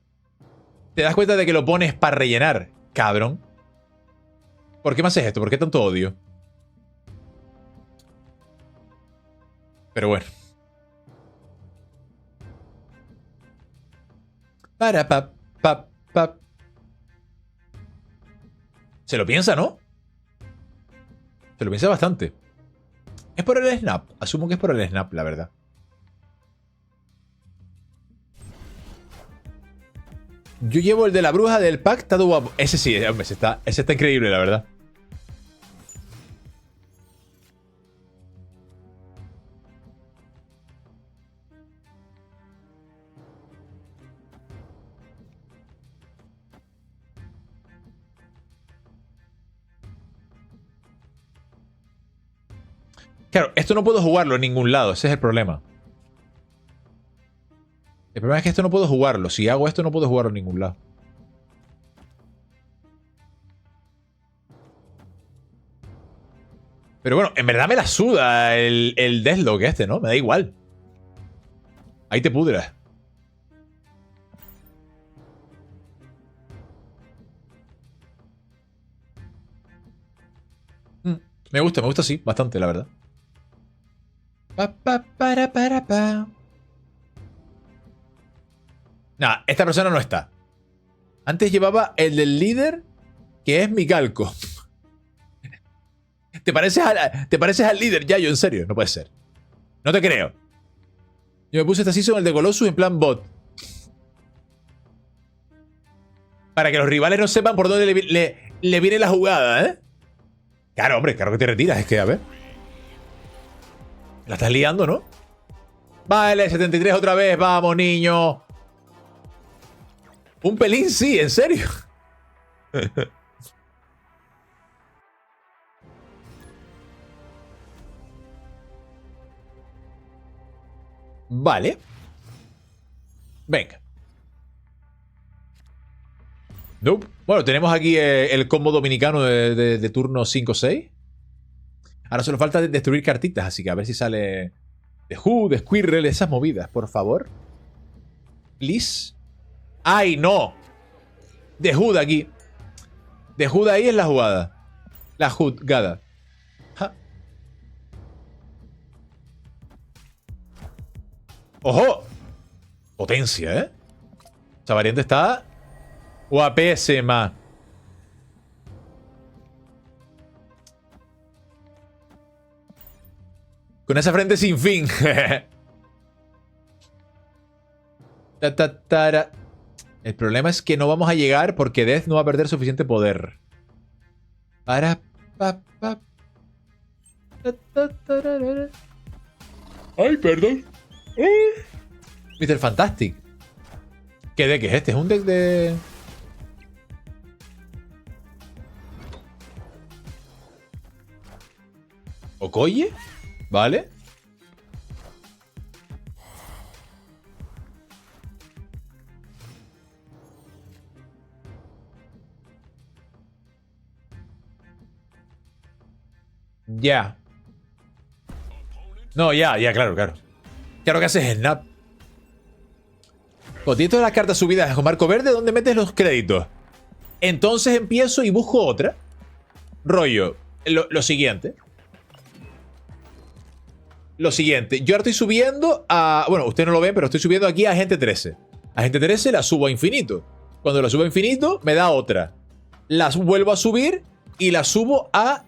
Te das cuenta de que lo pones para rellenar. Cabrón. ¿Por qué me haces esto? ¿Por qué tanto odio? Pero bueno. Para pa pa pa. Se lo piensa, ¿no? Se lo piensa bastante. Es por el snap. Asumo que es por el snap, la verdad. Yo llevo el de la bruja del pack, está todo guapo. Ese sí, hombre, ese está increíble, la verdad. Claro, esto no puedo jugarlo en ningún lado, ese es el problema. El problema es que esto no puedo jugarlo. Si hago esto no puedo jugarlo en ningún lado. Pero bueno, en verdad me la suda el Deathlock este, ¿no? Me da igual. Ahí te pudras. Me gusta, sí, bastante, la verdad. Pa. Nah, esta persona no está. Antes llevaba el del líder, que es mi calco. ¿Te pareces al líder, Yayo? En serio, no puede ser. No te creo. Yo me puse esta season el de Colossus en plan bot. Para que los rivales no sepan por dónde le viene la jugada, ¿eh? Claro, hombre, claro que te retiras. Es que, a ver. La estás liando, ¿no? Vale, 73 otra vez. Vamos, niño. Un pelín, sí, en serio. Vale. Venga. Nope. Bueno, tenemos aquí el combo dominicano de turno 5-6. Ahora solo falta destruir cartitas, así que a ver si sale de Who, de Squirrel, esas movidas, por favor. Please. ¡Ay, no! De Who de aquí. De Who de ahí es la jugada. La jugada. Ja. ¡Ojo! Potencia, ¿eh? Esa variante está guapésima. Con esa frente sin fin. El problema es que no vamos a llegar porque Death no va a perder suficiente poder. Ay, perdón. Mr. Fantastic. ¿Qué deck es este? ¿Es un deck de...? ¿Okoye? ¿Vale? Ya. No, ya, claro. Claro que haces snap. Cuando tienes todas las cartas subidas con marco verde, ¿dónde metes los créditos? Entonces empiezo y busco otra. Rollo. Lo siguiente. Yo ahora estoy subiendo a... Bueno, ustedes no lo ven, pero estoy subiendo aquí a Agente 13. Agente 13 la subo a infinito. Cuando la subo a infinito, me da otra. Las vuelvo a subir y la subo a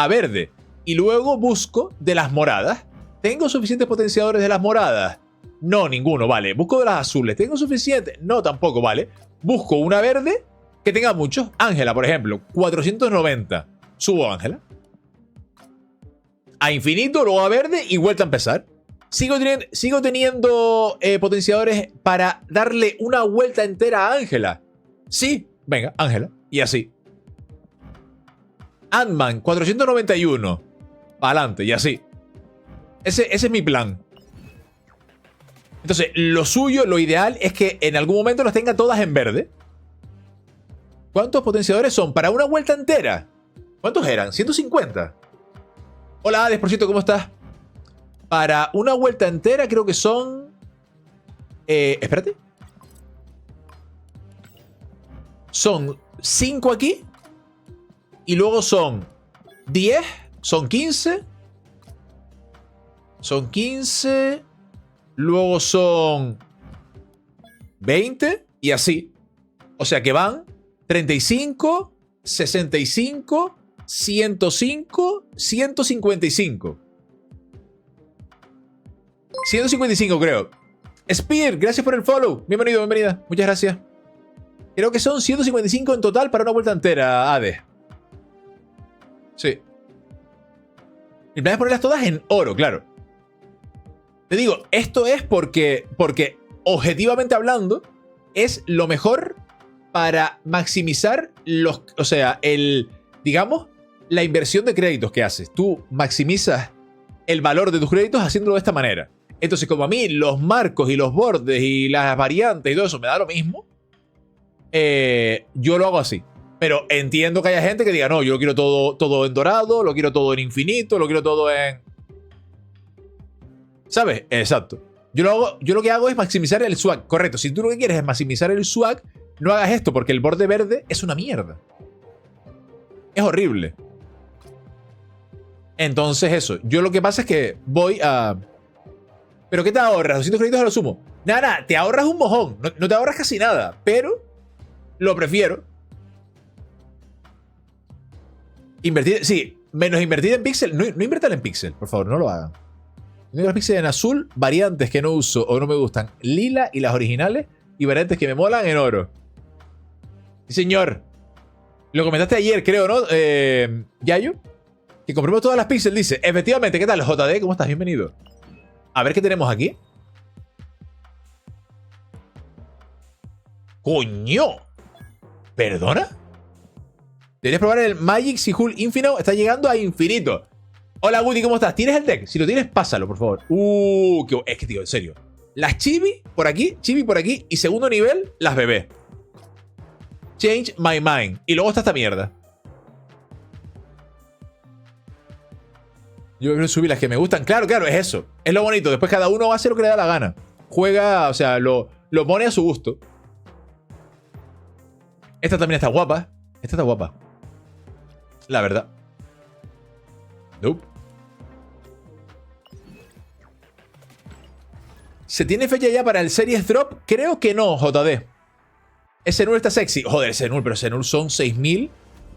verde. Y luego busco de las moradas. ¿Tengo suficientes potenciadores de las moradas? No, ninguno, vale. Busco de las azules. ¿Tengo suficiente? No, tampoco, vale. Busco una verde que tenga muchos. Ángela, por ejemplo, 490. Subo a Ángela. A infinito, luego a verde y vuelta a empezar. Sigo teniendo potenciadores para darle una vuelta entera a Ángela. Sí, venga, Ángela. Y así. Ant-Man, 491. Para adelante, y así. Ese es mi plan. Entonces, lo suyo, lo ideal es que en algún momento las tenga todas en verde. ¿Cuántos potenciadores son? Para una vuelta entera. ¿Cuántos eran? 150. Hola, Hades, por cierto, ¿cómo estás? Para una vuelta entera creo que son... espérate. Son 5 aquí. Y luego son 10. Son 15. Son 15. Luego son 20. Y así. O sea que van 35, 65, 105, 155. 155 creo. Spear, gracias por el follow. Bienvenido, bienvenida. Muchas gracias. Creo que son 155 en total para una vuelta entera, Hades. Sí. El plan es ponerlas todas en oro, claro. Te digo, esto es porque objetivamente hablando, es lo mejor para maximizar los... O sea, digamos, la inversión de créditos que haces. Tú maximizas el valor de tus créditos haciéndolo de esta manera. Entonces, como a mí los marcos y los bordes y las variantes y todo eso me da lo mismo, yo lo hago así. Pero entiendo que haya gente que diga, no, yo lo quiero todo en dorado, lo quiero todo en infinito, lo quiero todo en... ¿Sabes? Exacto. Yo lo que hago es maximizar el swag. Correcto. Si tú lo que quieres es maximizar el swag, no hagas esto porque el borde verde es una mierda. Es horrible. Entonces eso. Yo lo que pasa es que voy a... ¿Pero qué te ahorras? 200 créditos a lo sumo. Nada, te ahorras un mojón. No te ahorras casi nada. Pero lo prefiero. Invertir... Sí, menos invertir en pixel. No inviertan en pixel, por favor, no lo hagan. Tengo los píxeles en azul, variantes que no uso o no me gustan, lila y las originales, y variantes que me molan en oro. Sí, señor. Lo comentaste ayer, creo, ¿no? Yayo. Que compremos todas las píxeles, dice. Efectivamente, ¿qué tal, JD? ¿Cómo estás? Bienvenido. A ver qué tenemos aquí. ¡Coño! ¿Perdona? Deberías probar el Magic Sihul Infinite. Está llegando a infinito. Hola, Woody, ¿cómo estás? ¿Tienes el deck? Si lo tienes, pásalo, por favor. Es que, tío, en serio. Las chibi por aquí y segundo nivel, las bebé. Change my mind. Y luego está esta mierda. Yo prefiero subir las que me gustan. Claro, es eso. Es lo bonito. Después cada uno hace lo que le da la gana. Juega, o sea, lo pone a su gusto. Esta también está guapa. Esta está guapa. La verdad. Nope. ¿Se tiene fecha ya para el Series Drop? Creo que no, JD. Ese Null está sexy. Joder, ese Null, pero ese Null son 6.000.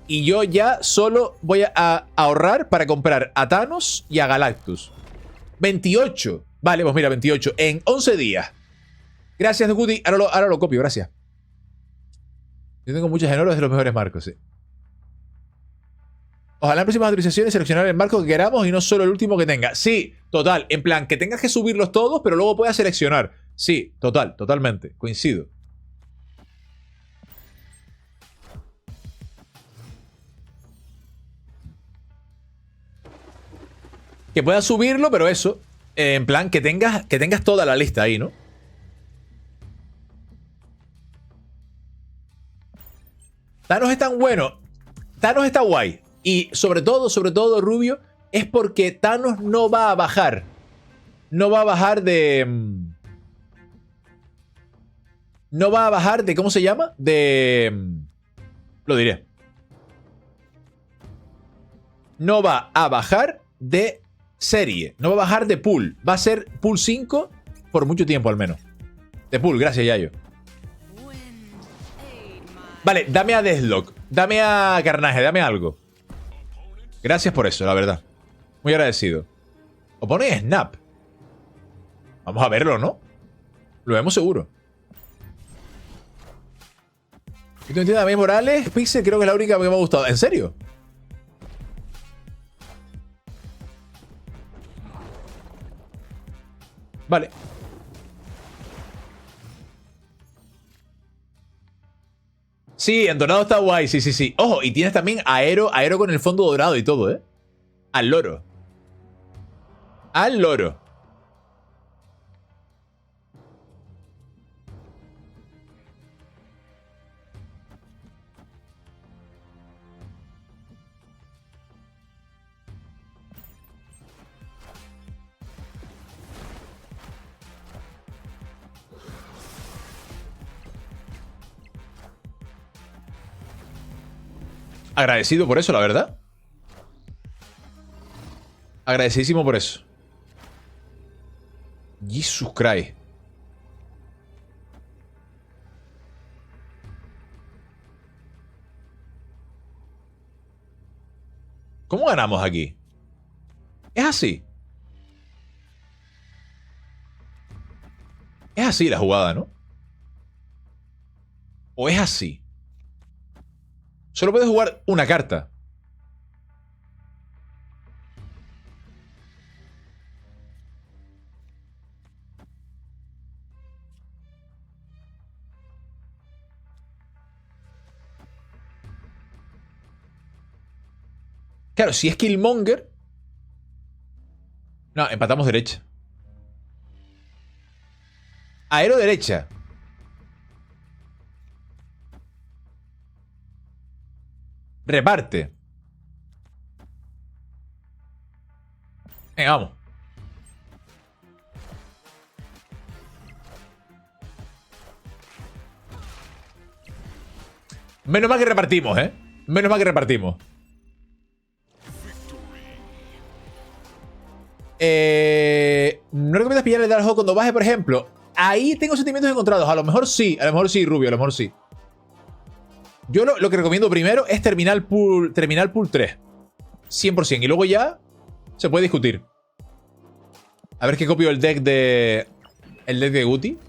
Y yo ya solo voy a ahorrar para comprar a Thanos y a Galactus. 28. Vale, pues mira, 28. En 11 días. Gracias, Goody. Ahora lo copio, gracias. Yo tengo muchas en oro, es de los mejores marcos, sí. Ojalá en próximas autorizaciones seleccionar el marco que queramos y no solo el último que tenga. Sí, total. En plan, que tengas que subirlos todos, pero luego puedas seleccionar. Sí, totalmente. Coincido. Que puedas subirlo, pero eso. En plan, que tengas toda la lista ahí, ¿no? Thanos es tan bueno. Thanos está guay. Y sobre todo, Rubio, es porque Thanos no va a bajar. No va a bajar de... No va a bajar de... ¿Cómo se llama? De... Lo diré. No va a bajar de serie. No va a bajar de pool. Va a ser pool 5 por mucho tiempo al menos. De pool, gracias, Yayo. Vale, dame a Deathlock. Dame a Carnage, dame algo. Gracias por eso, la verdad. Muy agradecido. O pone Snap. Vamos a verlo, ¿no? Lo vemos seguro. ¿Y tú entiendes a mí, Morales? Pixel creo que es la única que me ha gustado. ¿En serio? Vale. Sí, entonado está guay, sí, sí, sí. Ojo, y tienes también Aero con el fondo dorado y todo, ¿eh? Al loro. Al loro. Agradecido por eso, la verdad. Agradecidísimo por eso. Jesus Christ. ¿Cómo ganamos aquí? Es así. Es así la jugada, ¿no? ¿O es así? Solo puedes jugar una carta. Claro, si es Killmonger... No, empatamos derecha. Aero derecha. Reparte. Venga, vamos. Menos mal que repartimos, ¿eh? Menos mal que repartimos. ¿No recomiendas pillar el Dark Hawk cuando baje, por ejemplo? Ahí tengo sentimientos encontrados. A lo mejor sí, Rubio, a lo mejor sí. Yo lo que recomiendo primero es terminar pool 3. 100%. Y luego ya se puede discutir. A ver qué copio el deck de... El deck de Guti.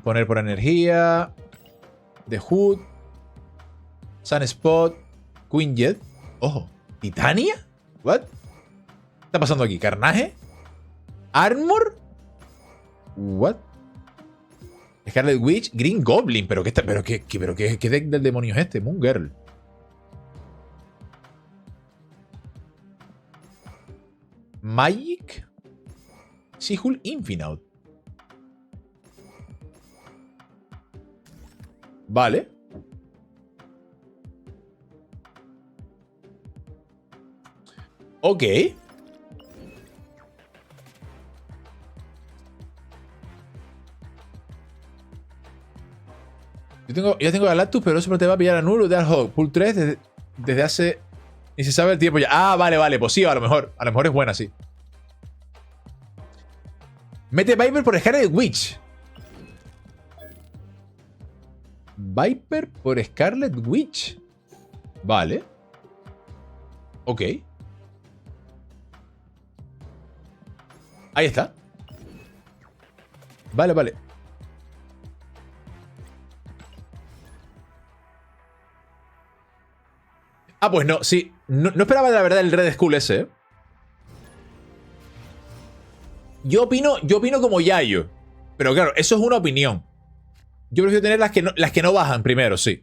Poner por energía. The Hood. Sunspot. Queen Jet. Ojo. ¿Titania? ¿What? ¿Qué está pasando aquí? ¿Carnage? ¿Armor? ¿What? Scarlet Witch, Green Goblin. ¿Pero qué deck del demonio es este? Moon Girl. Magic. Sihul Infinite. Vale. Ok. Yo tengo Galactus, pero eso te va a pillar a Null de Dark Hawk. Pool 3 desde hace... Ni se sabe el tiempo ya. Ah, vale, vale. Pues sí, a lo mejor. A lo mejor es buena, sí. Mete Viper por Scarlet Witch. Viper por Scarlet Witch. Vale. Ok. Ahí está. Vale, vale. Ah, pues no, sí. No esperaba la verdad el Red Skull ese, ¿eh? Yo opino como Yayo. Pero claro, eso es una opinión. Yo prefiero tener las que no bajan primero, sí.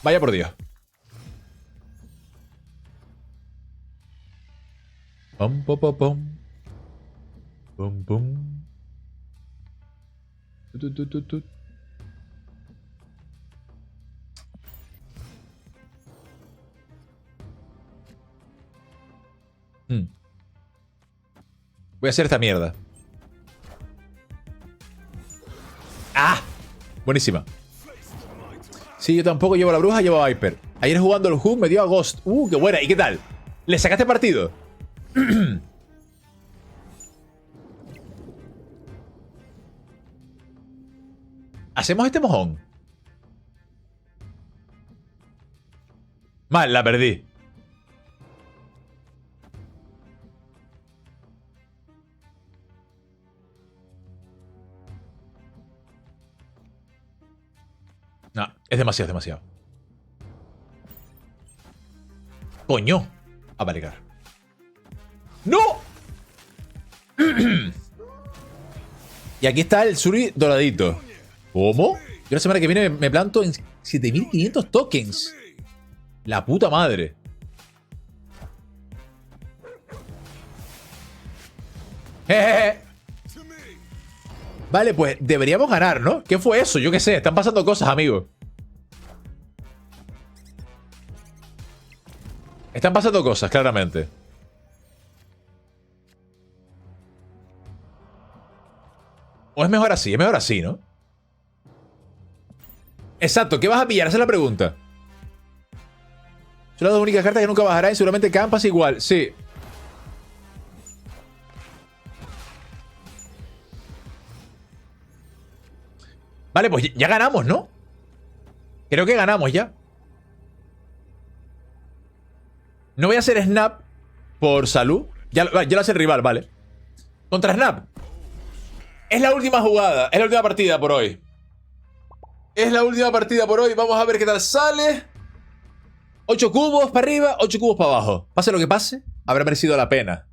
Vaya por Dios. Pum, pum, pum, pum. Pum, pum. Tut. Voy a hacer esta mierda. ¡Ah! Buenísima. Sí, yo tampoco llevo a la bruja, llevo a Viper. Ayer jugando el Hook me dio a Ghost. ¡Qué buena! ¿Y qué tal? ¿Le sacaste partido? ¿Hacemos este mojón? Mal, la perdí. No, es demasiado, es demasiado. ¡Coño! A valegar. ¡No! Y aquí está el Suri doradito. ¿Cómo? Yo la semana que viene me planto en 7500 tokens. La puta madre. Jejeje. Vale, pues deberíamos ganar, ¿no? ¿Qué fue eso? Yo qué sé, están pasando cosas, amigos. Están pasando cosas, claramente. O es mejor así, ¿no? Exacto, ¿qué vas a pillar? Esa es la pregunta. Son las dos únicas cartas que nunca bajarán y seguramente campas igual. Sí. Vale, pues ya ganamos, ¿no? Creo que ganamos ya. No voy a hacer Snap por salud. Ya lo hace el rival, vale. Contra Snap. Es la última jugada. Es la última partida por hoy. Es la última partida por hoy. Vamos a ver qué tal sale. 8 cubos para arriba, 8 cubos para abajo. Pase lo que pase, habrá merecido la pena.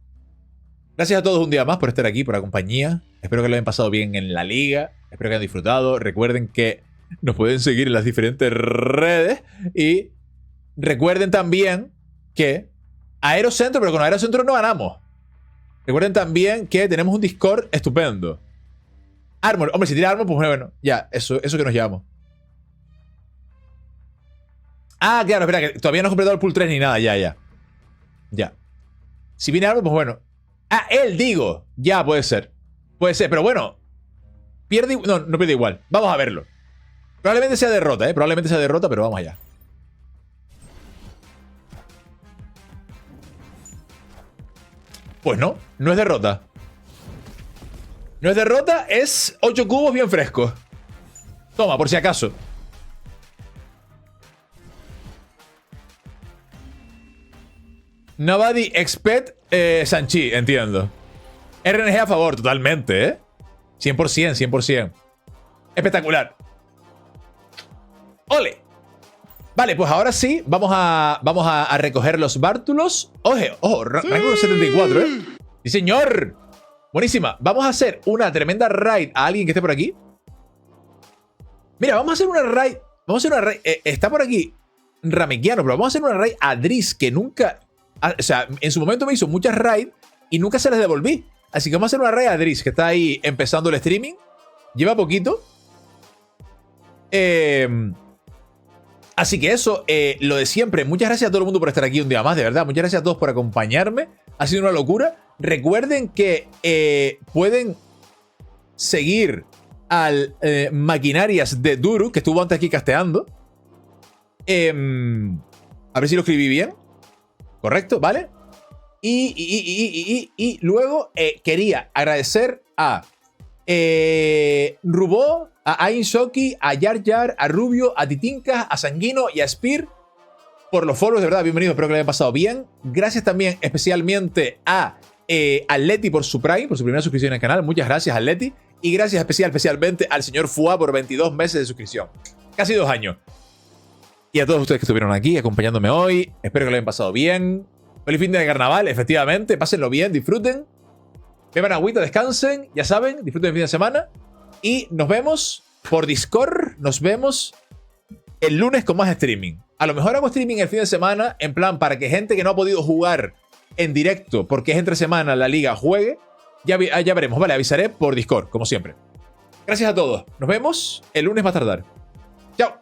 Gracias a todos un día más por estar aquí, por la compañía. Espero que lo hayan pasado bien en la liga. Espero que hayan disfrutado. Recuerden que nos pueden seguir en las diferentes redes. Y recuerden también que Aerocentro, pero con Aerocentro no ganamos. Recuerden también que tenemos un Discord estupendo. Armor, hombre, si tira Armor, pues bueno, ya, eso que nos llevamos. Ah, claro, espera, que todavía no he completado el pool 3 ni nada, ya. Si viene Armor, pues bueno. Ah, él, digo. Ya, puede ser. Puede ser, pero bueno. Pierde. No pierde igual. Vamos a verlo. Probablemente sea derrota, Probablemente sea derrota, pero vamos allá. Pues no es derrota. No es derrota, es 8 cubos bien frescos. Toma, por si acaso. Nobody expect Sanchi, entiendo. RNG a favor, totalmente, 100%. Espectacular. ¡Ole! Vale, pues ahora sí, vamos a recoger los bártulos. Ojo, rango 74, Sí, señor. Buenísima. Vamos a hacer una tremenda raid a alguien que esté por aquí. Mira, vamos a hacer una raid. Está por aquí Ramekiano, pero vamos a hacer una raid a Driss, que nunca... O sea, en su momento me hizo muchas raids y nunca se las devolví. Así que vamos a hacer una raid a Driss, que está ahí empezando el streaming. Lleva poquito. Así que eso, lo de siempre. Muchas gracias a todo el mundo por estar aquí un día más, de verdad. Muchas gracias a todos por acompañarme. Ha sido una locura. Recuerden que pueden seguir al Maquinarias de Duru, que estuvo antes aquí casteando. A ver si lo escribí bien. Correcto, ¿vale? Y luego quería agradecer a Rubó, a Ainshoki, a Yar Yar, a Rubio, a Titinka, a Sanguino y a Spear por los follows, de verdad, bienvenidos, espero que lo hayan pasado bien. Gracias también especialmente a Atleti por su Prime, por su primera suscripción al canal. Muchas gracias, Atleti. Y gracias especialmente al señor Fua por 22 meses de suscripción. Casi 2 años. Y a todos ustedes que estuvieron aquí acompañándome hoy. Espero que lo hayan pasado bien. Feliz fin de carnaval, efectivamente. Pásenlo bien, disfruten. Beban agüita, descansen. Ya saben, disfruten el fin de semana. Y nos vemos por Discord. Nos vemos el lunes con más streaming. A lo mejor hago streaming el fin de semana, en plan para que gente que no ha podido jugar en directo porque es entre semana la liga juegue. Ya veremos, vale, avisaré por Discord, como siempre. Gracias a todos. Nos vemos el lunes más tardar. Chao.